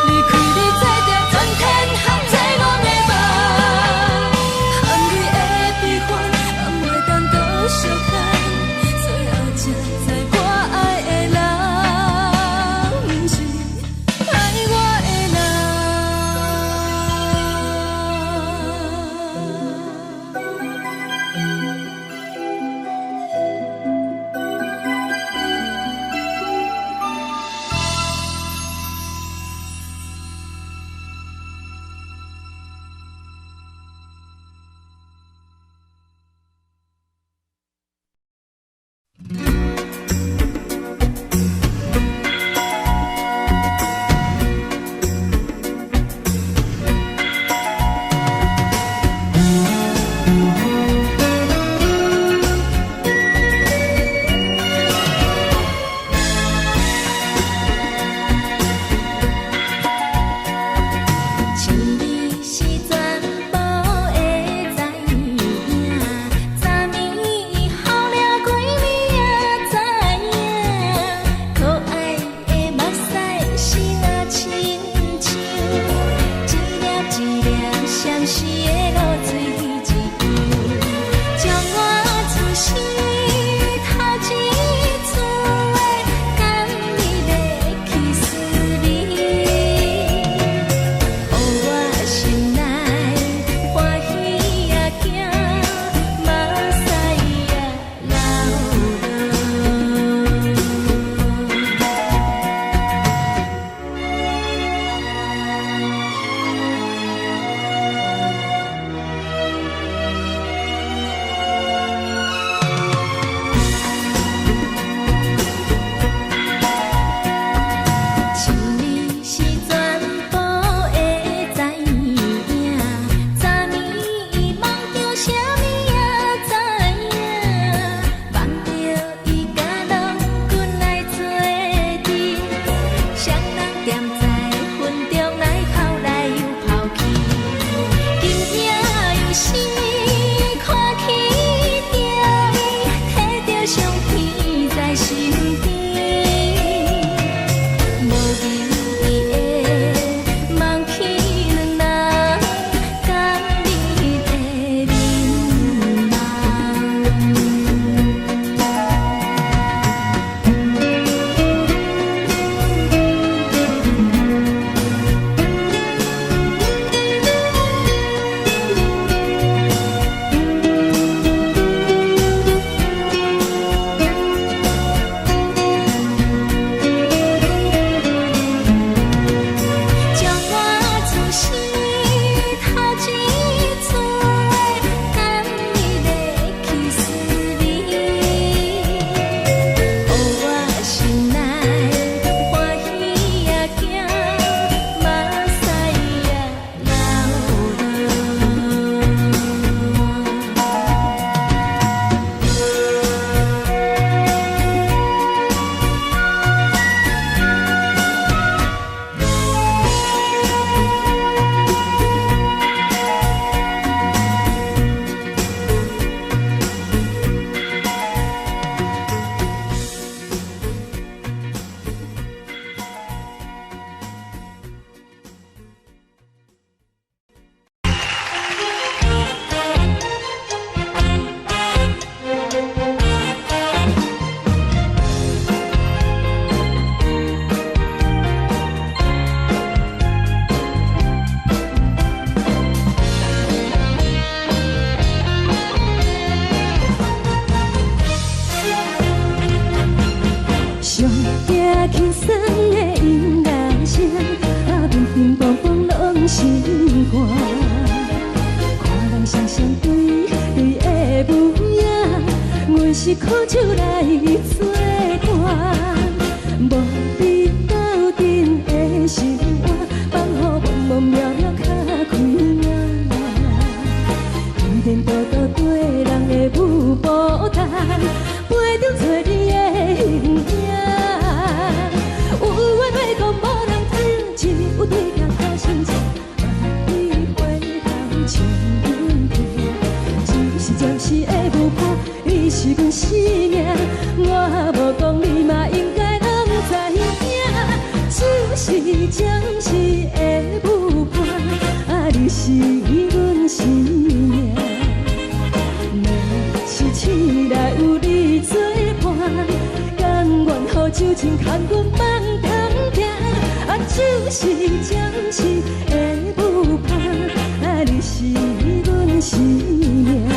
S1: 离开你才着全天下最憨的梦。含泪的悲欢，也袂当搁相牵，最后才知我爱的人，毋是爱我的人。心里是全部会知影，昨暝候了几暝也知影，可爱的目屎是那亲像，一粒一粒闪烁的露水一样，将我出生头一次的甘美的气思你。予我心内欢喜也惊，目屎也流落。
S3: 是苦酒来作伴，无你斗阵的生活，放予茫茫渺渺较快乐。颠颠倒倒对人的舞步弹，陪着做你的形影。有话要讲无人听，只有对甲讨心情，万里回头将阮听。只是暂时的舞伴，你是阮生命，我无讲你嘛应该拢知影。只是暂时的舞伴，你是阮生命。若是醒来有你作伴，甘愿予酒精牵阮放通行。就是暂时的舞伴，你是阮生命。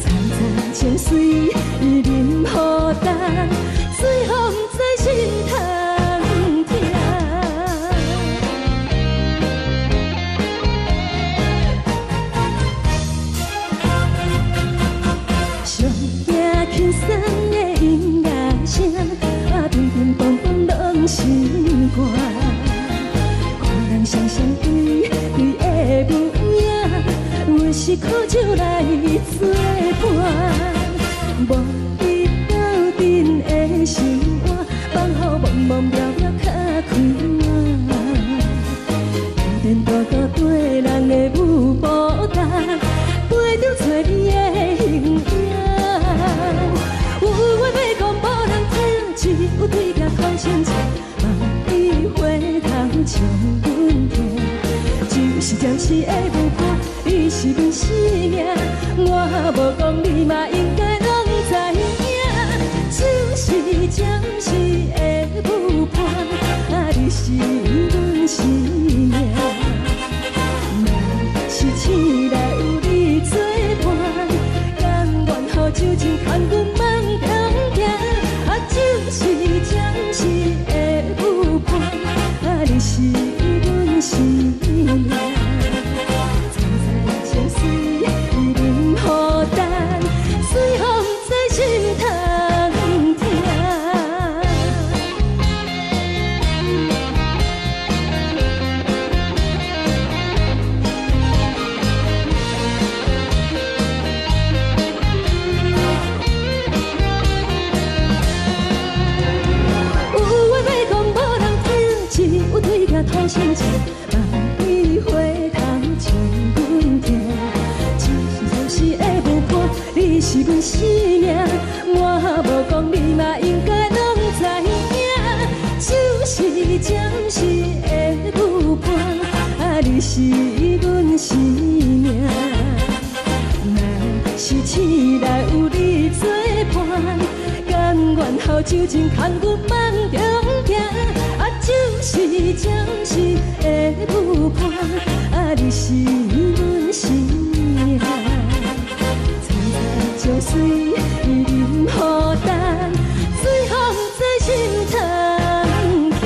S3: 层层情水任何等，随风在心头听。上惊轻松的音乐声，乒乒乓乓拢心肝。看人双双对对的模样，有时苦酒来作伴。无你斗阵的生活，放予茫茫渺渺较快乐。颠颠倒倒对人的舞步弹，陪着做你的形影。有话要讲无人听，只有对甲讨心情，万里回头将阮听。就是暂时的舞伴，你是阮生命，我无讲你嘛应该拢知影。就是暂时的舞伴，你是阮生命。若是醒来有你作伴，甘愿予酒精牵阮放通行。就是暂时的舞伴，你是阮生命。层层情水任何等，随风在心头听。有话要讲无人听，只有对甲讨心情，万里回头将阮听。只是暂时的舞伴，你是阮生命，我无讲你嘛应该拢知影。就是暂时的舞伴，你是阮生命。若是醒来有你作伴，甘愿予酒精牵阮放中行。就是暂时的舞伴，你是阮生命。层层情水任何等，随风在心头听。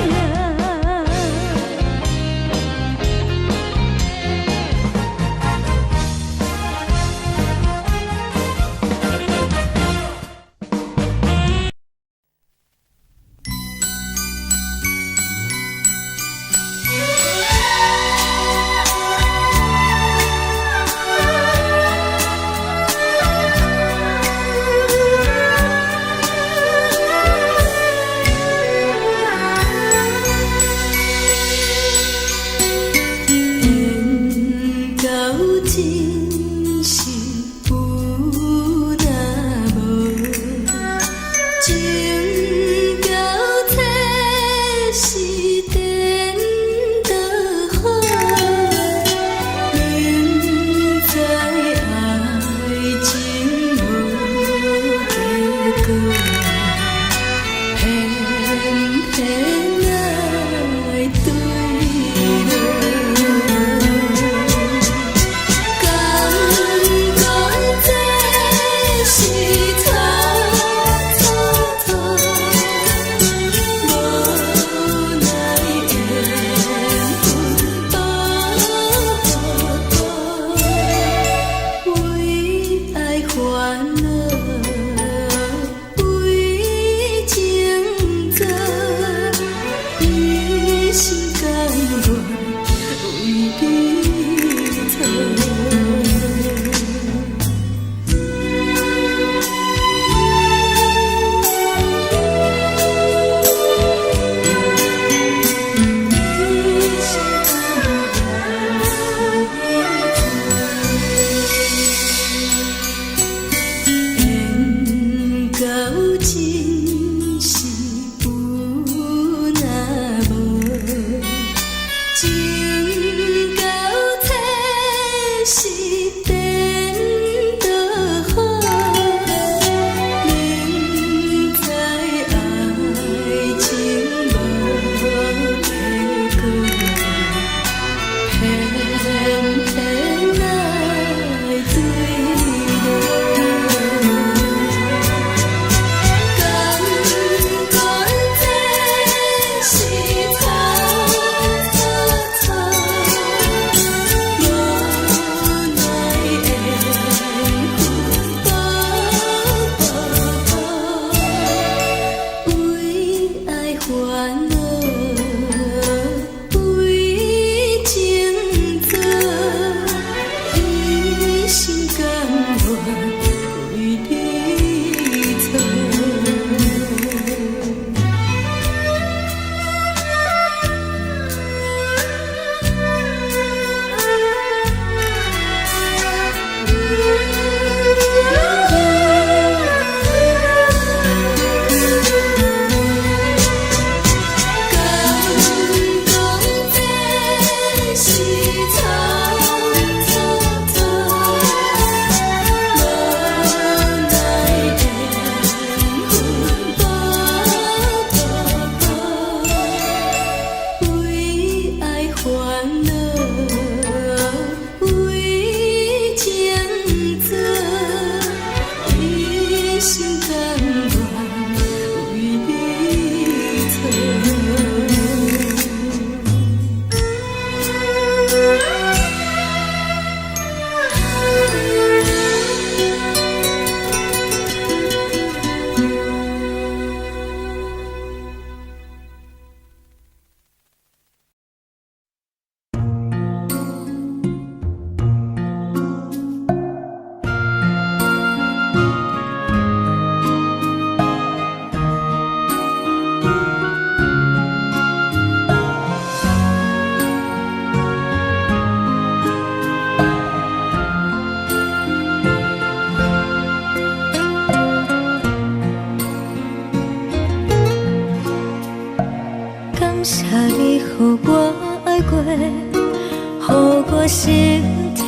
S1: 我心痛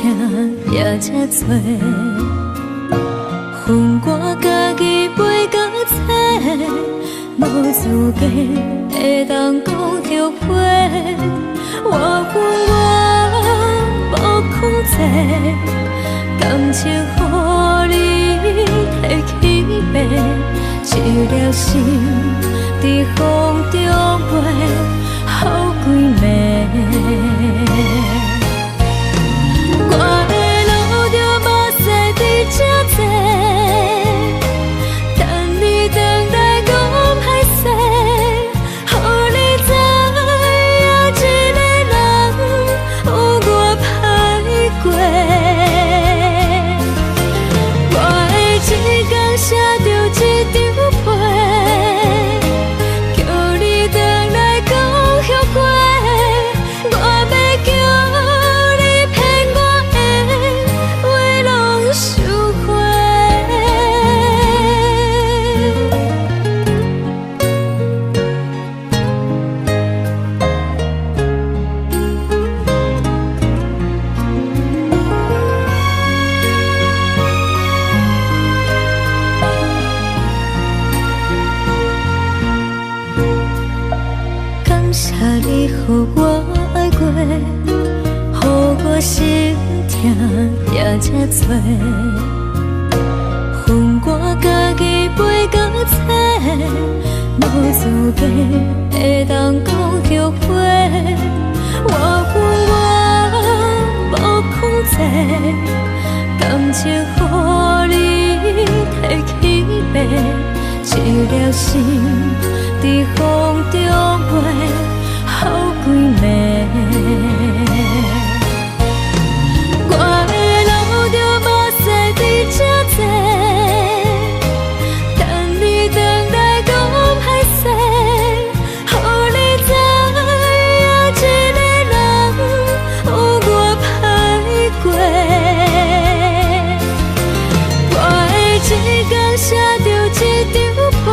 S1: 也这多，恨我家己袂到切，无资格会当讲后悔。我恨我无控制，感情予你提起白，一粒心在风中飞，好几暝。我的路着目屎伫这多，等你回来讲歹势，予你知影一个人有我歹过。我会一天写着一张被，叫你回来讲后悔。我要叫你骗我的话拢收回。感谢你，予我爱过，予我心痛也这多，恨我家己袂到切，无资格会当讲后悔。我恨我无控制，感情予你提起白，一粒心在风中飞，好几暝。我的路着目屎伫这多，等你回来讲歹势，予你知影一个人有我歹过。我会一天写着一张被，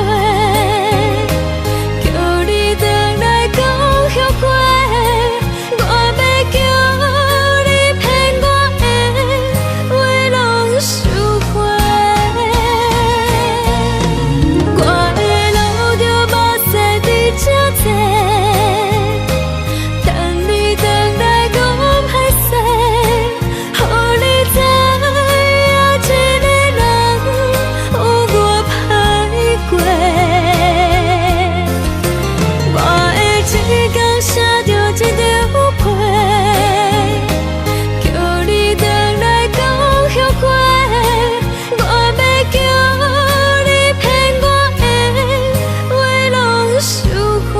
S1: 叫你回来讲后悔。我要叫你骗我的话拢收回。我的路着目屎伫这多，等你回来讲歹势，予你知影一个人有我歹过。我会一天写着一张被，叫你回来讲后悔。我要叫你骗我的话拢收回。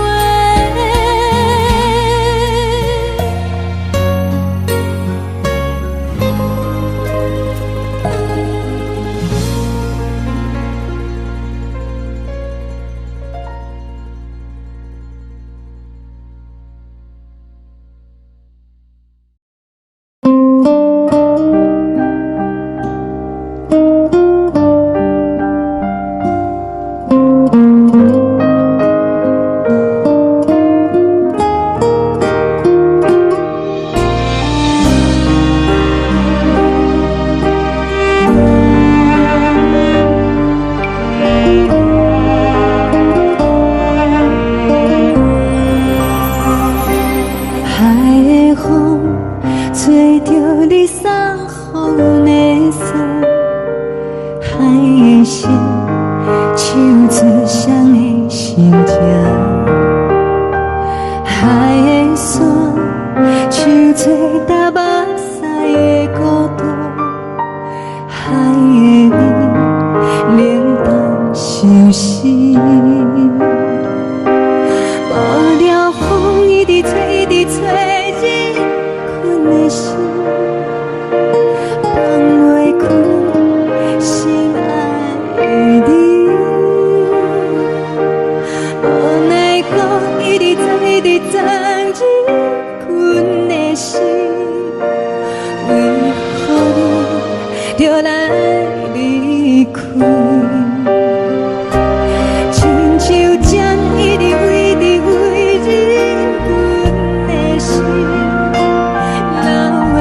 S1: 海的风吹着你送予的伞，海的心唱出双的心情，海的山唱出搭目屎的孤独，海的你冷淡伤心。无聊风一直吹，一直吹，日困的心，放袂开心爱的你。无奈何一直藏，一直藏，日困的心，为何你就来离开？亲像针一直围，一直围，日困的心，流的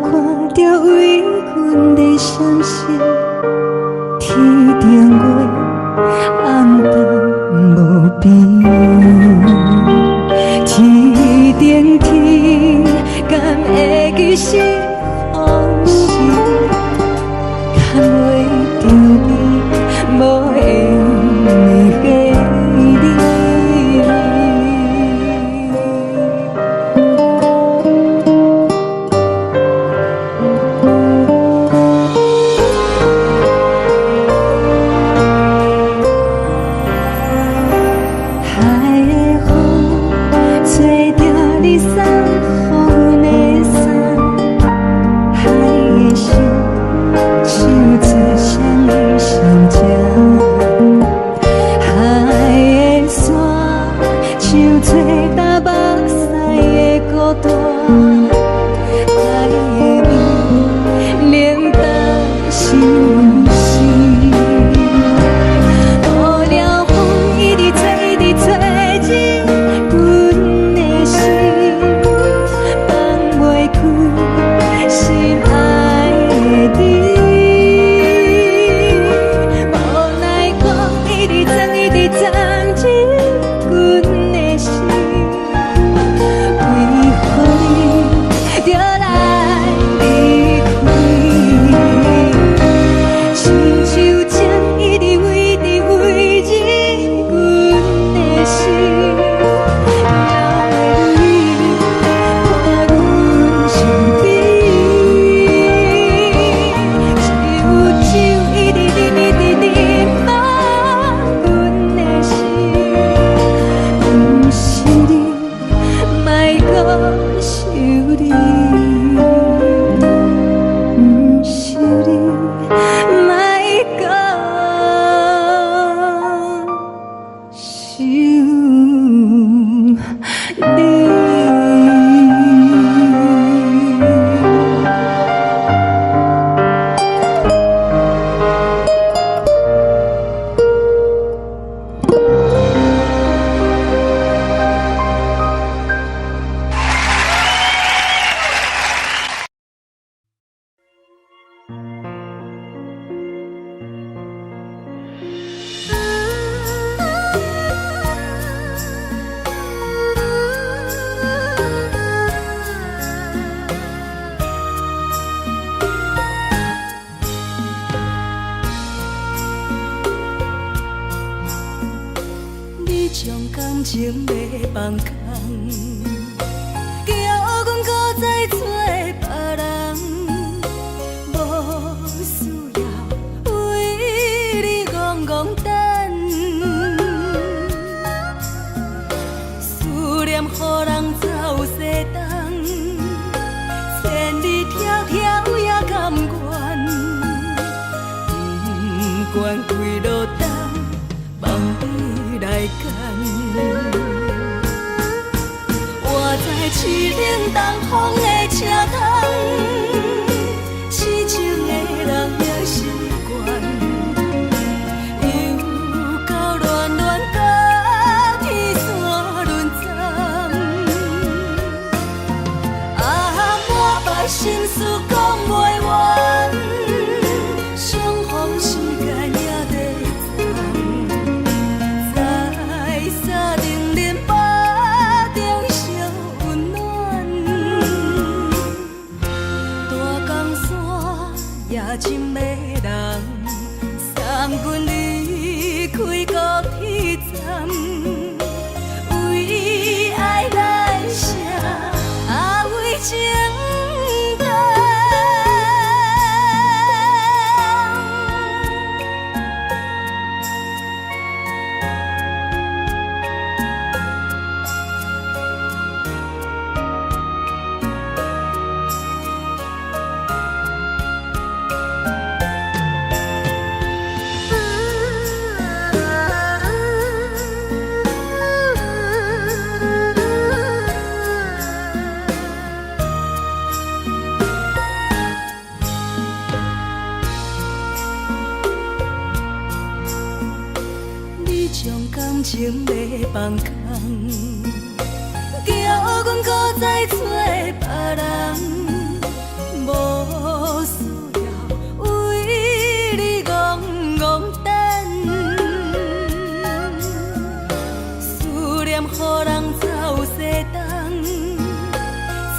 S3: 看着为阮的闪烁，天顶月暗淡无边，天顶天敢会记是往事，牵袂着你，无会记你。
S2: 感情要放空，叫阮搁再找别人，无需要为你戆戆等。思念予人走西东，千里迢迢也甘愿，不管几路灯，望你来牵。我在凄冷东风的车窗，痴情的人也习惯，又到恋恋甲天线轮站。啊，满腹心事讲袂完，相逢时间也在站，在沙定林巴中相温暖。大江山也深的人，送阮离开高铁站，为爱来写啊为情长。你将感情要放空，叫阮搁再找别人，无
S1: 予人走西东，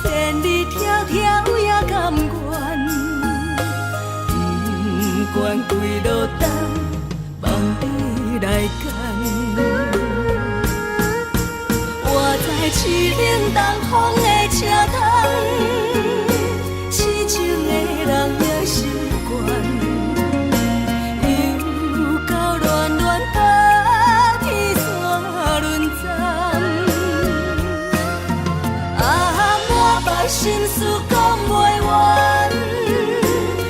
S1: 千里迢迢也甘愿，不管归路东，望你来赶。我在凄冷东风的车头，痴情的人也习惯。心事讲袂完，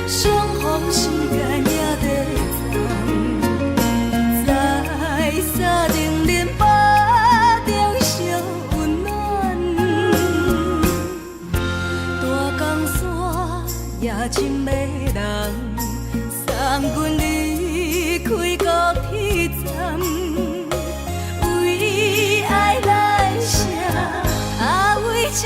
S1: 相逢时间也在站，在山顶林巴中相温暖。大江山也深迷人，送阮离开高铁站，为爱来写，为情。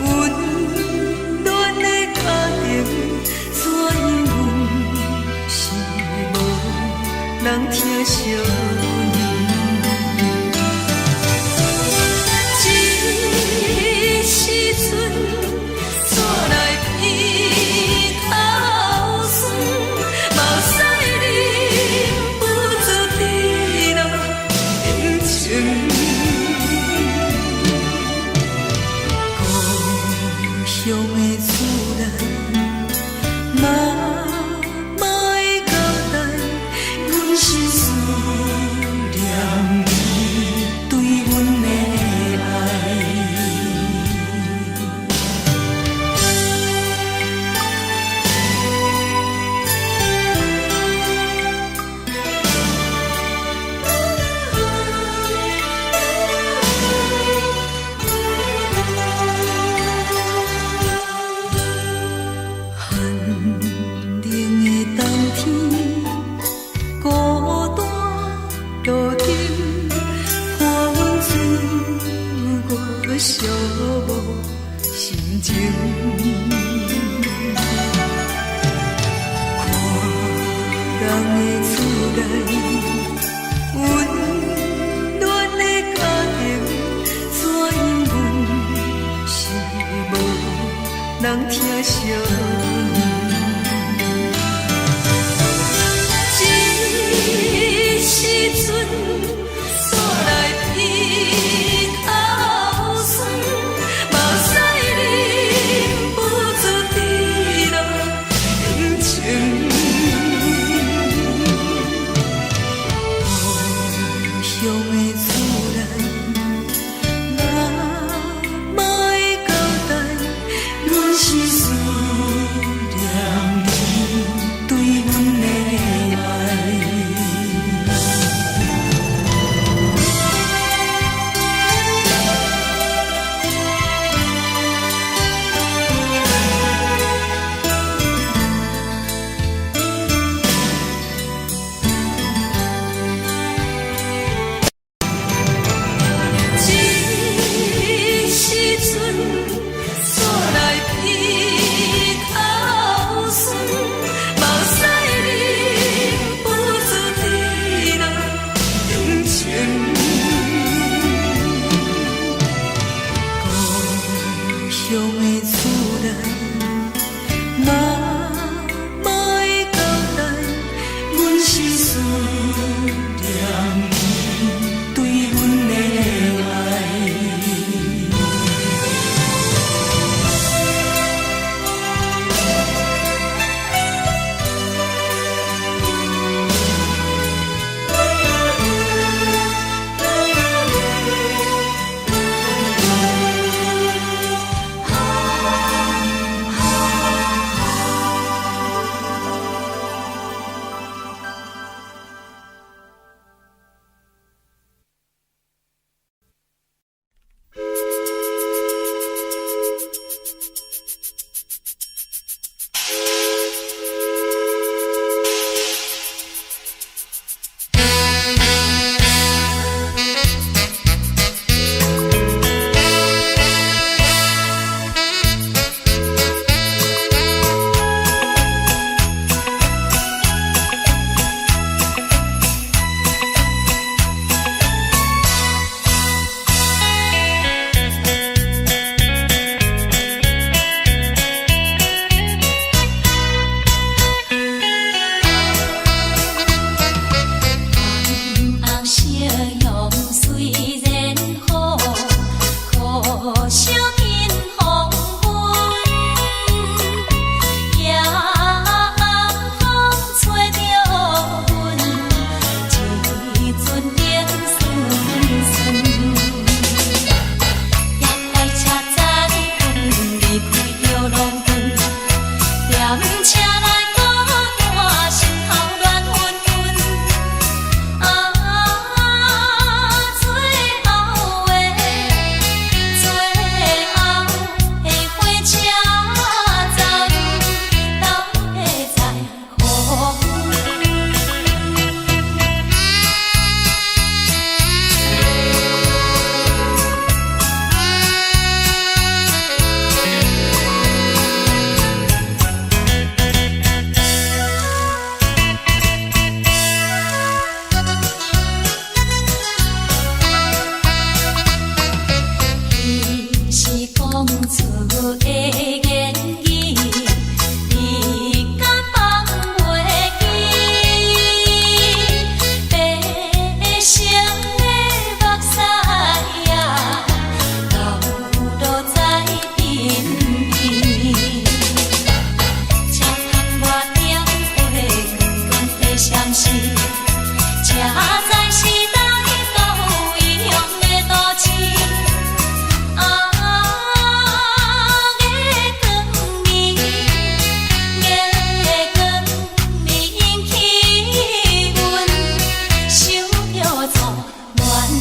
S1: 温暖的家庭，怎因是无人疼惜你？这时阵怎来鼻头酸？目屎你不注滴落情情。故乡的自然，妈妈的交代，阮心事。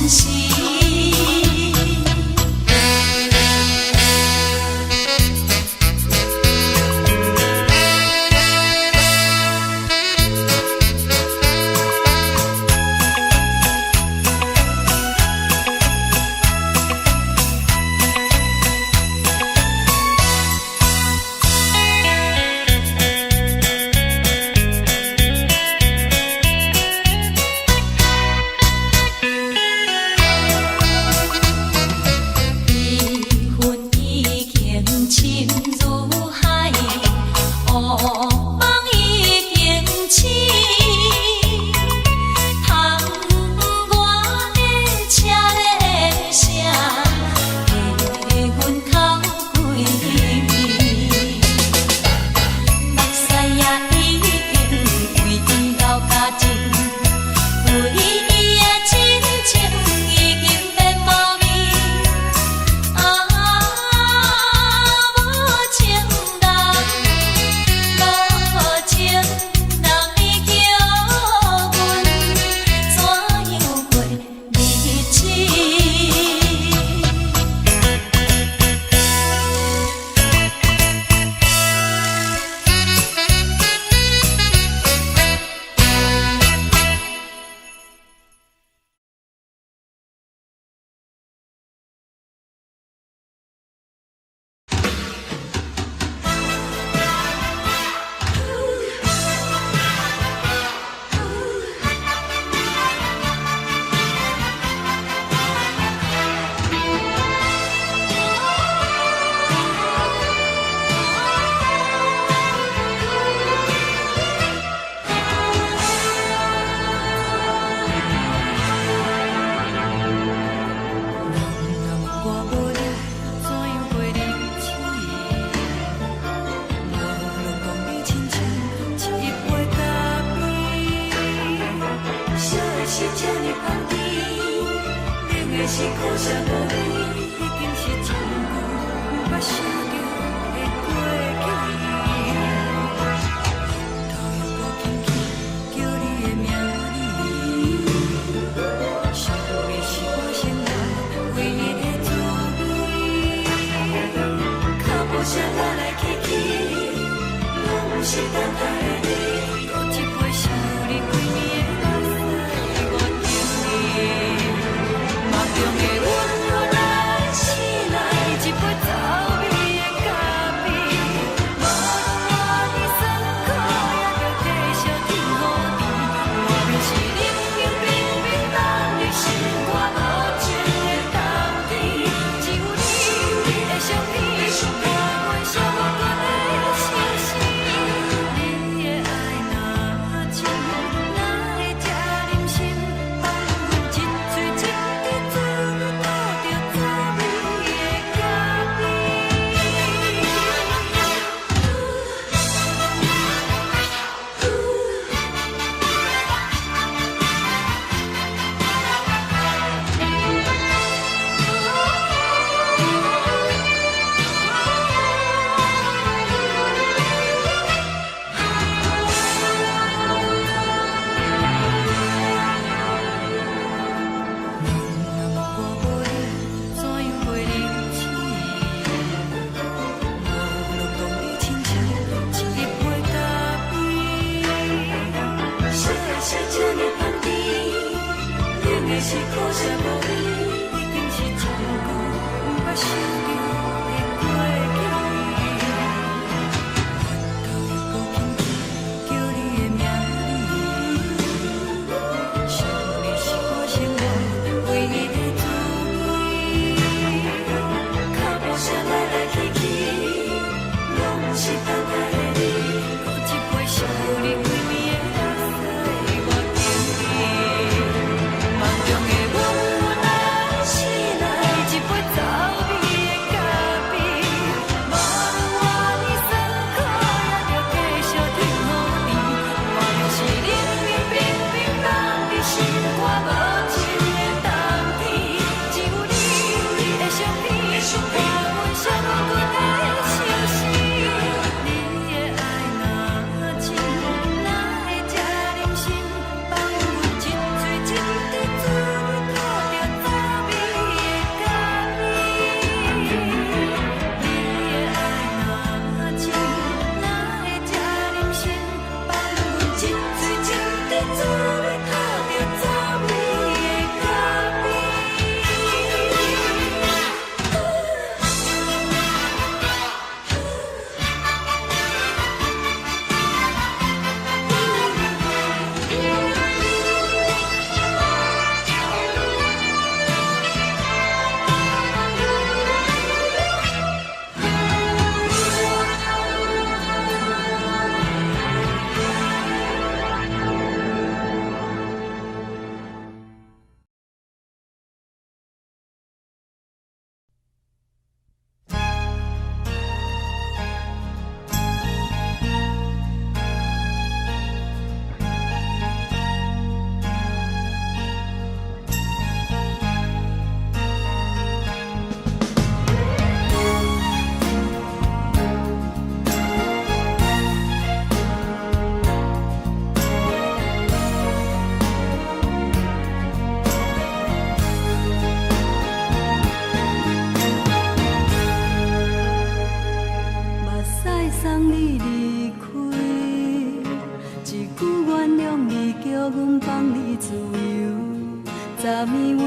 S2: 时。是苦涩无味，已经是一句无法写着的过去。头又搁轻轻叫你的名字，想的是我生活唯一的滋味。脚步声来来去去，拢是等待的你。搁一杯想你几年的目屎，我着你。梦中的阮，予咱醒来，一杯走味的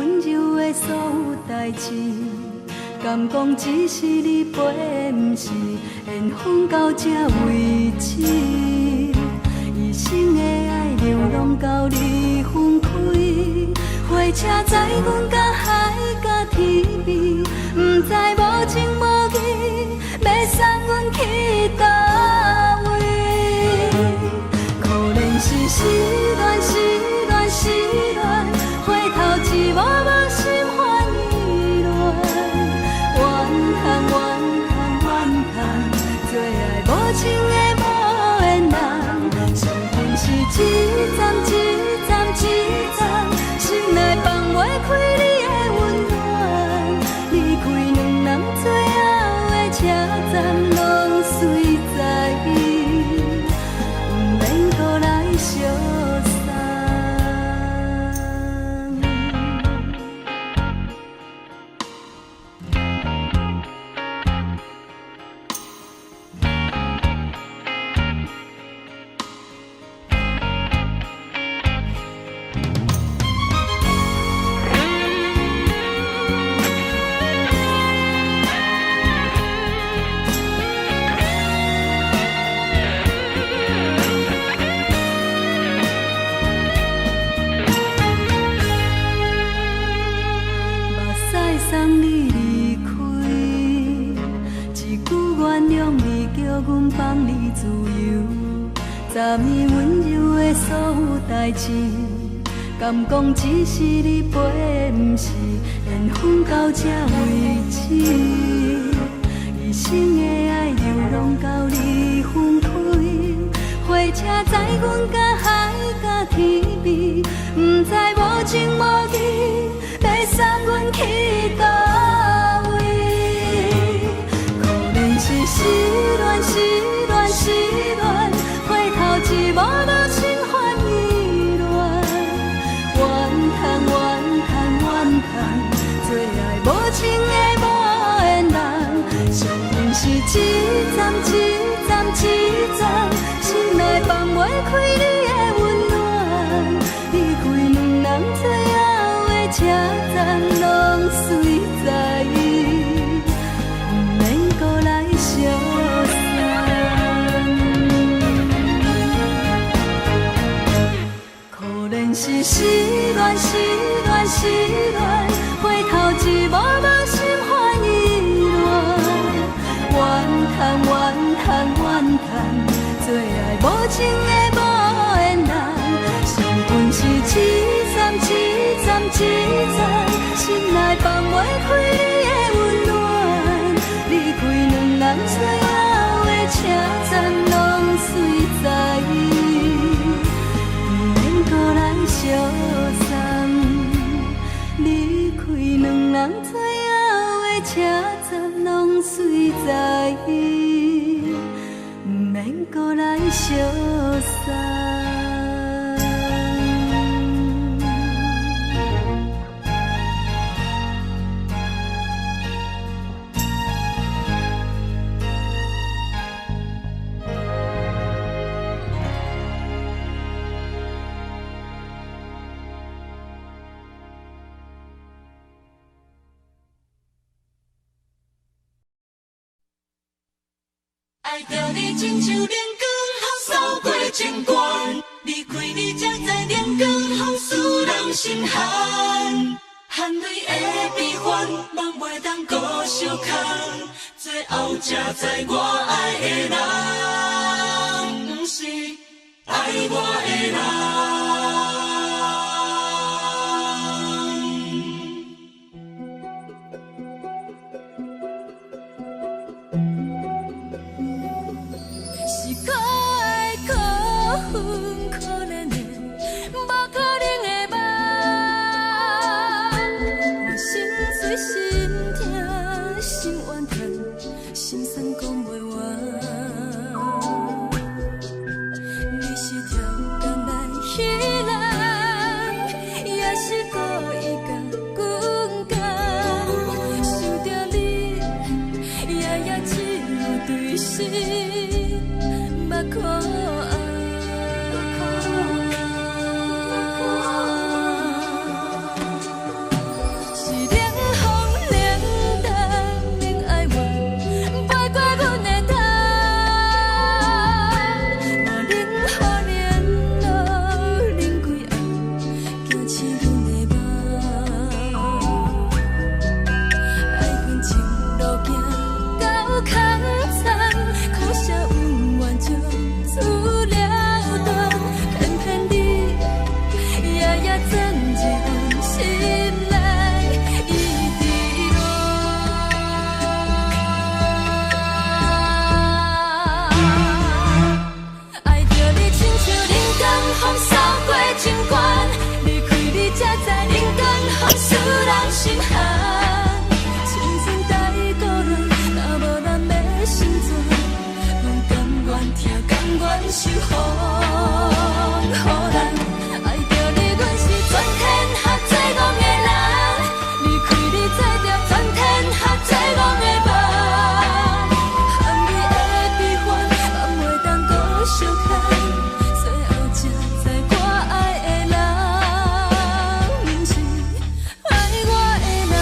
S3: 温柔的所有代志，敢讲只是你陪，不是缘分到这为止。一生的爱流浪到你分开，火车载阮到海甲天边，不知无情无义，要送阮去倒位？可怜是失恋，失恋，失恋，回头一幕幕心烦意乱，怨叹，怨叹，怨叹，最爱无情的无缘人，上恨是一站一站一站，心内放袂开你的温暖，离开两人最后的车站，拢随在伊，不免搁来相送。送你离开，一句原谅你，叫阮放你自由。昨暝温柔的所有代志，敢讲只是你陪，不是缘分到这为止。一生的爱流浪到你分开，火车载阮到海甲天边，不知无情无义，要送阮去倒位？可怜是失恋，失恋，失恋，回头一幕幕心烦意乱，怨叹，怨叹，怨叹，最爱无情的无缘人，上恨是一站一站一站，心内放袂开你的温暖，离开两人最后的车站，拢随在伊，不免搁来相送。可怜是失恋，失恋，失恋，回头一幕幕心烦意乱，怨叹，怨叹，怨叹，最爱无情的无缘人，上恨是一站一站一站，心内放袂开你的温暖，离开两人最后的车站，拢随在伊，不免搁来相送。离开两人最后的车站，拢随在伊，不免搁来相送。
S2: 爱着你亲像阳光扫过情关，离开你才知阳光风使人心寒。含泪的悲欢，望袂当搁相牵，最后才知我爱的人，不是爱我的人。
S1: 受风予人。爱着你，阮是全天下最戆的人。离开你，做着全天下最戆的梦。含你的悲欢，放袂当搁相牵。最后才知我爱的人，毋是爱我的人。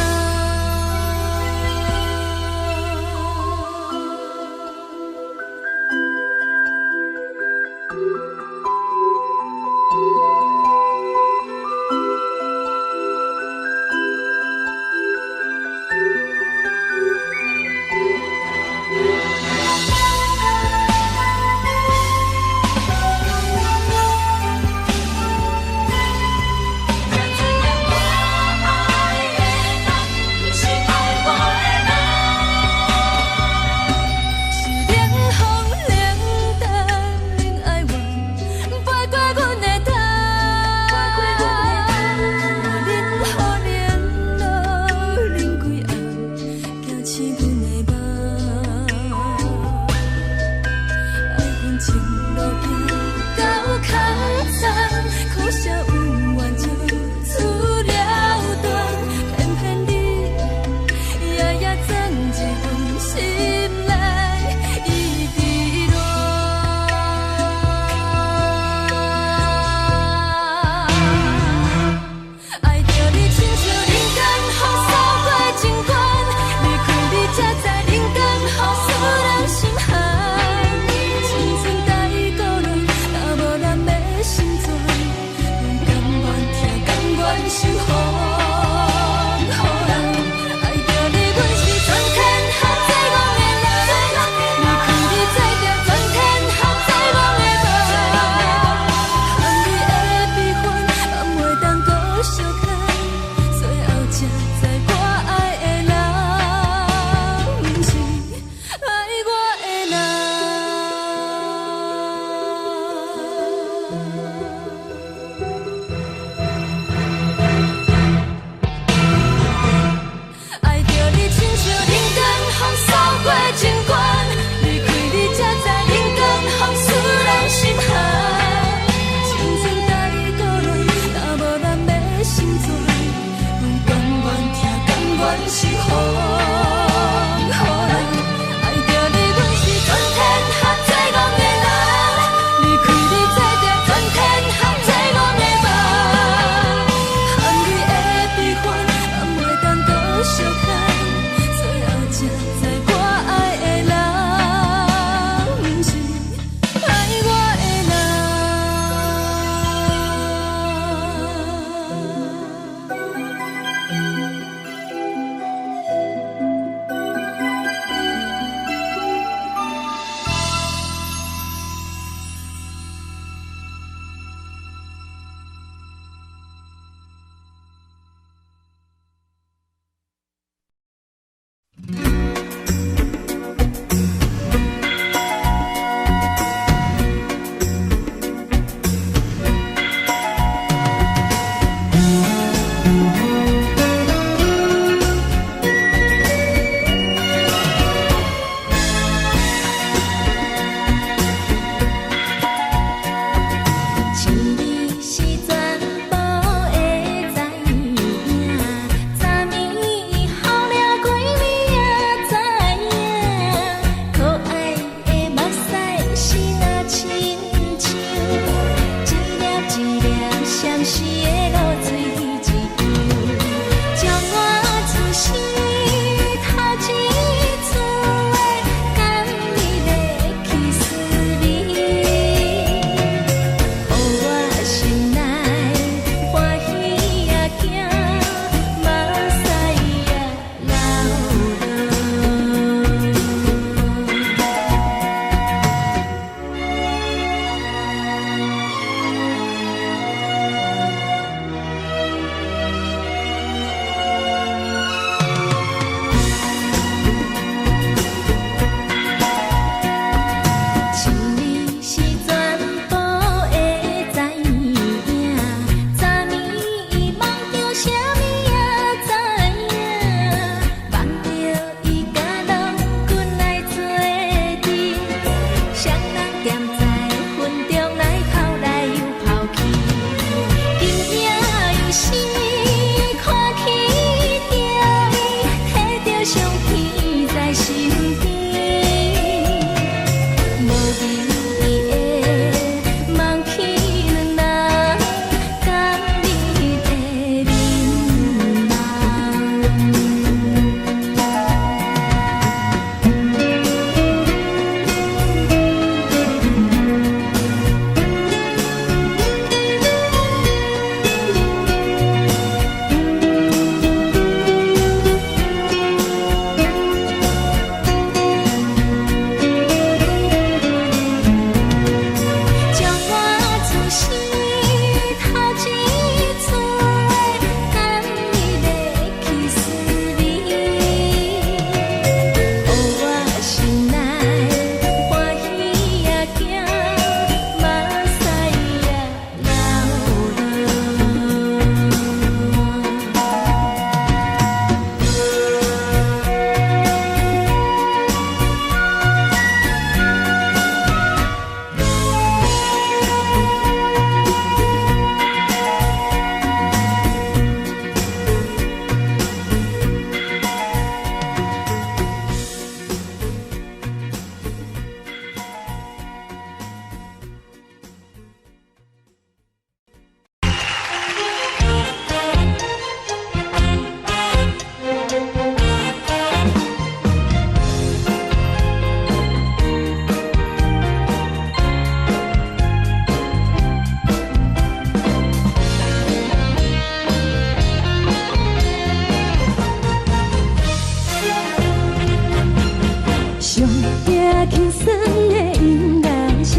S3: 轻松的音乐声，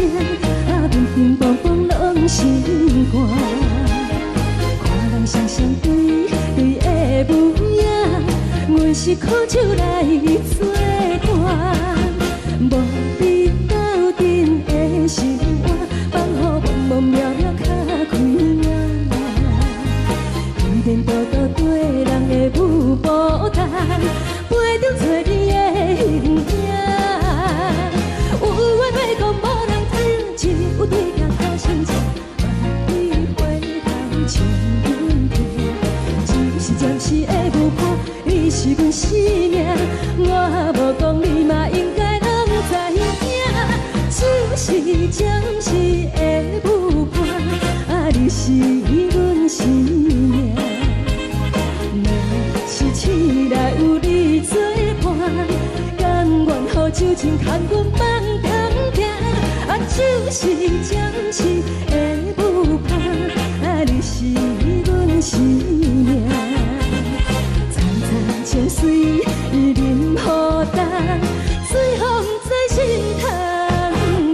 S3: 乒乒乓乓拢心肝。看人双双对的舞影，阮是苦酒来作伴。无你斗阵的心肝，放予茫茫渺渺较开眼。一颠倒倒对人的舞步动，陪着做你的形影。有话要讲，无人听，只有对镜头心情，万里回头将阮听。暂时暂时的舞伴，你是阮生命，我无讲你嘛应该拢知影。暂时暂时的舞伴，你是阮生命。若是醒来有你作伴，甘愿予酒精牵阮梦中行。暂时暂时的舞伴，你是阮生命。层层情水任何淡，随风在心头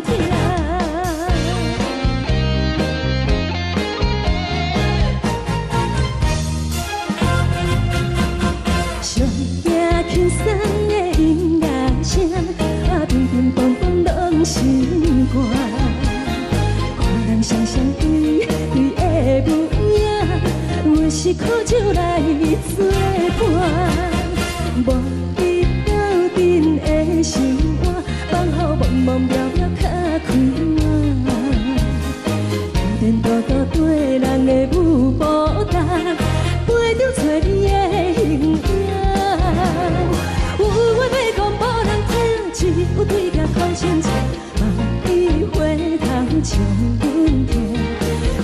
S3: 听。上行轻松的音乐声，乒乒乓乓拢心肝。看人双双对的舞影，阮是苦酒来作伴。无你斗阵的心肝，放予茫茫渺渺较开眼。一颠倒倒对人的舞步动，陪着做你的形影。有话要讲，无人听，只有对镜看心情，万里回头将阮听。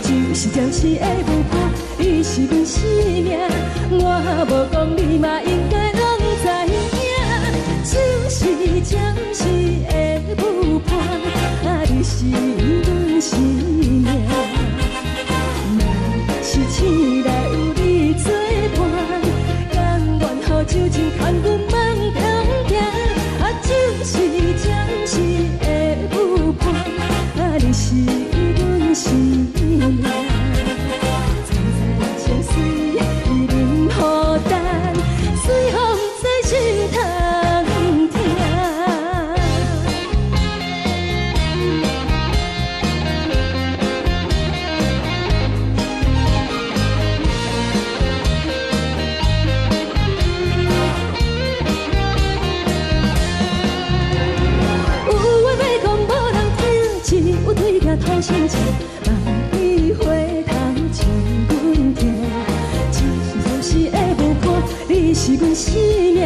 S3: 暂时暂时的舞伴，你是阮生命，我无讲你嘛应该拢知影。暂时暂时的舞伴，你是阮生命。若是醒来有你作伴，甘愿予酒精牵阮梦中行。暂时暂时的舞伴，你是阮生命。层层情水任何淡，随风在心头听。有话要讲，无人听，只有对镜头心情，万里回头将阮听。暂时暂时的舞伴，你是阮生命，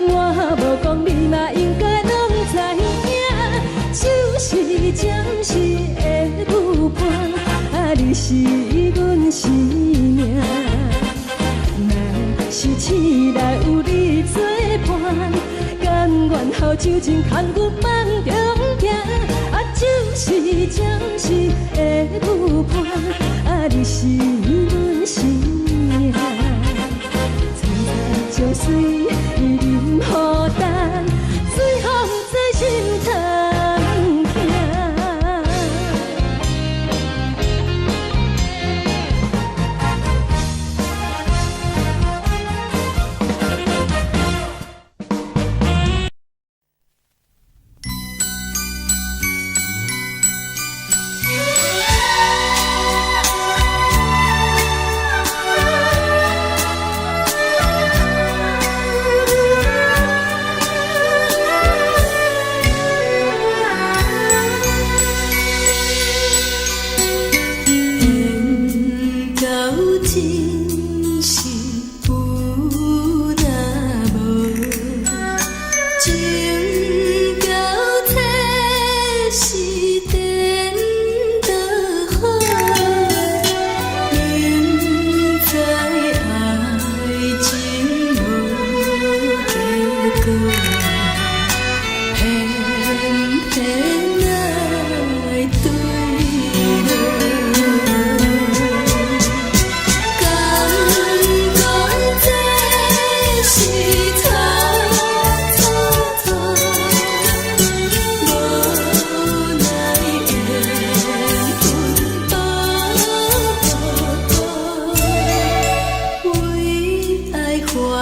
S3: 我无讲你嘛应该拢知影。暂时暂时的舞伴，你是阮生命。若是醒来有你作伴，甘愿予酒精牵阮梦中行。暂时暂时的舞伴，你是阮生命。层层情水任何淡，随风在心头听。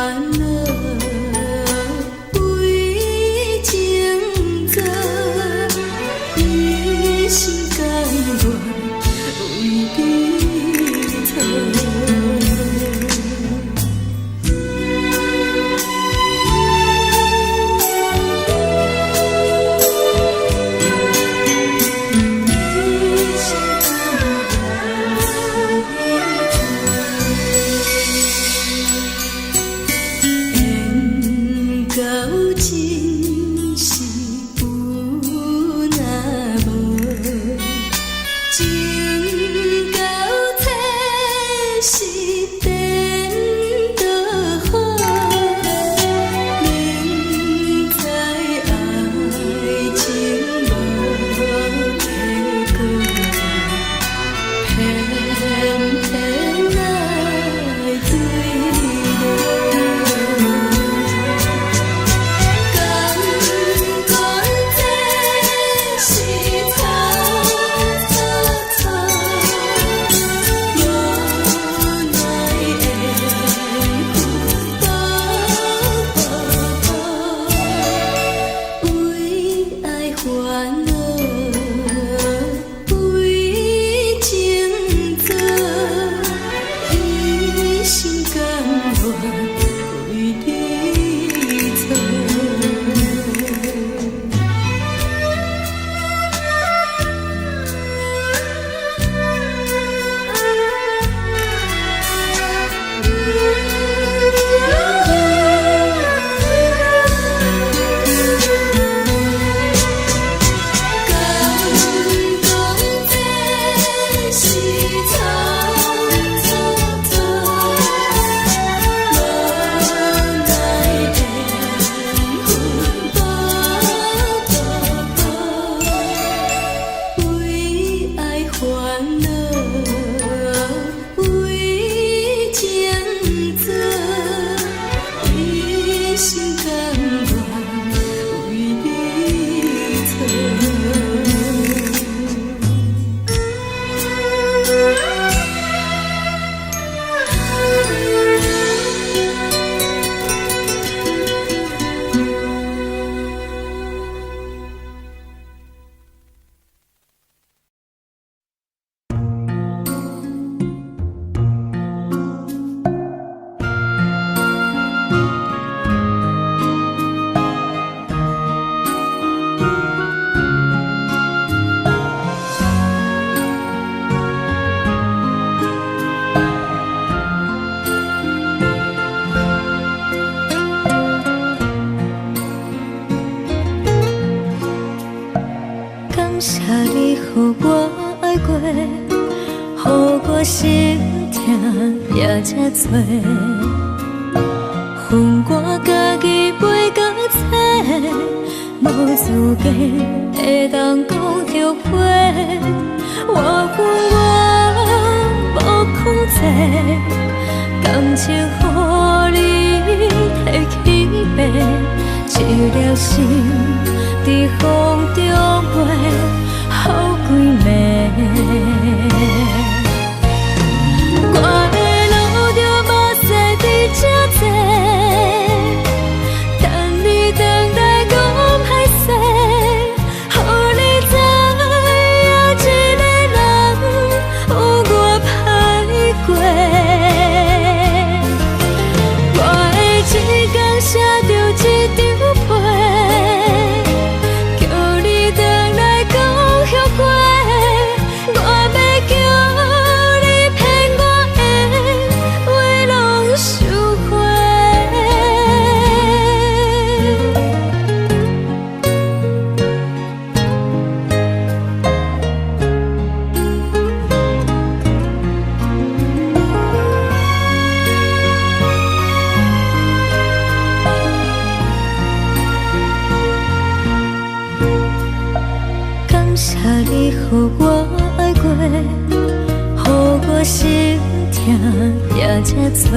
S2: 恼，为情债，一心甘愿为你错。
S3: 予我爱过，予我心痛也这多，恨我家己袂到切，无资格会当讲后悔。我恨我无控制，感情予你摕去卖，一粒心伫风中飞。好几暝，我的路着目屎伫这多，等你回来讲歹势，予你知影一个人有我歹过。我的一天写着一张被，叫你回来讲。我要叫你骗我的话，拢收回。感谢你予我爱过，予我心痛也这多，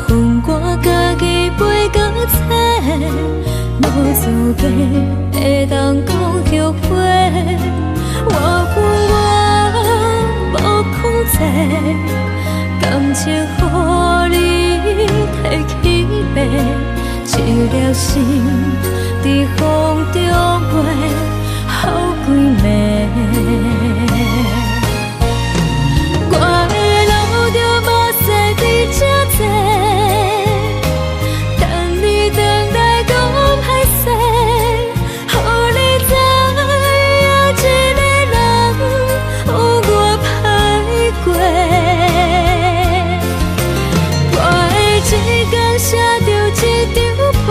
S3: 恨我家己袂到切，无资格会当讲后悔。我恨我无控制，感情予你
S1: 心在风中飞，好几暝。我的路着无西伫这多，等你回来讲歹势，予你知影一个人有我歹过。我的一天写着一张被，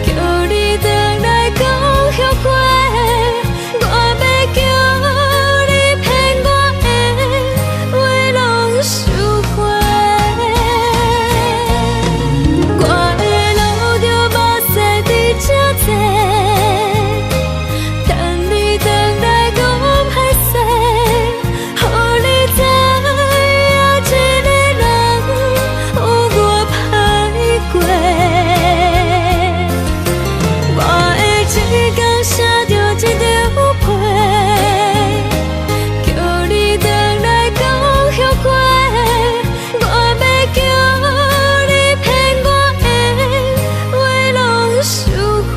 S1: 叫你回来讲后悔。我要叫你骗我的话拢收回。我的路着无西伫这多，等你回来讲歹势，予你知影一个人有我歹过。我的一天写着一张被，叫你回来讲后悔。我要叫你骗我的话拢收回。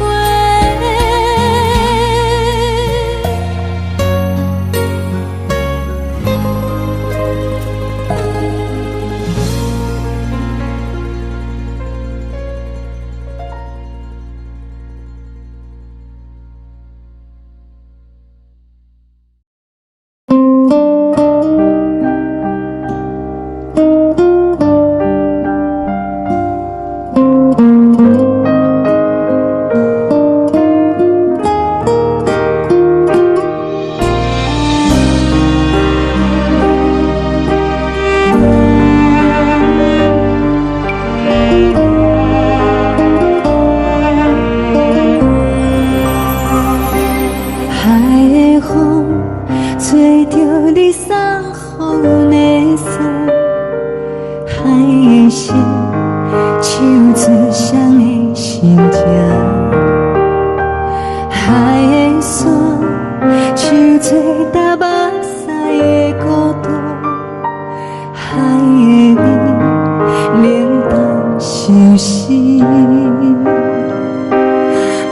S1: 海的风吹着你送予的伞，海的心唱出双的心情，海的山唱出搭目屎的孤独，海的味冷淡伤心。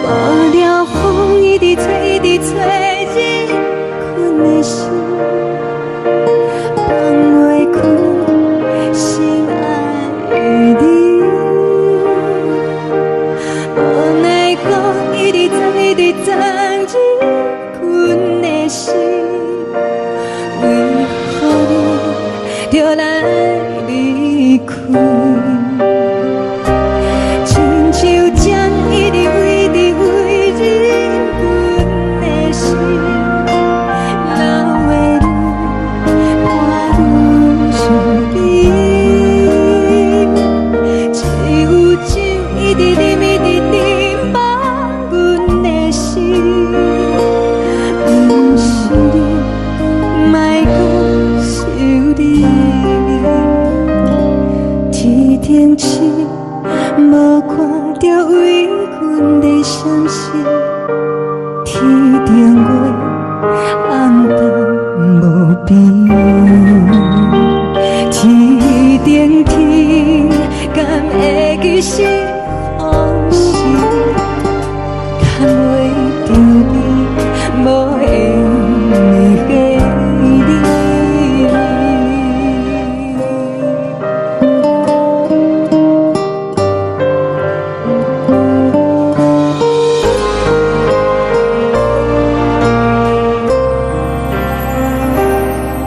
S1: 无聊风一直吹，一直吹入困的心，放袂开心爱的你。无奈我一直藏，一直藏入困的心，为何你就来离开？亲像针一直为你为你阮的心，流的泪看愈伤悲，只有酒一直啉，一直啉饱阮的心，不是你，莫搁想你。天顶星无看着为阮的伤心，天顶月暗淡无边，天顶天敢会记是往事，敢袂着你无缘的回忆。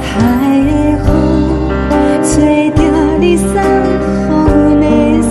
S1: 海的风吹着你送予阮的伞，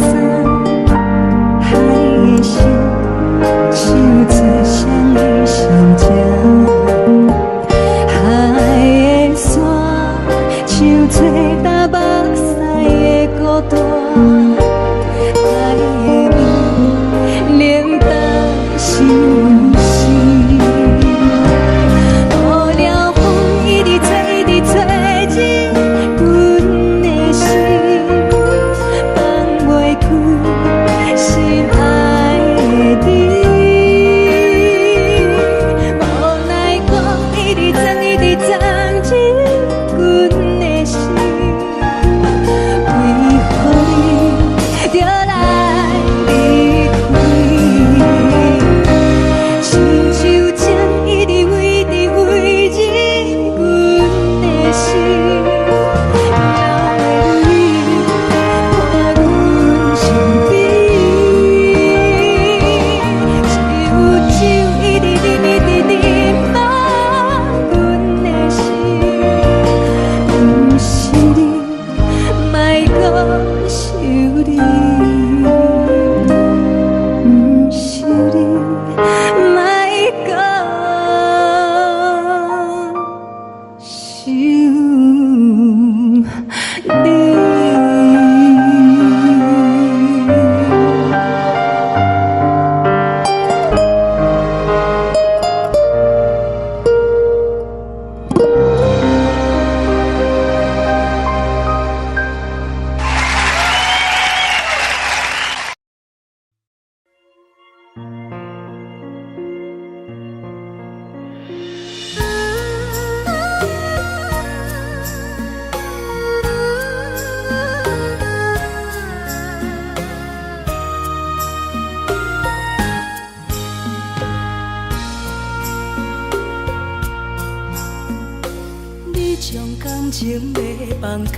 S1: 放空，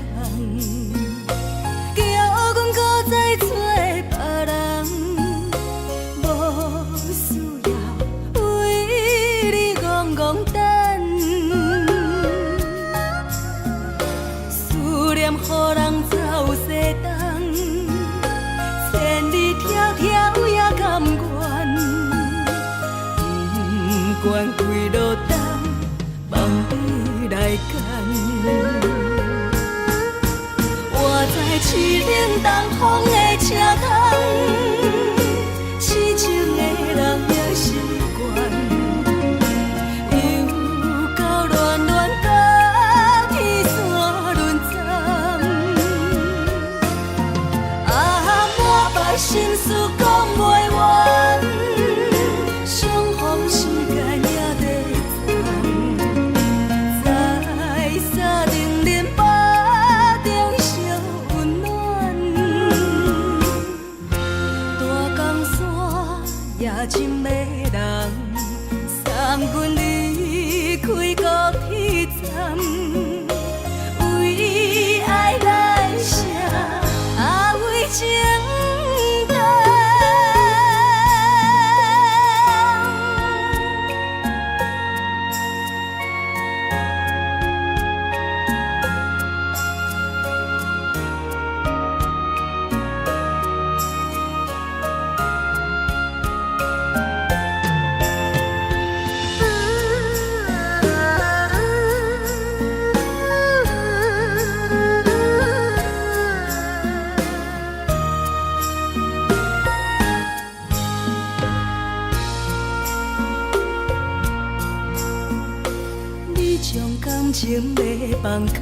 S1: 叫阮搁再找别人，无需要为你戆戆等。思念予人走西东，千里迢迢也甘愿，不管几落冬，梦你来牵。我在凄冷东风的车窗，痴情的人也习惯，又到恋恋甲天山沦陷。啊，满腹心事讲袂完，相逢时间也在站，在山顶林北中烧温暖，大江山也真迷人，送阮离开高铁站，为爱来写为情重。你将感情要放空，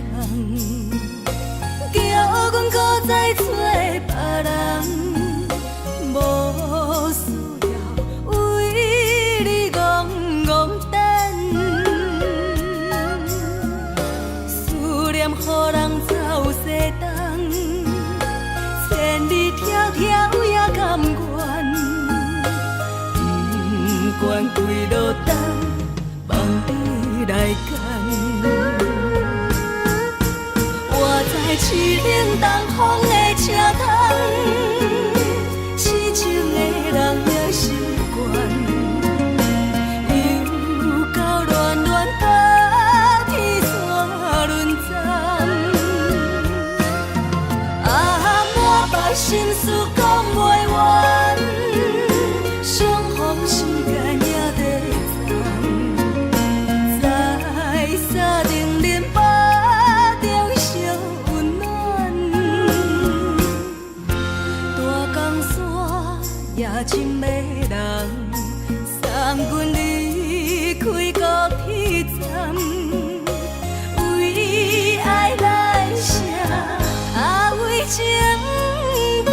S1: 叫阮搁再找别人，无需要为你戆戆等。思念予人走西东，千里迢迢也甘愿，不管几落冬，梦你来牵。我在凄冷东风的车窗，痴情的人也习惯，又到恋恋甲天山沦陷。啊，满腹心事讲袂完，相逢时间也在站，在山顶林北中烧温暖，大江山也真迷人，送阮离开高铁站，为爱来写为情重。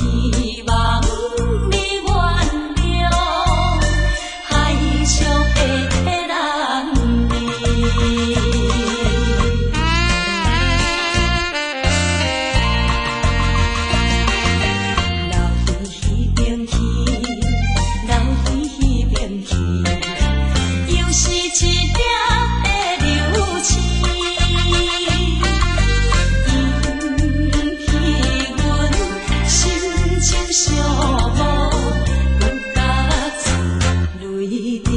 S2: 希望你原谅海上的人儿。流回彼边去，流回彼边去，又是一粒的流星，引起阮心情寂寞，有甲出泪滴。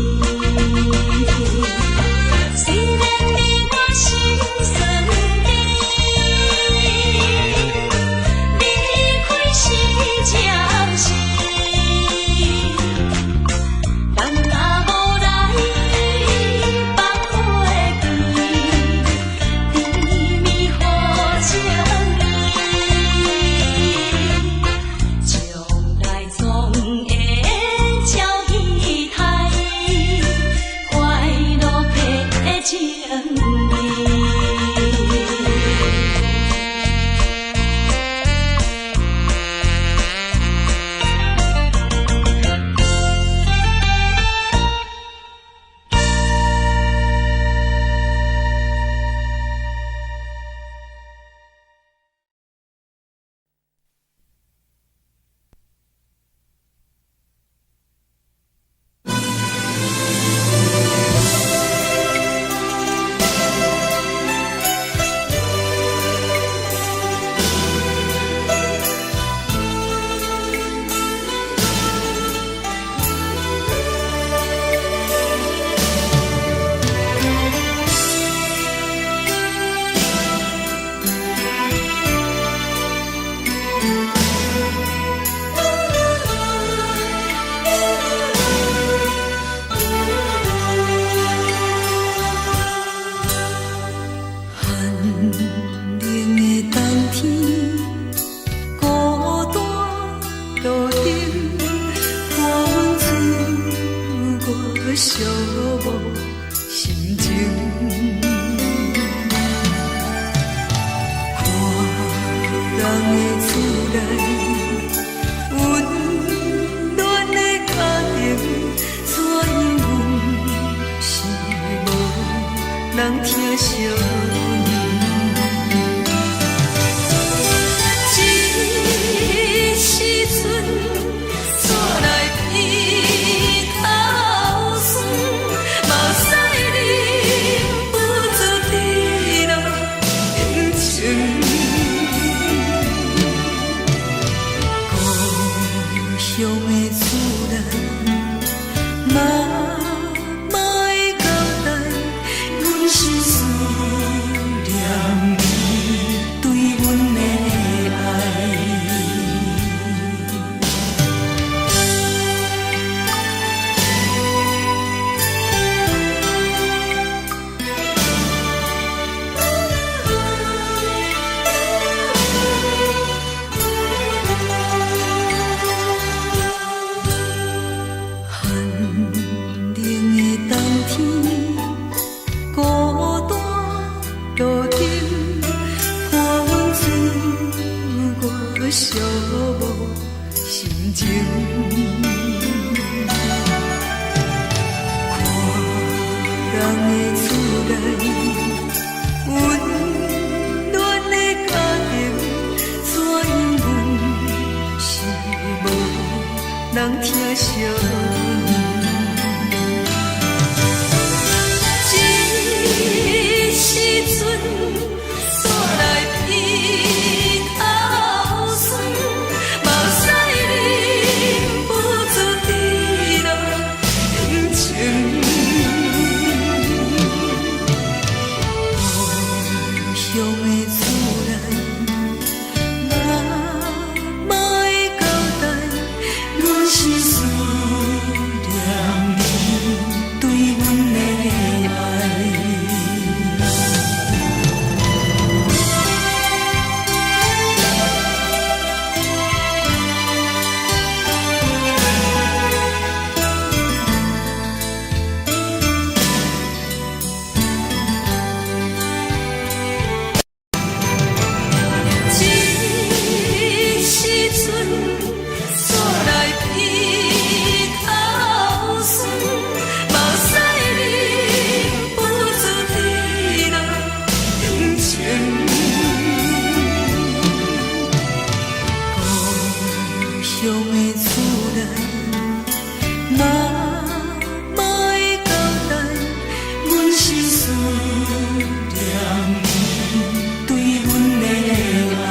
S2: 虽然你我心酸离，离开是暂时，但若无来放花期，甜蜜好情意，将来总会照戏台，快乐的情意。寂寞心情，看人的厝内温暖的家庭，怎因阮是无人疼惜。寂寞心情，看人的厝内温暖的家庭，怎因阮是无人疼惜。一时阵煞来鼻头酸，嘛使忍不住滴落恩情。故乡的厝内，嘛莫会交代，阮是思乡的厝内，嘛无会交代，阮是思念你对阮的爱。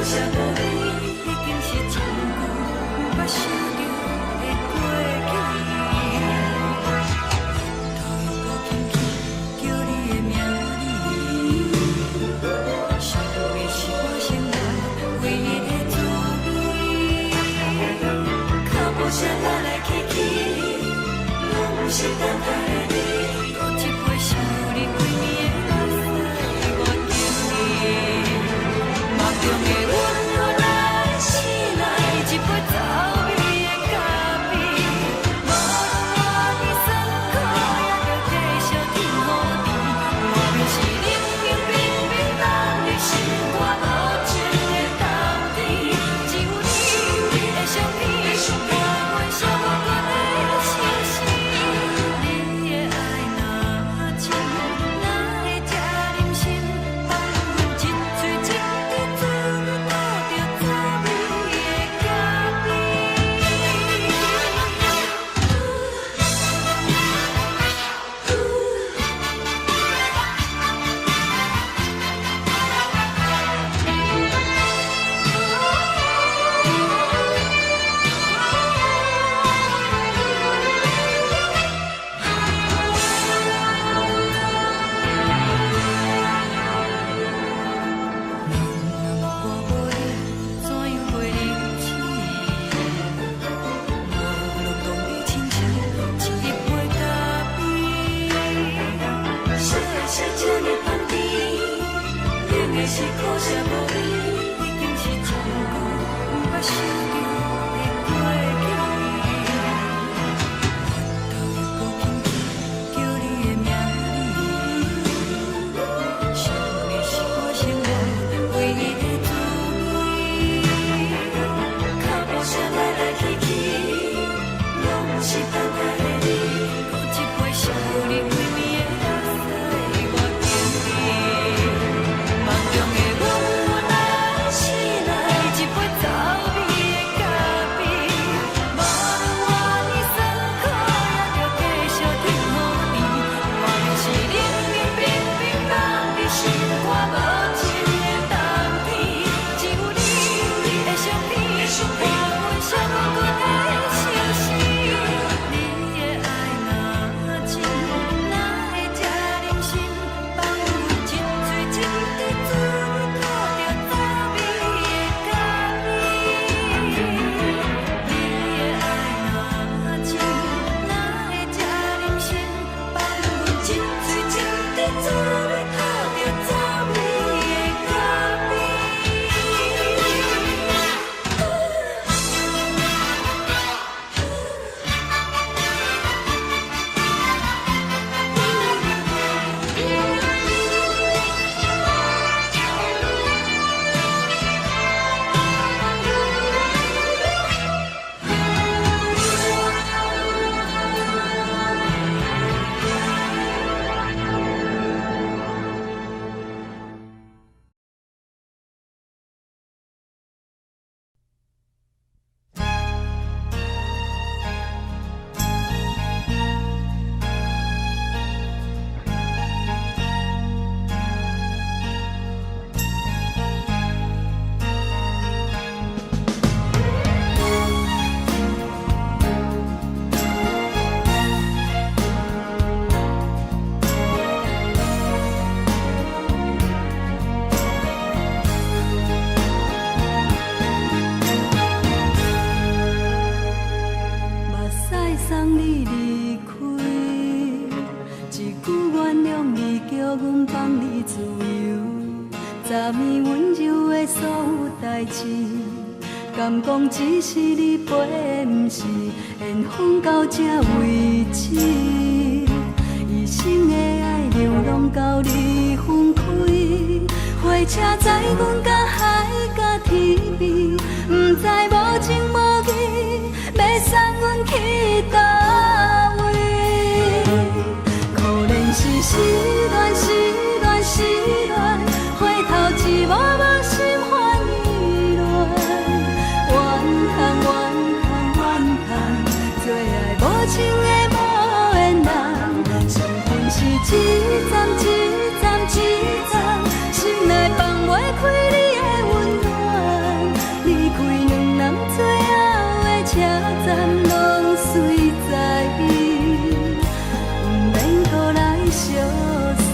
S1: 啥无味，已经是真久毋捌想着的过去。头又搁轻轻叫你的名字，想你是我生活唯一的滋味。脚步声来来去去，拢是等待的你。搁一杯想你几暝的目屎，我敬你。梦中的阮我来醒来，一杯走味的咖啡。无论我的酸苦，也着继续甜乎甜。外面是冷冰冰冰冷的心肝，无情的冬天。只有你的相片，伴阮寂寞过的相思。你的爱若真，哪会这忍心放阮一嘴一滴滋味，倒着滋味的咖啡。我无你，怎样袂忍起？无论当你亲像一杯咖啡，烧的是这呢香甜，冷的是苦涩无味，已经是真久毋捌想着的过去。头又搁轻轻叫你的名字，想你是我生活唯一的滋味。脚步声来来去去，拢是等待的你。搁一杯想你几暝的目屎，我敬你。梦中的阮我来醒来，一杯走味的咖啡。无论我的酸苦，也着继续甜乎甜。外面是冷冰冰冰冷的心肝，无情的冬天。只有你的相片，伴阮寂寞过的相思。你的爱若真，哪会这忍心放阮一嘴一滴滋味，倒着滋味的咖啡。你的爱若真，哪会这忍心放阮一嘴一滴滋味，倒着滋味的咖啡。目屎送你离开，一句原谅你，叫阮放你自由。昨暝温柔的所有代志，敢讲只是你陪，毋是缘分到这为止。一生的爱流浪到你分开，火车载阮甲海甲天边，毋知无情无义，要送阮去倒位？可能是失恋，失恋，失恋，回头一幕幕心烦意乱，怨叹，怨叹，怨叹，最爱无情的无缘人，缘分是一站一站一站，心内放袂开你的温暖。
S3: 车站拢随在，不免搁来相送。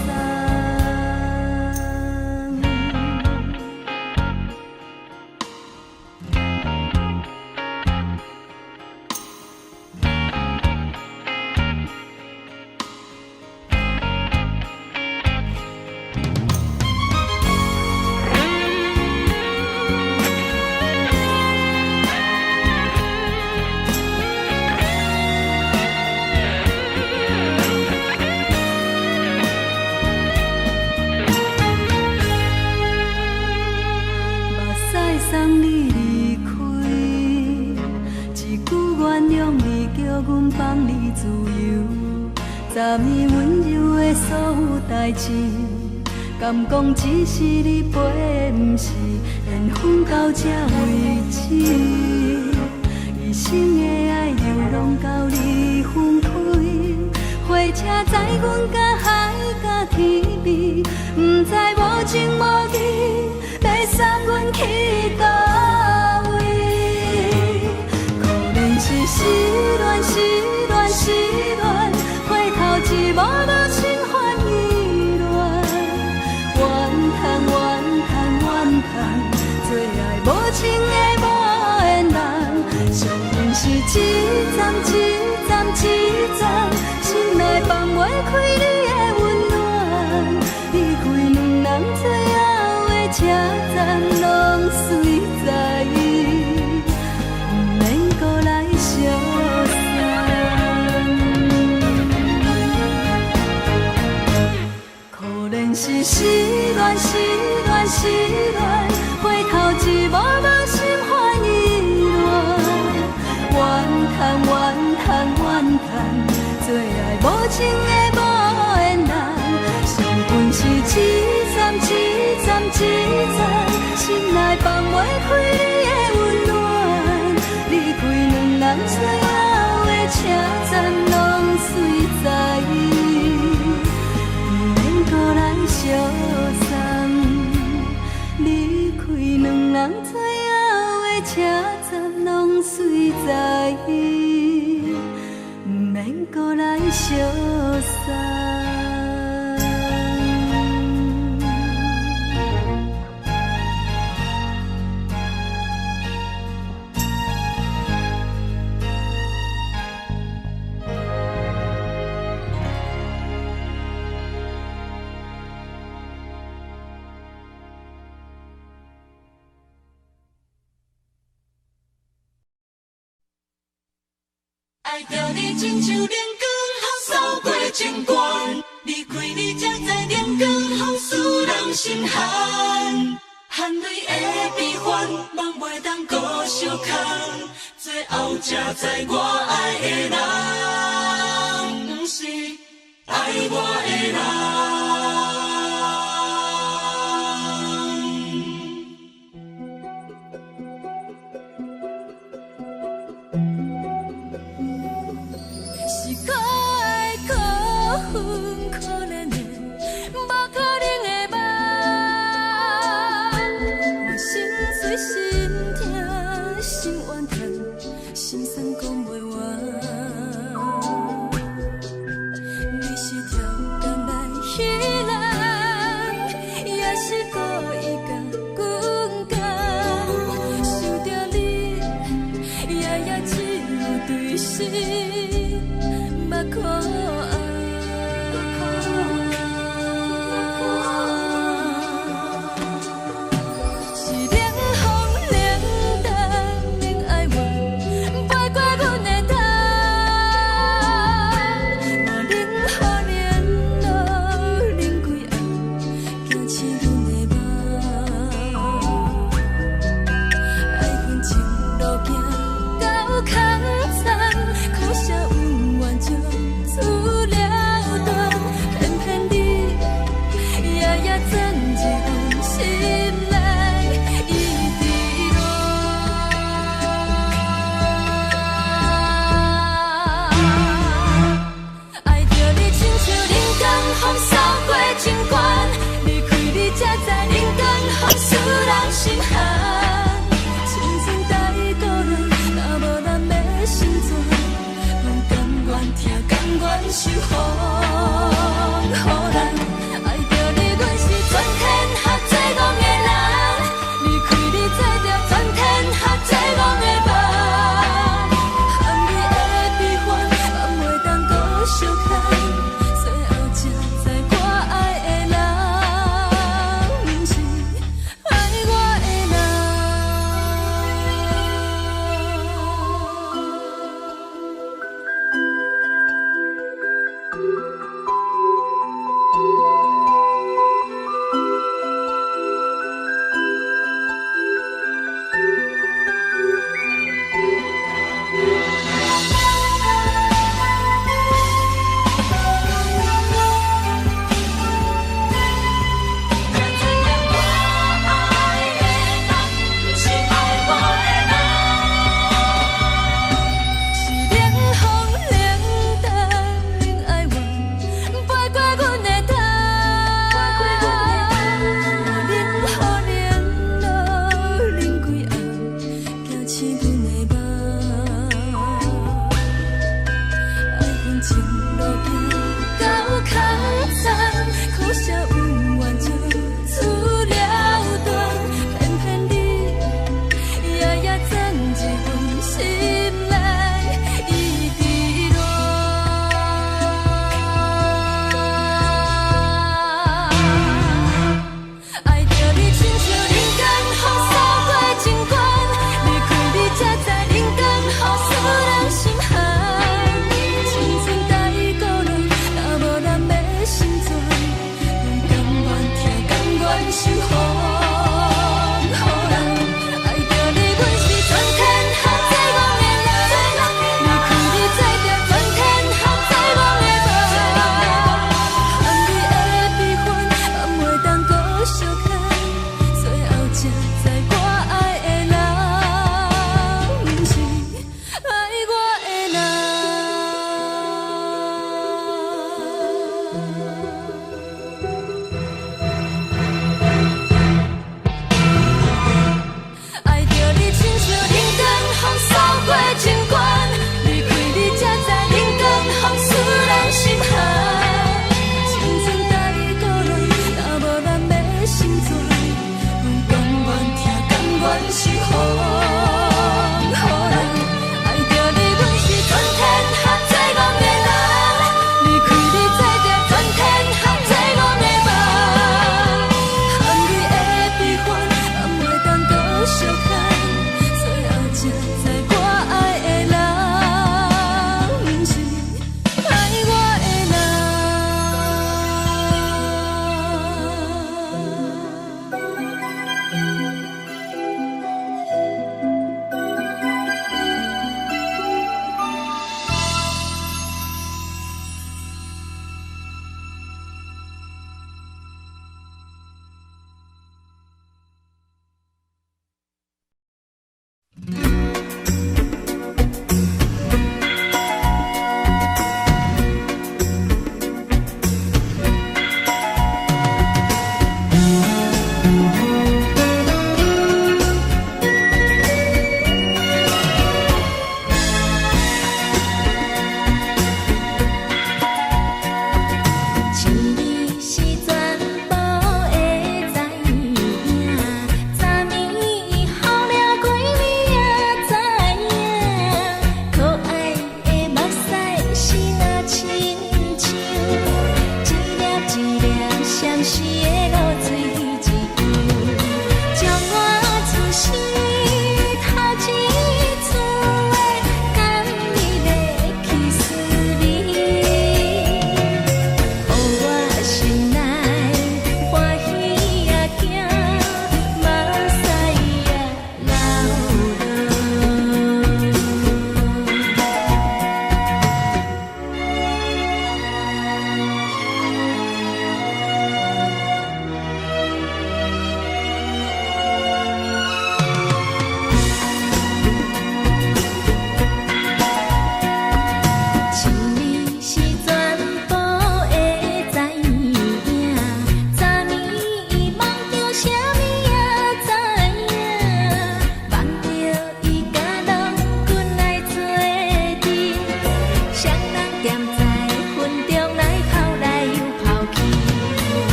S3: 送你离开，一句原谅你，叫阮放你自由。10年温柔的所有代志，敢讲只是你陪，不是缘分到这为止。一生的爱流浪到你分开，火车载阮甲海甲天边，不知无情无义，要送阮去倒位？可能是失恋，失恋，失恋，回头一幕幕心烦意乱，怨叹，怨叹，怨叹，最爱无情的无缘人。上恨是一站一站一站，心内放袂开你的温暖，离开两人最后的车站拢随在，不免搁来相送。可能是失恋，失恋，失恋，回头一幕幕心烦意乱，怨叹，怨叹，怨叹，最爱无情的无缘人。上恨是一站一站一站，心内放袂开你的温暖，离开两人最后的车站拢随在，不免搁来相送。离开两人最后的车站拢随在，不免搁来相送。
S2: 爱着你亲像阳光，雨扫过情关，离开你才知阳光风使人心寒。含泪的悲欢，望袂当搁相牵，最后才知我爱的人，不是爱我的人。
S3: 是可爱可恨可怜的，无可能的梦。我心碎心痛心怨叹，心酸讲袂完。你是挑工来戏人，也是故意甲阮讲，想着你夜夜只有对视。目看是冷风冷淡冷爱我，陪过阮的痛，嘛冷雨连落冷几暗，惊醒阮的梦。爱恨情路行到空残，苦涩。就
S1: 受风予人。爱着你，阮是全天下最戆的人。离开你，做着全天下最戆的梦。含你的悲欢，嘛袂当搁相牵。最后才知我爱的人，不是爱我的人。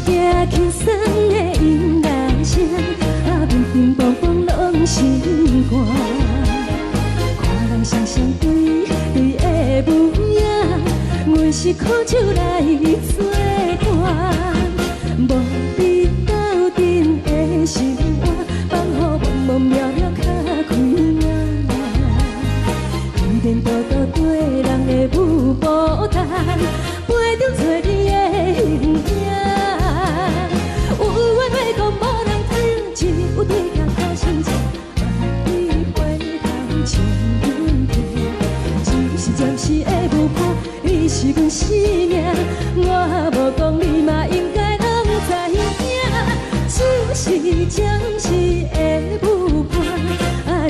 S3: 行轻松的音乐声，平平淡淡拢心肝。看人双双对的舞影，阮是苦酒来作伴。无你斗阵的心肝，放予茫茫渺渺较开眼。一连倒倒对人的舞步弹，陪着做你的形影。有话要讲无人听，只有对镜头心情，万里回头将阮听。一时暂时的舞伴，你是阮生命，我无讲你嘛应该拢知影。就是暂时的舞伴，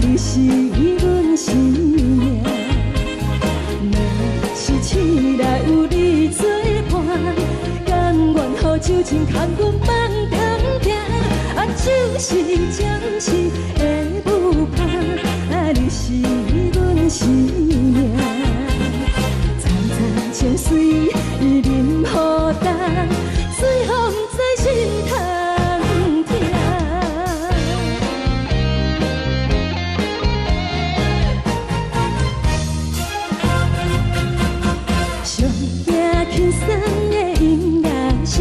S3: 你是阮生命。若是醒来有你作伴，甘愿予酒精牵阮梦中行。就是暂时的舞伴，你是阮生命。层层情水任何等，随风在心头。轻松的音乐声，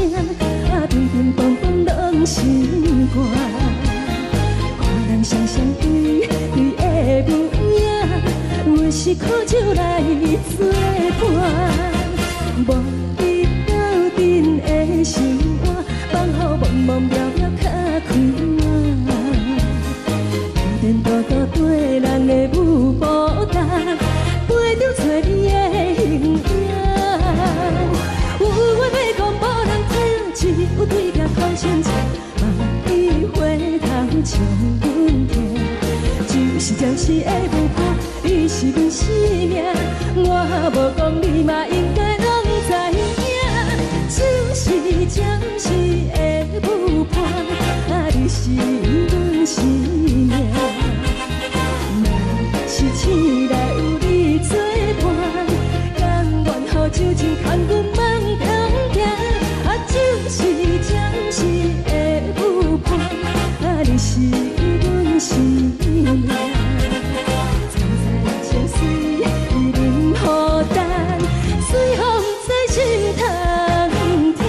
S3: 平平淡淡拢心肝。看人双双对的舞影，阮是苦酒来作伴。无你斗阵的心肝，放予茫茫渺渺较开眼。一连倒倒对人的舞步弹，陪着做你的形影。有话要讲无人听，只有对镜头心情，万里回头将阮听。就是暂时的舞伴，你是阮生命，我无讲你嘛应该拢知影。就是暂时的舞伴，你是阮生命。若是醒来有你作伴，甘愿予酒精牵阮梦中行。就是暂时的舞伴，你是阮生命。层层情水任何等，随风在心头听。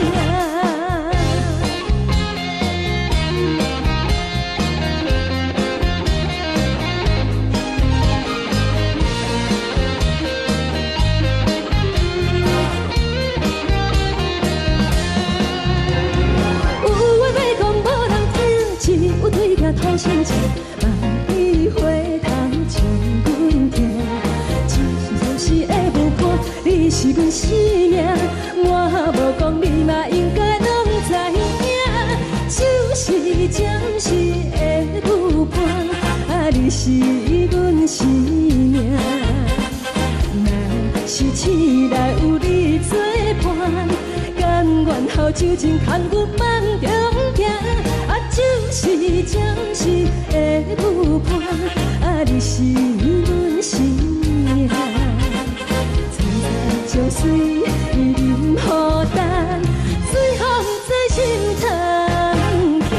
S3: 头心情，万里回头将阮听。暂时的舞伴，你是阮生命，我无讲你嘛应该拢知影。就是暂时的舞伴，你是阮生命。若是醒来有你作伴，甘愿予酒精牵阮梦中行。就是暂时的舞伴，你是阮生命。层层情水任何等，随风在心头听。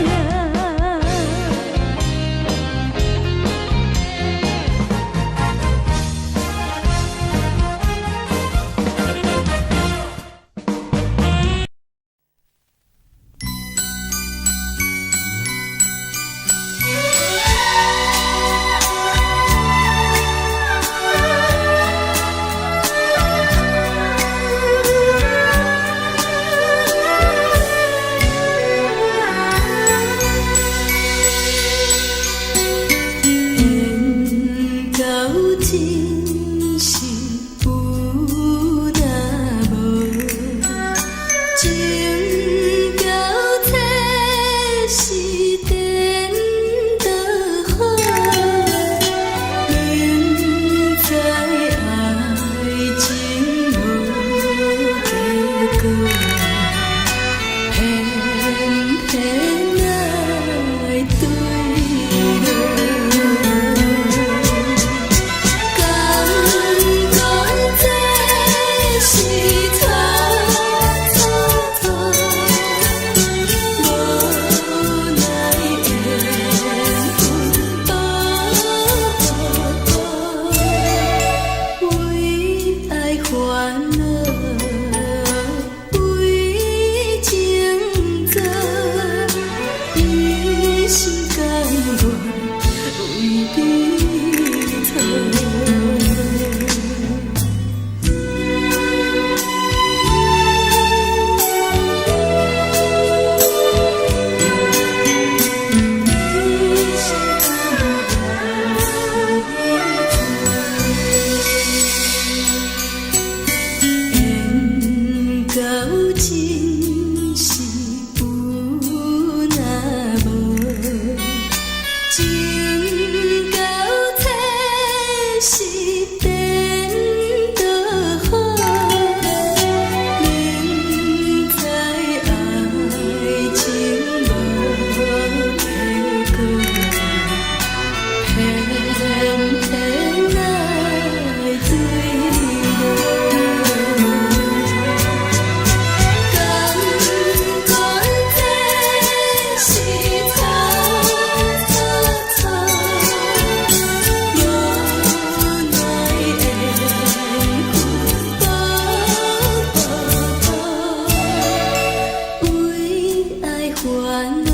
S2: 恼，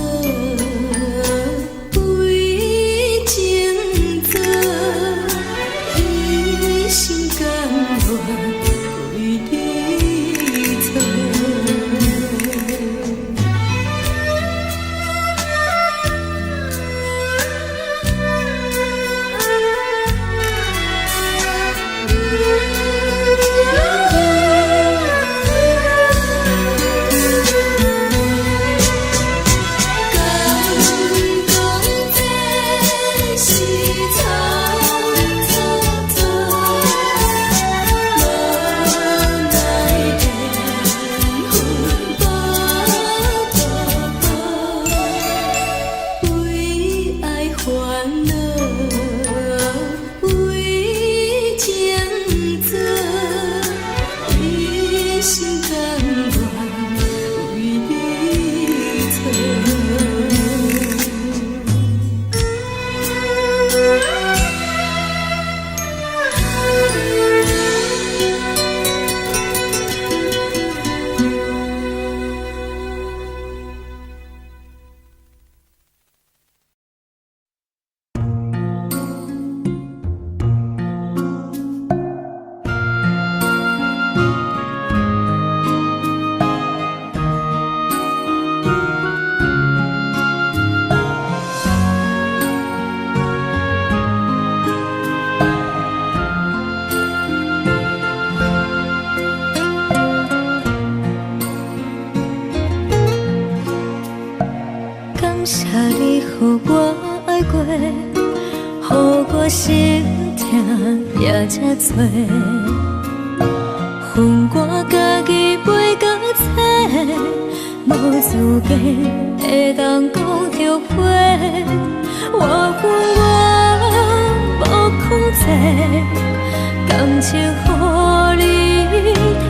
S2: 为情做，一心甘愿为你做。感谢你，予我爱过，予我心痛也这多。恨我家己袂到切，无资格会当讲后悔。我恨我无控制，感情予你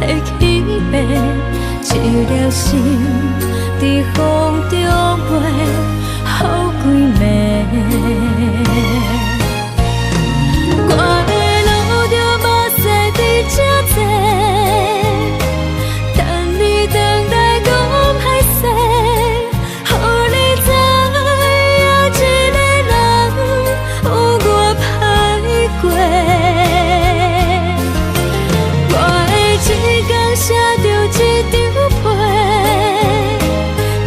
S2: 提起白，一条心在风中飞，好几暝。我的路就无驶伫这多，等你回来讲歹势，予你知影一个人有我歹过。我的一天写着一张被，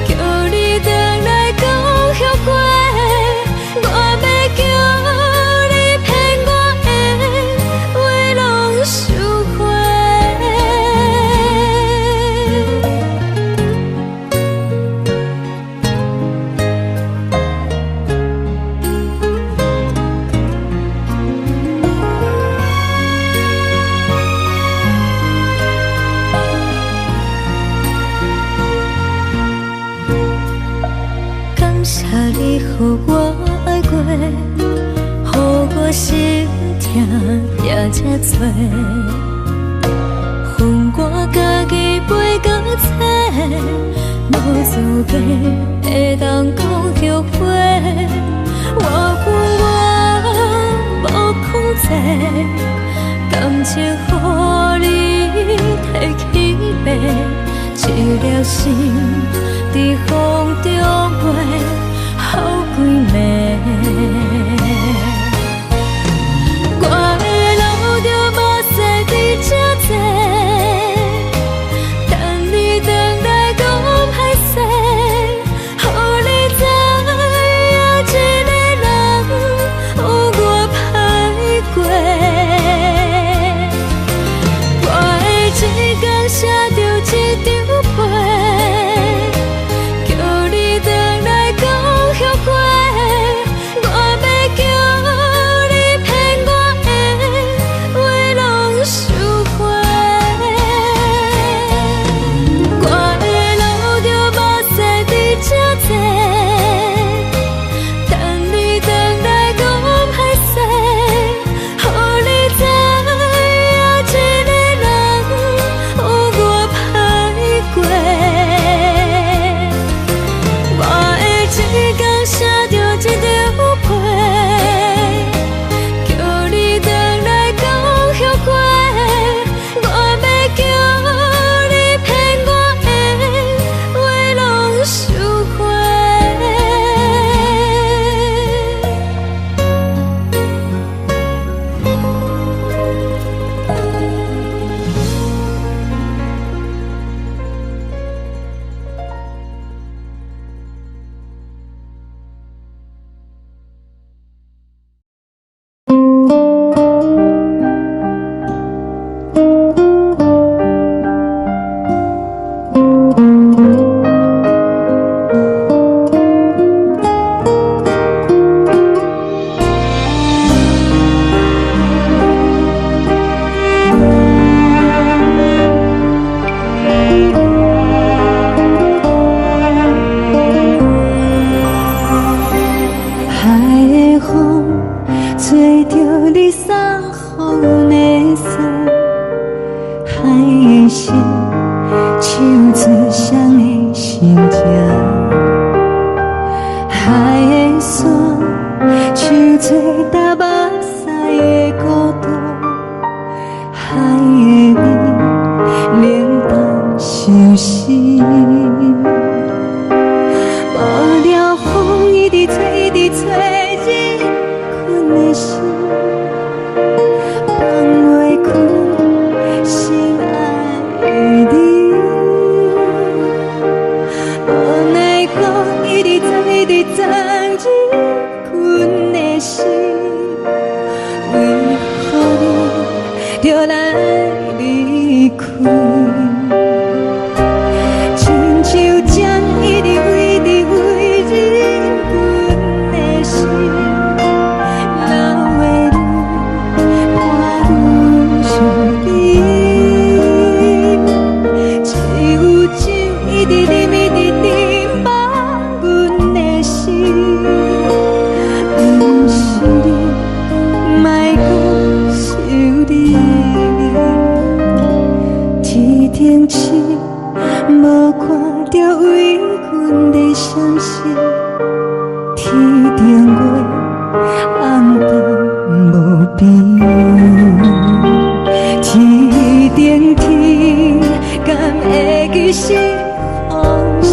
S2: 叫你回来讲后悔。我要叫你骗我的话拢收回。感谢你，予我爱过，予我心痛也这多。恨我家己袂到切，无资格会当讲后悔。我恨我无控制，感情予你提起白，一条心在风中飞，好几暝。我的路就无驶伫这多，等你回来讲歹势，予你知影一个人有我歹过。我的一天写着一张被，叫你
S3: 直找日困的心，放袂开心爱的你。无奈我一直找日困的心，为何你就来离开？亲像针一直围日阮的心，流的泪伴阮伤悲。只有酒一直啉饱阮的心，不是你，莫搁想你。天顶星无看到为阮的闪烁，天顶月暗淡无边，天顶天敢会记是往事，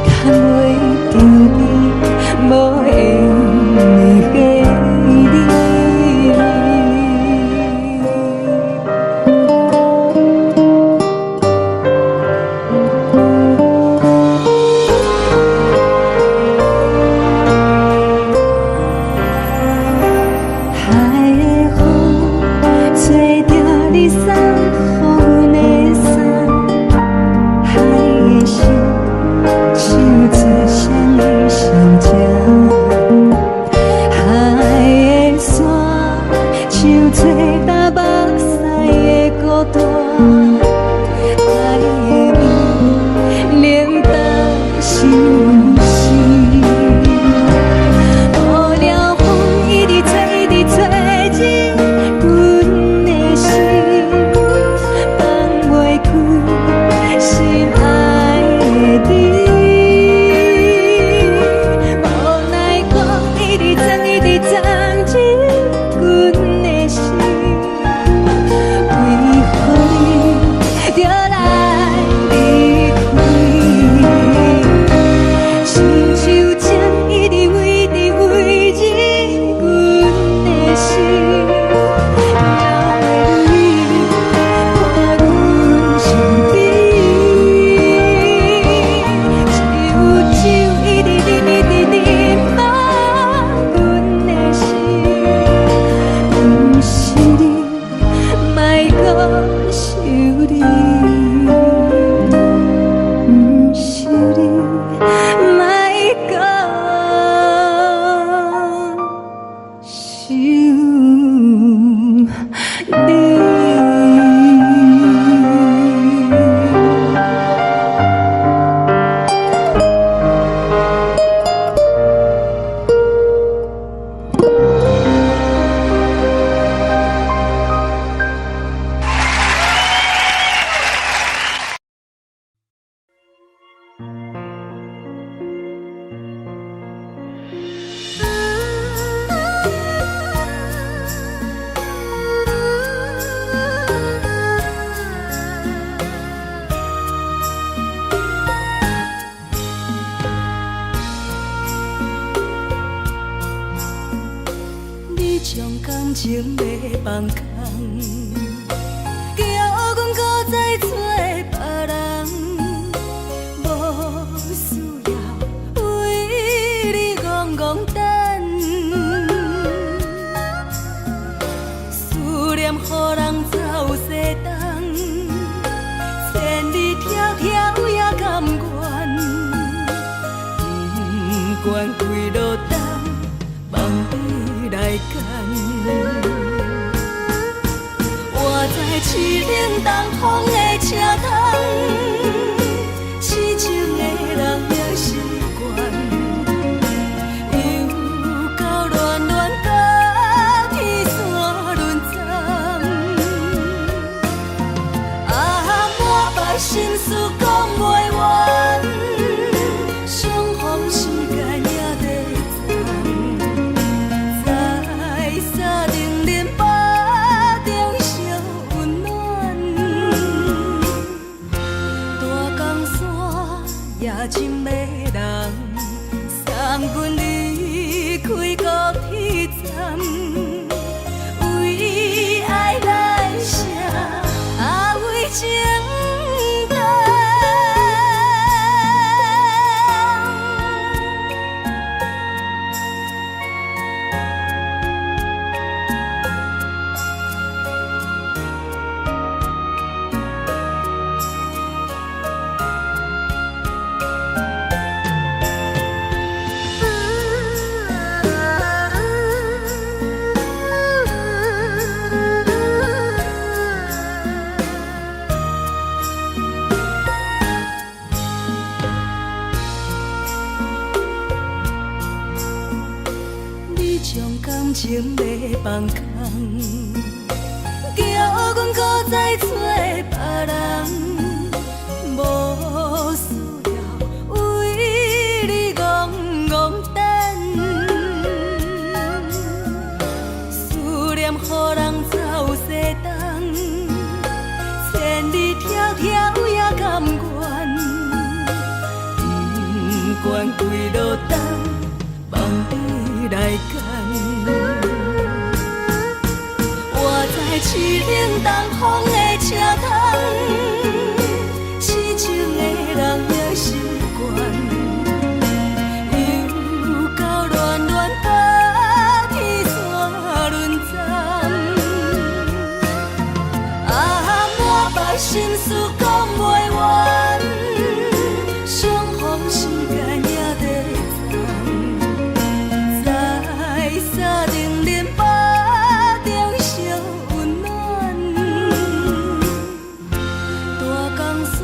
S3: 敢袂着你无缘的你。
S2: 感情要放空，叫阮搁再找别人，无需要为你戆戆等。思念予人走西东，千里迢迢也甘愿，不管几落冬，望你来干。我在凄冷东风的车窗，痴情的人也习惯，又到恋恋甲天山论战。满腹心事讲袂完，相逢时间也在站，在沙丁林巴中烧温暖。
S1: 阮离开高铁站，为爱来写为情重。感情要放空，叫阮搁再找别人，无需要为你戆戆等。思念予人走西东，千里迢迢也甘愿，不管几落冬，望你来干。我在市冷东风的车窗，痴情的人也习惯，又到恋恋把天线轮站。满腹心事讲袂完，相逢时间也在站，在沙定林巴中相温暖。大江山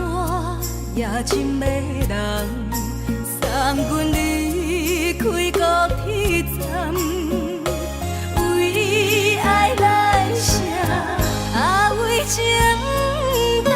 S1: 也深的人，送阮离开高铁站，为爱来写为情重。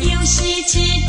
S2: 又是一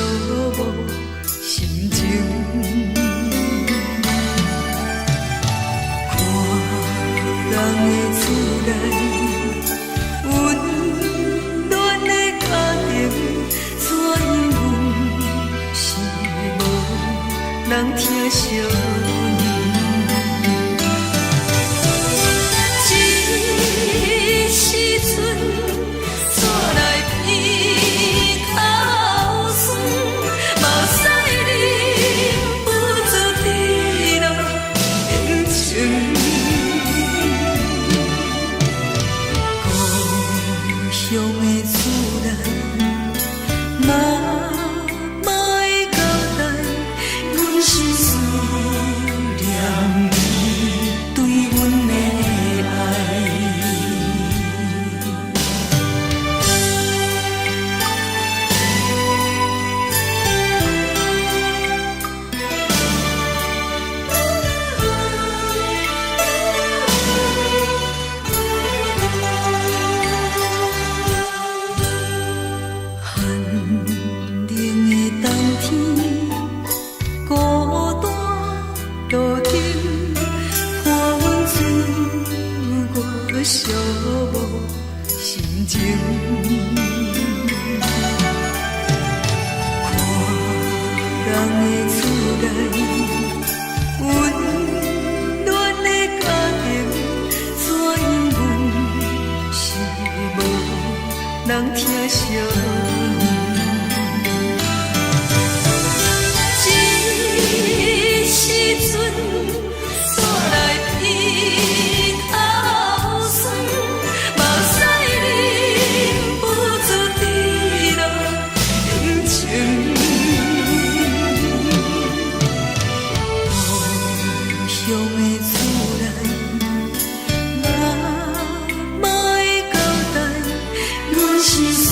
S1: 无心情。看人的厝内温暖的家庭，怎因阮是无人疼惜？寂无心情，看人的厝内温暖的家庭，怎因阮是无人疼惜？一时阵煞来鼻头酸，目屎忍不住滴落眼睛。故乡的厝内，妈妈的交代，阮是思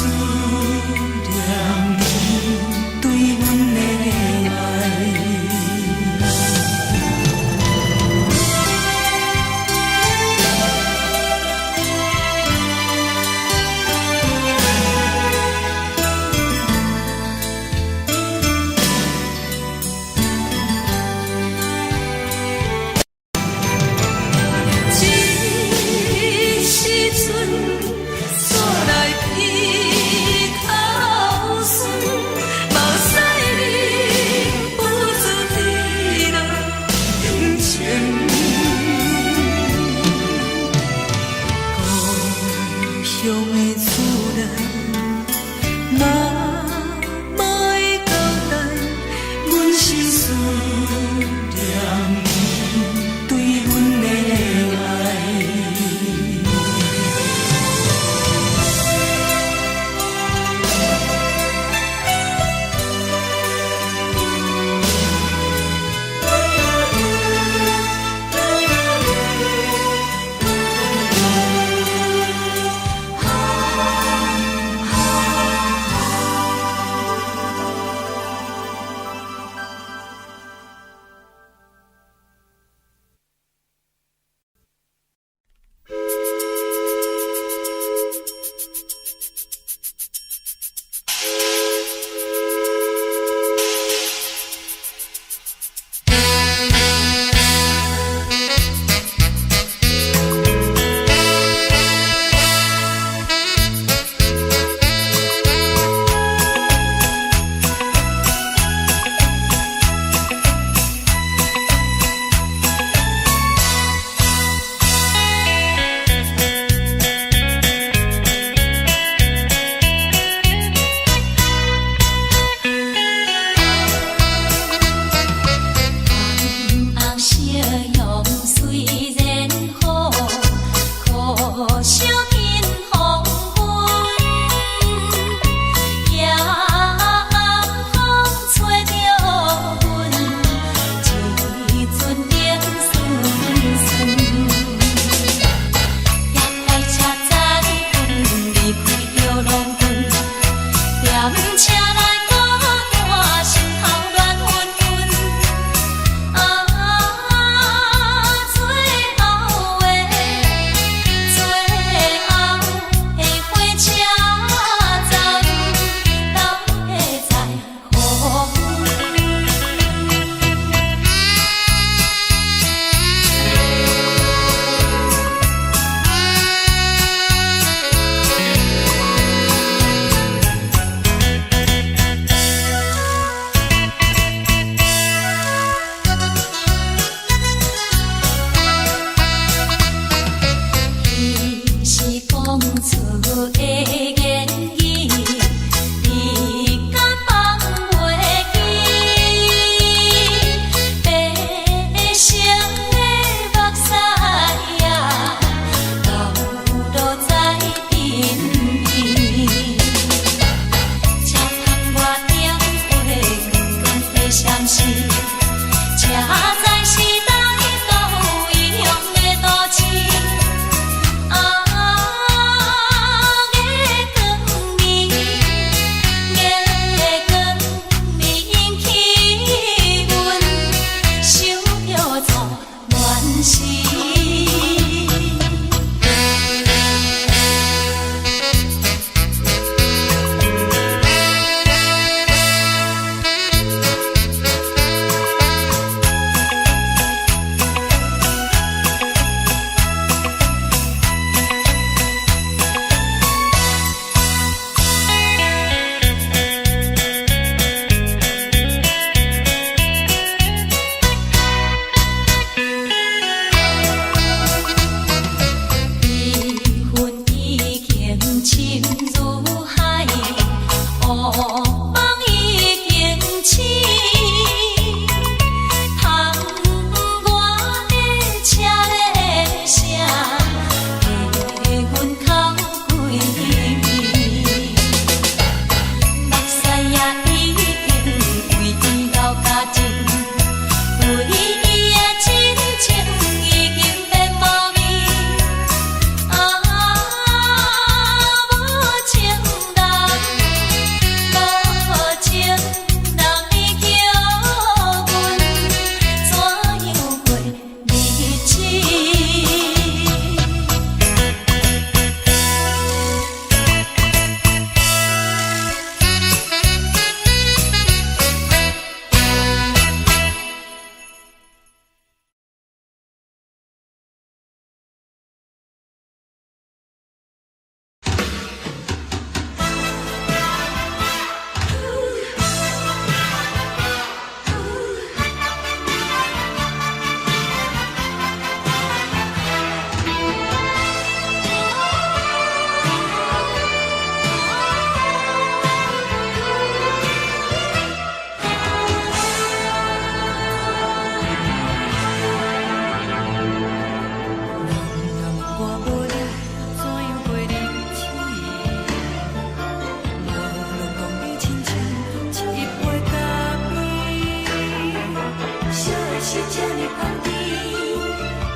S1: 是这呢香甜，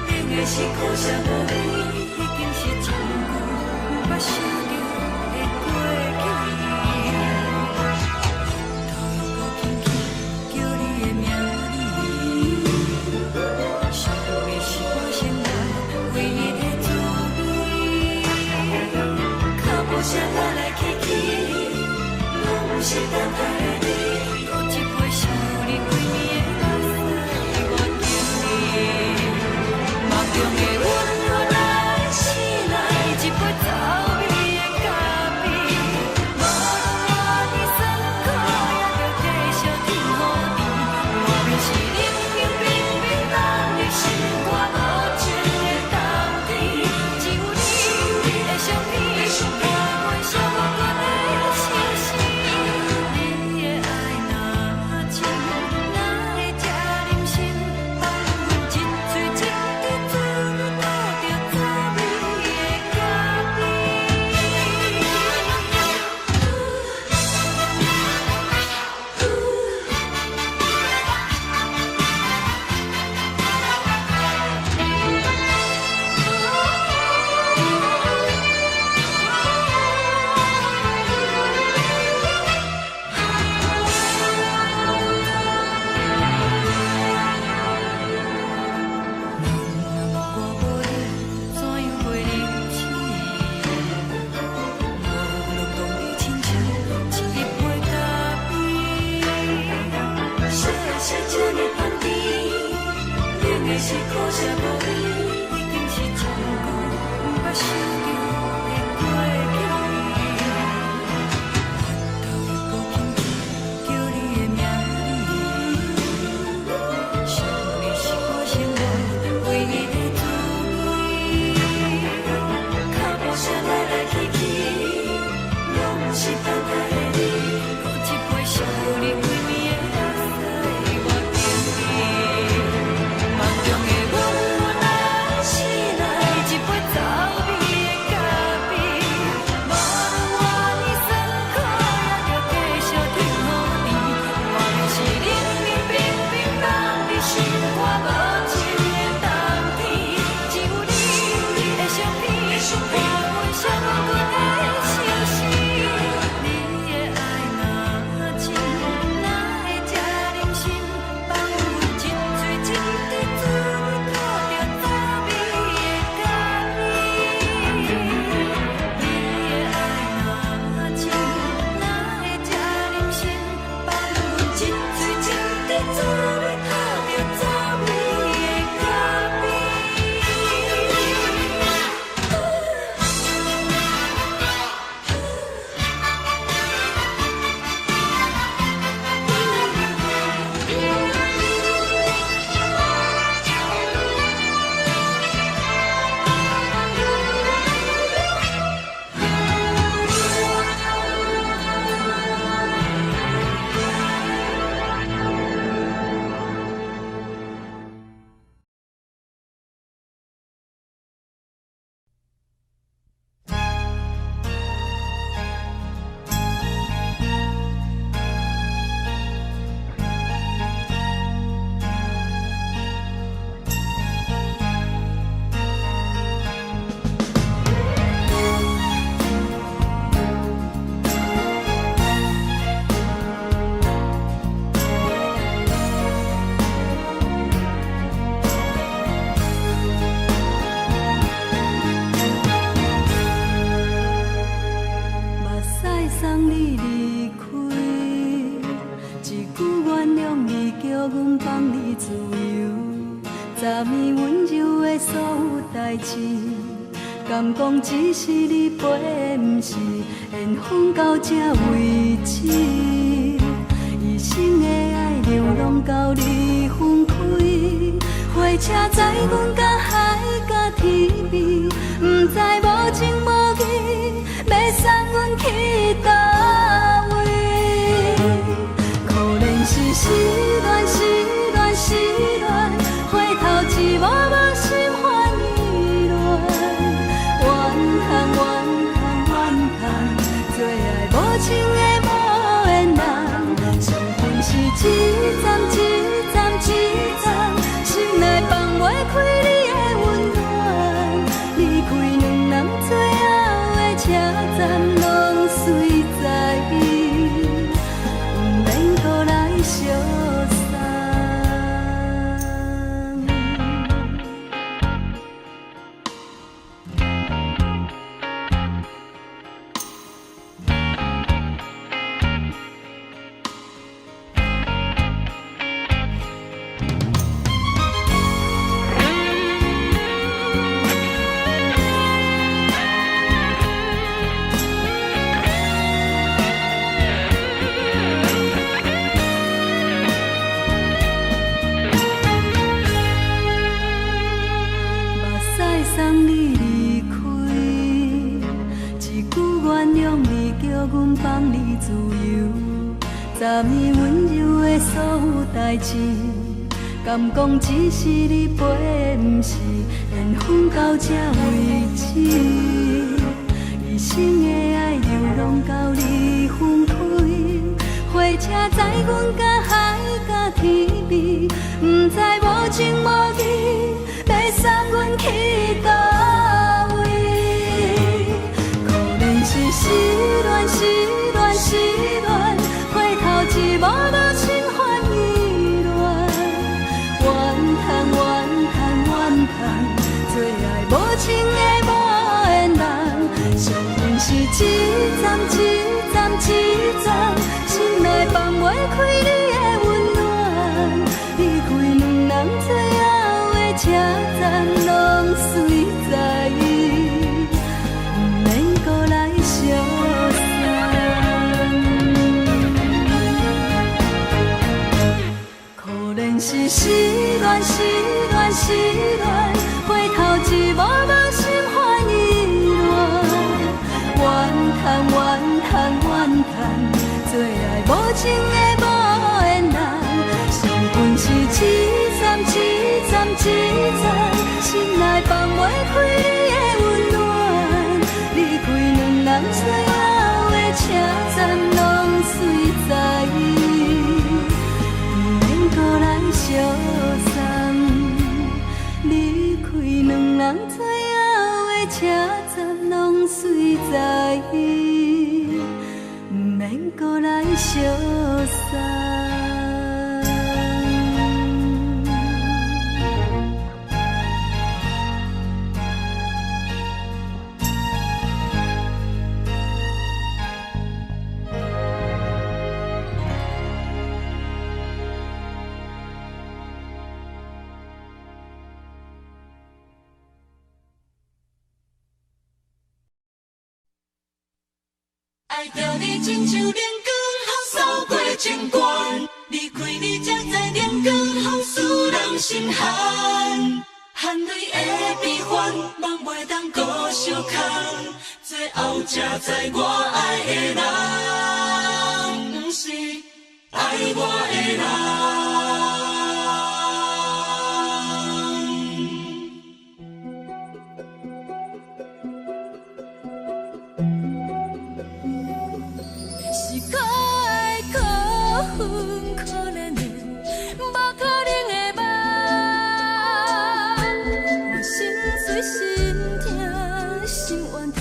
S1: 冷的是苦涩无味，已经是真久毋捌想着的过去。头又搁轻轻叫你的名字，想的是我心内唯一的滋味。脚步声来来去去，拢是等待的你，喝一杯想你几暝的目屎，我敬你。梦中的阮我来醒来，一杯走味的咖啡，无论我的酸苦，也着继续甜予你。外面是冷冷冰冰，咱的心肝无情的冬天，只有你的相片，我袂寂寞过的星星。你的爱若真，哪会这忍心放阮一嘴一滴水，倒着滋味的咖我无你，怎样过日子？无论讲你亲像一杯咖啡，说的是这呢香甜，冷的是苦涩无味，已经是真久毋捌想着的过去。头又搁轻轻叫你的名字，想的是我心内唯一的滋味。脚步声来来去去，拢是等待的你，喝一杯想你几暝的目屎，我敬你。梦中的阮我来醒来，一杯走味的咖啡，无论我的酸苦，也着继续甜予你。外面是冷冷冰冰，咱的心肝无情的冬天，只有你的相片，我袂寂寞过的星星。你的爱若真，哪会这忍心放阮一嘴一滴水，倒着滋味的咖啡？你的爱若真，哪会这忍心放阮一嘴一滴水，倒着滋味的咖啡？目屎送你离开，一句原谅你，叫阮放你自由。昨暝温柔的所有代志，敢讲只是你陪，毋是缘分到这为止。一生的爱流浪到你分开，火车载阮甲海甲天边，毋知无情无义，要送阮去倒位？可能是失恋，失恋，失恋，回头一幕幕心烦意乱，怨叹，怨叹，怨叹，最爱无情的无缘人，相分是一站一站一站。
S3: 年温柔的所有代志，敢讲只是你陪，不是缘分到这为止。一生的爱流浪到你分开，火车载阮甲海甲天边，不知无情无义，要送阮去倒位？可能是失恋，失恋，失恋，回头一幕无心烦意乱，怨叹，怨叹，怨叹，最爱无情的无缘人，上恨是一站一站一站，心内放袂开你的温暖，离开两人最后的车站，拢随在意，不免搁来相送。可能是失恋，失恋，失恋，回头一幕无心烦意乱，怨叹，怨叹，怨叹，最爱无情的无缘人，上恨是一站一站一站，心内放袂开你的温暖，离开两人最后的车站，拢随在意，不免搁来相送。离开两人最后的车站，拢随在意，不免搁来相送。
S2: 爱着你亲像阳光风扫过情关，离开你才知阳光风使人心寒，含泪的悲欢，望袂当搁相牵，最后才知我爱的人，不是爱我的人。
S3: 是我的辜负可怜的，无可能的梦。我心碎心痛心怨叹，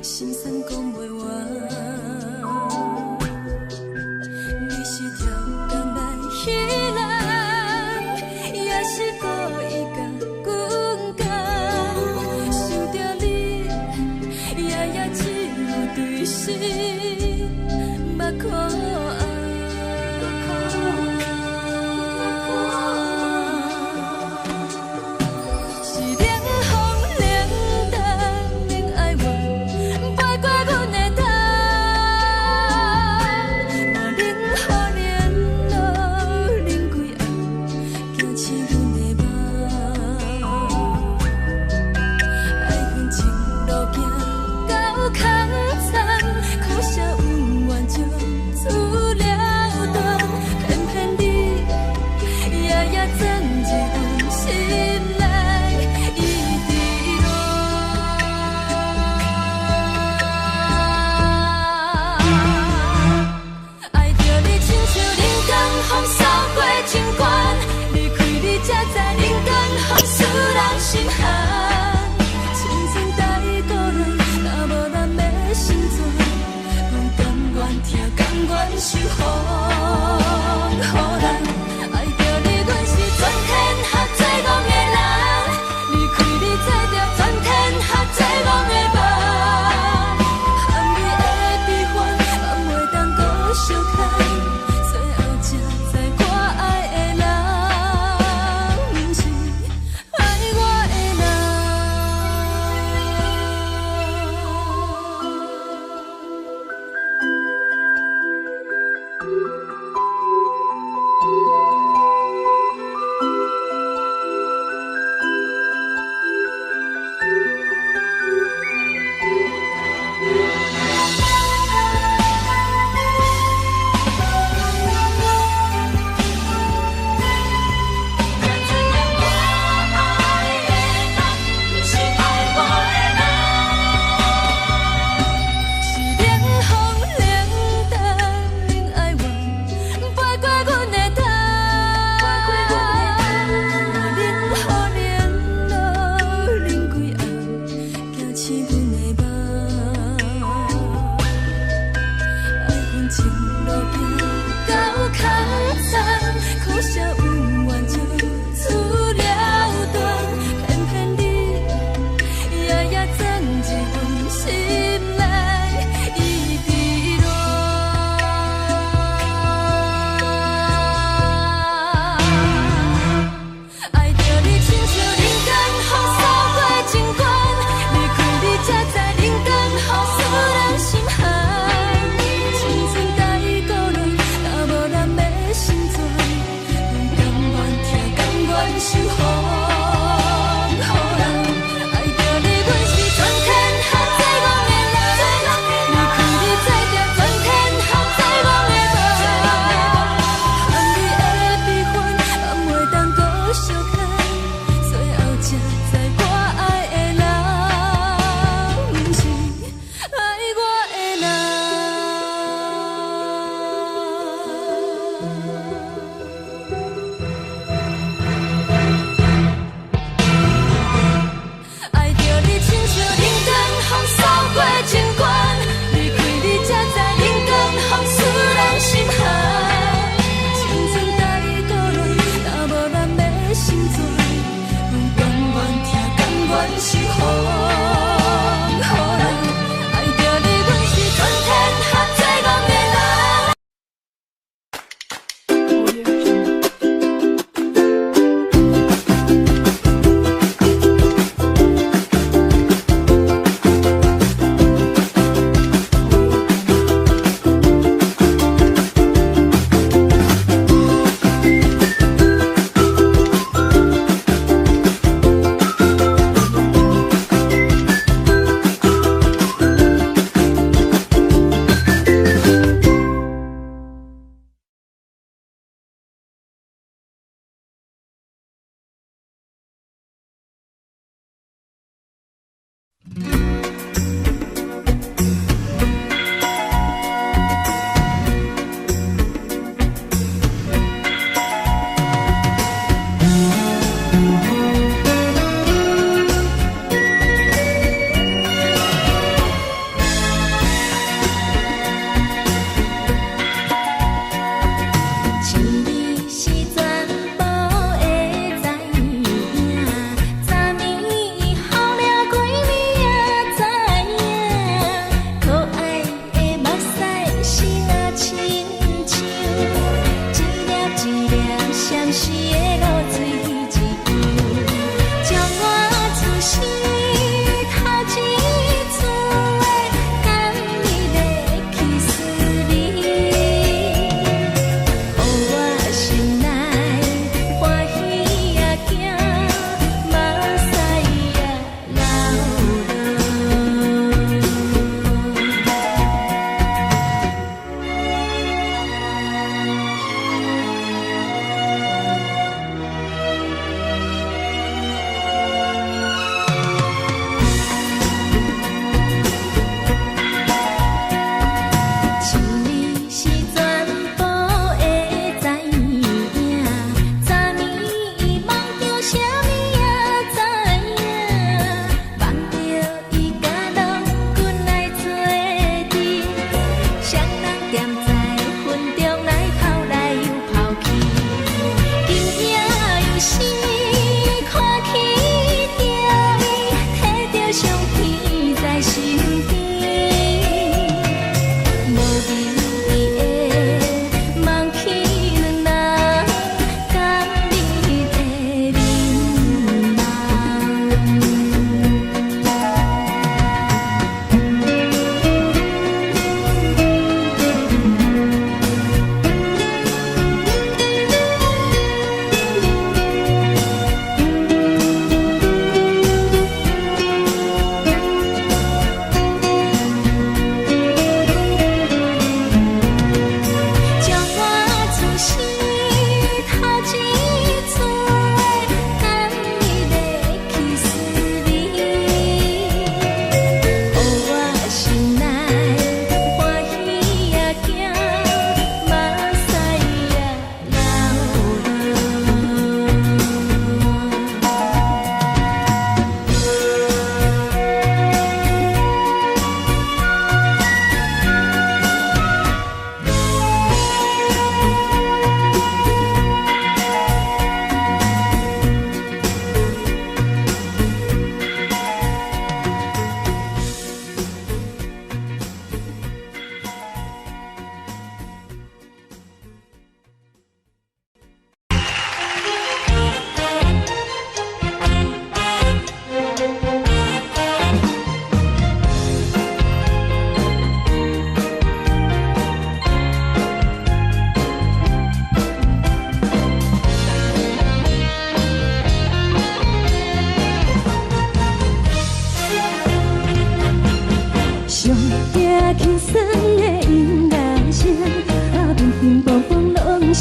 S3: 心酸讲袂完。你是条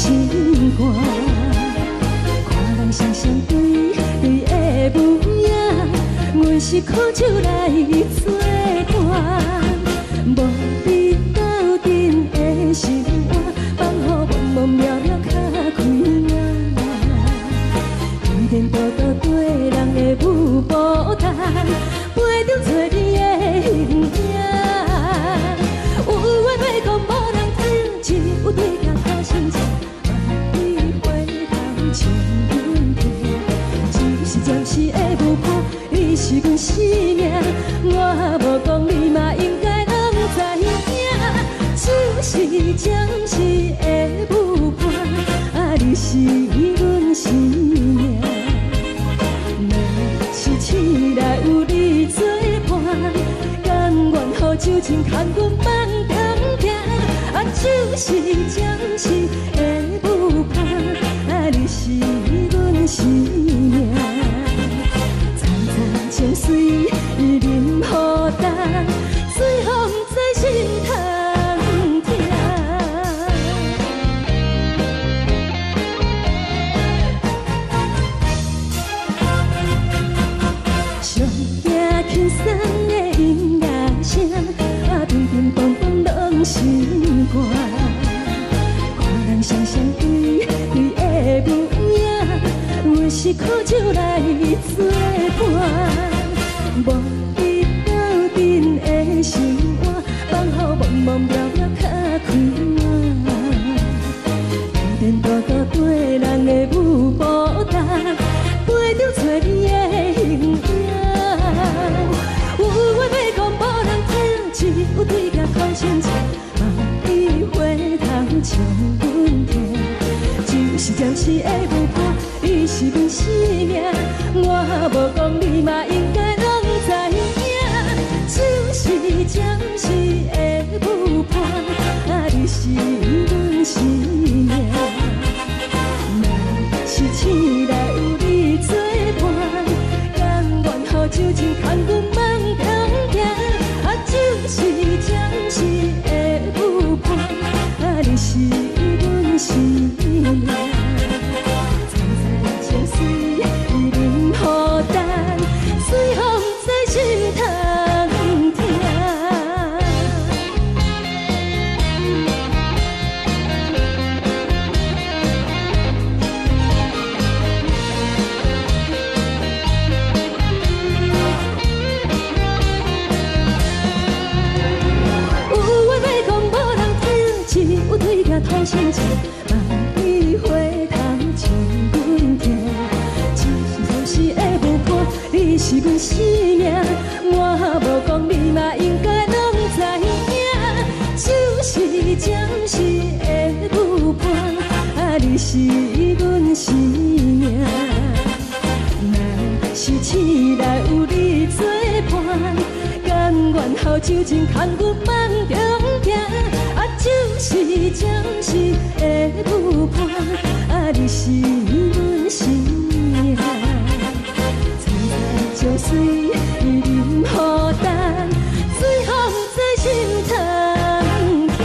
S3: 心肝。看人双双对对的模样，阮是苦酒来作伴。无你斗阵的心肝，放予茫茫渺渺较开眼。一颠倒倒对人的舞步弹，陪着做你的形影。有话要讲无人听，只有对镜头心情，你回头将阮听。就是暂时的舞伴，你是阮生命。我无讲你嘛应该拢知影，就是暂时的舞伴，你是阮生命。若是醒来有你作伴，甘愿予酒精牵阮梦中行，就是暂时的舞伴，你是阮生命。层层情水任何担，随风在心通听。上惊轻松的音乐声，乒乒乓乓拢心肝。看人双双对对的模样，阮是苦酒来作伴。无你斗阵的心肝，放予茫茫渺渺较开眼。一颠倒倒对人的舞步弹，陪着做你的形影。有话要讲无人听，只有对镜头心情，你回头将阮听。就是暂时的舞伴，你是阮生命。我无讲你嘛应该拢知影，就是暂时的舞伴，你是阮生命。若是醒来有你作伴，甘愿予酒精牵阮梦中行，就是暂时的舞伴，你是阮生命。层层情水任何担，随风在心通听。有话要讲无人听，只有对镜头心情，你回头将阮听。就是暂时的舞伴，你是阮生命。我无讲你嘛应该拢知影，就是暂时的舞伴，你是阮生命。若是醒来有你作伴，甘愿予酒精牵阮梦中行，就是暂时的舞伴，你是阮生命。层层情水任何担，随风在心通听。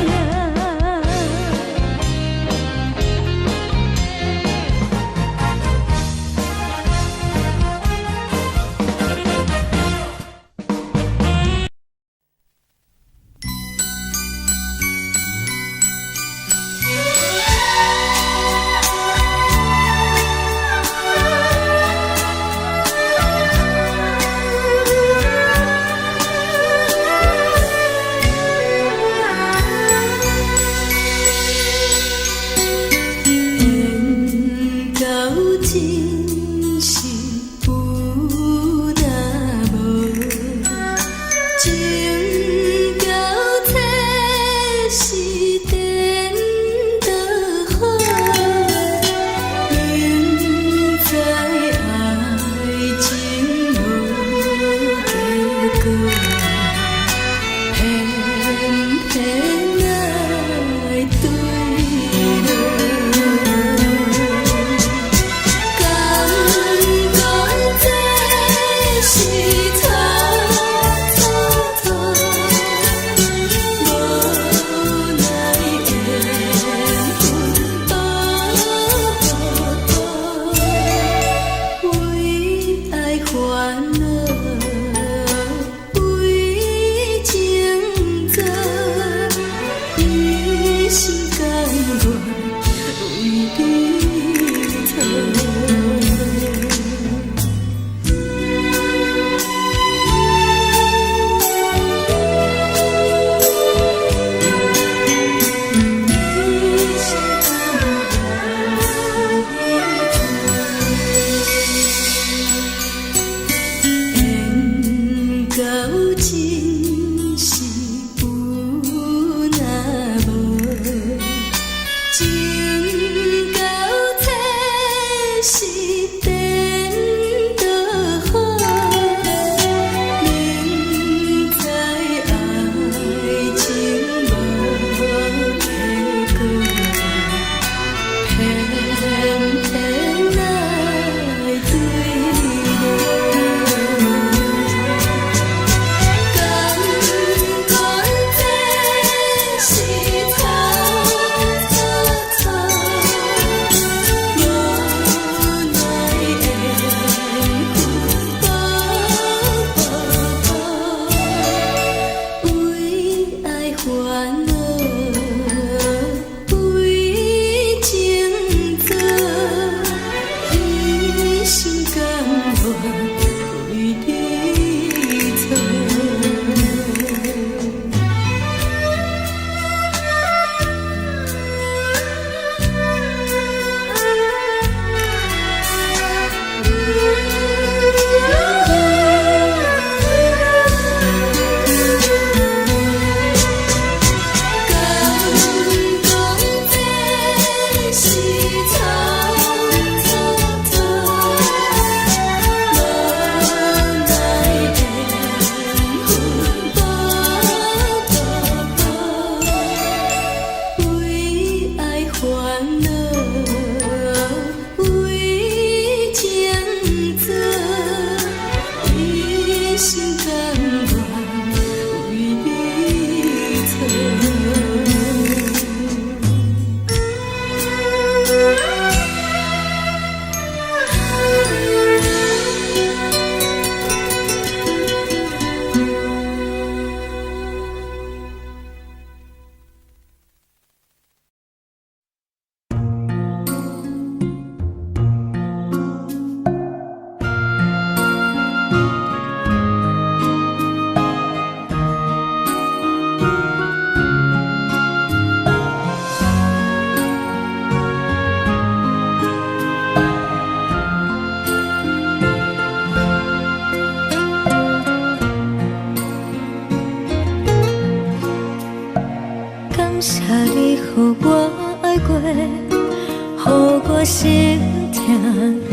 S3: 心痛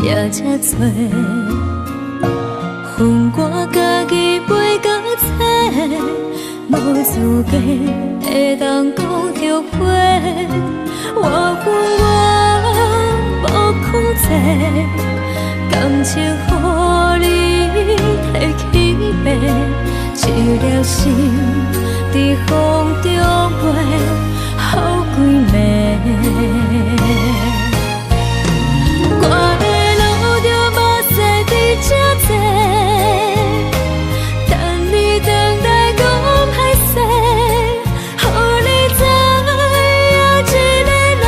S3: 也这多，恨我家己袂到切，无资格会当讲后悔。我恨我无控制，感情予你提起白，一粒心伫风中飞，好几暝。我的路着目屎伫这多，等你回来讲歹势，予你知影一个人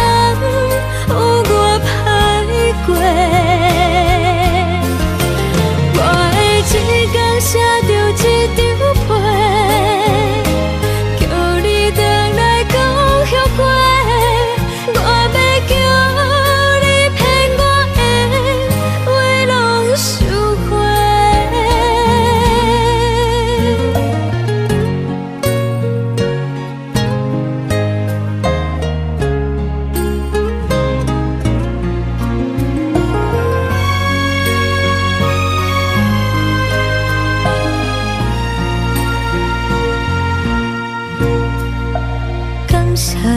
S3: 有我歹过。我的一天写着一张被，叫你回来讲后悔。我要叫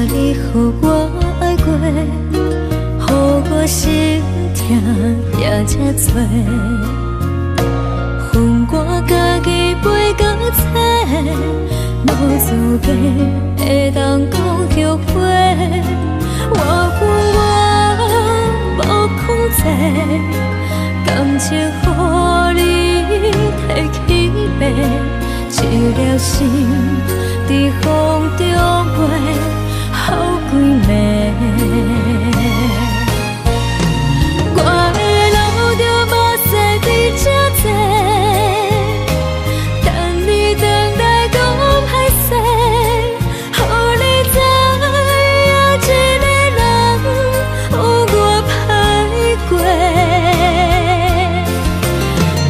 S3: 你予我爱过，予我心痛也这多，恨我家己袂到切，无资格会当讲后悔。我恨我无控制，感情予你提起白，一粒心伫风中飞。好几暝，我的路着目屎伫这多，等你回来讲歹势，予你知影一个人有我歹过。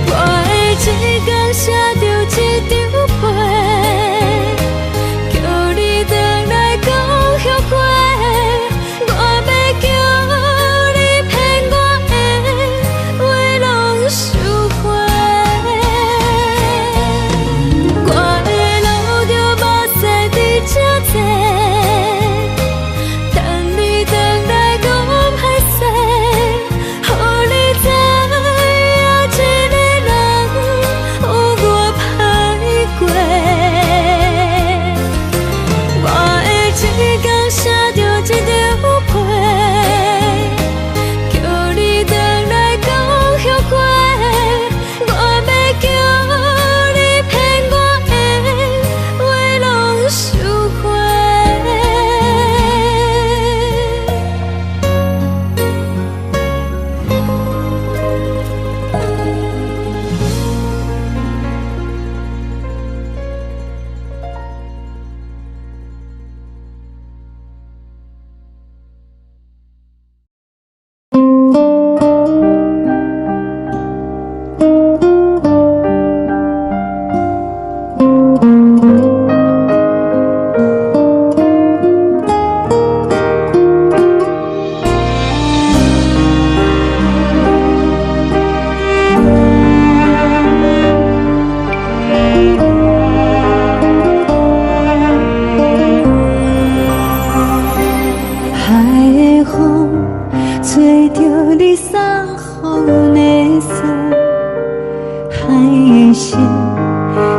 S3: 我的一天写着一张被。着你送予阮的伞，海的心，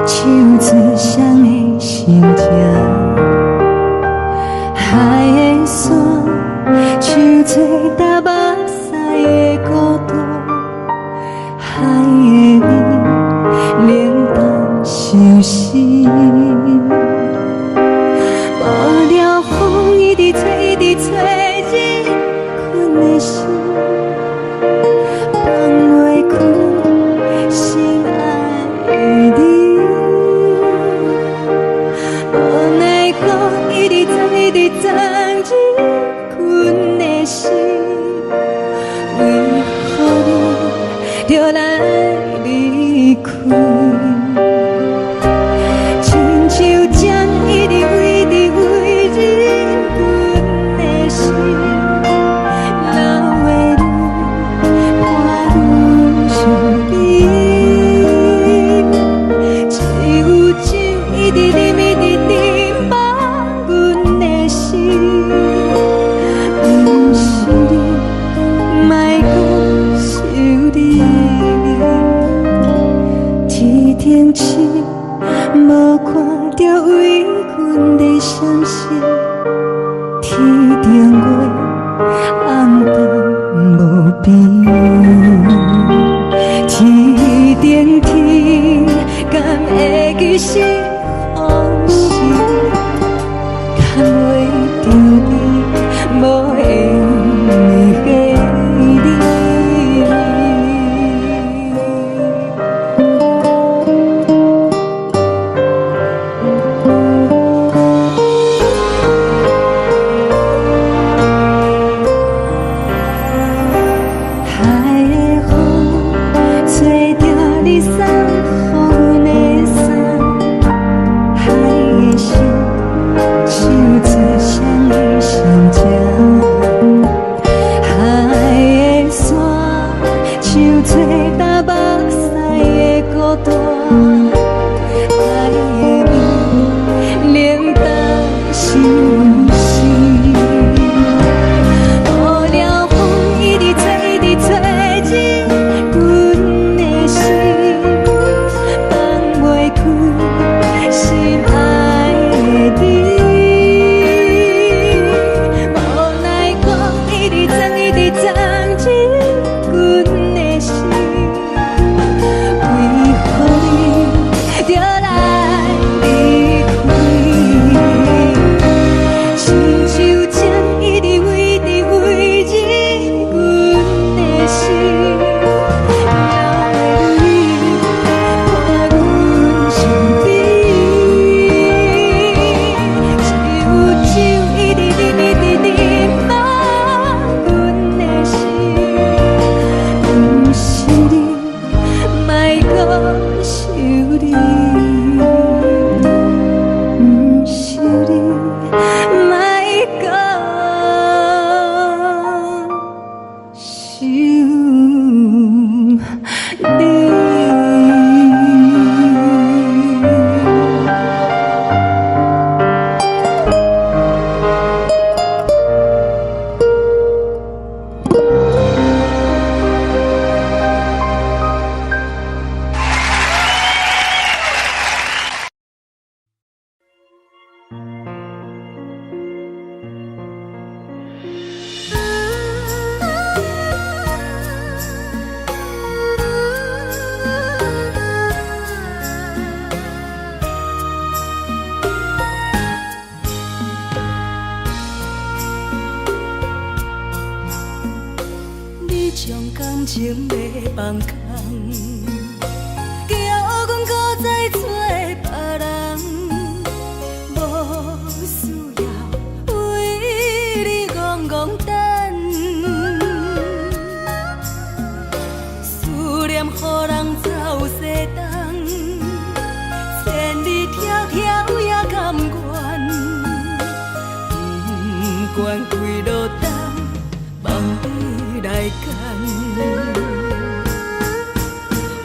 S3: 手做双的心情。海的山，手做搭目屎的孤单。海的味，冷淡伤心。无聊风一直吹，一直吹日困的心，放袂开心爱的你。无奈讲一直藏，一直藏日困的心，为何你就来离开？亲像针一直围，一直围日阮的心，流的泪，看阮伤悲。只有酒一直啉，一直啉饱阮的心。不是你，莫讲想你。天顶星，无看着为阮的伤心。天顶月，暗淡无边。天顶天，敢会记是往事？敢袂着你，无缘的你。海的风，吹着你送予阮的伞。海的心，手做双的心情。海的山，手做搭目屎的孤单。海的味，冷淡伤心。无聊风一直吹，一直吹日阮的心，放袂开心爱的你。无奈讲一直藏，一直藏日阮的心，为何你就来离开？亲像针一直围，一直围日阮的心。流的泪，看阮伤悲。只有酒一直啉，一直啉饱阮的心。不是你，莫讲想你。不是你，莫讲想你。你将感情卖放空，叫阮搁再找别人，无需要为你戆戆等。思念予人走西东，千里迢迢也甘愿，不管几落冬，望你来干。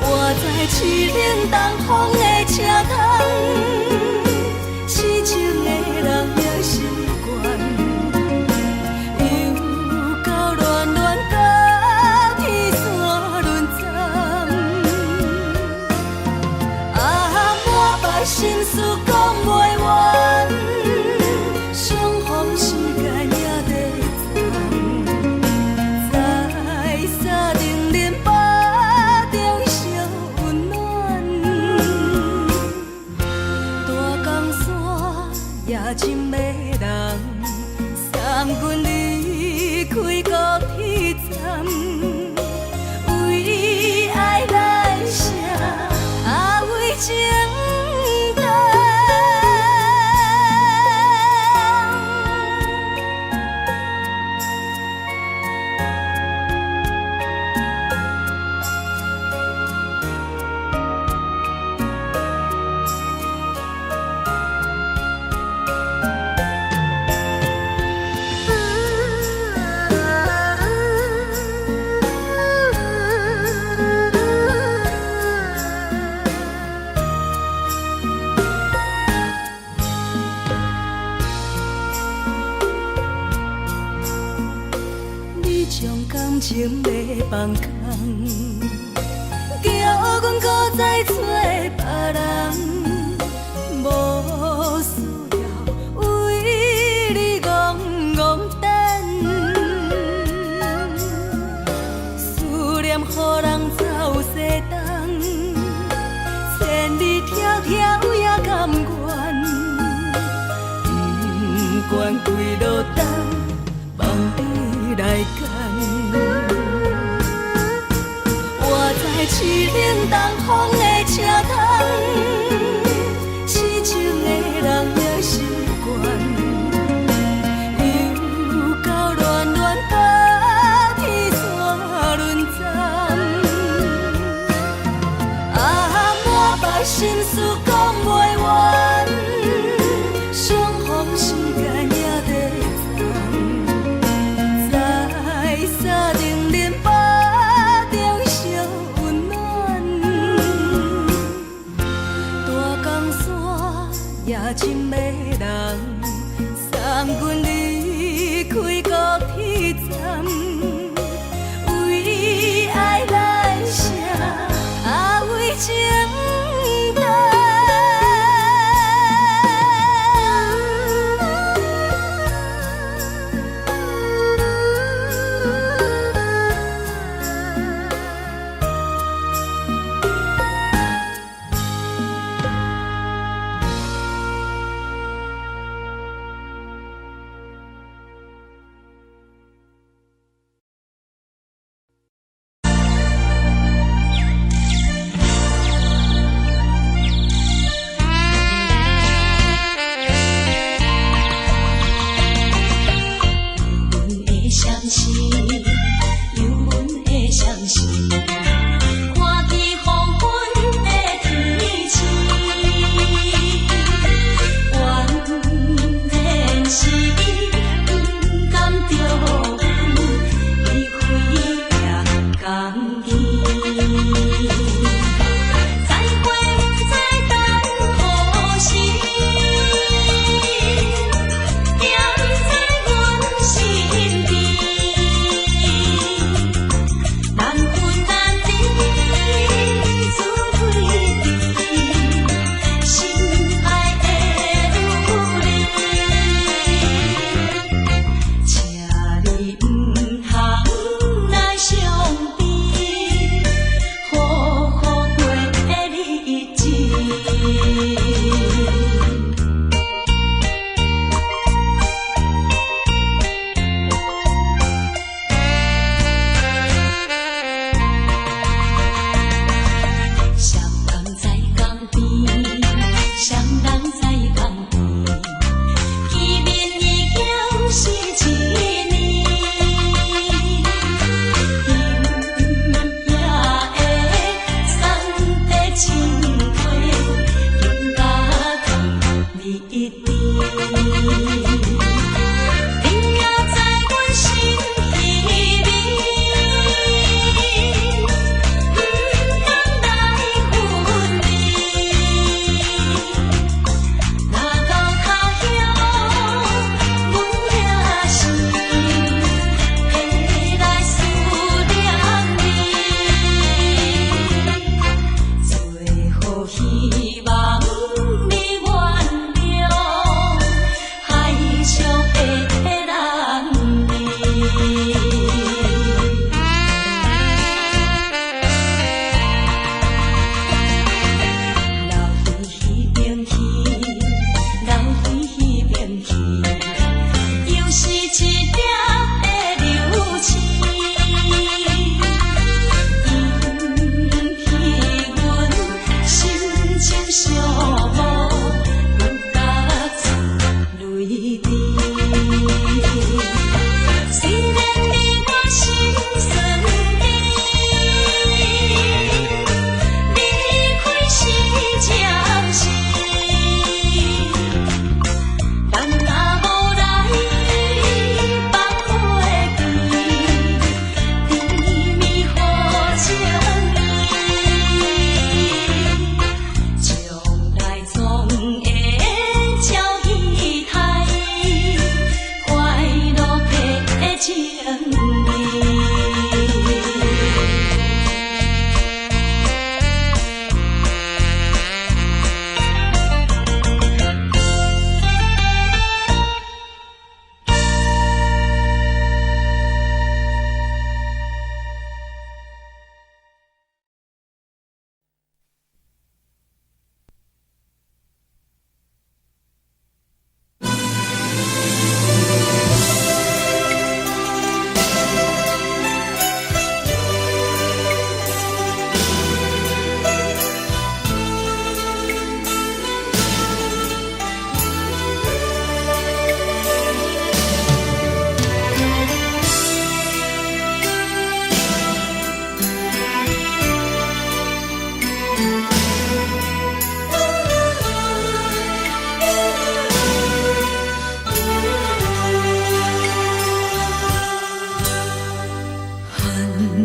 S3: 我在凄冷东风的车窗，痴情的人也习惯，又到暖暖。
S1: 真迷人，送阮离开高铁站，为爱来生，为情重。感情要放空，叫阮搁再找别人，无需要为你戆戆等。思念予人走西东，千里迢迢也甘愿，不管几落冬，望你来干。市冷东风的车窗，痴情的人也习惯，又到恋恋把天线轮转。满腹心事讲袂完，相逢时间也在藏，在山顶连巴。也真迷人，送阮离开高铁站，为爱来生，为情重。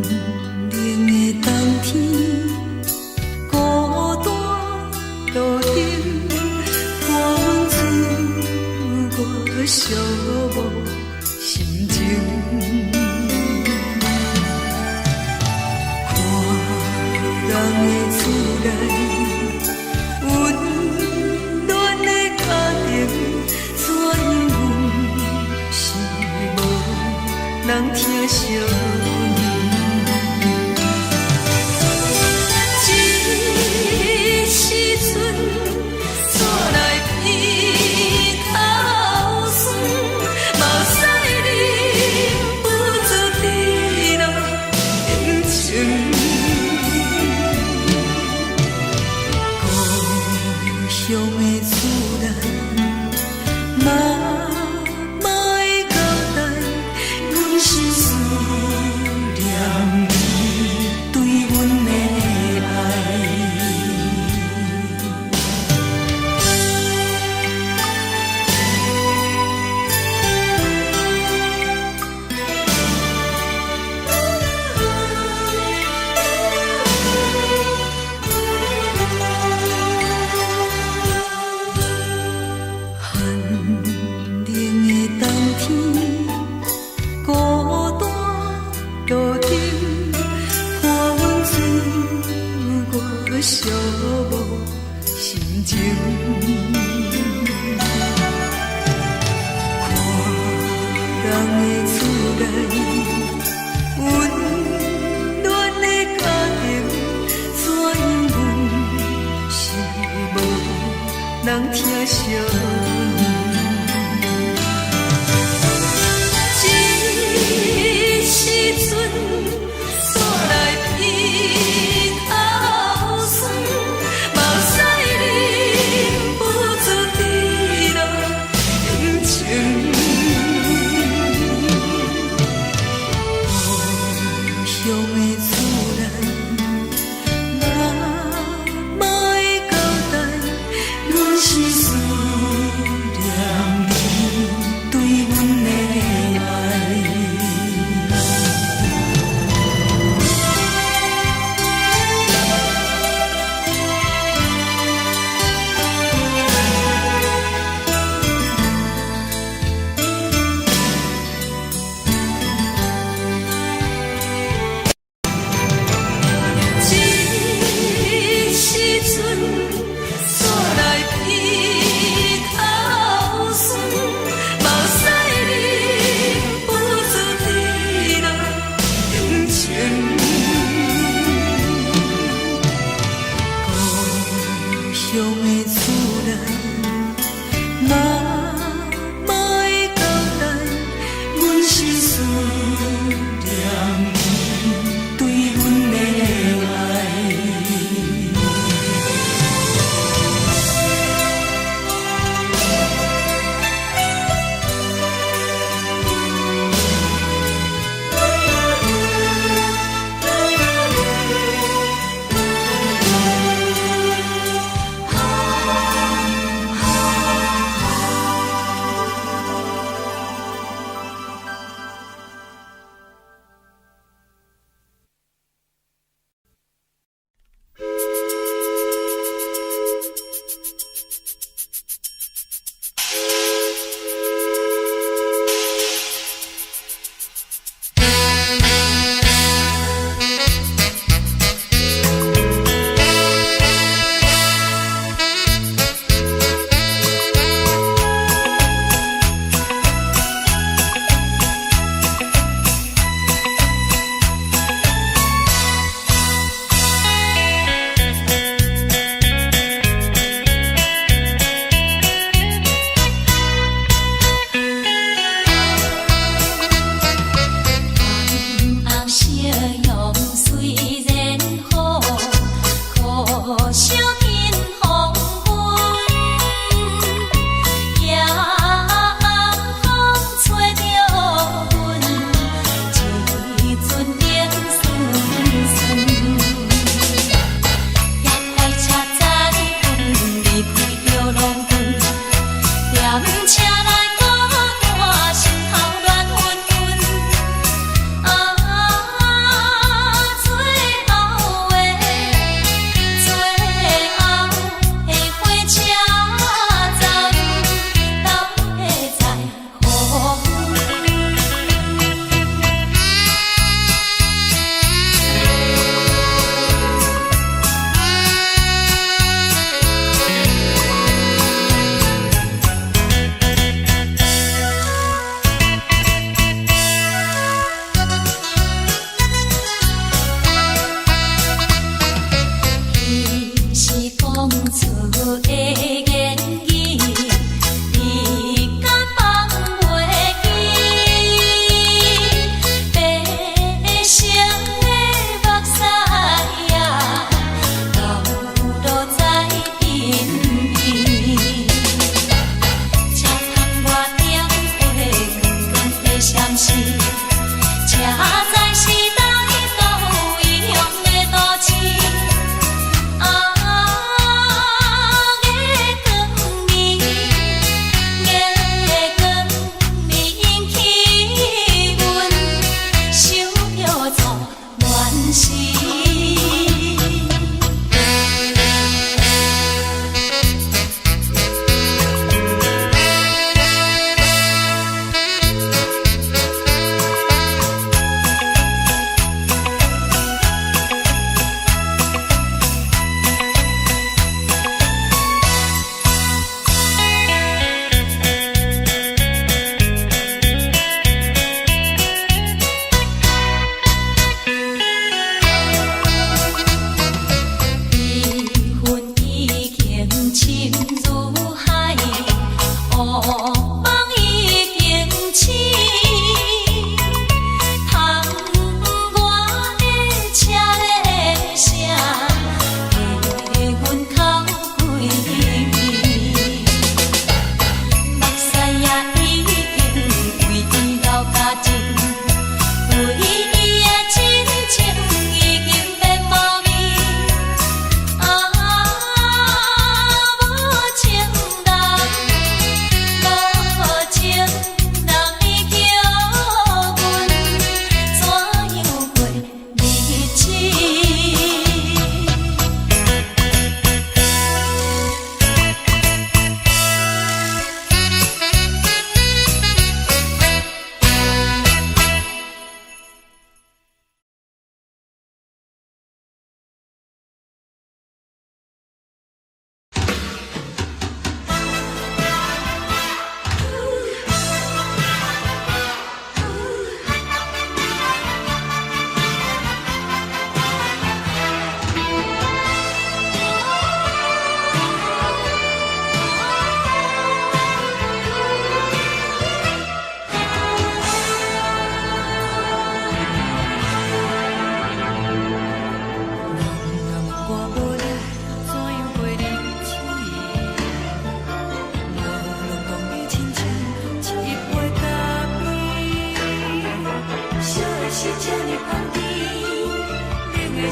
S2: 冷的冬天，孤单路顶，看阮自我寂寞心情。看人的厝内温暖的家庭，怎样是无人疼惜？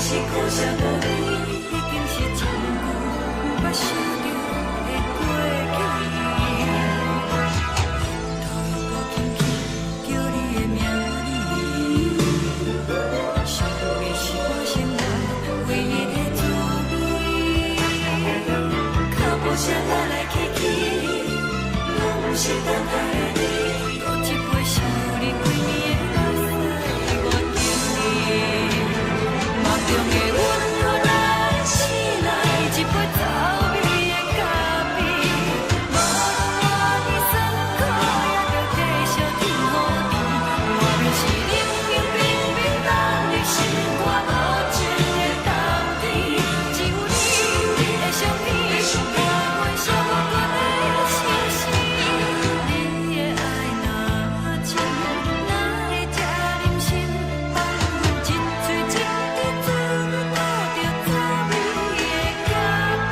S1: 是苦涩无味，已经是真久捌想着的过去。头又搁轻轻叫你的名字，想你是我生活唯一的滋味。脚步声来来去去，拢是等待的你。搁一杯想你几暝的目屎，我敬你。梦中的阮若来醒来，一杯走味的咖啡。无论我的酸苦，也着继续甜乎甜。外面是冷冷冰冰冷的心肝，无情的冬天。只有你的相片，我阮寂寞过的心事。你的爱若真，哪会这忍心放阮一嘴一滴滋味，吐着滋味的咖啡。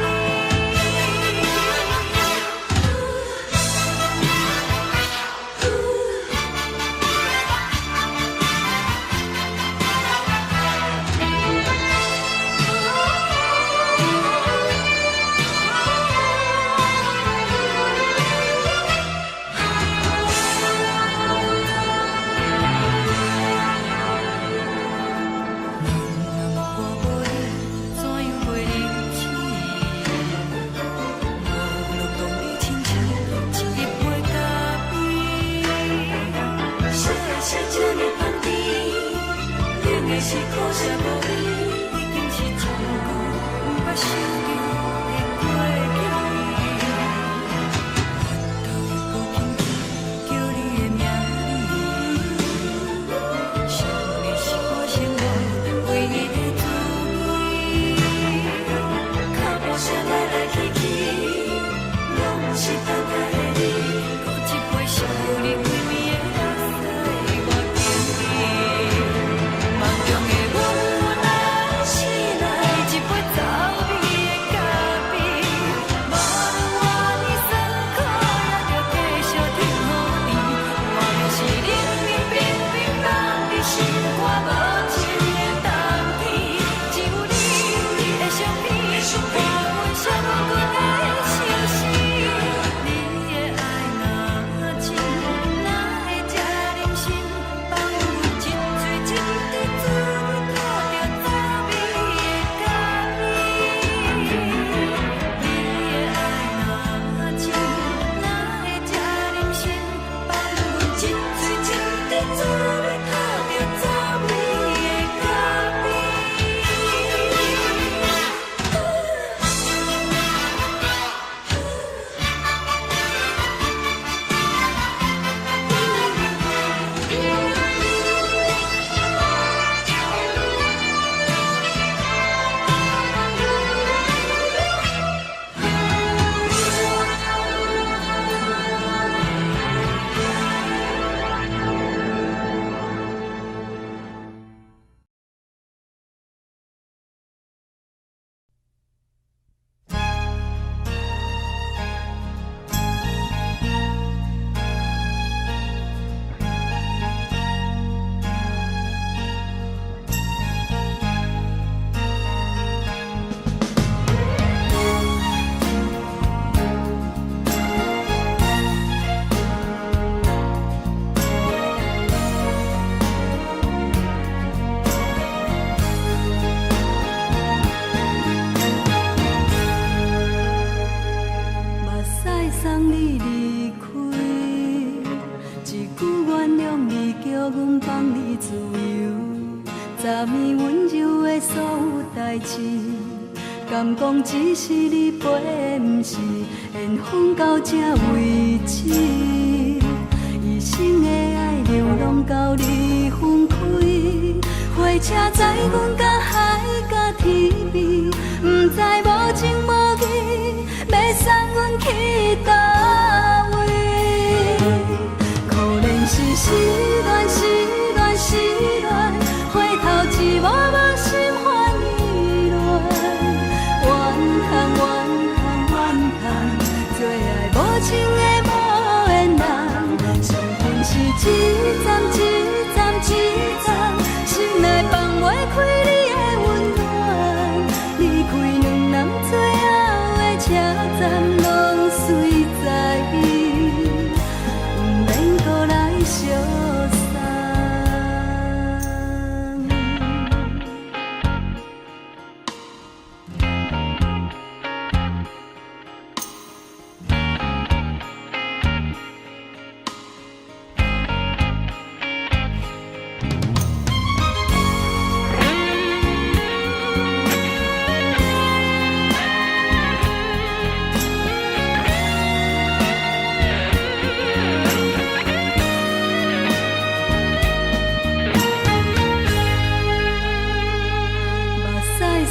S1: 我无你，怎样袂忍起？无论讲你亲像一杯咖啡，小的是这呢香甜，冷的是苦涩无味，已经是真久捌想着的过去。头又搁轻轻叫你的名字，想你是我生活唯一的滋味。脚步声来来去去，拢是等待的你。搁一杯想你几暝的目屎，我敬你。梦中的阮若来醒来，一杯走味的咖啡。无论我的酸苦，也着继续甜乎甜。外面是冷冷冰冰冷的心肝，无情的冬天。只有你的相片，我阮寂寞过的心事。你的爱若真，哪会这忍心放阮一嘴一滴滋味，吐着滋味的咖啡。你的爱若真，哪会这忍心放阮一嘴一滴滋味，吐着滋味的咖啡。目屎送你离开，一句原谅你，叫阮放你自由。昨暝温柔的所有代志，敢讲只是你陪，不是缘分到这为止。一生的爱流浪到你分开，火车载阮甲海甲天边，不知无情无义，要送阮去倒位？可能是失恋，失恋，失恋，回头一幕幕心烦意乱，怨叹，怨叹，怨叹，最爱无情的无缘人，缘分是一站一站一站，心内放袂开你的温暖。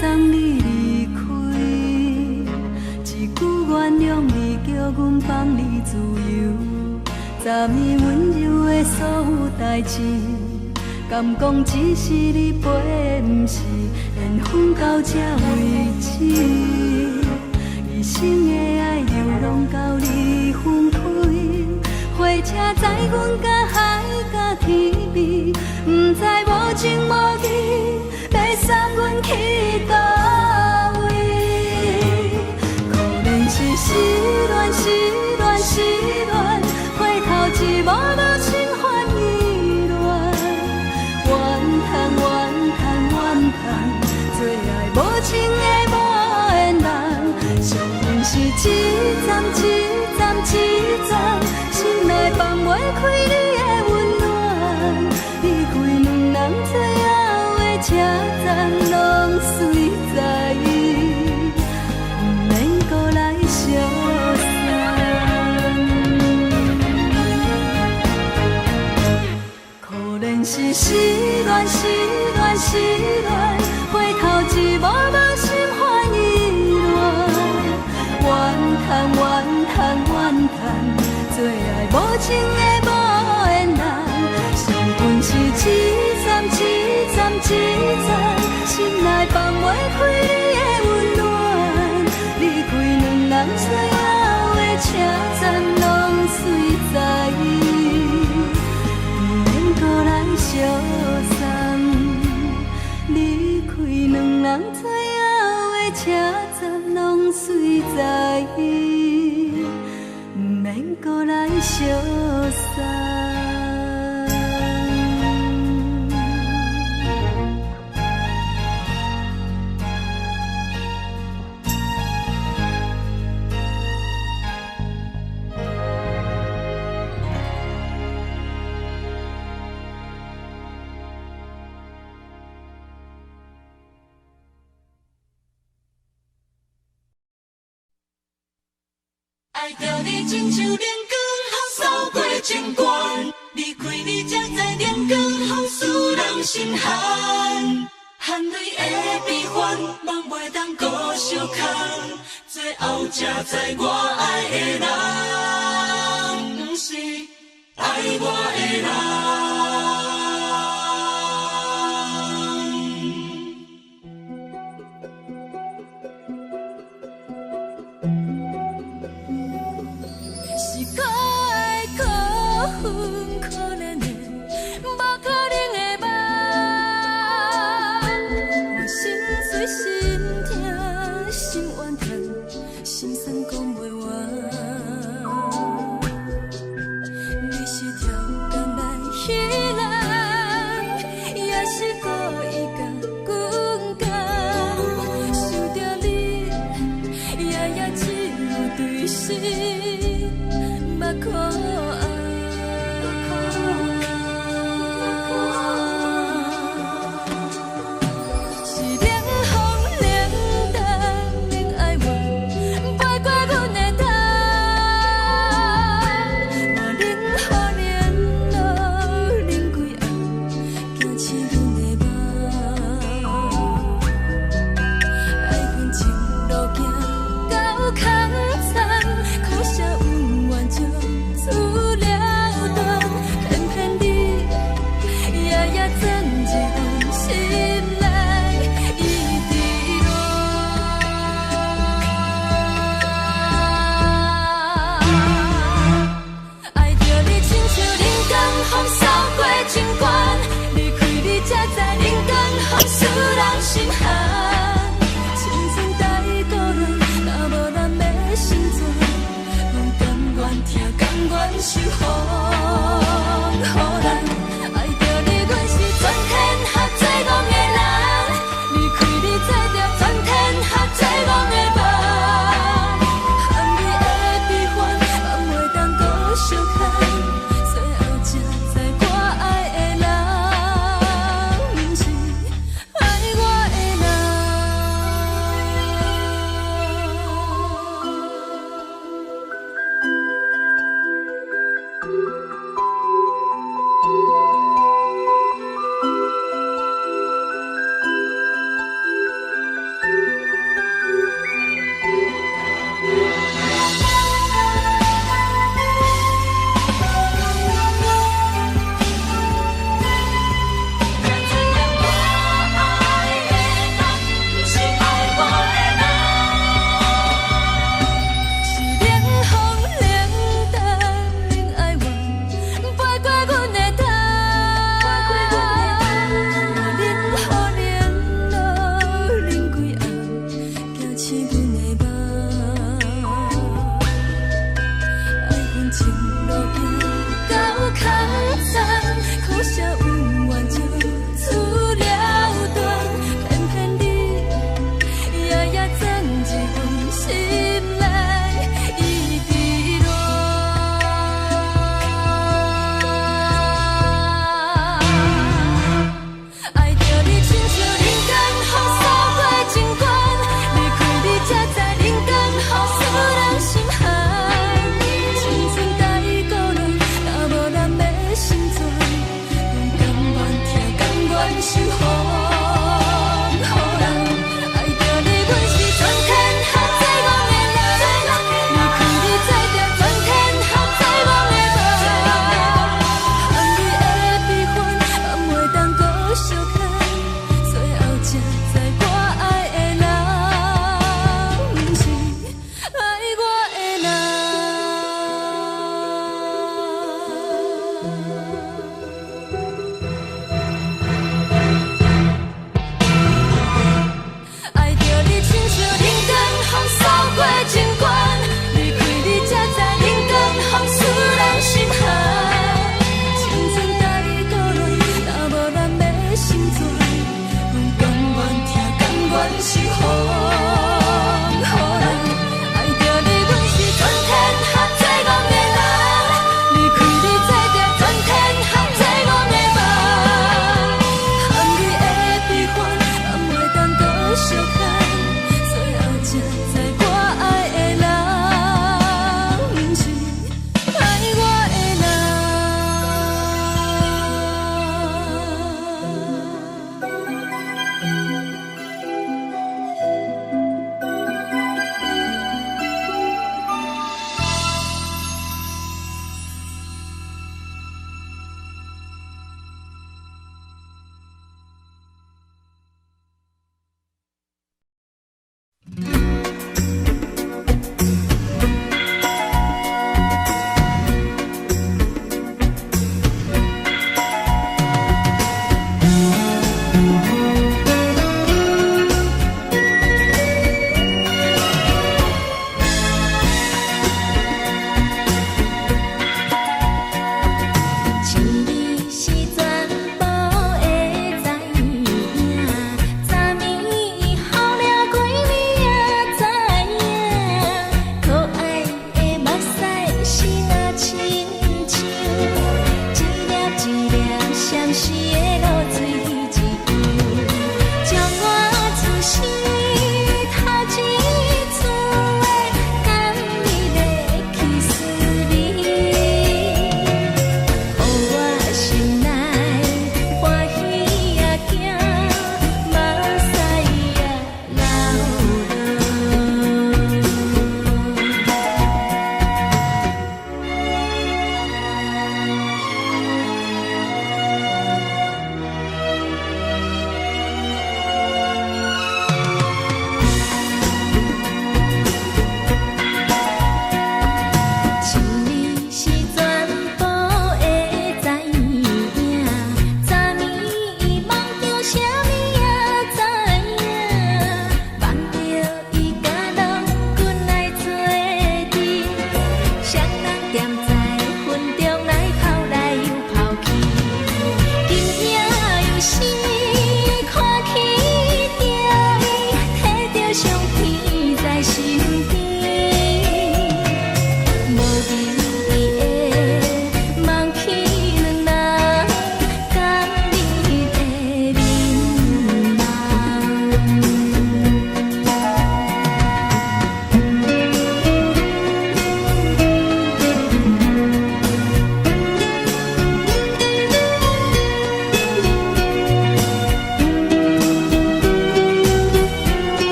S3: 送你离开，一句原谅你，叫阮放你自由。昨暝温柔的所有代志，敢讲只是你陪，不是缘分到这为止。一生的爱流浪到你分开，火车载阮甲海甲天边，不知无情无义，要送阮去倒位？可能是失恋，失恋，失恋，回头一幕幕心烦意乱，怨叹，怨叹，怨叹，最爱无情的无缘人，上恨是一站一站一站，心内放袂开你的温暖，离开两人最后的车站，拢随在意，不免搁来相送。可能是失恋，失恋，失恋，回头一幕幕心烦意乱，怨叹，怨叹，怨叹，最爱无情的无缘人，上恨是一站一站一站，心内放袂开你的温暖，离开两人最后的车站，拢随在意，不免搁来相送。离开两人最后的车站，拢随在意，不免搁来相送。
S2: 爱着你亲像阳光，扫过情关，离开你才知阳光风使人心寒。含泪的悲欢，望袂当搁相牵，最后才知我爱的人，不是爱我的人。
S3: 是可爱可恨可怜的，无可能的梦。我心碎心痛心怨叹，心酸讲袂完。你是条工来彼来。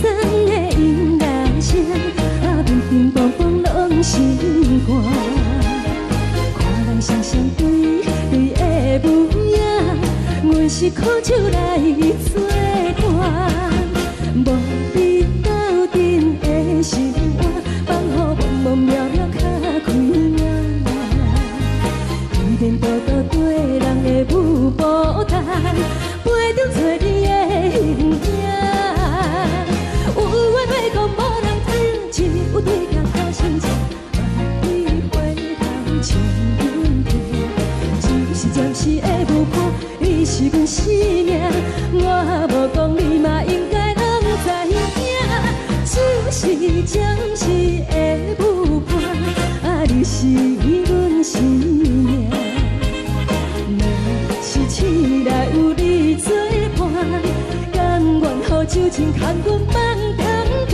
S3: 酸的音乐声，乒乒乓乓拢心肝。看人双双对的舞影，阮是苦酒来作伴。无你斗阵的生活，放予茫茫渺渺较开眼。一边倒倒对人的舞步弹，陪着做你的形影。有话要讲无人听，只有对镜头心情，万里回头将阮听。只是暂时的舞伴，你是阮生命，我无讲你嘛应该拢知影。就是暂时的舞伴，你是阮生命。若是醒来有你作伴，甘愿予酒精牵阮放长行。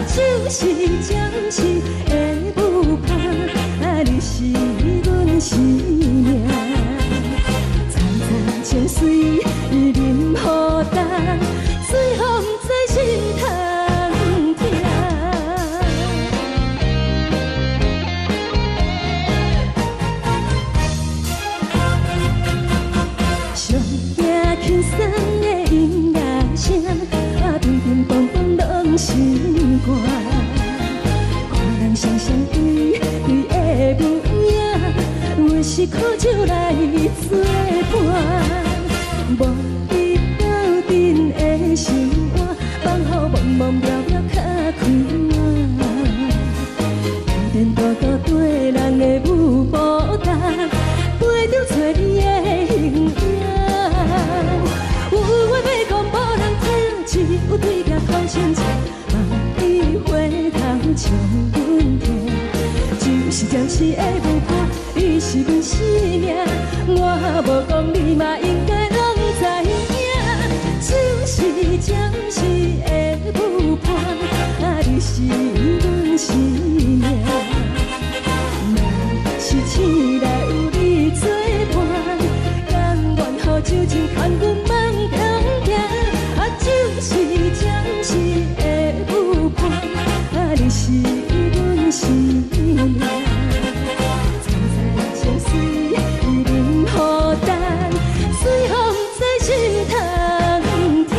S3: 就是暂时的舞伴，你是阮生命。层层情水任何等，随风在心头。轻松的音乐声，乒乒乓乓拢心肝。看人双双对的舞影，阮是苦酒来作伴。无你斗阵的生活，放予茫茫渺渺较开眼。一边倒倒对人的舞步弹，陪着做你的形影。有话要讲无人听，只有对镜头心情，望你回头将阮听。就是暂时的舞伴，你是阮生命，我无讲你嘛应该拢知影。就是暂时的舞伴，你是阮生命。若是醒来有你作伴，甘愿予酒精牵阮放长行。就是暂时的舞伴，你是阮生命。层层情水任何等，随风在心头听。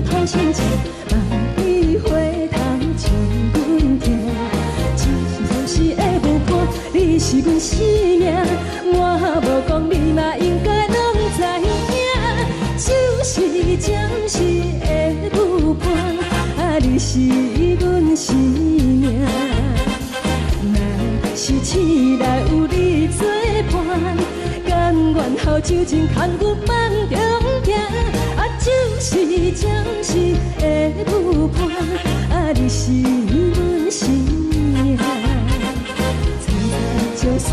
S3: 头心情，望你回头将阮听。就是暂时的舞伴，你是阮生命，我无讲你嘛应该拢知影。就是暂时的舞伴，你是阮生命。若是醒来有你作伴，甘愿予酒精牵阮放长行。就是暂时的舞伴，你是阮生命。层层情水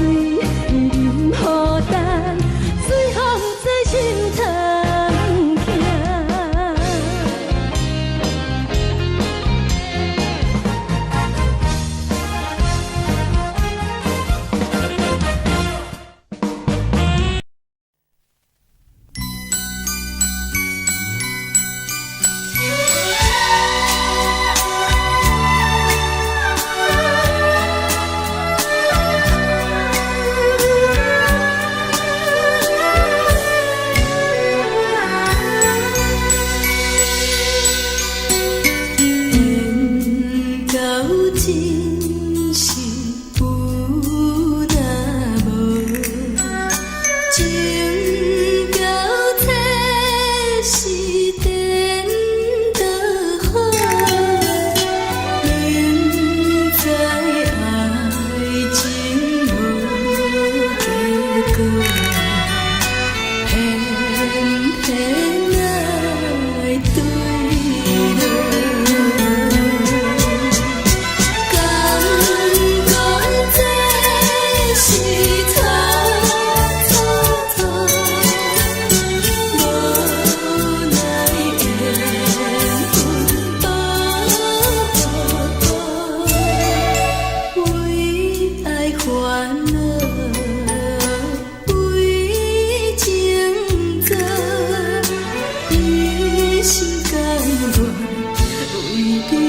S3: 任何等，随风在心头听。
S1: 烦恼为情做，一心甘愿为你错。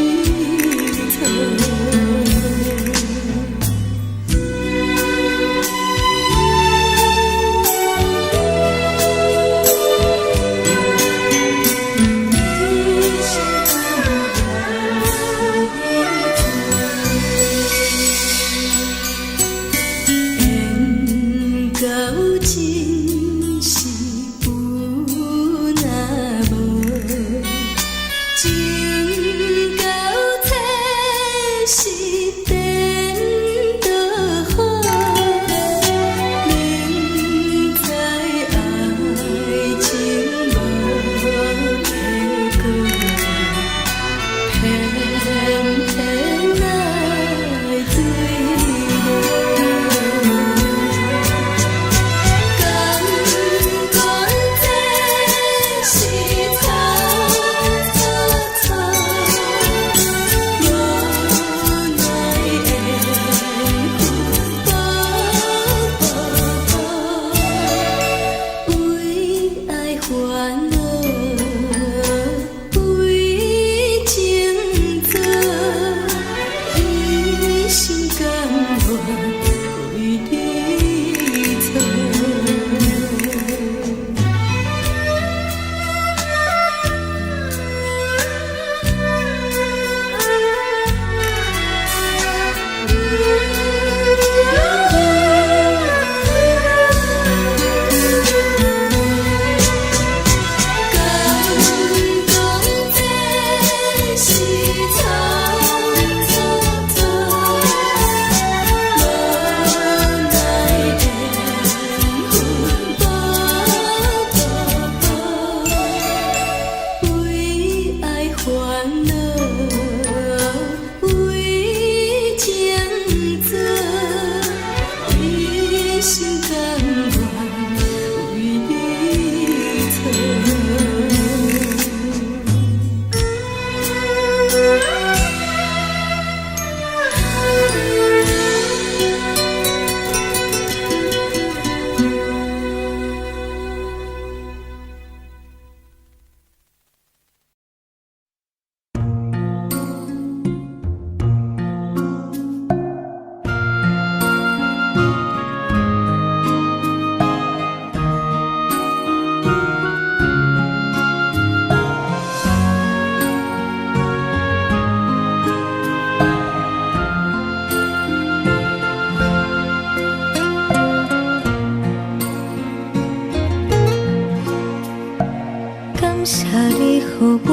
S3: 予我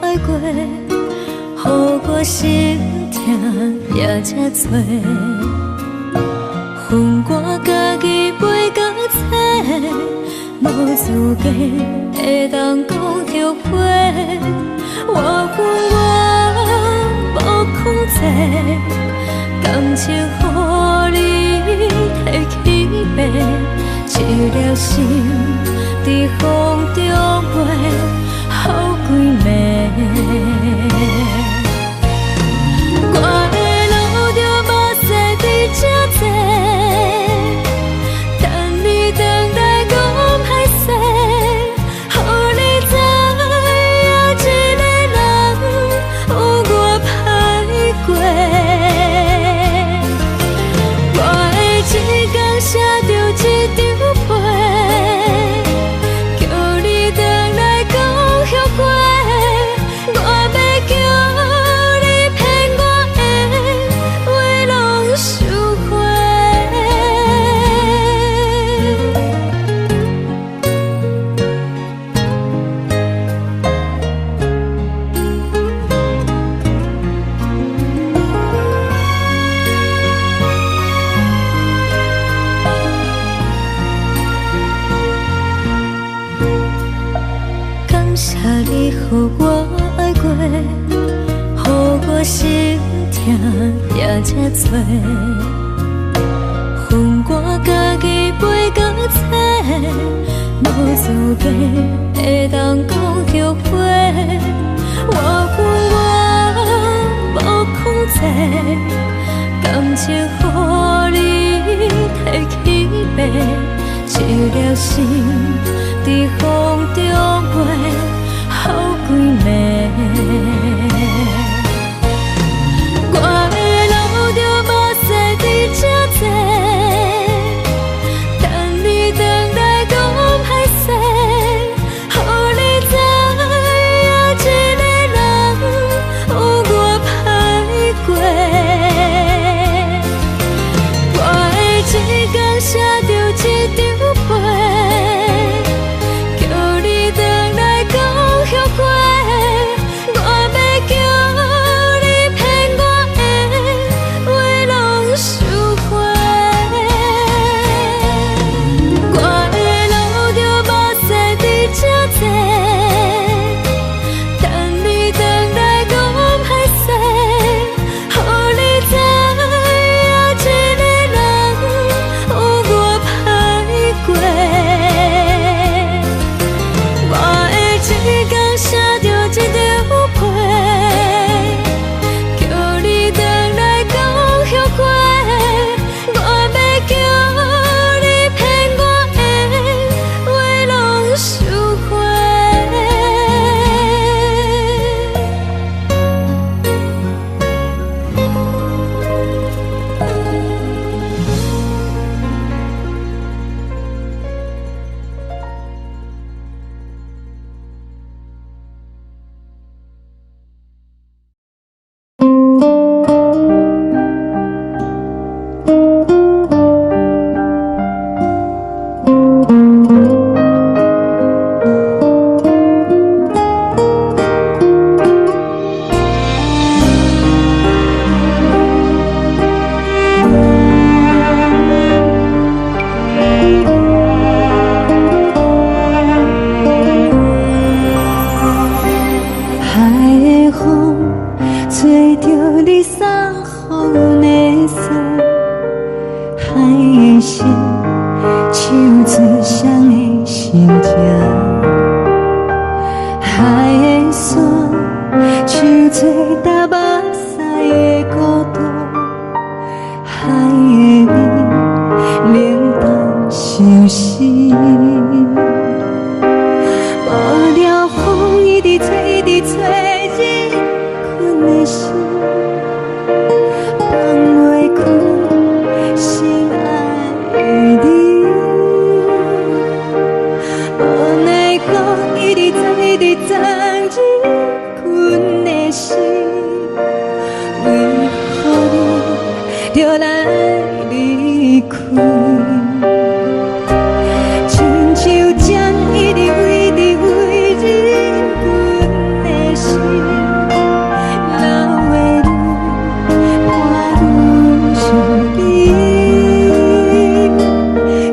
S3: 爱过，予我心痛也这多，恨我家己袂到切，无资格会当讲后悔。我恨我无控制，感情予你摕去卖，一粒心伫风中飞。好几暝，我的路着目屎伫这多，等你回来讲歹势，予你知影一个人有我歹过。我的一天写着一张被，叫你回来讲。我要叫你骗我的话拢收回。感谢你予我爱过，予我心痛也这多，恨我家己袂到切，无资格会当讲后悔。我恨我无控制，感情予你心在风中飞，好几暝。我的路着无西伫这多，等你回来讲歹势，予你知影一个人有我歹过。我的一天写着一张被，叫你回来讲后悔。我要叫你骗我的话拢收回。我的路着无西伫这多，等你回来讲歹势，予你知影一个人有我歹过。我的一天写着一张被，叫你回来讲后悔。我要叫你骗我的话拢收回。海的风吹着你送予的伞，海的心唱出双的心情，海的山唱出搭目屎的孤独，海的你冷淡伤心。无聊风一直吹，一直吹，日困的心放袂开，心爱的你。无奈何一直藏，一直藏，日困的心，为何你就来离开？亲像针一直围，一直围日阮的心，流的泪伴阮伤悲，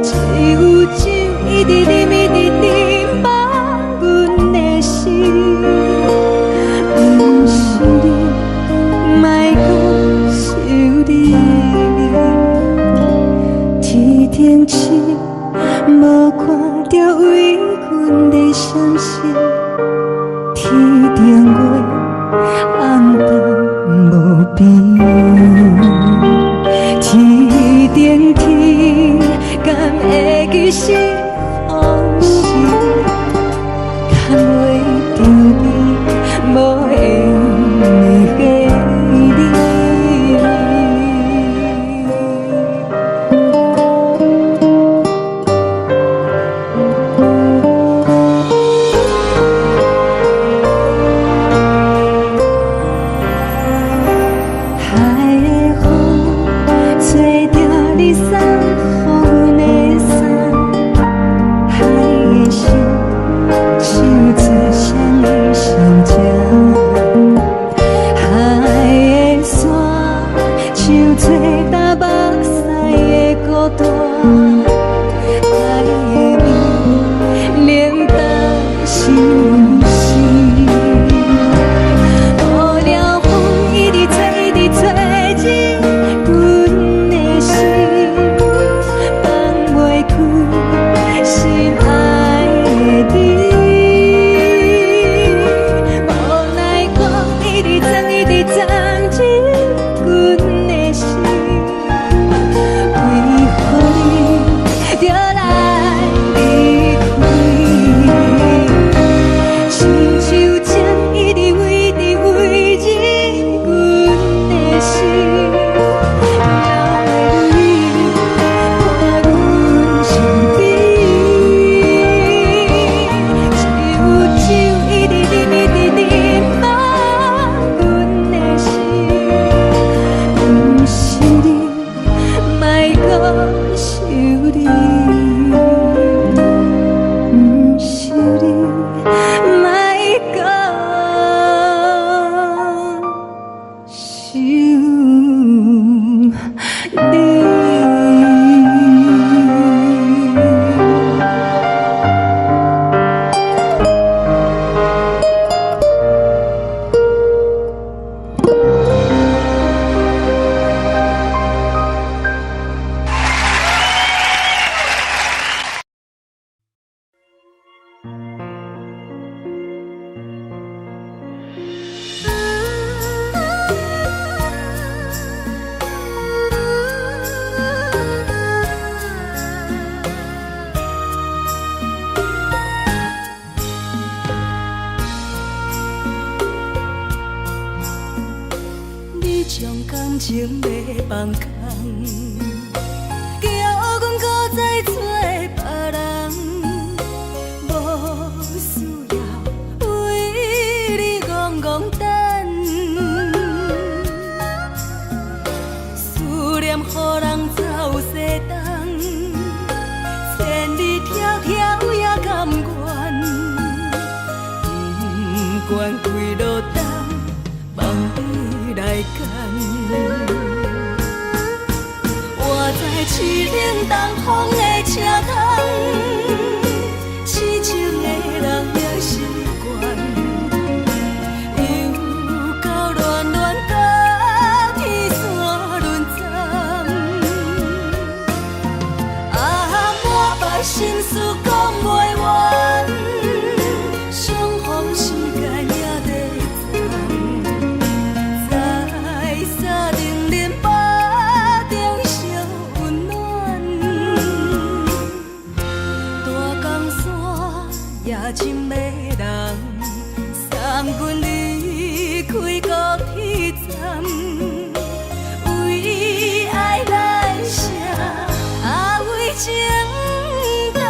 S3: 只有酒一直啉，一直啉饱阮的心，不是你，莫讲想你。天顶星无看到为阮的闪烁，天顶月暗淡无边，天顶天敢会记是往事，敢袂着你无缘的你。海的风吹着你送予的伞，海的心唱出双的心情，海的山唱出搭目屎的孤单，海的你冷淡伤心。无聊风一直吹，一直吹，日阮的心放袂开，心爱的你。无奈何一直藏，一直藏，日阮的心，为何你就来离情要放空，叫阮搁再找别人，无需要为你戆戆等。思念予人走西东，千里迢迢也甘愿，不管几路灯，望你来牵。我在凄冷东风的车窗，痴情的人也习惯，又到恋恋甲天山论战。啊，满腹心事讲袂完，相逢时间也在站，在沙定林巴中相温暖。大江山也真迷人，送阮离开高铁站，为爱来写为情重。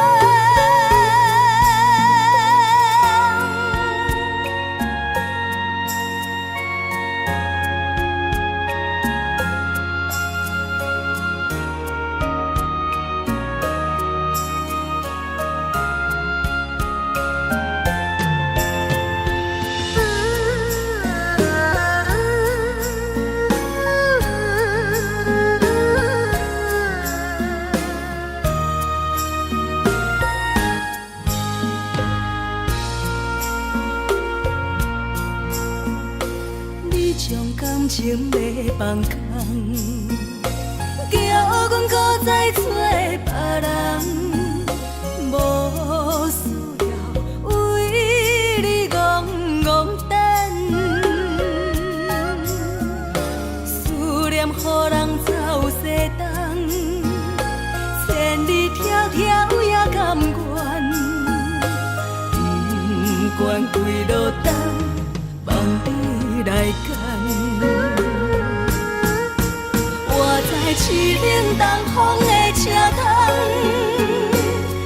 S3: 你将感情要放空，叫阮搁再找别人，无需要为你戆戆等。思念予人走西东，千里迢迢也甘愿，不管几路灯，望你来牵。我在凄冷东风的车窗，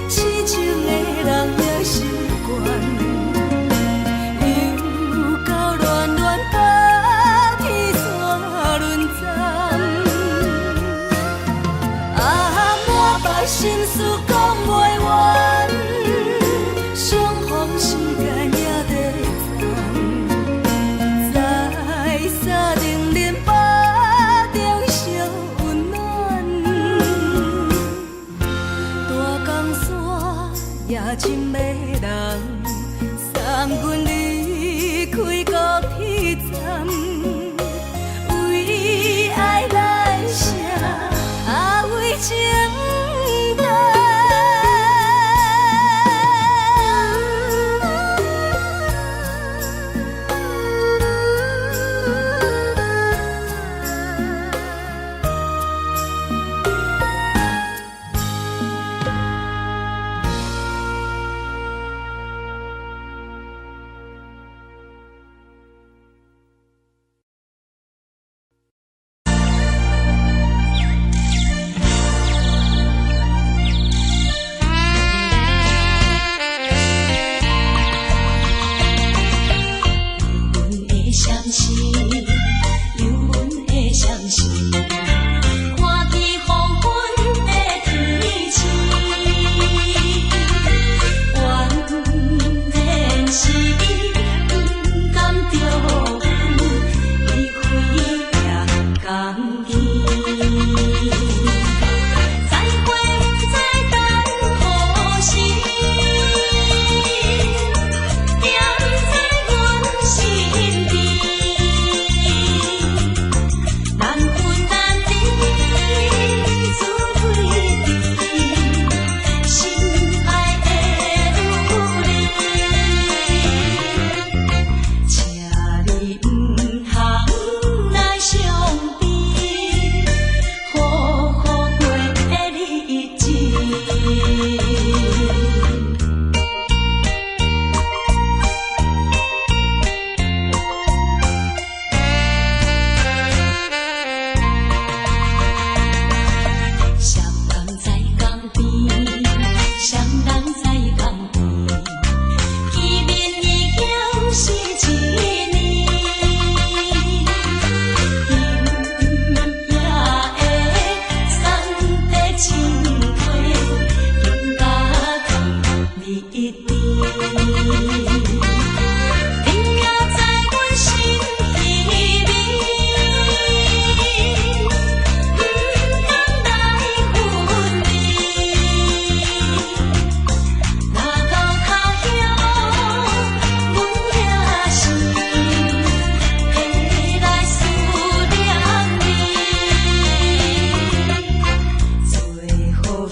S3: 痴情的人也习惯，又到恋恋甲天山论战。啊，满腹心事讲袂完，相逢时间也在站，在沙定林巴中相温暖。大江山也真迷人，送阮离开高铁站，为爱来写为情重。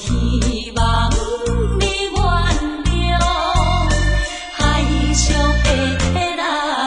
S2: 希望你原谅海上的人儿。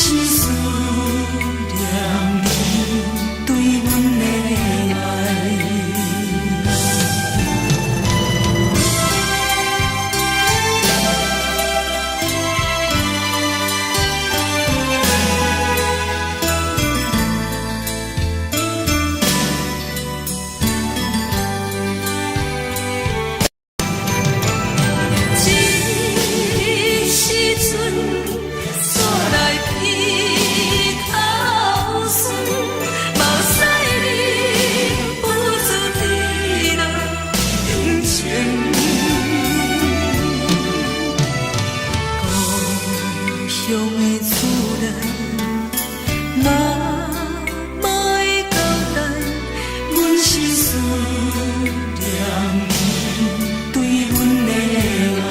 S2: 是思煞来鼻口酸，目屎你不住滴落眼前。故乡的厝内，嘛会交代，阮是思念对阮的爱。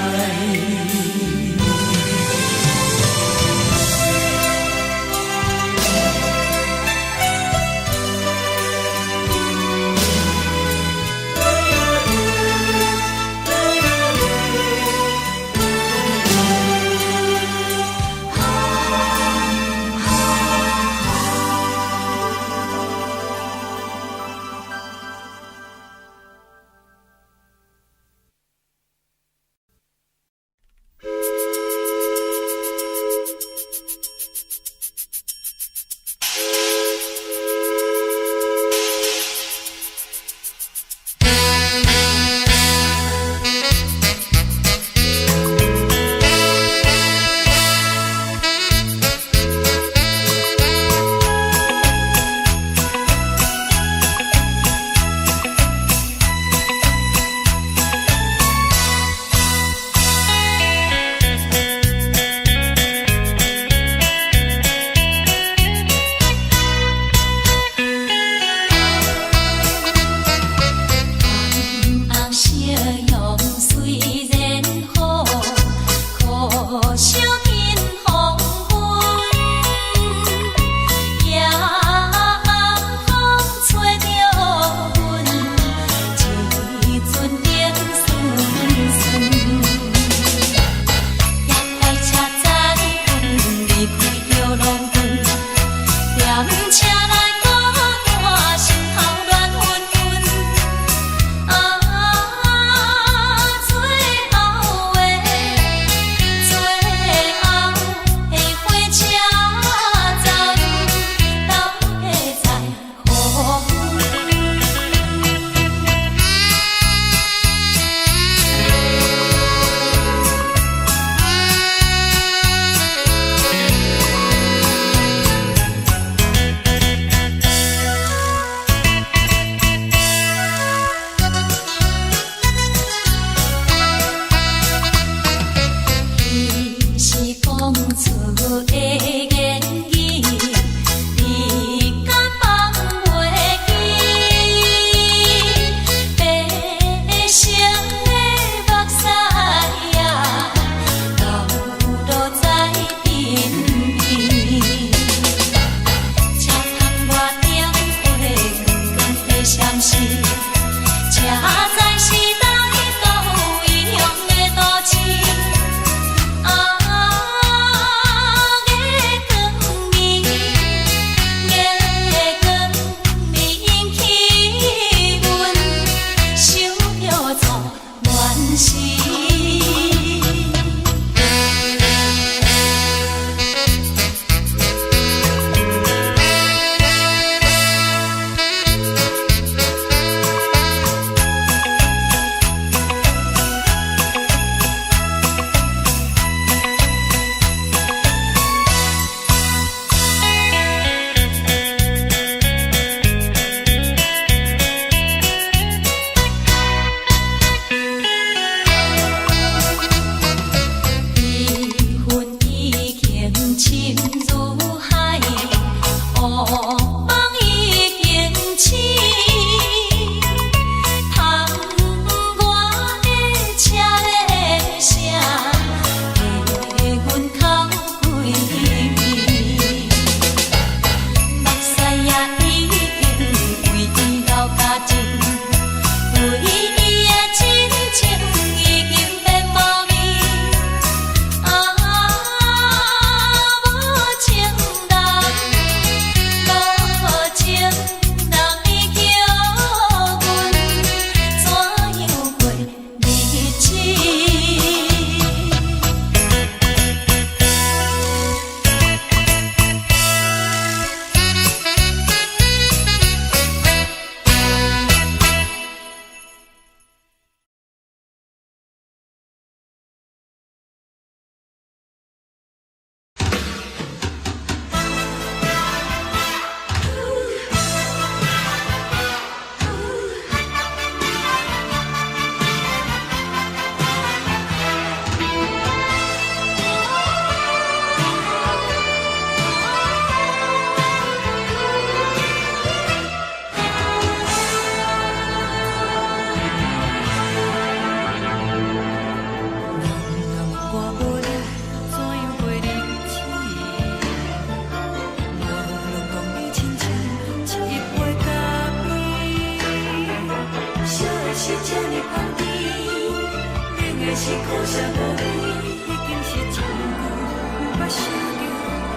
S1: 烧着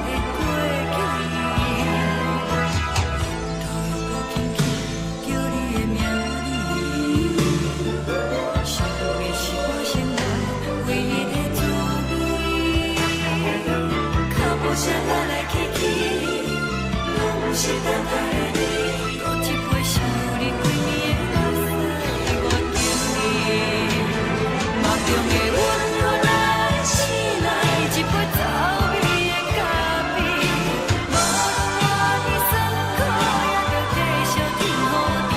S1: 的过去，头又搁轻轻叫你的名字，想的是我生来唯一的滋味，脚步声来来去去，拢是等待的你，搁一杯烧你几年的目屎，我敬你，梦中的阮予来醒来，一杯走味的咖啡，无论我的酸苦，也着继续甜予你，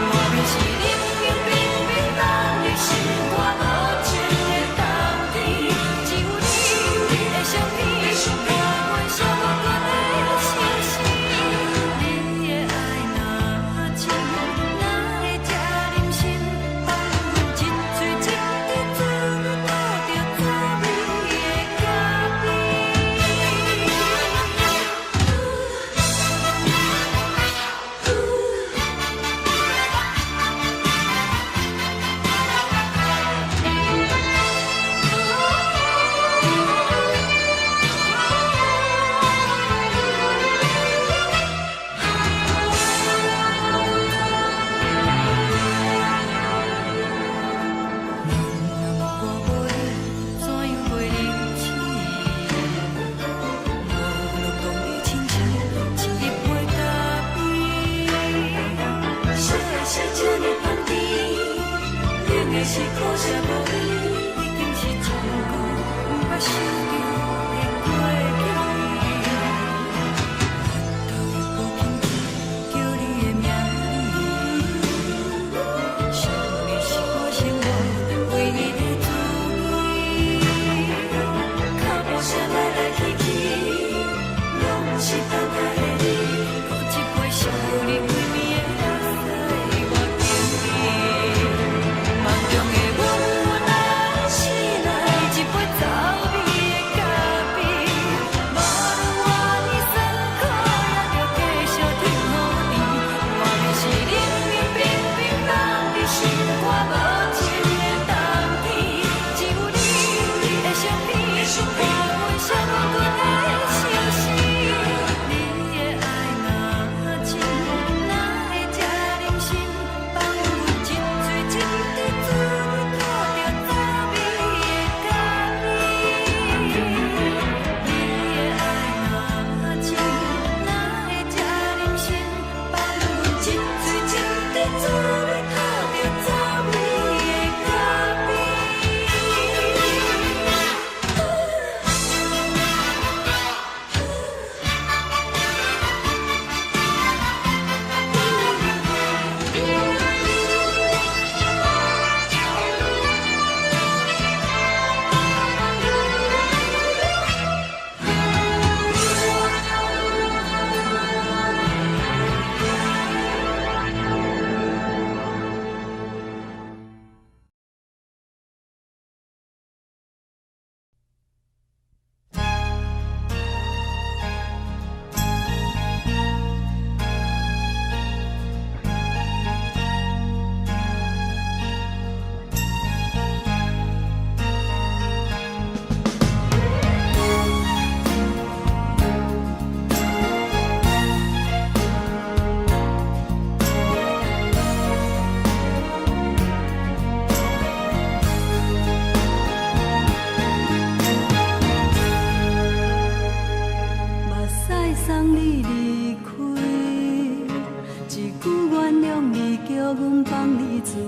S1: 外面是冷冷冰冰冷的心肝无情的冬天，只有你的相片，陪阮寂寞过的相思，你的爱若真，哪会这忍心放阮一嘴一滴珠倒着滋味的咖啡？我会怎样陪你醒？无论当你亲像一杯咖啡，烧的是这呢香甜，冷的是苦涩无味，已经是从古不捌想着的过去。头又搁轻轻叫你的名字，想的是我生来唯一的滋味，脚步声来来去去，拢是等待的你，搁一杯烧你几暝的目屎，我敬你，梦中的阮原来醒来，一杯走味的咖啡，无论我的酸苦，也着继续甜予你，外面是冷冷冰冰冷的心肝无情的冬天，只有你的相片，陪阮寂寞过的相思，你的爱若真，哪会这忍心放阮一嘴一滴珠倒着滋味的咖啡？你的爱若真，哪会这忍心放阮一嘴一滴珠倒着滋味的咖啡？目屎送你离开，一句原谅你，叫阮放你自由。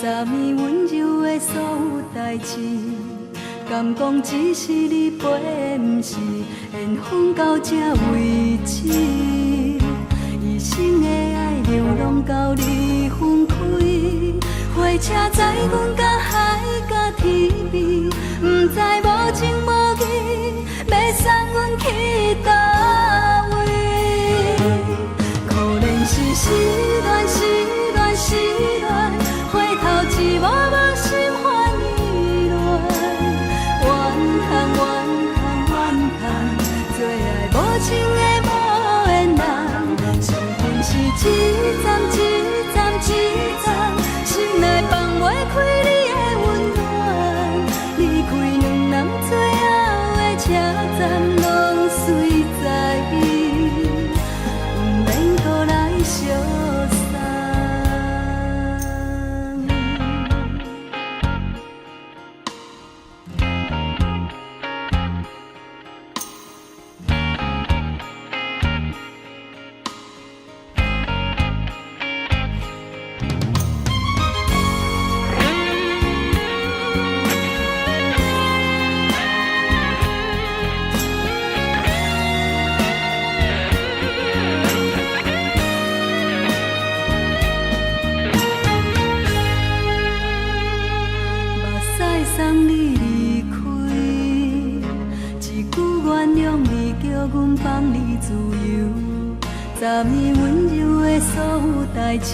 S1: 昨暝温柔的所有代志，敢讲只是你陪，不是缘分到这为止。一生的爱流浪到你分开，火车载阮到海角天边，不知无情无义，要送阮去倒位？可怜是失恋，失恋，失恋，回头一幕幕心烦意乱，怨叹，怨叹，怨叹，最爱无情的无缘人，伤痕是一站一站一站，心内放袂开你的温暖，离开两人最爱。
S3: 站拢随在伊，不免搁来相送。送你离开，一句原谅你，叫阮放你自由。昨暝温柔的所有代志，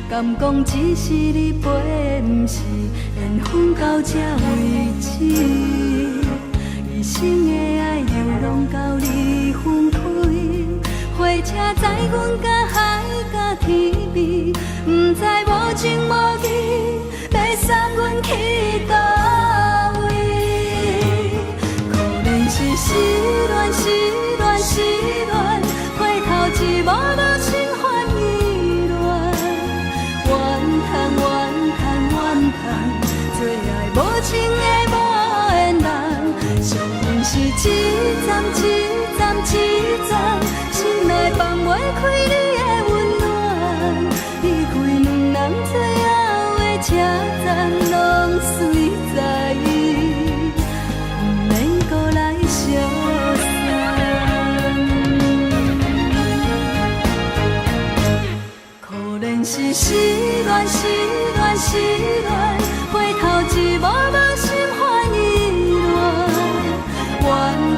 S3: 敢讲只是你陪，不是缘分到这为止。一生的爱又拢到你分开，火车载阮甲海甲天边，不知无情无义。要送阮去叨位？可能是失恋，失恋，失恋，回头一幕幕心烦意乱，怨叹，怨叹，怨叹，最爱无情的无缘人。上恨是一站一站一站，心内放袂开你的温暖，离开两人最后的车站拢随在伊，不免搁来相送。可能是失恋，失恋，失恋，回头一幕幕心烦意乱，怨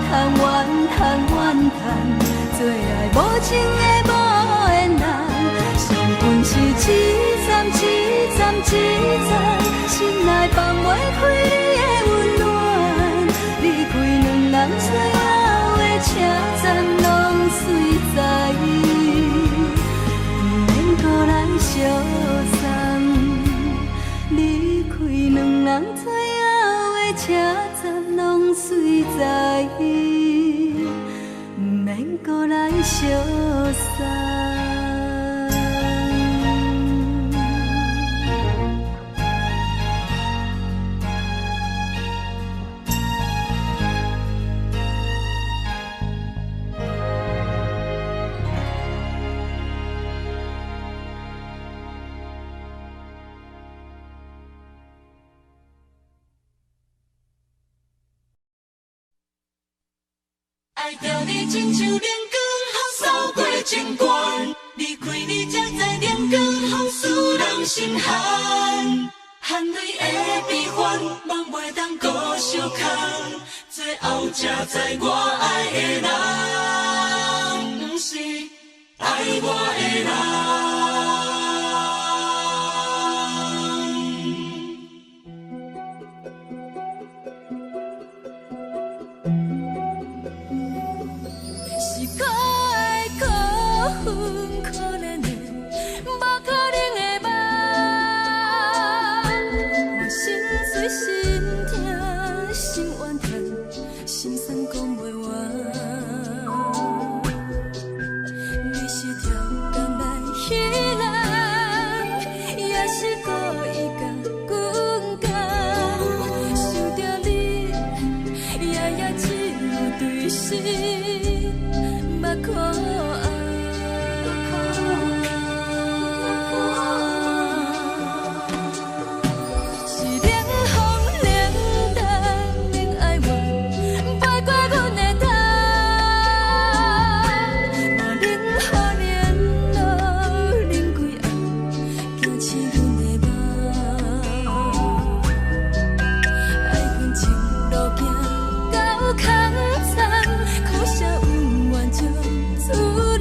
S3: 叹，怨叹，怨叹，最爱无情的无缘人。上恨是一站一站一站，心内放袂开你的温暖，离开两人最后的车站拢随在伊，不免搁来相送。离开两人最后的车站拢随在伊，不免搁来相送。
S2: 爱着你亲像阳光，雨扫过情关，离开你才知阳光风使人心寒。含泪的悲欢，望袂当搁相牵，最后才知我爱的人，不是爱我的人。
S3: 可怜的，无可能的梦，我心碎心痛心怨叹，心酸讲袂完。你是跳工来彼人，也是故意甲阮讲，想着你夜夜只有对视，目看。路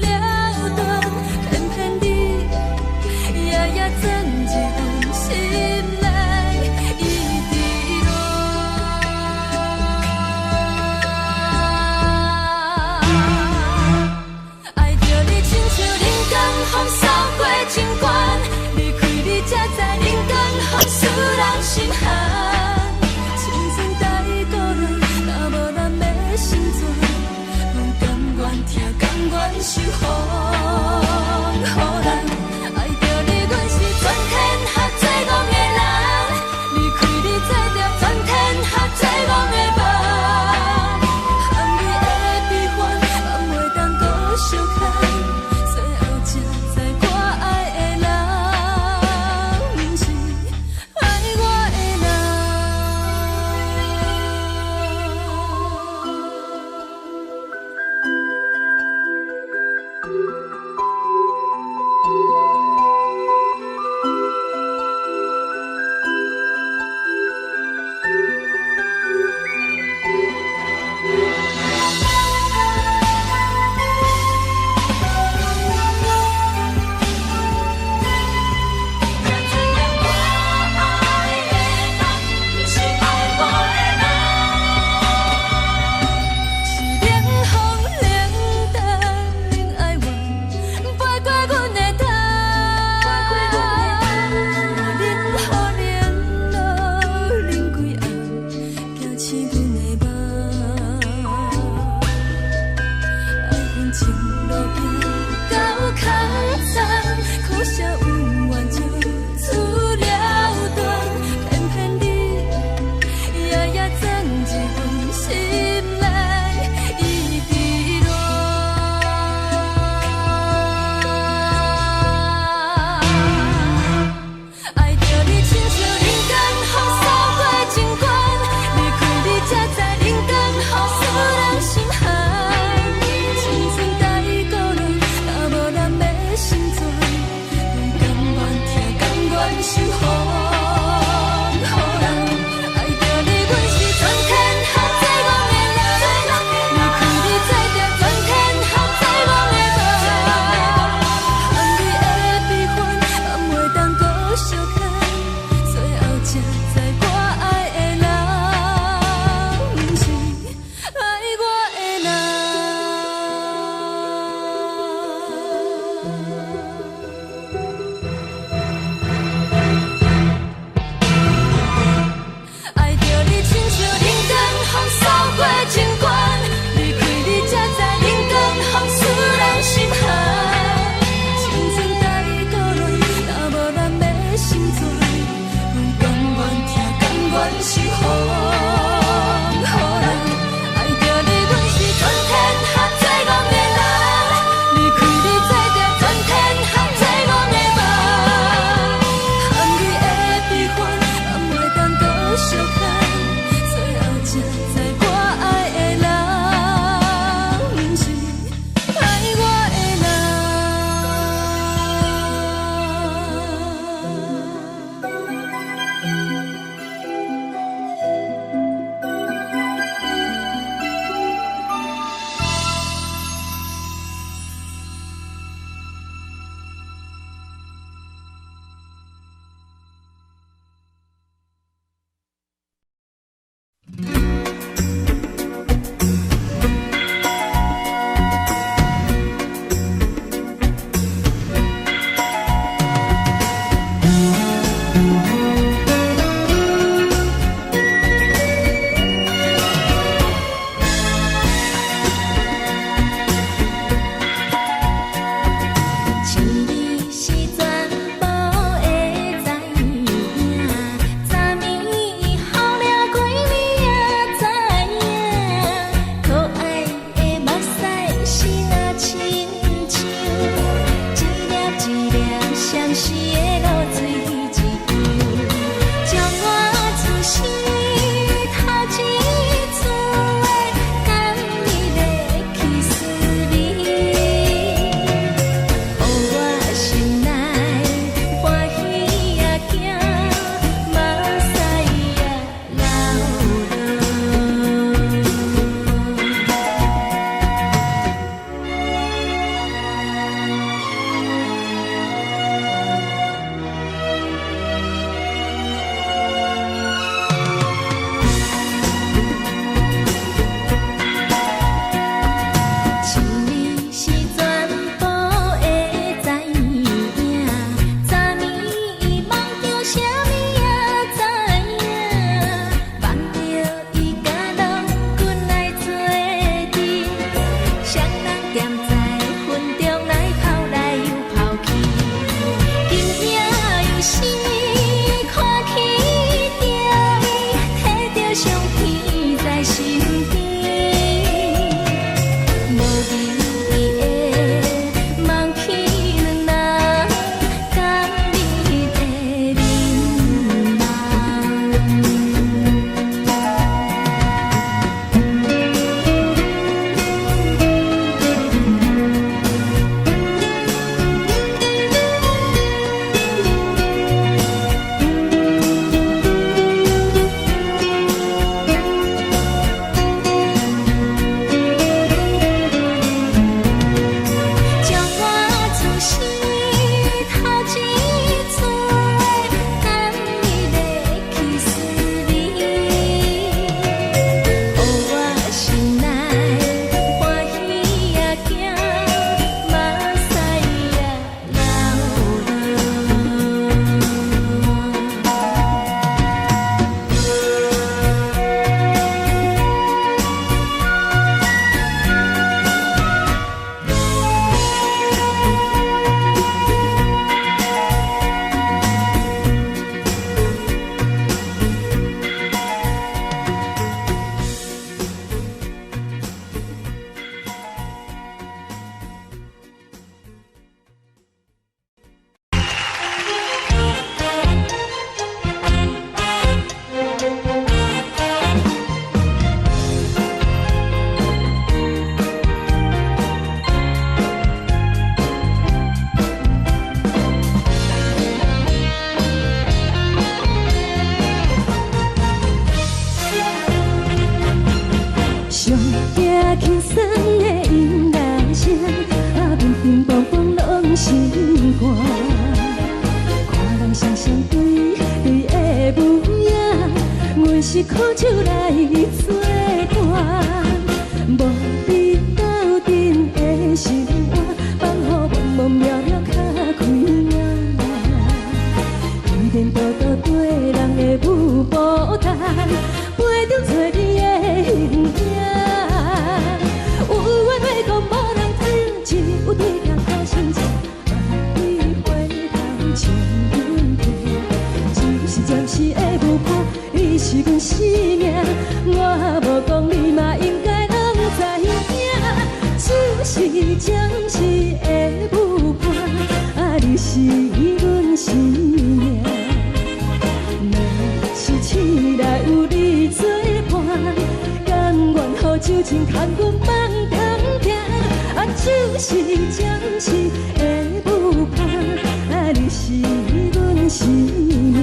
S3: 行轻松的音乐声，平平淡淡拢心肝。看人双双对的模样，阮是苦酒来作伴。无你斗阵的心肝，放予茫茫渺渺较开眼。一点多多对人的舞步弹，陪着找你的形影。有话要讲无人听，只有对镜头先唱，万里回头唱阮听。就是暂时的舞伴，你是阮生命，我无讲你嘛应该拢知影。就是暂时的舞伴，你是阮生命。若是醒来有你作伴，甘愿予酒精牵阮放通行。就是暂时的舞伴，你是阮生命。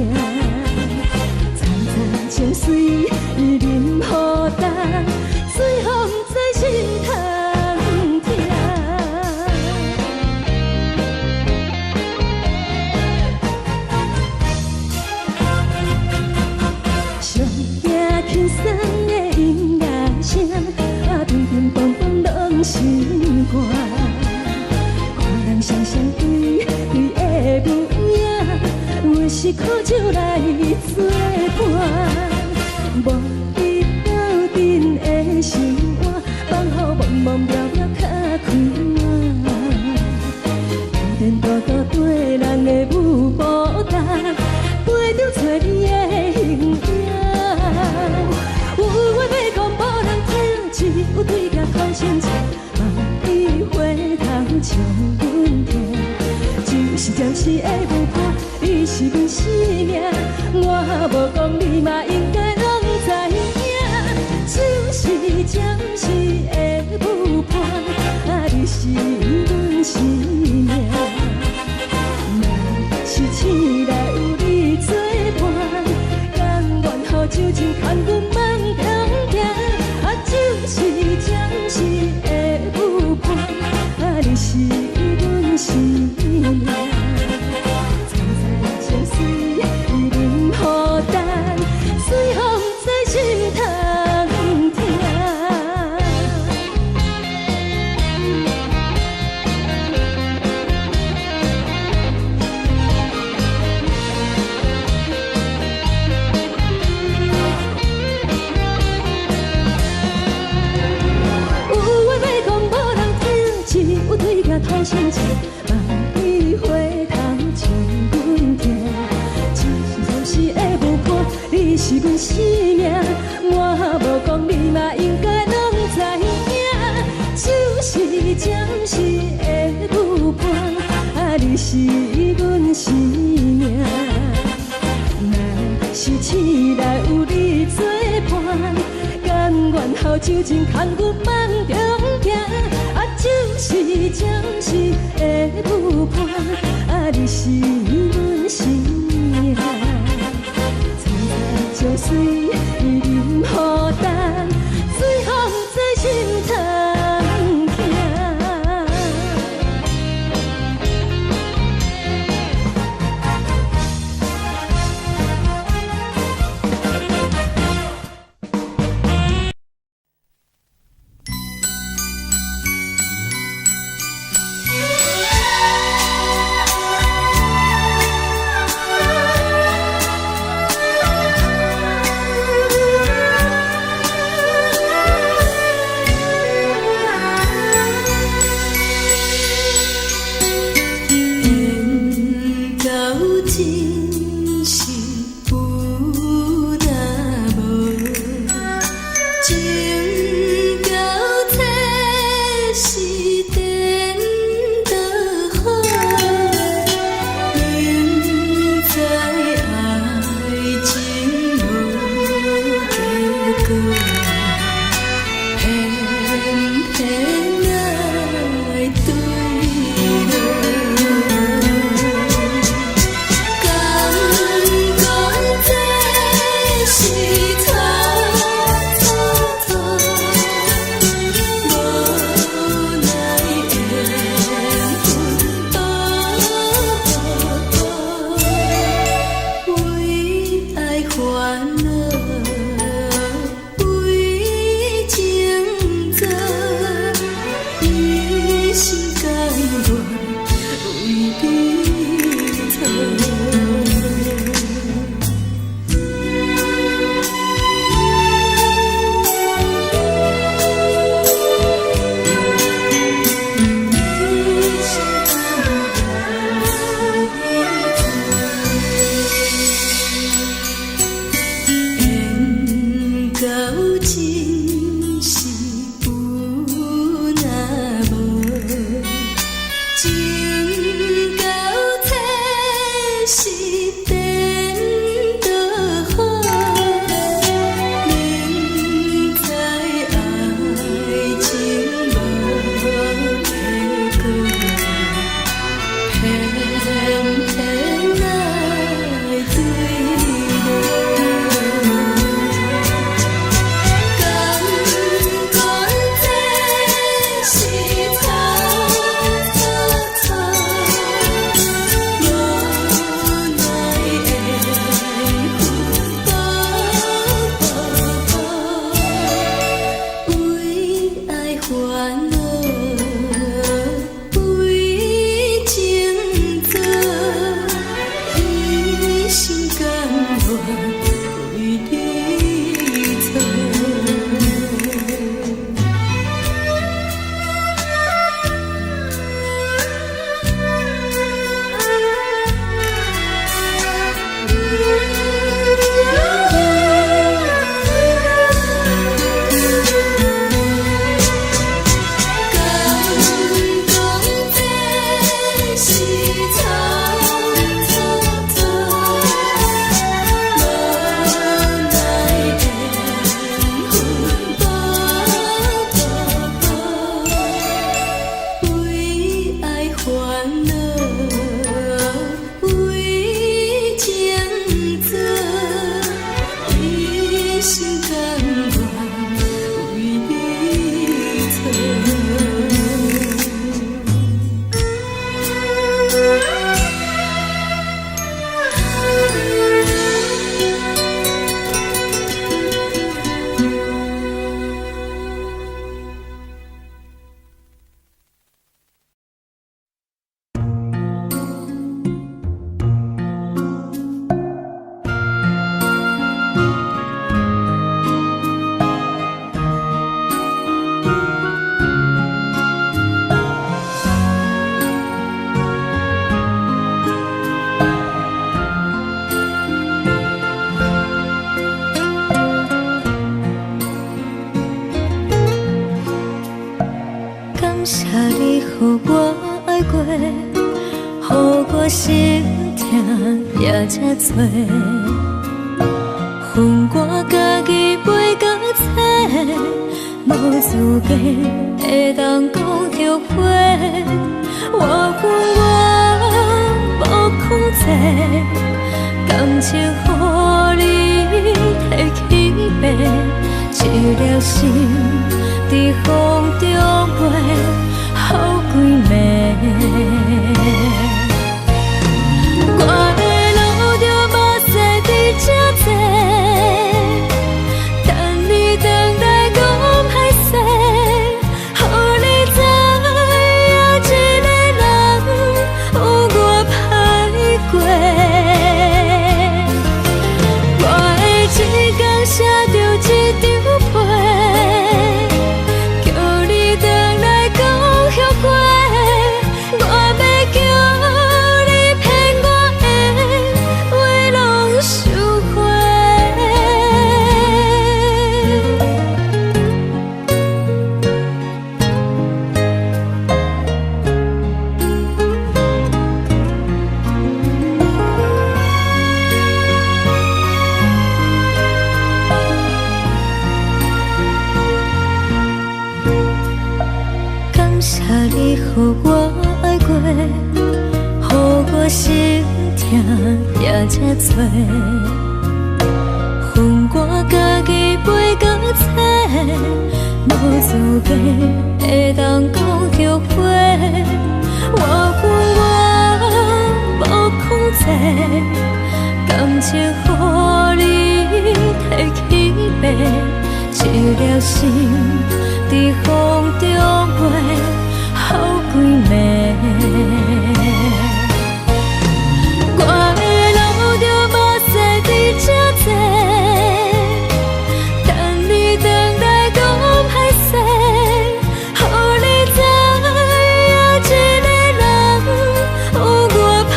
S3: 层层情水任予担，最后不知心通听。上行轻松的音乐声，平平淡淡拢心肝。看人双双对的模样，阮是苦酒来作伴。无你斗阵的心肝，放予茫茫渺渺较开眼。一点多多对人的舞步弹，陪着找你的形影。有话要讲无人听，只有对镜头先唱，万里回头唱阮听。就是暂时的舞伴，你是阮生命，我无讲你嘛应该拢知影。就是暂时的舞伴，你是阮生命。若是醒来有你作伴，甘愿予酒精牵阮放通行。就是暂时的舞伴，你是阮生命。层层情水任予担，最后不知心通听。有话要讲无人听，只有对镜头先唱，万里回头唱阮听。就是暂时的舞伴，你是阮生命，我无讲你嘛应该拢知影。就是暂时的舞伴，你是阮生命。若是醒来有你作伴，甘愿予酒精牵阮放中行。就是暂时的舞伴，你是阮生命。层层情水任予担，最后不知心通听。
S1: 谢你，予我爱过，予我心痛也这多。恨我家己袂到切，无资格会当讲后悔。我无控制，感情予你提起白，一粒心在风中飞，好几暝。我的路着目屎在这多，等你回来讲歹势，予你知影一个人有我歹过。我的一天写着一张被，叫你回来讲后悔。我要叫你骗我的话拢收回。感谢你，予我爱过，予我心痛也这多。恨我家己袂到切，无资格会当讲后悔。我无控制，感情予你提起白，一粒心在风中飞，好几暝。我的路着目屎在这多，等你回来讲歹势，予你知影一个人有我歹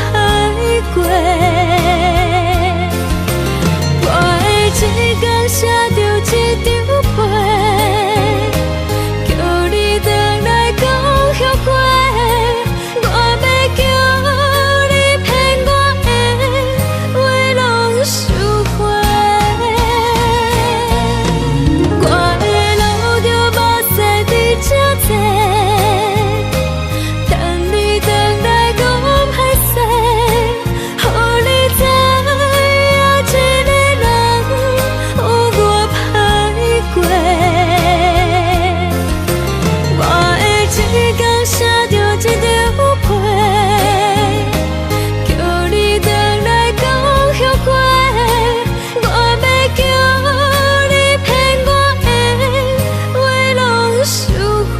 S1: 过。我的一天写着一张被，叫你回来讲后悔。我要叫你骗我的话拢收回。我的路着目屎在这多，等你回来讲歹势，予你知影一个人有我歹过。我的一天写着一张被，叫你回来讲后悔。我要叫你骗我的话拢收回。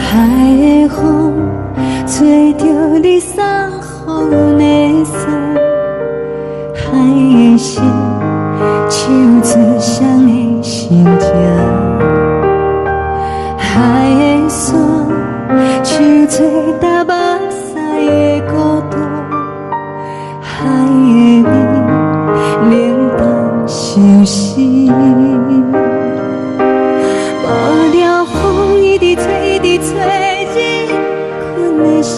S1: 海的风吹着你送予的伞，海的心唱出双的心情，海的山唱出搭目屎的孤独，海的美冷淡伤心。无聊风一直吹，一直吹，日困的心，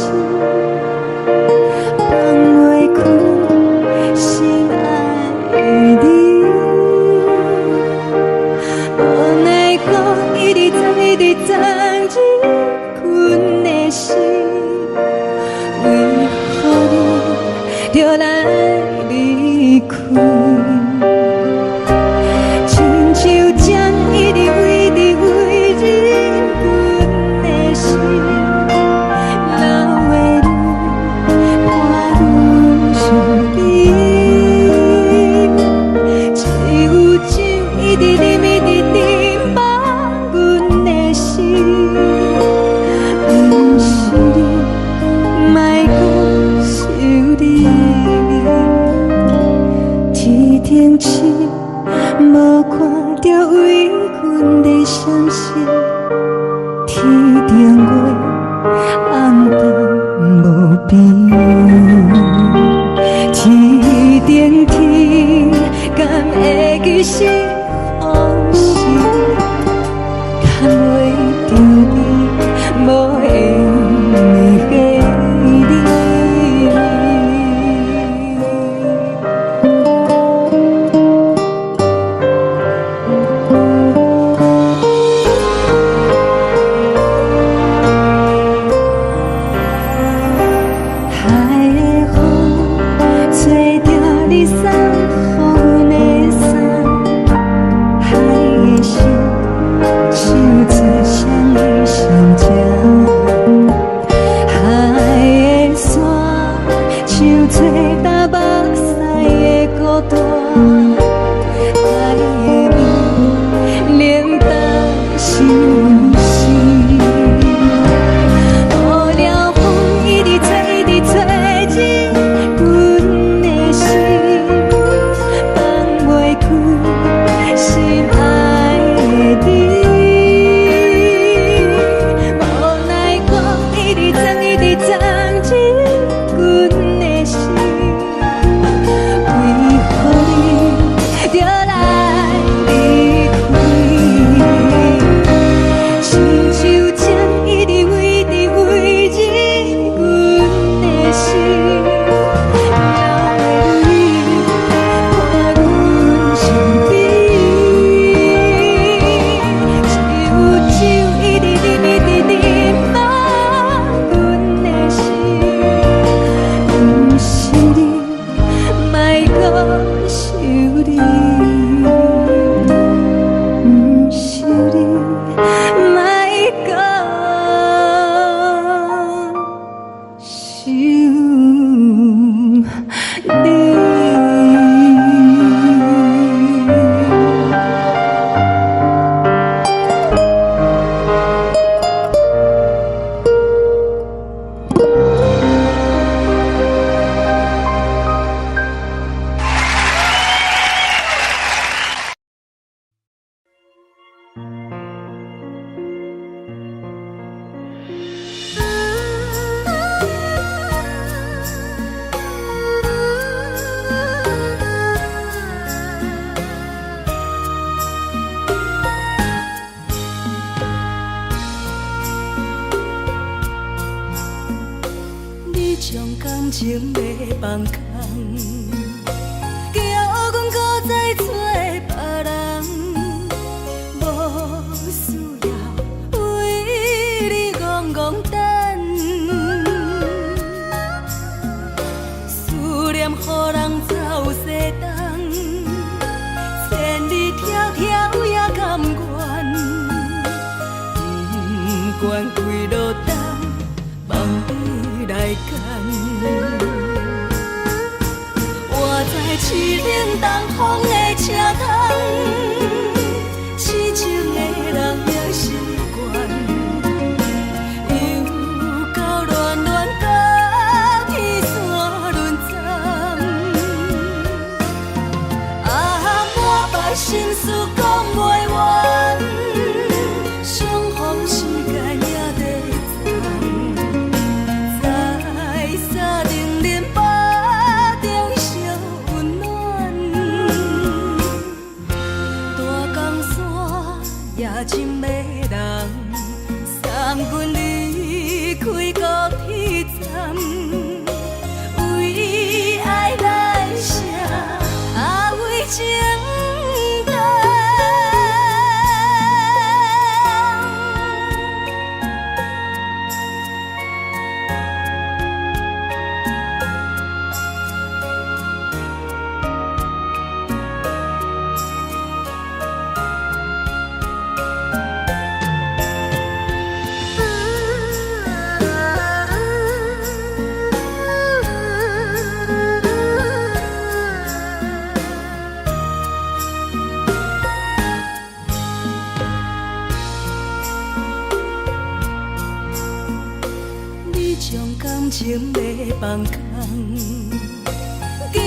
S1: 放袂开心爱的你。无奈我一直藏，一直藏，日困的心，为何你就来离开？亲像针一直为日
S3: 当休息。无聊风一直吹，一直吹入阮的心，放袂开心爱的你。无奈我一直装，一直装入阮的心，为何你就来离开？心就这一直围着围入阮的心，了的你看阮伤悲，酒一直啉一直啉满阮的心，不是你，莫搁想你，不是你，莫搁想你。你将感情要放空，叫阮搁再找别人，无需要为你戆戆等。思念予人走西东，千里迢迢也甘愿，不管几落冬，梦你来干。我在市冷东风的车窗，痴情的人也习惯，又到恋恋甲天山沦陷。啊，满腹心事讲袂完，相逢时间也在站。在沙冷冷巴中烧温暖，大江山夜深的人，送阮离开高铁站，为爱来写，啊为情长。你将感情要放空，叫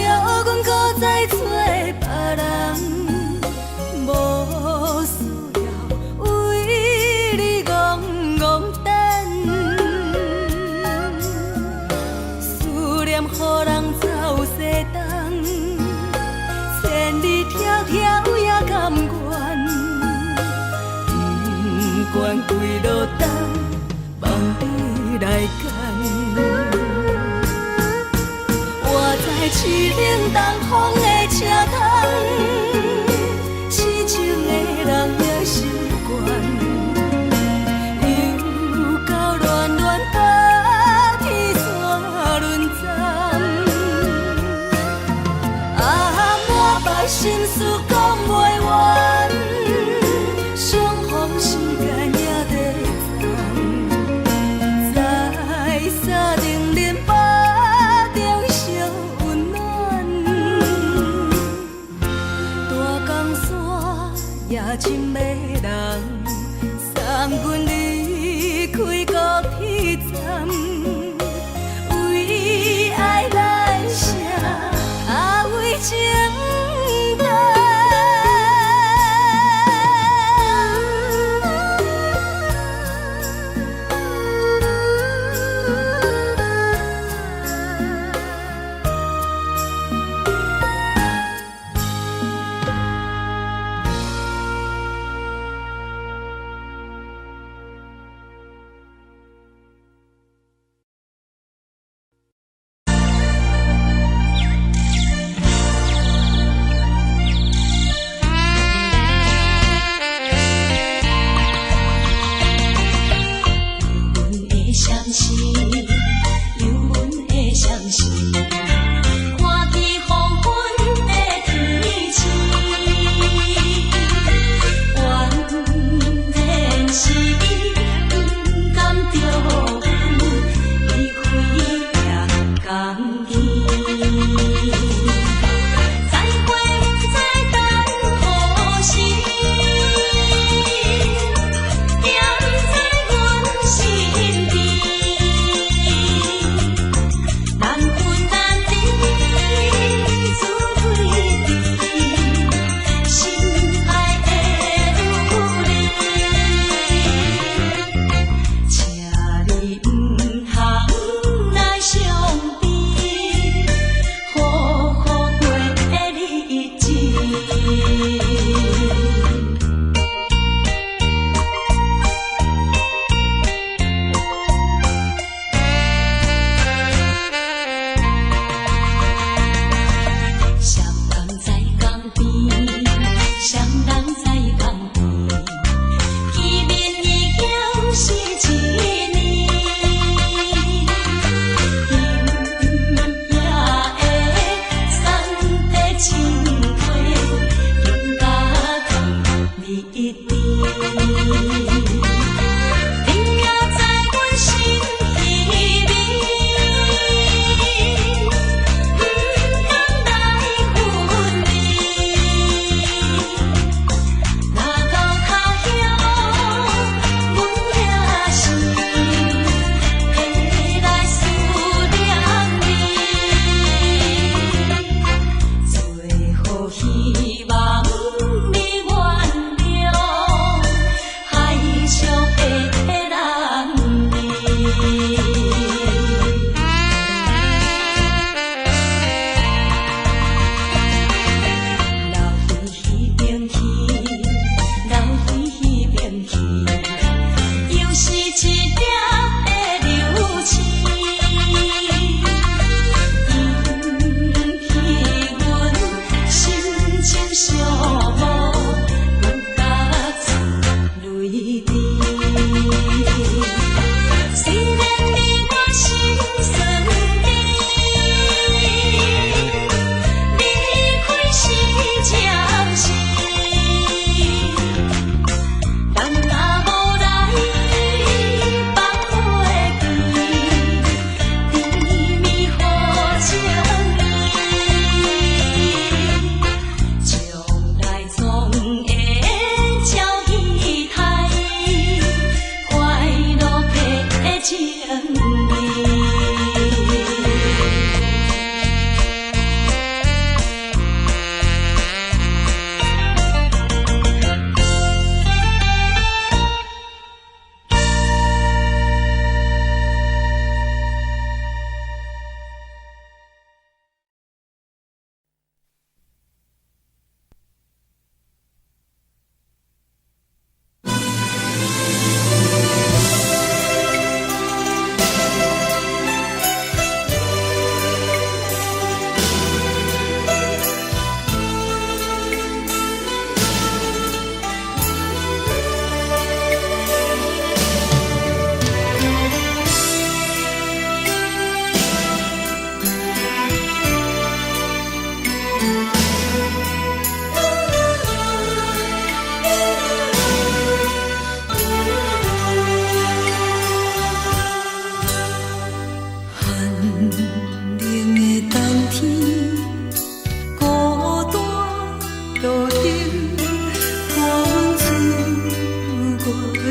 S3: 阮搁再找别人，无需要为你戆戆等。思念予人走西东，千里迢迢也甘愿，不管几落冬，梦你来干。我在市冷东风的车窗，痴情的人也习惯，又到恋恋甲天山沦陷。啊，满腹心事讲袂完，相逢时间也在站。在沙冷冷巴中烧温暖，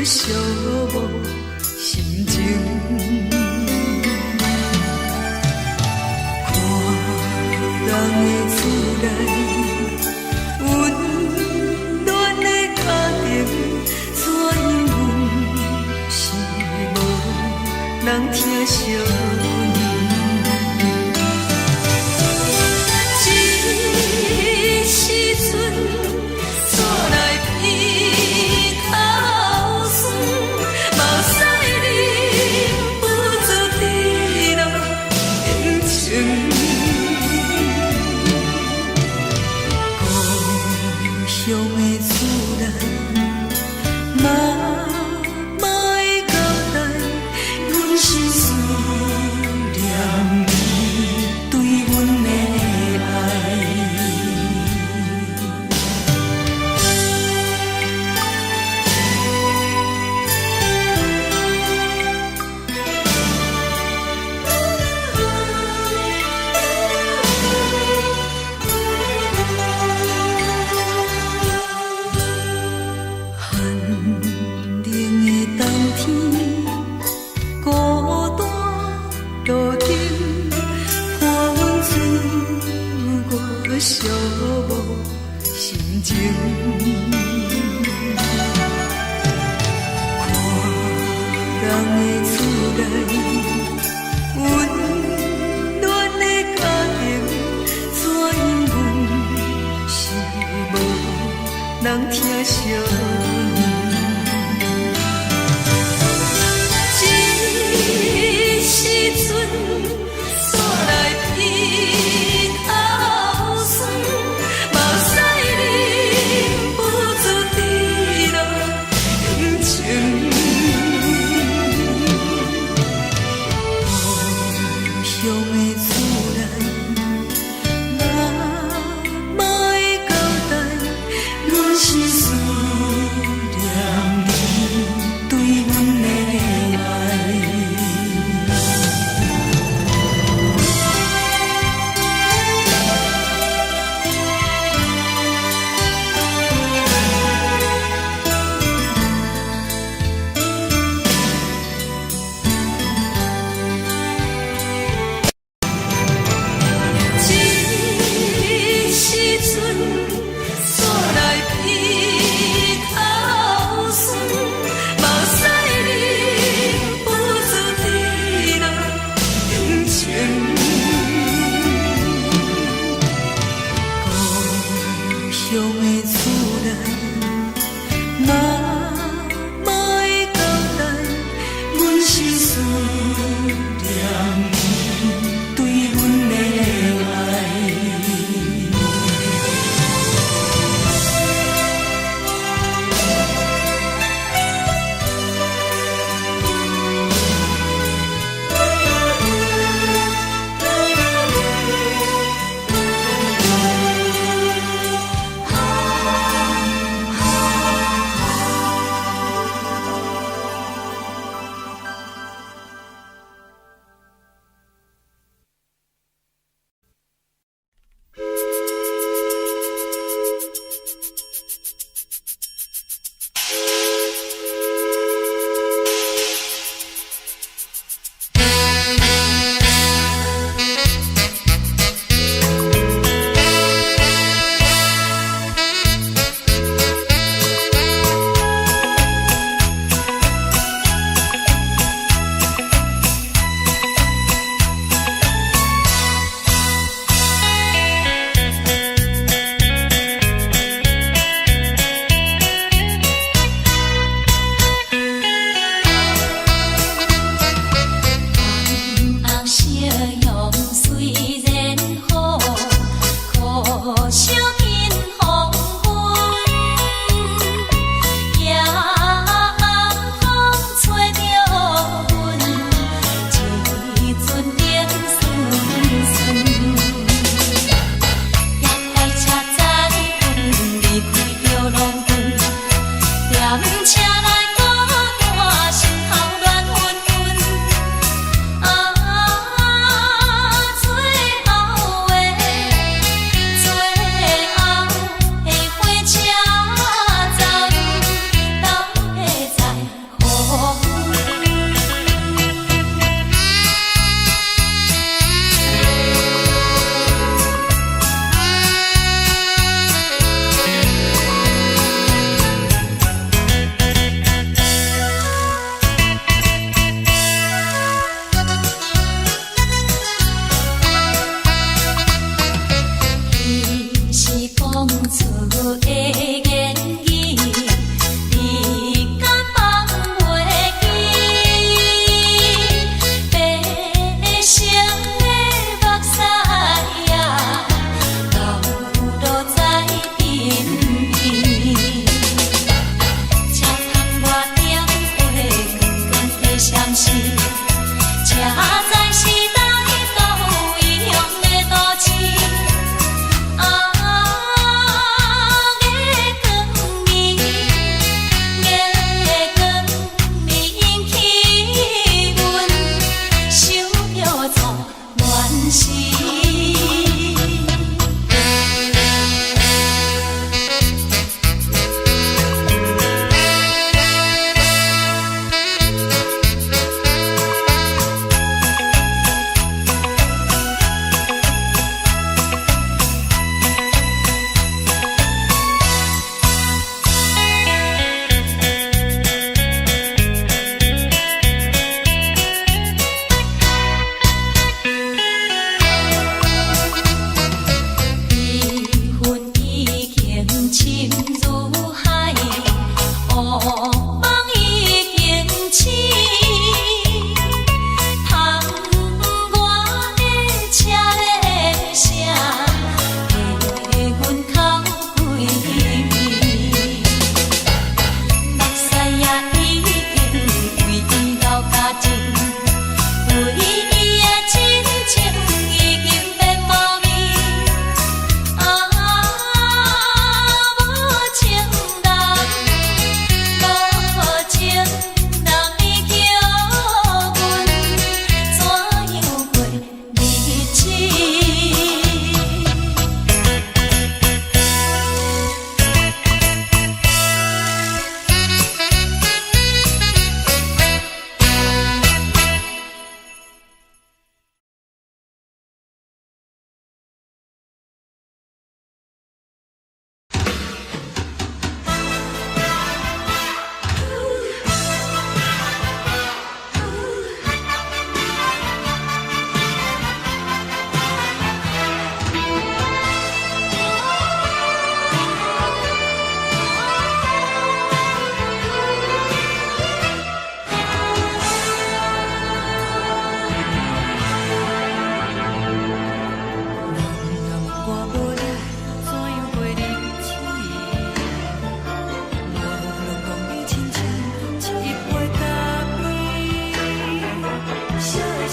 S1: 寂寞心情。看人的厝内温暖的家庭，怎因阮是无人疼惜？寂寞心情，看人的厝内温暖的家庭，怎因阮是无人疼惜？这时阵煞来鼻头酸，目屎忍不住滴落眼睛。故乡的厝内，妈会交代，阮是思念你对阮的爱。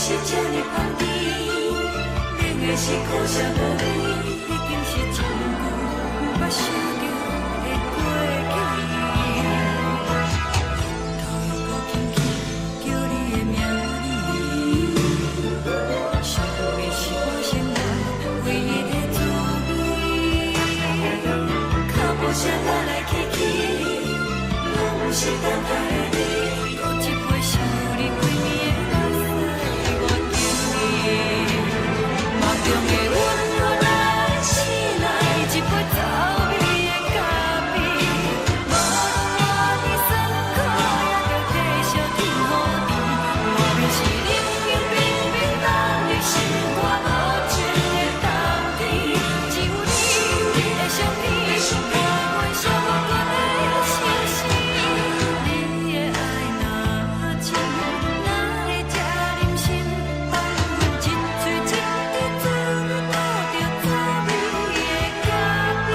S1: 是这呢香甜，冷的是苦涩无味，已经是一句不捌想着的过去。头又搁轻轻叫你的名字，想的是我生来唯一的滋味。脚步声来来去去，拢是等待的你，搁一杯想你几暝的目屎，我求你。梦中的阮落来醒来，一杯走味的咖啡，无论我的酸苦，也着继续甜予你。莫名是冷冷冰冰放入心肝无情的冬天，只有你的相片，陪阮相关的心事。你的爱若真，哪会这忍心放阮一嘴一滴水，倒着滋味的咖啡？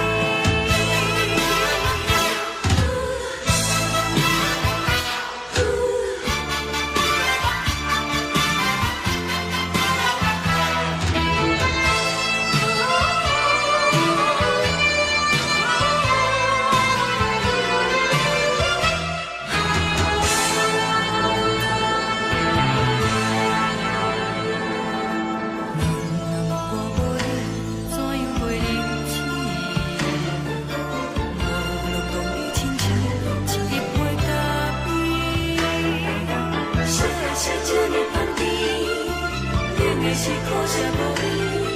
S1: 我袂怎样袂忍气，无路讲你亲像一杯咖啡。烧的是这呢香甜，冷的是苦涩无味。